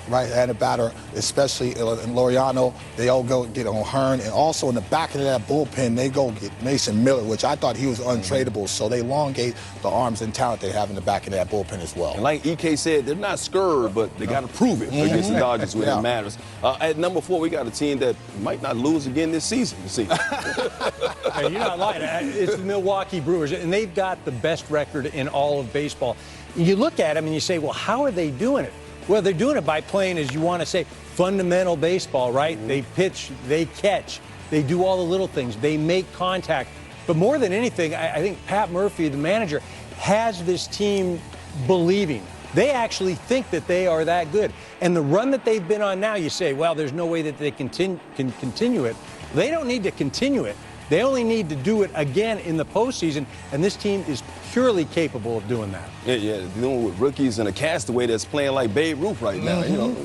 right-handed batter, especially in Laureano. They all go get on Hearn. And also in the back of that bullpen, they go get Mason Miller, which I thought he was untradeable. So they elongate the arms and talent they have in the back of that bullpen as well. And like EK said, they're not scared, but they got to prove it against the Dodgers when it matters. At number 4, we got a team that might not lose again this season. Hey, you're not lying. It's the Milwaukee Brewers, and they've got the best record in all of baseball. You look at them and you say, well, how are they doing it? Well, they're doing it by playing, as you want to say, fundamental baseball, right? They pitch, they catch, they do all the little things, they make contact. But more than anything, I think Pat Murphy, the manager, has this team believing. They actually think that they are that good. And the run that they've been on now, you say, well, there's no way that they can continue it. They don't need to continue it. They only need to do it again in the postseason, and this team is purely capable of doing that. Yeah, dealing with rookies and a castaway that's playing like Babe Ruth right now. You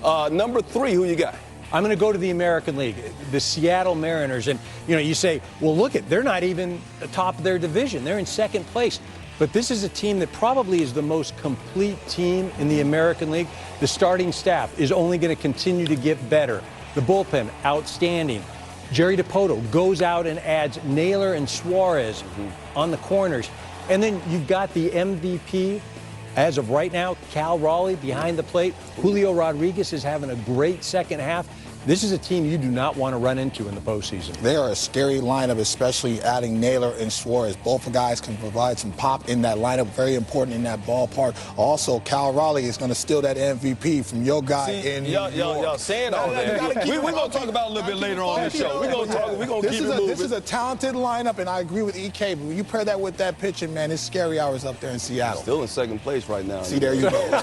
know, number 3, who you got? I'm going to go to the American League, the Seattle Mariners, and you say, well, look they're not even the top of their division. They're in second place. But this is a team that probably is the most complete team in the American League. The starting staff is only going to continue to get better. The bullpen, outstanding. Jerry DiPoto goes out and adds Naylor and Suarez on the corners. And then you've got the MVP, as of right now, Cal Raleigh behind the plate. Julio Rodriguez is having a great second half. this is a team you do not want to run into in the postseason. They are a scary lineup, especially adding Naylor and Suarez. Both guys can provide some pop in that lineup, very important in that ballpark. Also, Cal Raleigh is going to steal that MVP from your guy in New York. Y'all saying all that. We're going to talk about it a little bit later on in the show. We're going to keep it moving. This is a talented lineup, and I agree with EK, but when you pair that with that pitching, man, it's scary hours up there in Seattle. Still in second place right now. See, there you go.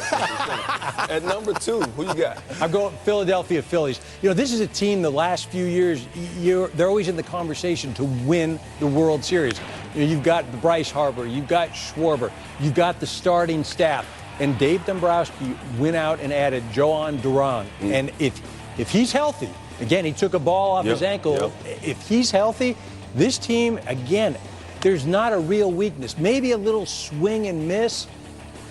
At number 2, who you got? I'm going Philadelphia Phillies. You know, this is a team the last few years, they're always in the conversation to win the World Series. You know, you've got Bryce Harper, you've got Schwarber, you've got the starting staff. And Dave Dombrowski went out and added Joan Duran. And if he's healthy, again, he took a ball off his ankle. If he's healthy, this team, again, there's not a real weakness. Maybe a little swing and miss,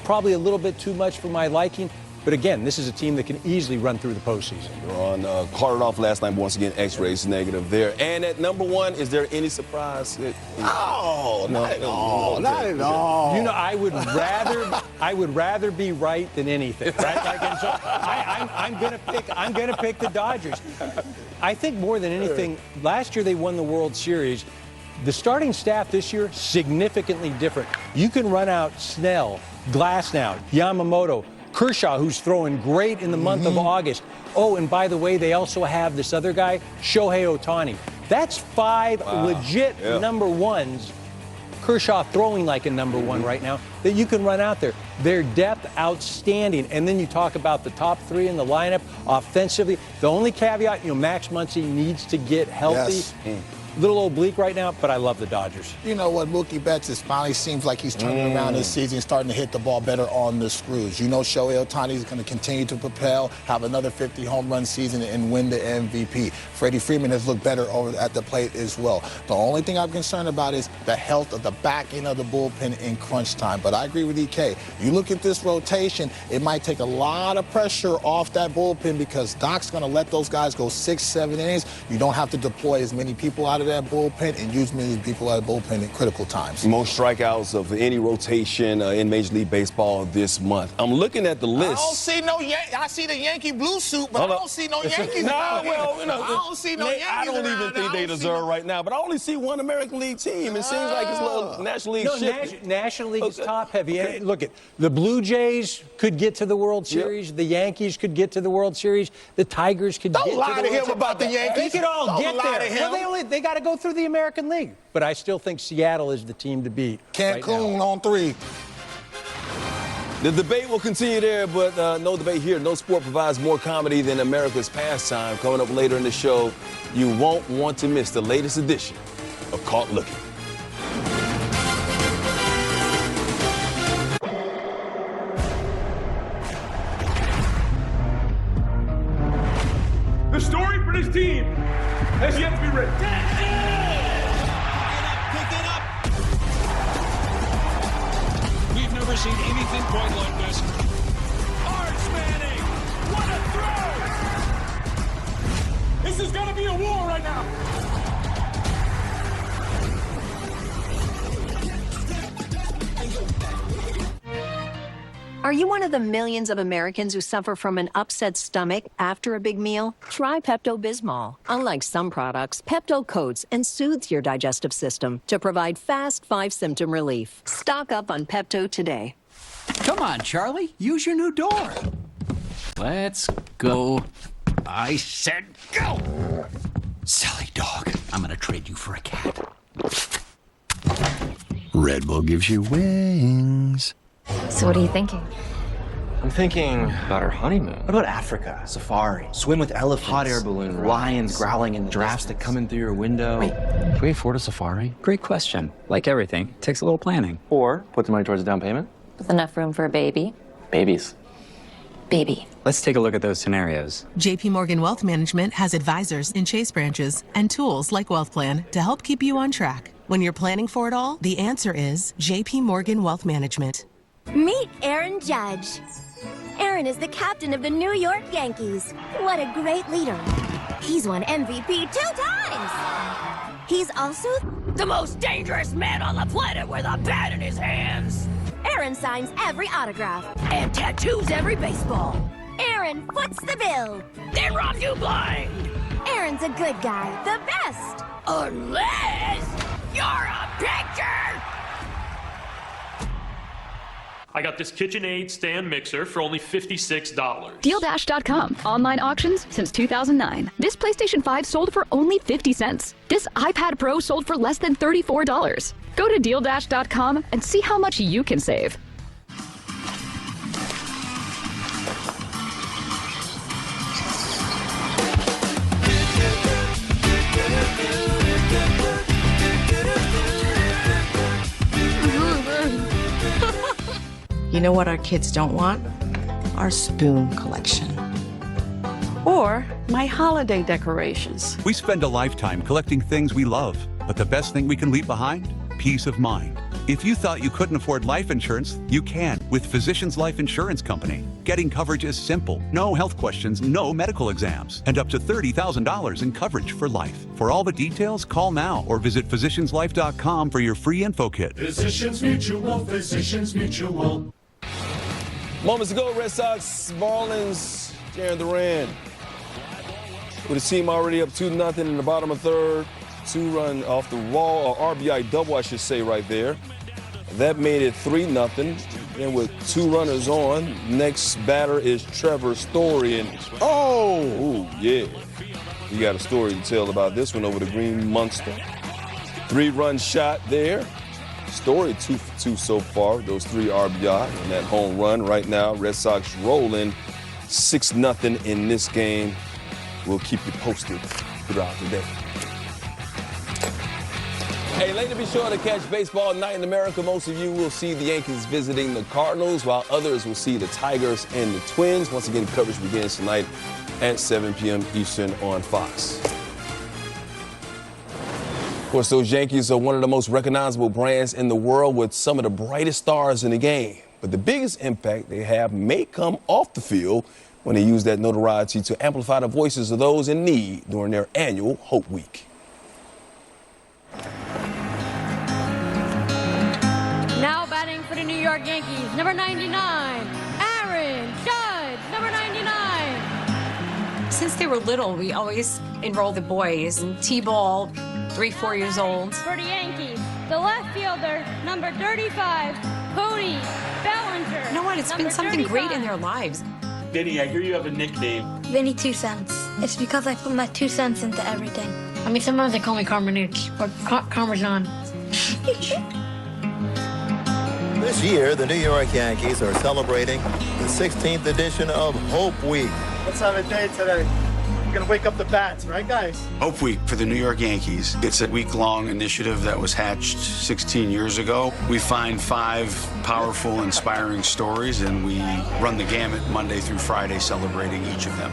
probably a little bit too much for my liking. But again, this is a team that can easily run through the postseason. Ron carted off last night, once again, X-rays negative there. And at number 1, is there any surprise? No, not at all. Not at all. You know, I would rather be right than anything, right? Like, and so I'm gonna pick the Dodgers. I think more than anything, last year they won the World Series. The starting staff this year, significantly different. You can run out Snell, Glasnow, Yamamoto, Kershaw, who's throwing great in the month of August. Oh, and by the way, they also have this other guy, Shohei Ohtani. That's 5 legit number 1s. Kershaw throwing like a number 1 right now that you can run out there. Their depth, outstanding. And then you talk about the top 3 in the lineup offensively. The only caveat, you know, Max Muncy needs to get healthy. Yes. Little oblique right now, but I love the Dodgers. You know what, Mookie Betts is finally seems like he's turning around this season, starting to hit the ball better on the screws. You know Shohei Ohtani is going to continue to propel, have another 50 home run season and win the MVP. Freddie Freeman has looked better over at the plate as well. The only thing I'm concerned about is the health of the back end of the bullpen in crunch time. But I agree with EK. You look at this rotation, it might take a lot of pressure off that bullpen because Doc's going to let those guys go 6-7 innings. You don't have to deploy as many people out of that bullpen and use many people out of the bullpen at critical times. Most strikeouts of any rotation in Major League Baseball this month. I'm looking at the list. I don't see no I see the Yankee blue suit, but I don't see no Yankees. Well, you know, I don't see no Yankees. I don't even think they deserve right now, but I only see one American League team. It seems like it's a little National League shit. National League is top heavy. Look, the Blue Jays could get to the World Series. The Yankees could get to the World Series. The Tigers could get to the World Series. Don't lie to him about the Yankees. They could all get there. Well, they got to go through the American League. But I still think Seattle is the team to beat. Cancun on 3. The debate will continue there, but no debate here. No sport provides more comedy than America's pastime. Coming up later in the show, you won't want to miss the latest edition of Caught Looking. The story for this team has yet to be written. We've never seen anything quite like this. Arch Manning, what a throw! This is gonna be a war right now. Are you one of the millions of Americans who suffer from an upset stomach after a big meal? Try Pepto-Bismol. Unlike some products, Pepto coats and soothes your digestive system to provide fast 5-symptom relief. Stock up on Pepto today. Come on, Charlie. Use your new door. Let's go. I said go! Silly dog. I'm gonna trade you for a cat. Red Bull gives you wings. So what are you thinking? I'm thinking about our honeymoon. What about Africa? Safari. Swim with elephants. Hot air balloon. Lions growling in the giraffes that come in through your window. Wait, can we afford a safari? Great question. Like everything, it takes a little planning. Or put the money towards a down payment. With enough room for a baby? Babies. Baby. Let's take a look at those scenarios. JP Morgan Wealth Management has advisors in Chase branches and tools like Wealth Plan to help keep you on track. When you're planning for it all, the answer is JP Morgan Wealth Management. Meet Aaron Judge. Aaron is the captain of the New York Yankees. What a great leader. He's won MVP 2 times. He's also the most dangerous man on the planet with a bat in his hands. Aaron signs every autograph and tattoos every baseball. Aaron Aaron foots the bill. They robbed you blind. Aaron's a good guy, the best. Unless you're a picture. I got this KitchenAid stand mixer for only $56. DealDash.com. Online auctions since 2009. This PlayStation 5 sold for only 50 cents. This iPad Pro sold for less than $34. Go to DealDash.com and see how much you can save. You know what our kids don't want? Our spoon collection. Or my holiday decorations. We spend a lifetime collecting things we love, but the best thing we can leave behind? Peace of mind. If you thought you couldn't afford life insurance, you can with Physicians Life Insurance Company. Getting coverage is simple. No health questions, no medical exams, and up to $30,000 in coverage for life. For all the details, call now or visit physicianslife.com for your free info kit. Physicians Mutual, Physicians Mutual. Moments ago, Red Sox, Marlins, Jarren Duran. With his team already up 2-0 in the bottom of third. 2-run off the wall, or RBI double, I should say, right there. That made it 3-0. And with 2 runners on, next batter is Trevor Story. And ooh, yeah. You got a story to tell about this one over the Green Monster. 3-run shot there. Story 2 for 2 so far, those 3 RBI and that home run. Right now, Red Sox rolling 6-0 in this game. We'll keep you posted throughout the day. Hey, later be sure to catch Baseball Night in America. Most of you will see the Yankees visiting the Cardinals, while others will see the Tigers and the Twins. Once again, coverage begins tonight at 7 p.m. Eastern on Fox. Of course, those Yankees are one of the most recognizable brands in the world with some of the brightest stars in the game. But the biggest impact they have may come off the field when they use that notoriety to amplify the voices of those in need during their annual Hope Week. Now batting for the New York Yankees, number 99, Aaron Judge, number 99. Since they were little, we always enrolled the boys in T-ball, 3-4 years old. For the Yankees, the left fielder, number 35, Cody Bellinger. You know what? It's been something 35. great in their lives. Vinny, I hear you have a nickname. Vinny 2 cents. It's because I put my 2 cents into everything. I mean, sometimes they call me Carmenich or Parmesan. This year, the New York Yankees are celebrating the 16th edition of Hope Week. Let's have a day today. We're going to wake up the bats, right, guys? Hope Week for the New York Yankees. It's a week-long initiative that was hatched 16 years ago. We find 5 powerful, inspiring stories, and we run the gamut Monday through Friday, celebrating each of them.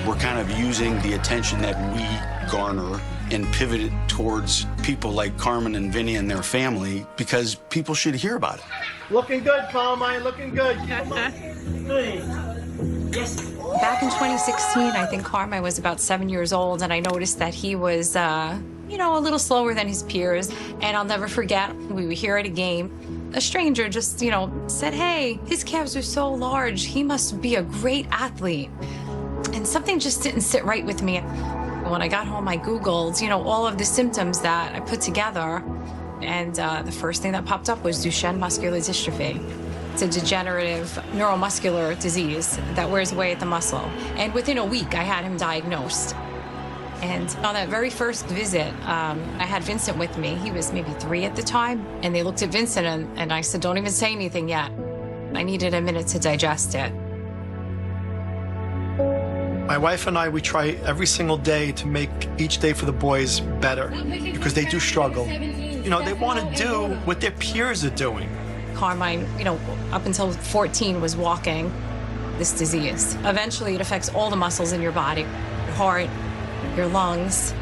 We're kind of using the attention that we garner and pivot it towards people like Carmen and Vinny and their family, because people should hear about it. Looking good, Carmine, looking good. Back in 2016, I think Carmine was about 7 years old, and I noticed that he was, a little slower than his peers. And I'll never forget, we were here at a game. A stranger just, said, hey, his calves are so large. He must be a great athlete. And something just didn't sit right with me. When I got home, I Googled, all of the symptoms that I put together. And the first thing that popped up was Duchenne muscular dystrophy. It's a degenerative neuromuscular disease that wears away at the muscle. And within a week, I had him diagnosed. And on that very first visit, I had Vincent with me. He was maybe 3 at the time. And they looked at Vincent, and I said, don't even say anything yet. I needed a minute to digest it. My wife and I, we try every single day to make each day for the boys better because they do struggle. They want to do what their peers are doing. Carmine, up until 14 was walking this disease. Eventually, it affects all the muscles in your body, your heart, your lungs.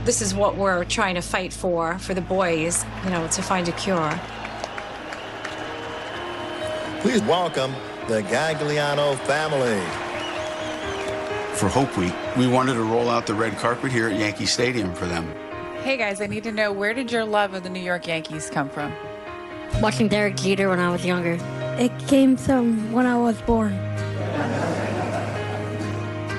This is what we're trying to fight for the boys, to find a cure. Please welcome the Gagliano family. For Hope Week, we wanted to roll out the red carpet here at Yankee Stadium for them. Hey guys, I need to know, where did your love of the New York Yankees come from? Watching Derek Jeter when I was younger. It came from when I was born.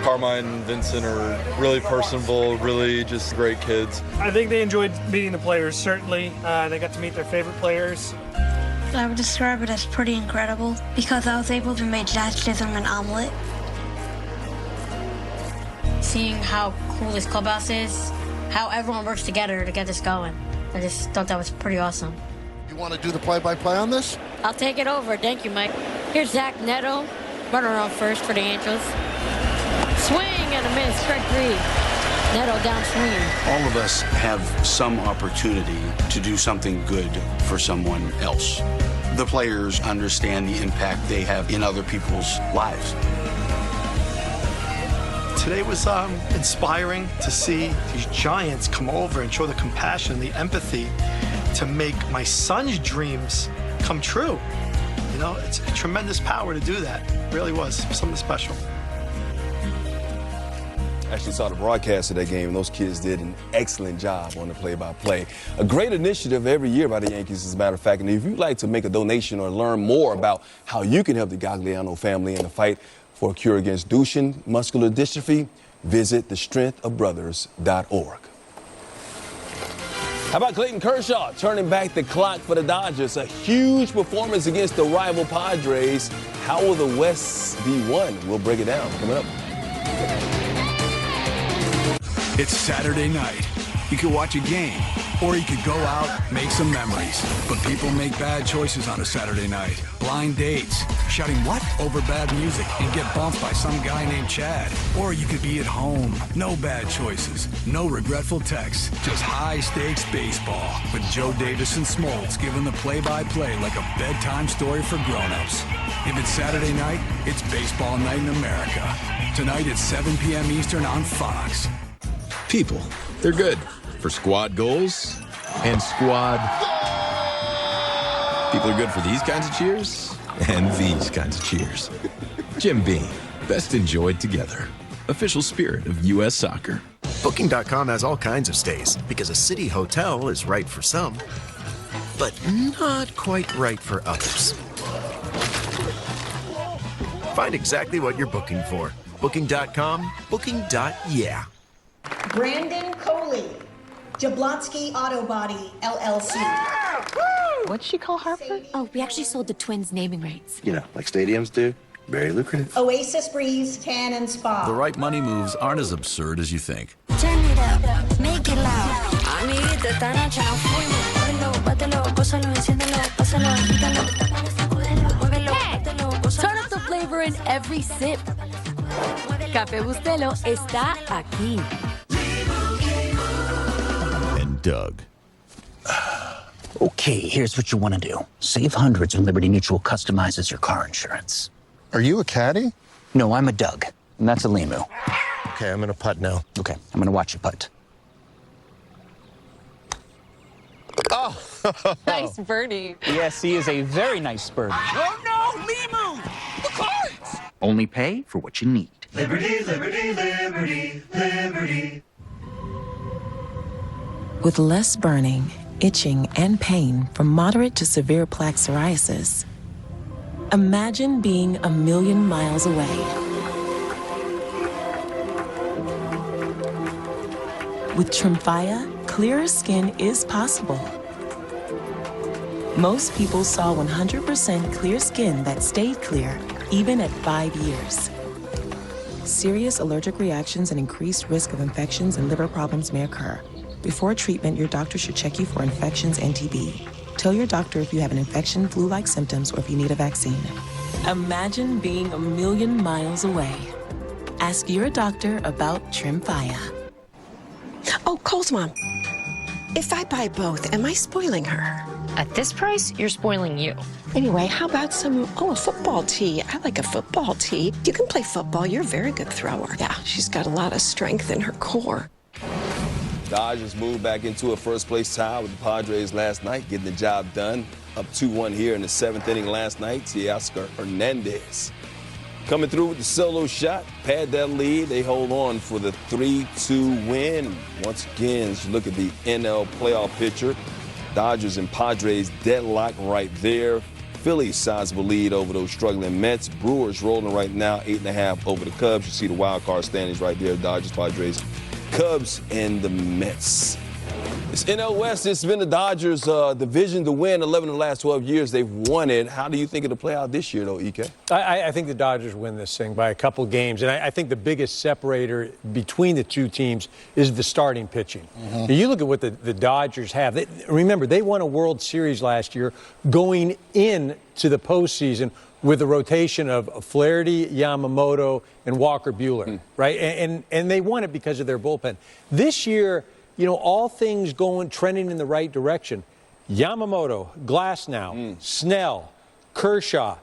Carmine and Vincent are really personable, really just great kids. I think they enjoyed meeting the players, certainly. They got to meet their favorite players. I would describe it as pretty incredible because I was able to make Dash Chisholm an omelet. Seeing how cool this clubhouse is, how everyone works together to get this going. I just thought that was pretty awesome. You want to do the play-by-play on this? I'll take it over. Thank you, Mike. Here's Zach Neto, running around first for the Angels. Swing and a miss, strike 3. Neto down swinging. All of us have some opportunity to do something good for someone else. The players understand the impact they have in other people's lives. Today was inspiring to see these giants come over and show the compassion, the empathy to make my son's dreams come true. You know, it's a tremendous power to do that. It really was something special. Actually saw the broadcast of that game, and those kids did an excellent job on the play-by-play. A great initiative every year by the Yankees, as a matter of fact. And if you'd like to make a donation or learn more about how you can help the Gagliano family in the fight for a cure against Duchenne muscular dystrophy, visit thestrengthofbrothers.org. How about Clayton Kershaw turning back the clock for the Dodgers? A huge performance against the rival Padres. How will the West be won? We'll break it down coming up. It's Saturday night. You could watch a game, or you could go out, make some memories. But people make bad choices on a Saturday night. Blind dates, shouting what over bad music and get bumped by some guy named Chad. Or you could be at home. No bad choices, no regretful texts, just high-stakes baseball with Joe Davis and Smoltz giving the play-by-play like a bedtime story for grown-ups. If it's Saturday night, it's baseball night in America. Tonight at 7 p.m. Eastern on Fox. People, they're good for squad goals and squad. People are good for these kinds of cheers and these kinds of cheers. Jim Beam, best enjoyed together. Official spirit of U.S. Soccer. Booking.com has all kinds of stays because a city hotel is right for some, but not quite right for others. Find exactly what you're booking for. Booking.com, booking.yeah. Brandon Coley, Jablonski Auto Body, LLC. What'd she call Harper? Oh, we actually sold the Twins naming rights. You know, like stadiums do. Very lucrative. Oasis Breeze Tan and Spa. The right money moves aren't as absurd as you think. Turn it up, make it loud. Amiguita, esta noche nos fuimos. Bátelo, gózalo, enciéndelo, pásalo, quítalo. Hey! Turn up the flavor in every sip. Café Bustelo está aquí. And Doug. Okay, here's what you want to do. Save hundreds when Liberty Mutual customizes your car insurance. Are you a caddy? No, I'm a Doug, and that's a Limu. Okay, I'm gonna putt now. Okay, I'm gonna watch you putt. Oh! Nice birdie. Yes, he is a very nice birdie. Oh no, Limu! The cards! Only pay for what you need. Liberty, liberty, liberty, liberty. With less burning, itching, and pain from moderate to severe plaque psoriasis, imagine being a million miles away. With Tremfya, clearer skin is possible. Most people saw 100% clear skin that stayed clear even at 5 years. Serious allergic reactions and increased risk of infections and liver problems may occur. Before treatment, your doctor should check you for infections and TB. Tell your doctor if you have an infection, flu-like symptoms, or if you need a vaccine. Imagine being a million miles away. Ask your doctor about Tremfya. Oh, Cole's mom. If I buy both, am I spoiling her? At this price, you're spoiling you. Anyway, how about a football tee? I like a football tee. You can play football. You're a very good thrower. Yeah, she's got a lot of strength in her core. Dodgers moved back into a first-place tie with the Padres last night, getting the job done. Up 2-1 here in the 7th inning last night. Teoscar Hernandez coming through with the solo shot, pad that lead. They hold on for the 3-2 win. Once again, as you look at the NL playoff picture, Dodgers and Padres deadlock right there. Phillies sizable lead over those struggling Mets. Brewers rolling right now, 8.5 over the Cubs. You see the wild card standings right there, Dodgers, Padres, Cubs, and the Mets. It's NL West. It's been the Dodgers' division to win. 11 of the last 12 years they've won it. How do you think it'll play out this year, though, EK? I think the Dodgers win this thing by a couple games. And I think the biggest separator between the two teams is the starting pitching. Now, you look at what the Dodgers have. Remember, they won a World Series last year going into the postseason with a rotation of Flaherty, Yamamoto, and Walker Buehler, right? And they won it because of their bullpen. This year, you know, all things trending in the right direction. Yamamoto, Glasnow, Snell, Kershaw.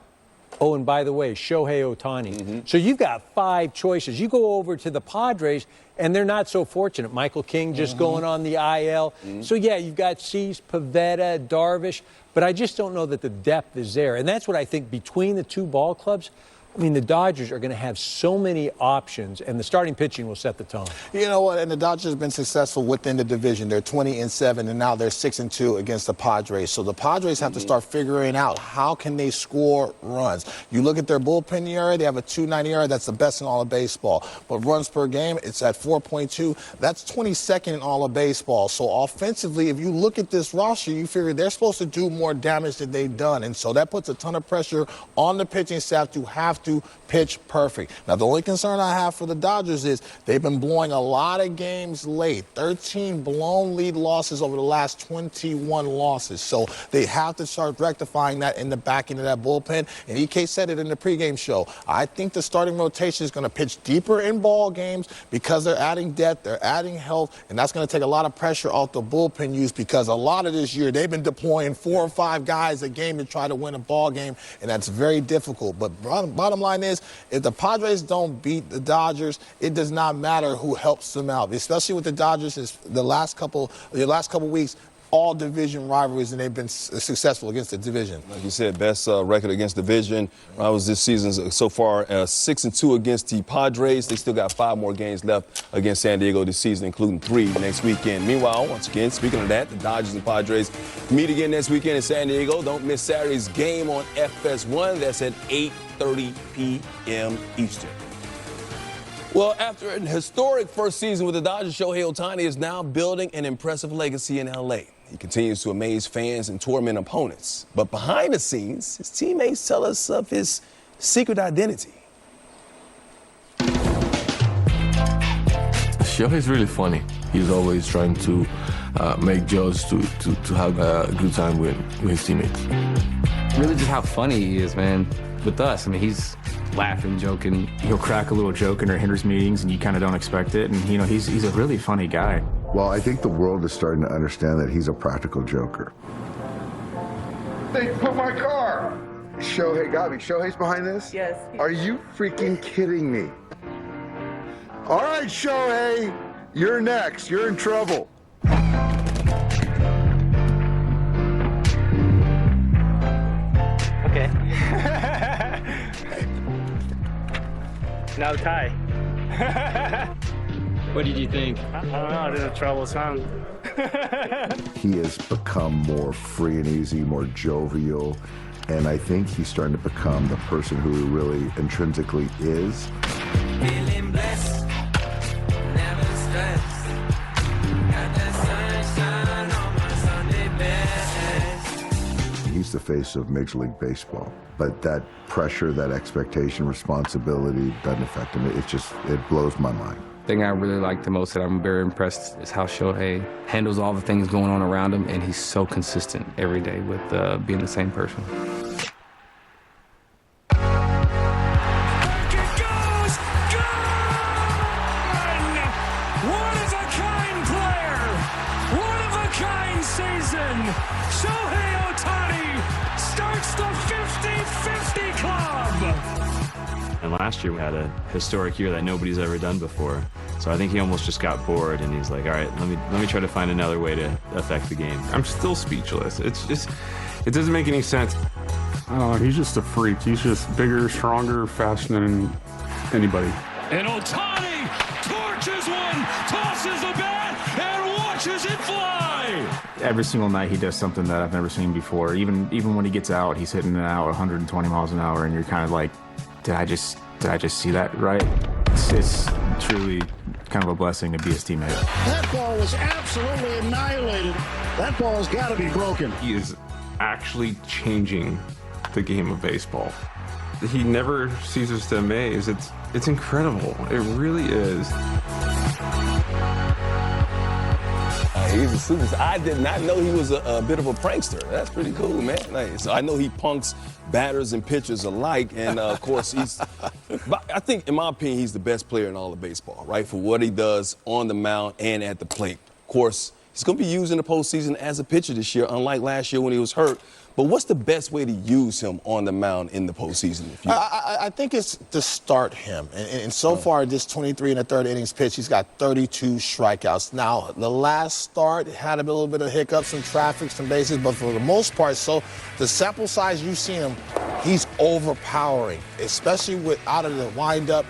Oh, and by the way, Shohei Ohtani. So you've got 5 choices. You go over to the Padres, and they're not so fortunate. Michael King just going on the IL. So, yeah, you've got Cease, Pivetta, Darvish, but I just don't know that the depth is there. And that's what I think between the two ball clubs. I mean, the Dodgers are going to have so many options, and the starting pitching will set the tone. You know what? And the Dodgers have been successful within the division. They're 20-7, and now they're 6-2 against the Padres. So the Padres have to start figuring out how can they score runs. You look at their bullpen ERA, they have a 2.90 ERA. That's the best in all of baseball. But runs per game, it's at 4.2. That's 22nd in all of baseball. So offensively, if you look at this roster, you figure they're supposed to do more damage than they've done. And so that puts a ton of pressure on the pitching staff to have to pitch perfect. Now, the only concern I have for the Dodgers is they've been blowing a lot of games late. 13 blown lead losses over the last 21 losses. So they have to start rectifying that in the back end of that bullpen. And EK said it in the pregame show. I think the starting rotation is going to pitch deeper in ball games because they're adding depth, they're adding health, and that's going to take a lot of pressure off the bullpen use because a lot of this year they've been deploying 4 or 5 guys a game to try to win a ball game, and that's very difficult. But bottom line is, if the Padres don't beat the Dodgers, it does not matter who helps them out. Especially with the Dodgers, is the last couple weeks, all division rivalries, and they've been successful against the division. Like you said, best record against division rivals this season so far, 6-2 against the Padres. They still got 5 more games left against San Diego this season, including 3 next weekend. Meanwhile, once again, speaking of that, the Dodgers and Padres meet again next weekend in San Diego. Don't miss Saturday's game on FS1. That's at 8:30 p.m. Eastern. Well, after an historic first season with the Dodgers, Shohei Ohtani is now building an impressive legacy in L.A. He continues to amaze fans and torment opponents. But behind the scenes, his teammates tell us of his secret identity. Shohei's really funny. He's always trying to make jokes to have a good time with his teammates. Really just how funny he is, man, with us. I mean, he's laughing, joking. He'll crack a little joke in our hitters meetings, and you kind of don't expect it. And, you know, he's a really funny guy. Well, I think the world is starting to understand that he's a practical joker. They put my car! Shohei got me. Shohei's behind this? Yes. Are you freaking kidding me? All right, Shohei, you're next. You're in trouble. Okay. Now tie. What did you think? I don't know. This is a troublesome. He has become more free and easy, more jovial, and I think he's starting to become the person who he really intrinsically is. Feeling blessed, never stressed. Got that sunshine on my Sunday best. He's the face of Major League Baseball, but that pressure, that expectation, responsibility doesn't affect him. It blows my mind. The thing I really like the most that I'm very impressed is how Shohei handles all the things going on around him, and he's so consistent every day with being the same person. One-of-a-kind player, one-of-a-kind season. Shohei Ohtani starts the 50-50 club. And last year we had a historic year that nobody's ever done before. So I think he almost just got bored, and he's like, all right, let me try to find another way to affect the game. I'm still speechless. It doesn't make any sense. I don't know, he's just a freak. He's just bigger, stronger, faster than anybody. And Ohtani torches one, tosses the bat, and watches it fly. every single night he does something that I've never seen before. Even when he gets out, he's hitting it out 120 miles an hour, and you're kind of like, did I just see that right? It's truly kind of a blessing to be his teammate. That ball was absolutely annihilated. That ball's got to be broken. He is actually changing the game of baseball. He never ceases to amaze. It's incredible. It really is. He's a superstar. I did not know he was a bit of a prankster. That's pretty cool, man. Like, so I know he punks batters and pitchers alike, and of course but I think, in my opinion, he's the best player in all of baseball, right? For what he does on the mound and at the plate. Of course, he's going to be used in the postseason as a pitcher this year, unlike last year when he was hurt. But what's the best way to use him on the mound in the postseason? I think it's to start him. And so far, this 23 and a third innings pitch, he's got 32 strikeouts. Now, the last start had a little bit of hiccups, some traffic, some bases, but for the most part, so the sample size you've seen him, he's overpowering, especially with out of the windup.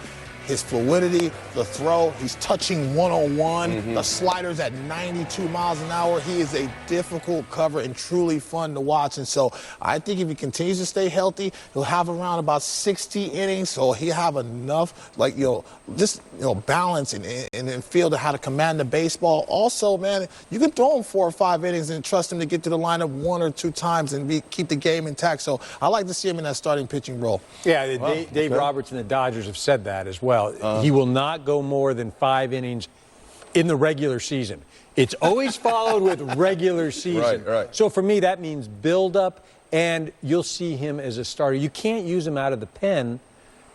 His fluidity, the throw, he's touching 101. The slider's at 92 miles an hour. He is a difficult cover and truly fun to watch. And so I think if he continues to stay healthy, he'll have around about 60 innings. So he'll have enough, balance and feel to how to command the baseball. Also, man, you can throw him 4 or 5 innings and trust him to get to the lineup 1 or 2 times and keep the game intact. So I like to see him in that starting pitching role. Yeah, Dave Roberts and the Dodgers have said that as well. He will not go more than 5 innings in the regular season. It's always followed with regular season. Right. So for me, that means build up, and you'll see him as a starter. You can't use him out of the pen,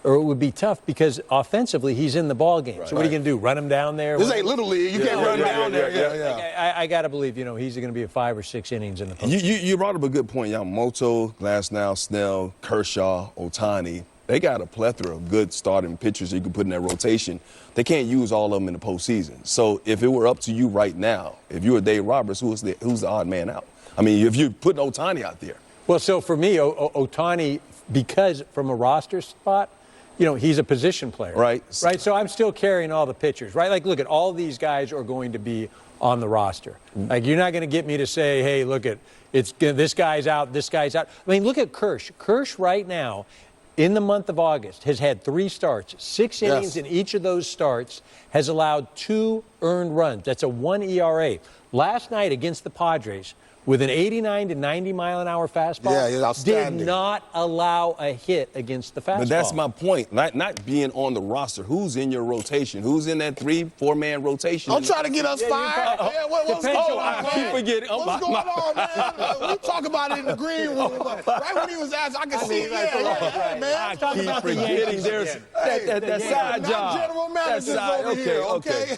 or it would be tough because offensively he's in the ball game. So what are you going to do? Run him down there? This ain't Little League. You can't run down there. Yeah. I got to believe, he's going to be a 5 or 6 innings in the postseason. You brought up a good point. Yamamoto, Glasnow, Snell, Kershaw, Ohtani. They got a plethora of good starting pitchers you can put in that rotation. They can't use all of them in the postseason. So if it were up to you right now, if you were Dave Roberts, who's the odd man out? I mean, if you're putting Ohtani out there. Well, so for me, Ohtani, because from a roster spot, he's a position player. Right. So I'm still carrying all the pitchers, right? Like, look at all these guys are going to be on the roster. Like, you're not going to get me to say, hey, look at this guy's out, this guy's out. I mean, look at Kersh. Kersh right now, in the month of August, has had 3 starts, 6 innings in each of those starts, has allowed 2 earned runs. That's a 1 ERA. Last night against the Padres, with an 89 to 90 mile an hour fastball, did not allow a hit against the fastball. But that's my point. Not being on the roster. Who's in your rotation? Who's in that 3-4-man rotation? Don't try to get us fired. What's going on, man? I keep forgetting. What's going on, man? We talk about it in the green room. Right when he was asked, I could see it. Yeah, man. I keep forgetting there's that side job. General managers over here, okay?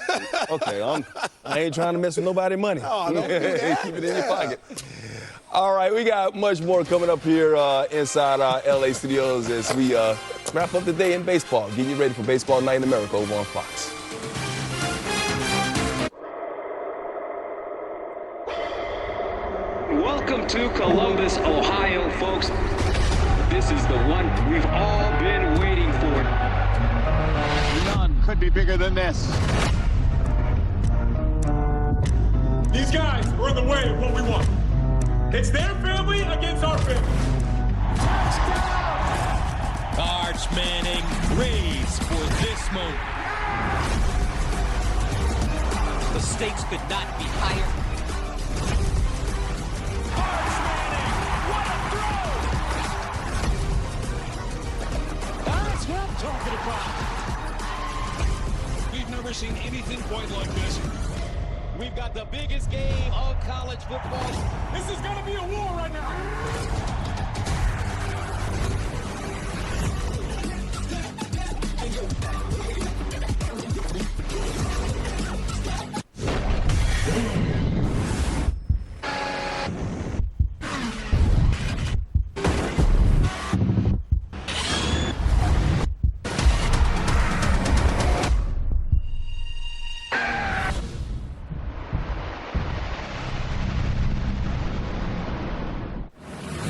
Okay, I ain't trying to mess with nobody's money. Oh, don't do that. Keep it in your pocket. All right, we got much more coming up here inside our LA studios as we wrap up the day in baseball. Getting you ready for Baseball Night in America over on Fox. Welcome to Columbus, Ohio, folks. This is the one we've all been waiting for. None could be bigger than this. These guys are in the way of what we want. It's their family against our family. Touchdown! Arch Manning raised for this moment. The stakes could not be higher. Arch Manning, what a throw! That's what I'm talking about. We've never seen anything quite like this. We've got the biggest game of college football. This is going to be a war right now.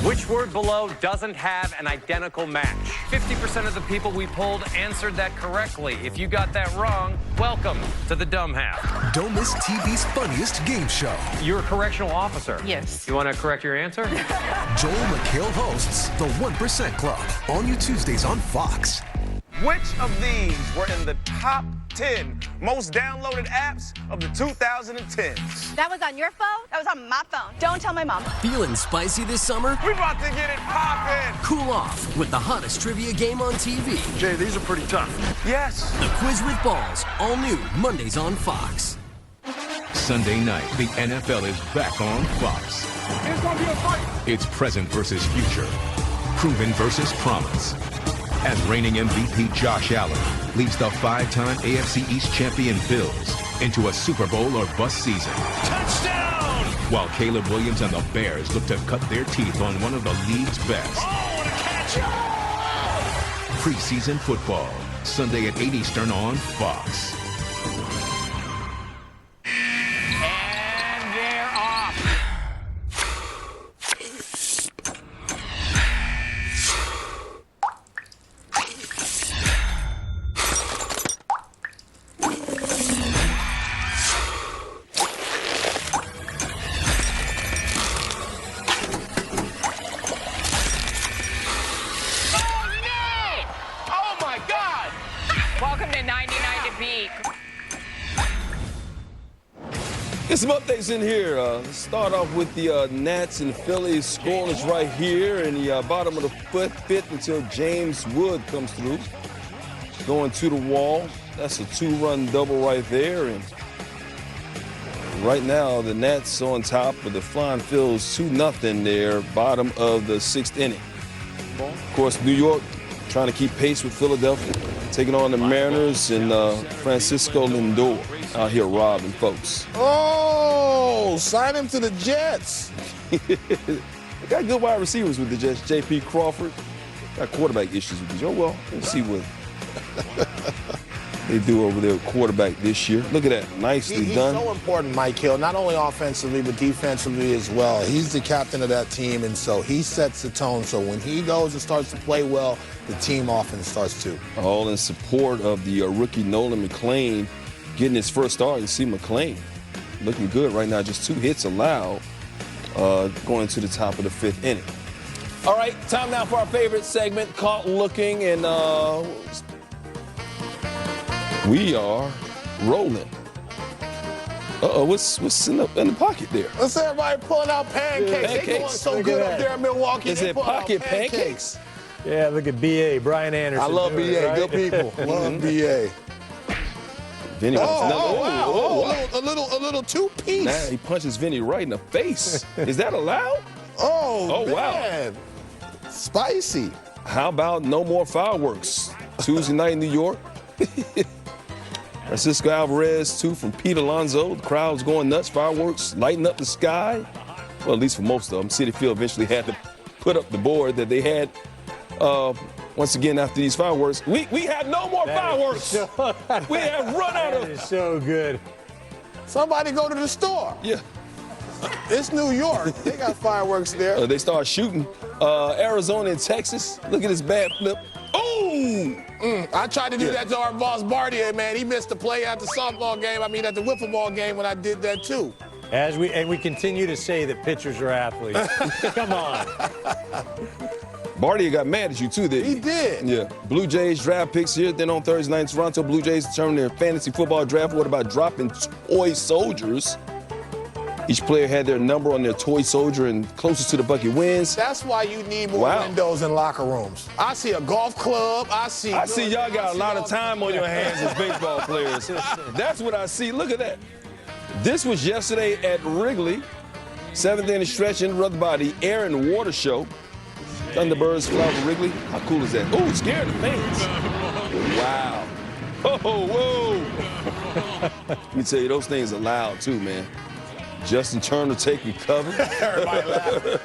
Which word below doesn't have an identical match? 50% of the people we polled answered that correctly. If you got that wrong, welcome to the dumb half. Don't miss TV's funniest game show. You're a correctional officer. Yes. You want to correct your answer? Joel McHale hosts The 1% Club, all new Tuesdays on Fox. Which of these were in the top 10 most downloaded apps of the 2010s? That was on your phone? That was on my phone. Don't tell my mom. Feeling spicy this summer? We about to get it poppin'. Cool off with the hottest trivia game on TV. Jay, these are pretty tough. Yes. The Quiz with Balls, all new Mondays on Fox. Sunday night, the NFL is back on Fox. It's gonna be a fight. It's present versus future, proven versus promise. As reigning MVP Josh Allen leads the 5-time AFC East champion Bills into a Super Bowl or bust season. Touchdown! While Caleb Williams and the Bears look to cut their teeth on one of the league's best. Oh, what a catch! Preseason football, Sunday at 8 Eastern on Fox. And they're off. Welcome to 99 to Beat. Get some updates in here. Let's start off with the Nats and Phillies scoreless right here in the bottom of the fifth until James Wood comes through. Going to the wall. That's a 2-run double right there. And right now, the Nats on top of the Flying Phils 2-0 there, bottom of the 6th inning. Of course, New York trying to keep pace with Philadelphia, taking on the Mariners and Francisco Lindor out here robbing folks. Oh, sign him to the Jets. They got good wide receivers with the Jets. J.P. Crawford got quarterback issues with the Jets. Well, let's see what they do over there with quarterback this year. Look at that, nicely He's done. so important, Mike Hill, not only offensively but defensively as well. He's the captain of that team, and so he sets the tone. So when he goes and starts to play well, the team often starts to. All in support of the rookie Nolan McClain getting his first start. You see McClain looking good right now. Just 2 hits allowed going to the top of the 5th inning. All right, time now for our favorite segment, Caught Looking, and we are rolling. What's in the pocket there? Let's everybody pulling out pancakes. They going so good up there in Milwaukee. Is it pocket pancakes? Yeah, look at B.A., Brian Anderson. I love B.A., right? good people. Love B.A. Vinny wants a little two-piece. Nah, he punches Vinny right in the face. Is that allowed? Oh, man. Wow. Spicy. How about no more fireworks? Tuesday night in New York. Francisco Alvarez, 2 from Pete Alonso. The crowd's going nuts. Fireworks lighting up the sky. Well, at least for most of them. Citi Field eventually had to put up the board that they had. Once again, after these fireworks, we have no more fireworks. We have run out of. That is so good. Somebody go to the store. Yeah. It's New York. They got fireworks there. They start shooting. Arizona and Texas. Look at this bad flip. Oh! I tried to do that to our boss Bartier, man. He missed the play at the softball game. I mean, at the wiffle ball game when I did that too. And we continue to say that pitchers are athletes. Come on. Bartier got mad at you too, didn't he? He did. Yeah. Blue Jays draft picks here. Then on Thursday night, Toronto Blue Jays determine their fantasy football draft. What about dropping toy soldiers? Each player had their number on their toy soldier, and closest to the bucket wins. That's why you need more windows in locker rooms. I see a golf club. I see y'all got a lot of time on your hands as baseball players. That's what I see. Look at that. This was yesterday at Wrigley. 7th inning stretch interrupted by the Air and Water Show. Thunderbirds fly over Wrigley. How cool is that? Oh, scared the fans. Wow. Oh, whoa. Let me tell you, those things are loud too, man. Justin Turner taking cover. Everybody laughing.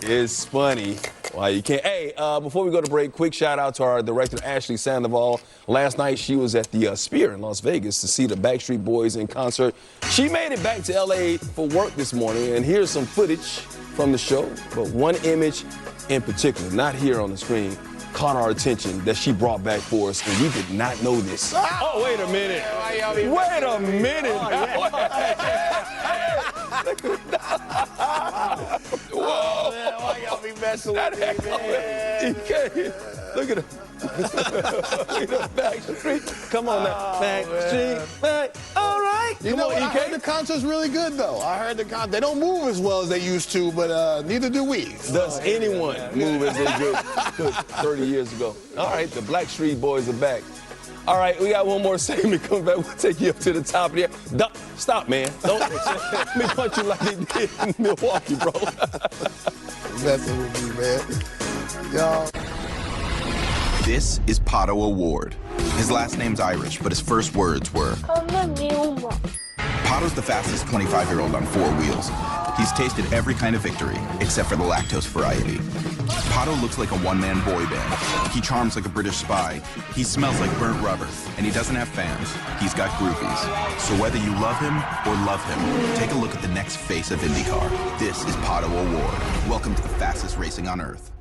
It's funny Why you can't. Hey, before we go to break, quick shout out to our director, Ashley Sandoval. Last night, she was at the Sphere in Las Vegas to see the Backstreet Boys in concert. She made it back to L.A. for work this morning, and here's some footage from the show. But one image in particular, not here on the screen, caught our attention that she brought back for us, and we did not know this. Oh, wait a minute. Wait a minute. Whoa. Man, why y'all be messing with me, man? Look at him. Look at Backstreet. Come on now. Backstreet. All right. You know what? I heard the concert's really good, though. I heard the concert. They don't move as well as they used to, but neither do we. Does anyone move as they did 30 years ago? All right, the Backstreet Boys are back. All right, we got one more segment coming back. We'll take you up to the top of the air. Stop, man. Don't let me punch you like they did in Milwaukee, bro. Messing with me, man. Y'all. This is Pato Award. His last name's Irish, but his first words were... Pato's the fastest 25-year-old on 4 wheels. He's tasted every kind of victory, except for the lactose variety. Pato looks like a one-man boy band. He charms like a British spy. He smells like burnt rubber. And he doesn't have fans. He's got groupies. So whether you love him or love him, take a look at the next face of IndyCar. This is Pato Award. Welcome to the fastest racing on Earth.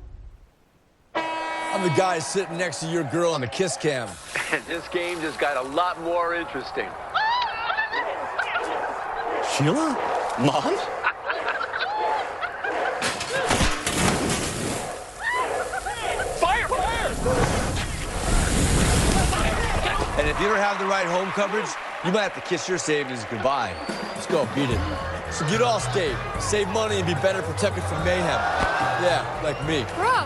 I'm the guy sitting next to your girl on the kiss cam. This game just got a lot more interesting. Sheila? Mom? Fire! And if you don't have the right home coverage, you might have to kiss your savings goodbye. Let's go, beat it. So get Allstate, save money, and be better protected from mayhem. Yeah, like me. Bro!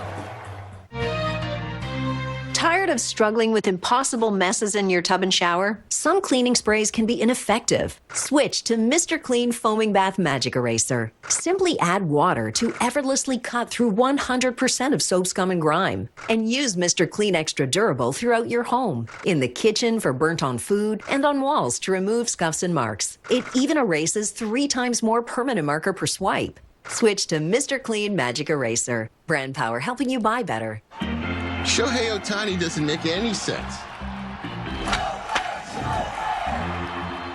Tired of struggling with impossible messes in your tub and shower? Some cleaning sprays can be ineffective. Switch to Mr. Clean Foaming Bath Magic Eraser. Simply add water to effortlessly cut through 100% of soap, scum, and grime. And use Mr. Clean Extra Durable throughout your home. In the kitchen for burnt on food, and on walls to remove scuffs and marks. It even erases 3 times more permanent marker per swipe. Switch to Mr. Clean Magic Eraser. Brand power helping you buy better. Shohei Ohtani doesn't make any sense.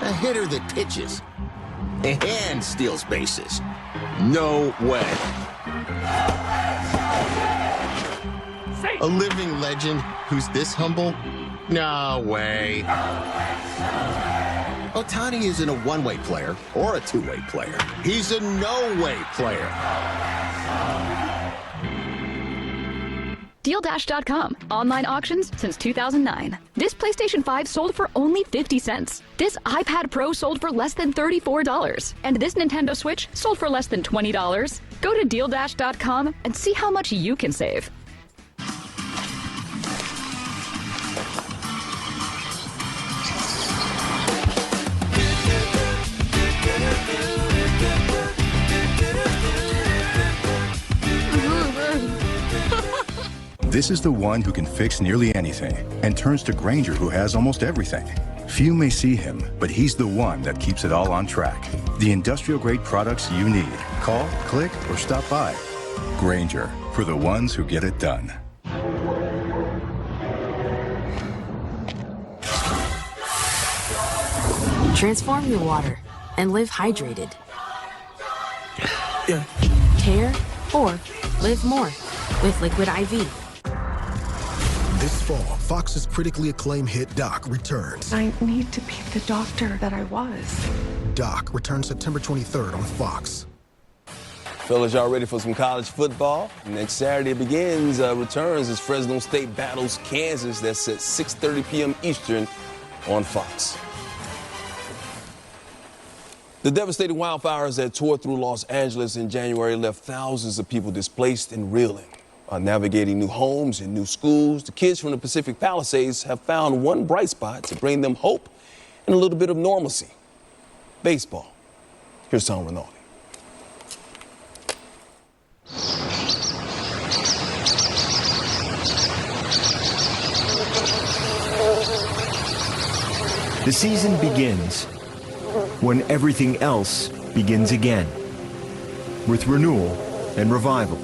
A hitter that pitches and steals bases. No way. A living legend who's this humble? No way. Ohtani isn't a one-way player or a two-way player. He's a no-way player. DealDash.com. Online auctions since 2009. This PlayStation 5 sold for only 50 cents. This iPad Pro sold for less than $34. And this Nintendo Switch sold for less than $20. Go to DealDash.com and see how much you can save. This is the one who can fix nearly anything and turns to Grainger, who has almost everything. Few may see him, but he's the one that keeps it all on track. The industrial-grade products you need. Call, click, or stop by. Grainger, for the ones who get it done. Transform your water and live hydrated. Care or live more with Liquid IV. This fall, Fox's critically acclaimed hit Doc returns. I need to be the doctor that I was. Doc returns September 23rd on Fox. Fellas, y'all ready for some college football? Next Saturday begins, returns as Fresno State battles Kansas. That's at 6:30 p.m. Eastern on Fox. The devastating wildfires that tore through Los Angeles in January left thousands of people displaced and reeling. Navigating new homes and new schools, the kids from the Pacific Palisades have found one bright spot to bring them hope and a little bit of normalcy. Baseball. Here's Tom Rinaldi. The season begins when everything else begins again, with renewal and revival.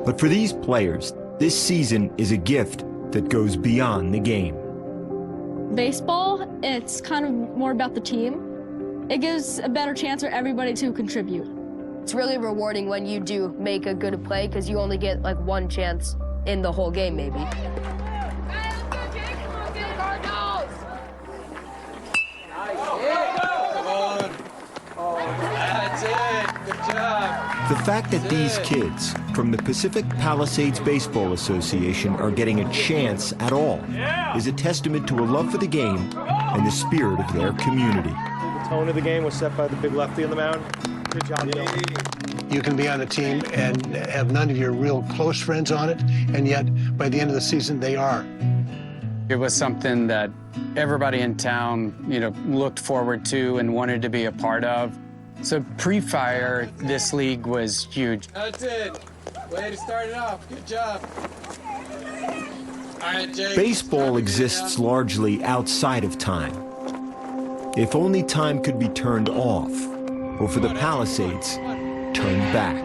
But for these players, this season is a gift that goes beyond the game. Baseball, it's kind of more about the team. It gives a better chance for everybody to contribute. It's really rewarding when you do make a good play because you only get like one chance in the whole game, maybe. The fact that these kids from the Pacific Palisades Baseball Association are getting a chance at all is a testament to a love for the game and the spirit of their community. The tone of the game was set by the big lefty on the mound. Good job, Bill. You can be on a team and have none of your real close friends on it, and yet by the end of the season, they are. It was something that everybody in town, looked forward to and wanted to be a part of. So pre-fire, this league was huge. That's it. Way to start it off. Good job. All right, Jake. Baseball exists largely outside of time. If only time could be turned off, or for the Palisades, turned back.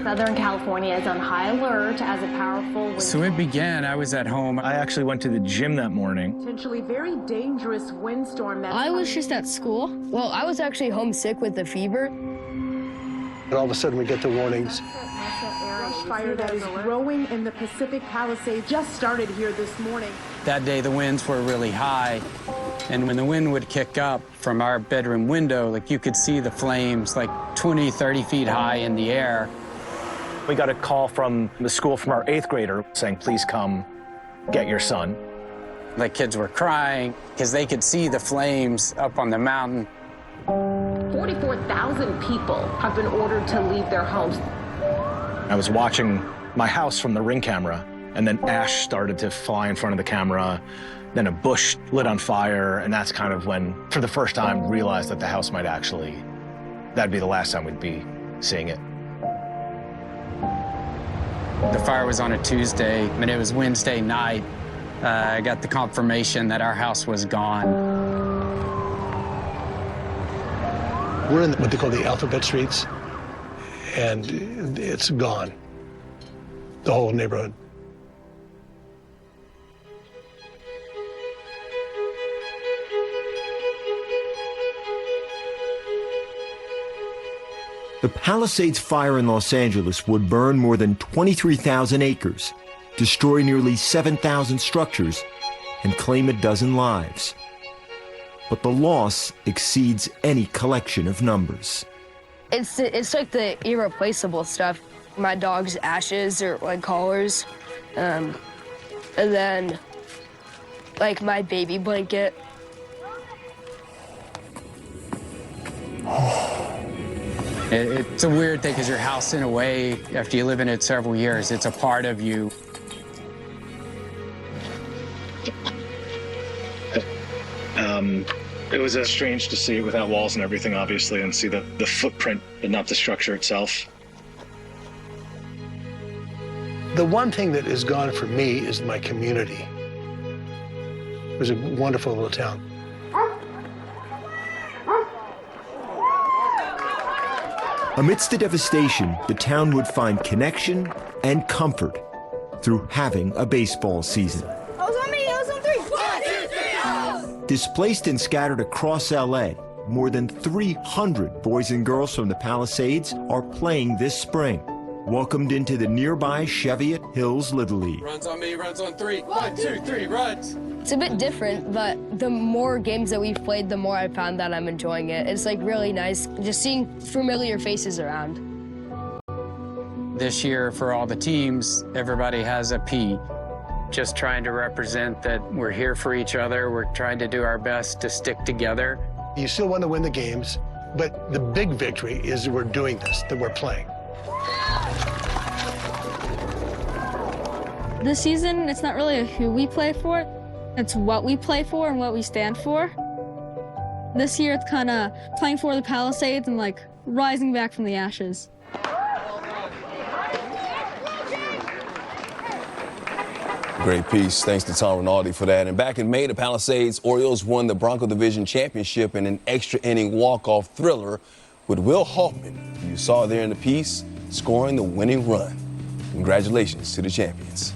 Southern California is on high alert as a powerful wind. So it began, I was at home. I actually went to the gym that morning. Potentially very dangerous windstorm. I was just at school. Well, I was actually homesick with the fever. And all of a sudden, we get the warnings. Brush fire that is growing in the Pacific Palisades just started here this morning. That day, the winds were really high. And when the wind would kick up from our bedroom window, you could see the flames 20, 30 feet high in the air. We got a call from the school from our 8th grader saying, please come get your son. The kids were crying because they could see the flames up on the mountain. 44,000 people have been ordered to leave their homes. I was watching my house from the Ring camera, and then ash started to fly in front of the camera. Then a bush lit on fire, and that's kind of when, for the first time, realized that the house might that'd be the last time we'd be seeing it. The fire was on a Tuesday, and it was Wednesday night. I got the confirmation that our house was gone. We're in what they call the alphabet streets, and it's gone. The whole neighborhood. The Palisades fire in Los Angeles would burn more than 23,000 acres, destroy nearly 7,000 structures, and claim a dozen lives. But the loss exceeds any collection of numbers. It's like the irreplaceable stuff. My dog's ashes or collars, and then my baby blanket. It's a weird thing because your house, in a way, after you live in it several years, it's a part of you. It was strange to see it without walls and everything, obviously, and see the footprint, but not the structure itself. The one thing that is gone for me is my community. It was a wonderful little town. Amidst the devastation, the town would find connection and comfort through having a baseball season. Displaced and scattered across LA, more than 300 boys and girls from the Palisades are playing this spring, welcomed into the nearby Cheviot Hills Little League. Runs on me, runs on 3. 1, 2, 3, runs. It's a bit different, but the more games that we've played, the more I found that I'm enjoying it. It's really nice just seeing familiar faces around. This year, for all the teams, everybody has a P. Just trying to represent that we're here for each other. We're trying to do our best to stick together. You still want to win the games, but the big victory is we're doing this, that we're playing. This season, it's not really who we play for. It's what we play for and what we stand for. This year, it's kind of playing for the Palisades and rising back from the ashes. Great piece. Thanks to Tom Rinaldi for that. And back in May, the Palisades Orioles won the Bronco Division Championship in an extra inning walk-off thriller with Will Hoffman, who you saw there in the piece, scoring the winning run. Congratulations to the champions.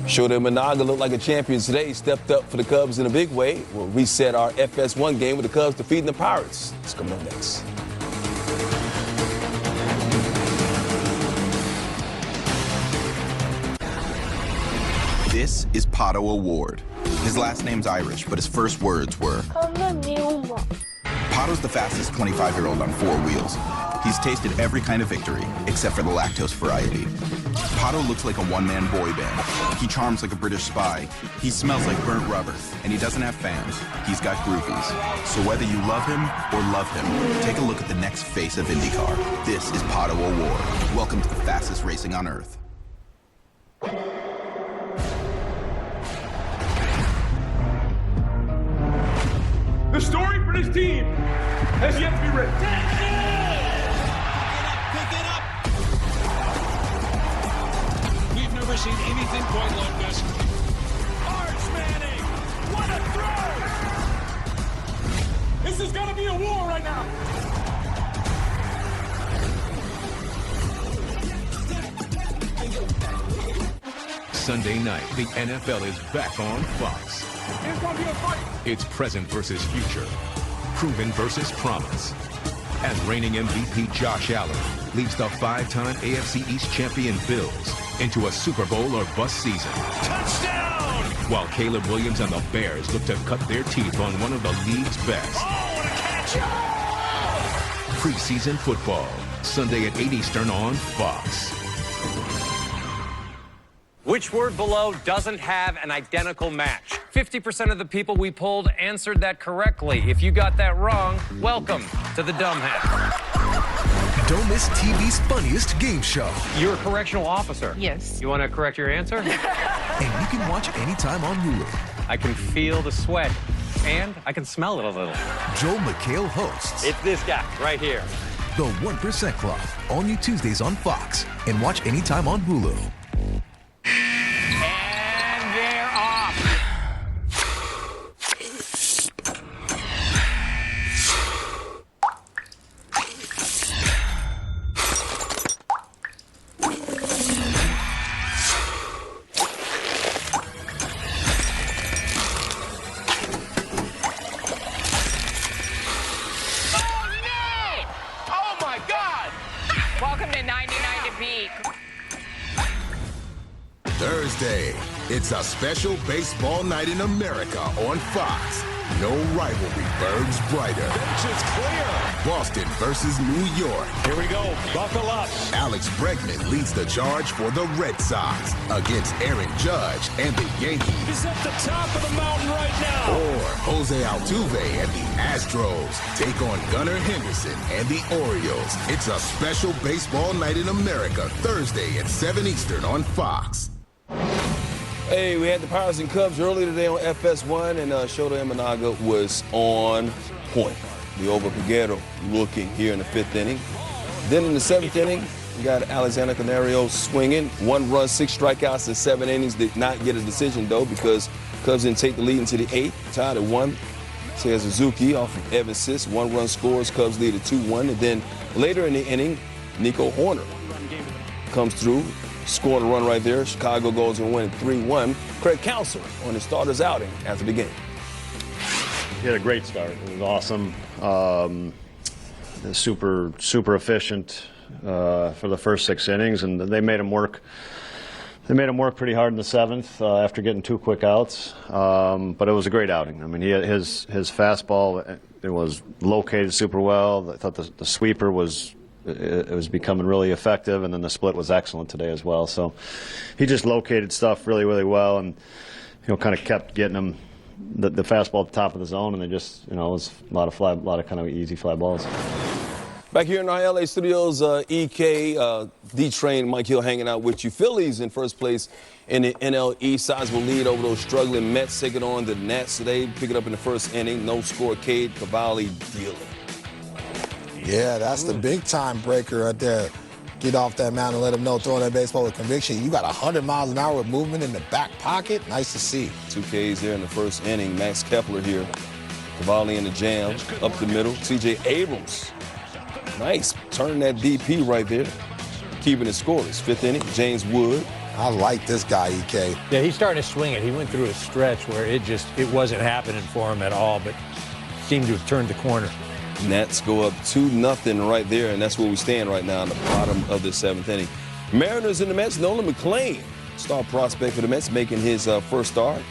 Shota Managa looked like a champion today. Stepped up for the Cubs in a big way. We'll reset our FS1 game with the Cubs defeating the Pirates. It's coming up next. This is Pato Award. His last name's Irish, but his first words were... Pato's the fastest 25-year-old on 4 wheels. He's tasted every kind of victory, except for the lactose variety. Pato looks like a one-man boy band. He charms like a British spy. He smells like burnt rubber, and he doesn't have fans. He's got groupies. So whether you love him or love him, take a look at the next face of IndyCar. This is Pato Award. Welcome to the fastest racing on Earth. The story for this team has yet to be written. Pick it up. We've never seen anything quite like this. Arch Manning, what a throw! This is gonna be a war right now. Sunday night, the NFL is back on Fox. It's gonna be a fight. It's present versus future, proven versus promise. As reigning MVP Josh Allen leads the 5-time AFC East champion Bills into a Super Bowl or bust season. Touchdown! While Caleb Williams and the Bears look to cut their teeth on one of the league's best. Oh, what a catch! Preseason football, Sunday at 8 Eastern on Fox. Which word below doesn't have an identical match? 50% of the people we polled answered that correctly. If you got that wrong, welcome to the Dumb Hat. Don't miss TV's funniest game show. You're a correctional officer. Yes. You want to correct your answer? And you can watch anytime on Hulu. I can feel the sweat, and I can smell it a little. Joe McHale hosts It's this guy right here. The 1% Club, all new Tuesdays on Fox, and watch anytime on Hulu. And they're off. Welcome to 99 to Beat. Thursday, it's a special baseball night in America on Fox. No rivalry burns brighter. Bench is clear. Boston versus New York. Here we go. Buckle up. Alex Bregman leads the charge for the Red Sox against Aaron Judge and the Yankees. He's at the top of the mountain right now. Or Jose Altuve and the Astros take on Gunnar Henderson and the Orioles. It's a special baseball night in America, Thursday at 7 Eastern on Fox. Hey, we had the Pirates and Cubs earlier today on FS1, and Shota Managa was on point. The over Peguero looking here in the 5th inning. Then in the 7th inning, we got Alexander Canario swinging. 1 run, 6 strikeouts in 7 innings. Did not get a decision, though, because Cubs didn't take the lead into the 8th. Tied at 1. Seiya Suzuki off of Evan Sis. 1 run scores. Cubs lead at 2-1. And then later in the inning, Nico Horner comes through. Scored a run right there. Chicago goes and win 3-1. Craig Counsell on his starter's outing after the game. He had a great start. It was awesome. Super efficient for the first 6 innings, and they made him work. They made him work pretty hard in the 7th after getting 2 quick outs. But it was a great outing. I mean, his fastball, it was located super well. I thought the sweeper was. It was becoming really effective, and then the split was excellent today as well. So he just located stuff really, really well, and kind of kept getting him the fastball at the top of the zone, and they just it was a lot of kind of easy fly balls. Back here in our LA studios, EK, D-Train, Mike Hill hanging out with you. Phillies in first place in the NL East. Sizable lead over those struggling Mets, taking on the Nats today. Pick it up in the first inning. No score, Cade Cavalli dealing. Yeah, that's the big-time breaker right there. Get off that mound and let him know, throwing that baseball with conviction. You got 100 miles an hour with movement in the back pocket. Nice to see. 2 Ks there in the first inning. Max Kepler here. Cavalli in the jam, up the middle. C.J. Abrams Nice. Turning that DP right there. Keeping it scoreless. 5th inning, James Wood. I like this guy, EK. Yeah, he's starting to swing it. He went through a stretch where it wasn't happening for him at all, but seemed to have turned the corner. Nats go up 2-0 right there, and that's where we stand right now in the bottom of the 7th inning. Mariners and the Mets, Nolan McLean, star prospect for the Mets, making his first start.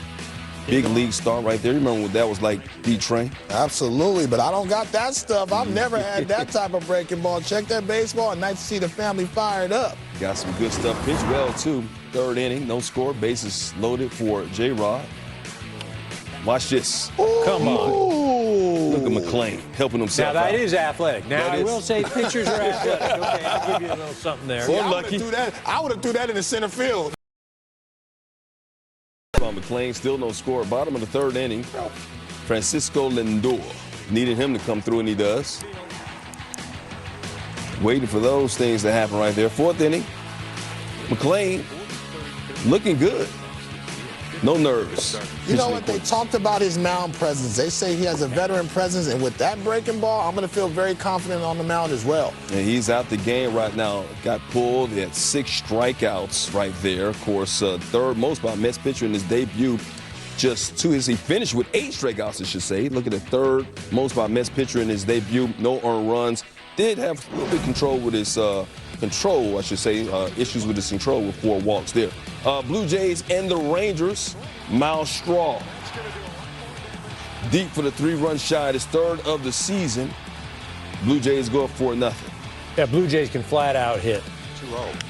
Big league start right there. You remember what that was like, D-Train? Absolutely, but I don't got that stuff. I've never had that type of breaking ball. Check that baseball, and nice to see the family fired up. Got some good stuff. Pitched well, too. 3rd inning, no score. Bases loaded for J-Rod. Watch this. Ooh. Come on. Look at McLean helping himself Now, that out. is athletic. Now, I will say pitchers are athletic. Okay, I'll give you a little something there. See, I would have threw that in the center field. McLean still no score. Bottom of the 3rd inning, Francisco Lindor. Needed him to come through, and he does. Waiting for those things to happen right there. 4th inning, McLean looking good. No nerves. You know what? They talked about his mound presence. They say he has a veteran presence, and with that breaking ball, I'm going to feel very confident on the mound as well. And he's out the game right now. Got pulled. He had 6 strikeouts right there. Of course, 3rd most by Mets pitcher in his debut. Just 2. He finished with 8 strikeouts, I should say. Look at the 3rd most by Mets pitcher in his debut. No earned runs. Did have a little bit control with his issues with his control with 4 walks there. Blue Jays and the Rangers. Miles Straw. Deep for the 3-run shot. His 3rd of the season. Blue Jays go up 4-0. Yeah, Blue Jays can flat out hit. 2-0.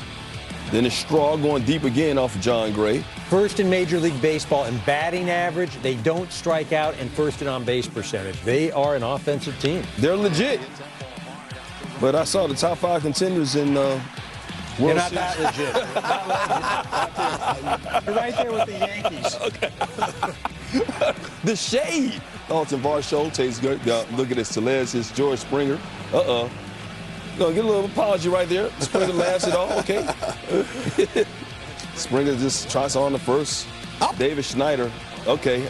Then it's Straw going deep again off of John Gray. First in Major League Baseball in batting average. They don't strike out, and first in on-base percentage. They are an offensive team. They're legit. But I saw the top 5 contenders in World You're not Series. that legit. You're right there with the Yankees. Okay. The shade. Dalton Varsho takes good. Look at this. Telez, it's George Springer. Gonna get a little apology right there. Springer laughs it all. Okay. Springer just tries on the first. David Schneider. Okay.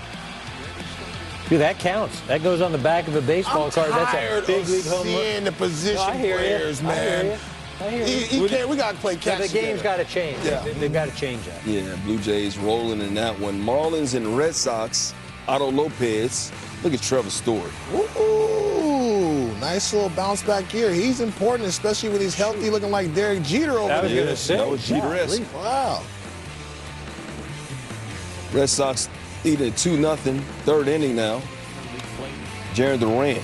Dude, that counts. That goes on the back of a baseball card. That's a big league home run. Seeing the position players, man. We got to play catch. The game's got to change. Yeah. They've got to change that. Yeah, Blue Jays rolling in that one. Marlins and Red Sox. Otto Lopez. Look at Trevor Story. Ooh, nice little bounce back here. He's important, especially when he's healthy, looking like Derek Jeter over there. I was going to say. That was Jeter-esque. Wow. Red Sox leading 2-0. 3rd inning now. Jared Duran.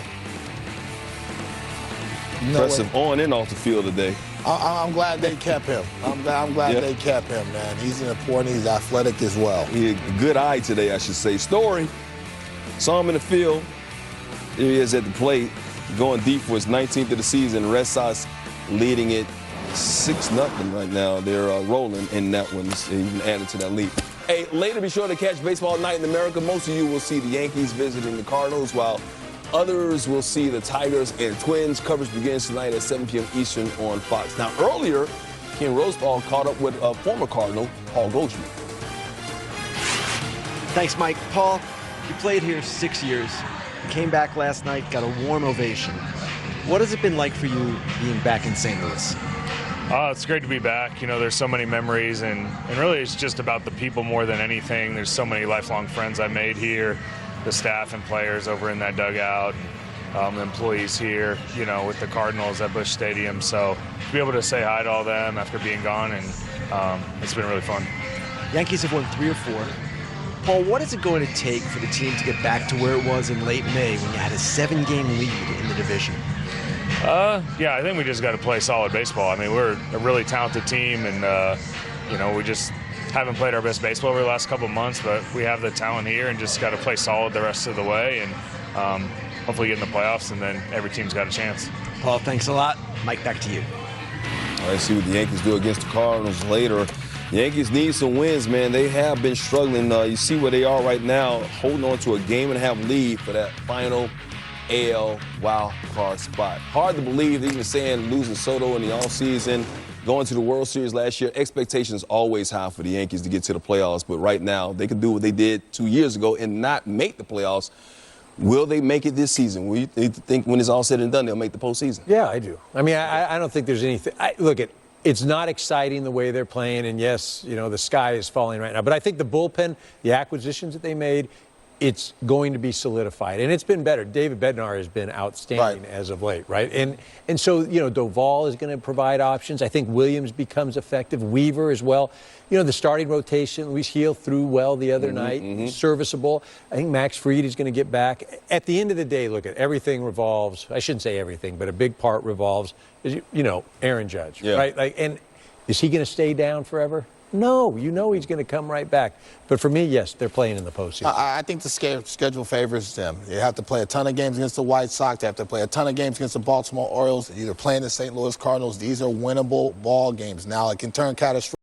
Impressive on and off the field today. I'm glad they kept him. I'm glad they kept him, man. He's important. He's athletic as well. He had a good eye today, I should say. Story. Saw him in the field. There he is at the plate, going deep for his 19th of the season. Red Sox leading it 6-0 right now. They're rolling in that one. They even added to that lead. Hey, later be sure to catch Baseball Night in America. Most of you will see the Yankees visiting the Cardinals, while others will see the Tigers and Twins. Coverage begins tonight at 7 p.m. Eastern on Fox. Now, earlier, Ken Roseball caught up with former Cardinal Paul Goldschmidt. Thanks, Mike. Paul, you played here 6 years. You came back last night, got a warm ovation. What has it been like for you being back in St. Louis? It's great to be back. You know, there's so many memories, and really it's just about the people more than anything. There's so many lifelong friends I made here, the staff and players over in that dugout, the employees here, you know, with the Cardinals at Busch Stadium. So to be able to say hi to all them after being gone, and it's been really fun. Yankees have won 3 or 4. Paul, what is it going to take for the team to get back to where it was in late May when you had a 7-game lead in the division? Yeah, I think we just got to play solid baseball. I mean, we're a really talented team, and, you know, we just haven't played our best baseball over the last couple of months, but we have the talent here and just got to play solid the rest of the way and hopefully get in the playoffs, and then every team's got a chance. Paul, thanks a lot. Mike, back to you. All right, see what the Yankees do against the Cardinals later. The Yankees need some wins, man. They have been struggling. You see where they are right now, holding on to a 1.5-game lead for that final AL wild card spot. Hard to believe, even saying losing Soto in the offseason, going to the World Series last year, expectations always high for the Yankees to get to the playoffs. But right now, they can do what they did 2 years ago and not make the playoffs. Will they make it this season? Will you think when it's all said and done, they'll make the postseason? Yeah, I do. I mean, I don't think there's anything. Look, it's not exciting the way they're playing, and yes, you know, the sky is falling right now. But I think the bullpen, the acquisitions that they made, it's going to be solidified, and it's been better. David Bednar has been outstanding as of late, right? And so, you know, Doval is going to provide options. I think Williams becomes effective. Weaver as well. You know, the starting rotation, Luis Gil threw well the other night, serviceable. I think Max Fried is going to get back. At the end of the day, look, everything revolves. I shouldn't say everything, but a big part revolves, you know, Aaron Judge, right? Like, and is he going to stay down forever? No, you know he's going to come right back. But for me, yes, they're playing in the postseason. I think the schedule favors them. They have to play a ton of games against the White Sox. They have to play a ton of games against the Baltimore Orioles. They're either playing the St. Louis Cardinals. These are winnable ball games. Now, it can turn catastrophic.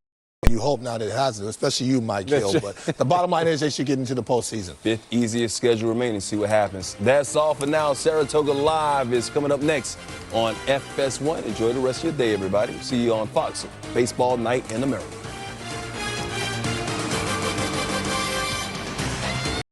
You hope now that it hasn't, especially you, Mike Hill. But the bottom line is they should get into the postseason. Fifth easiest schedule remaining. See what happens. That's all for now. Saratoga Live is coming up next on FS1. Enjoy the rest of your day, everybody. See you on Fox Baseball Night in America.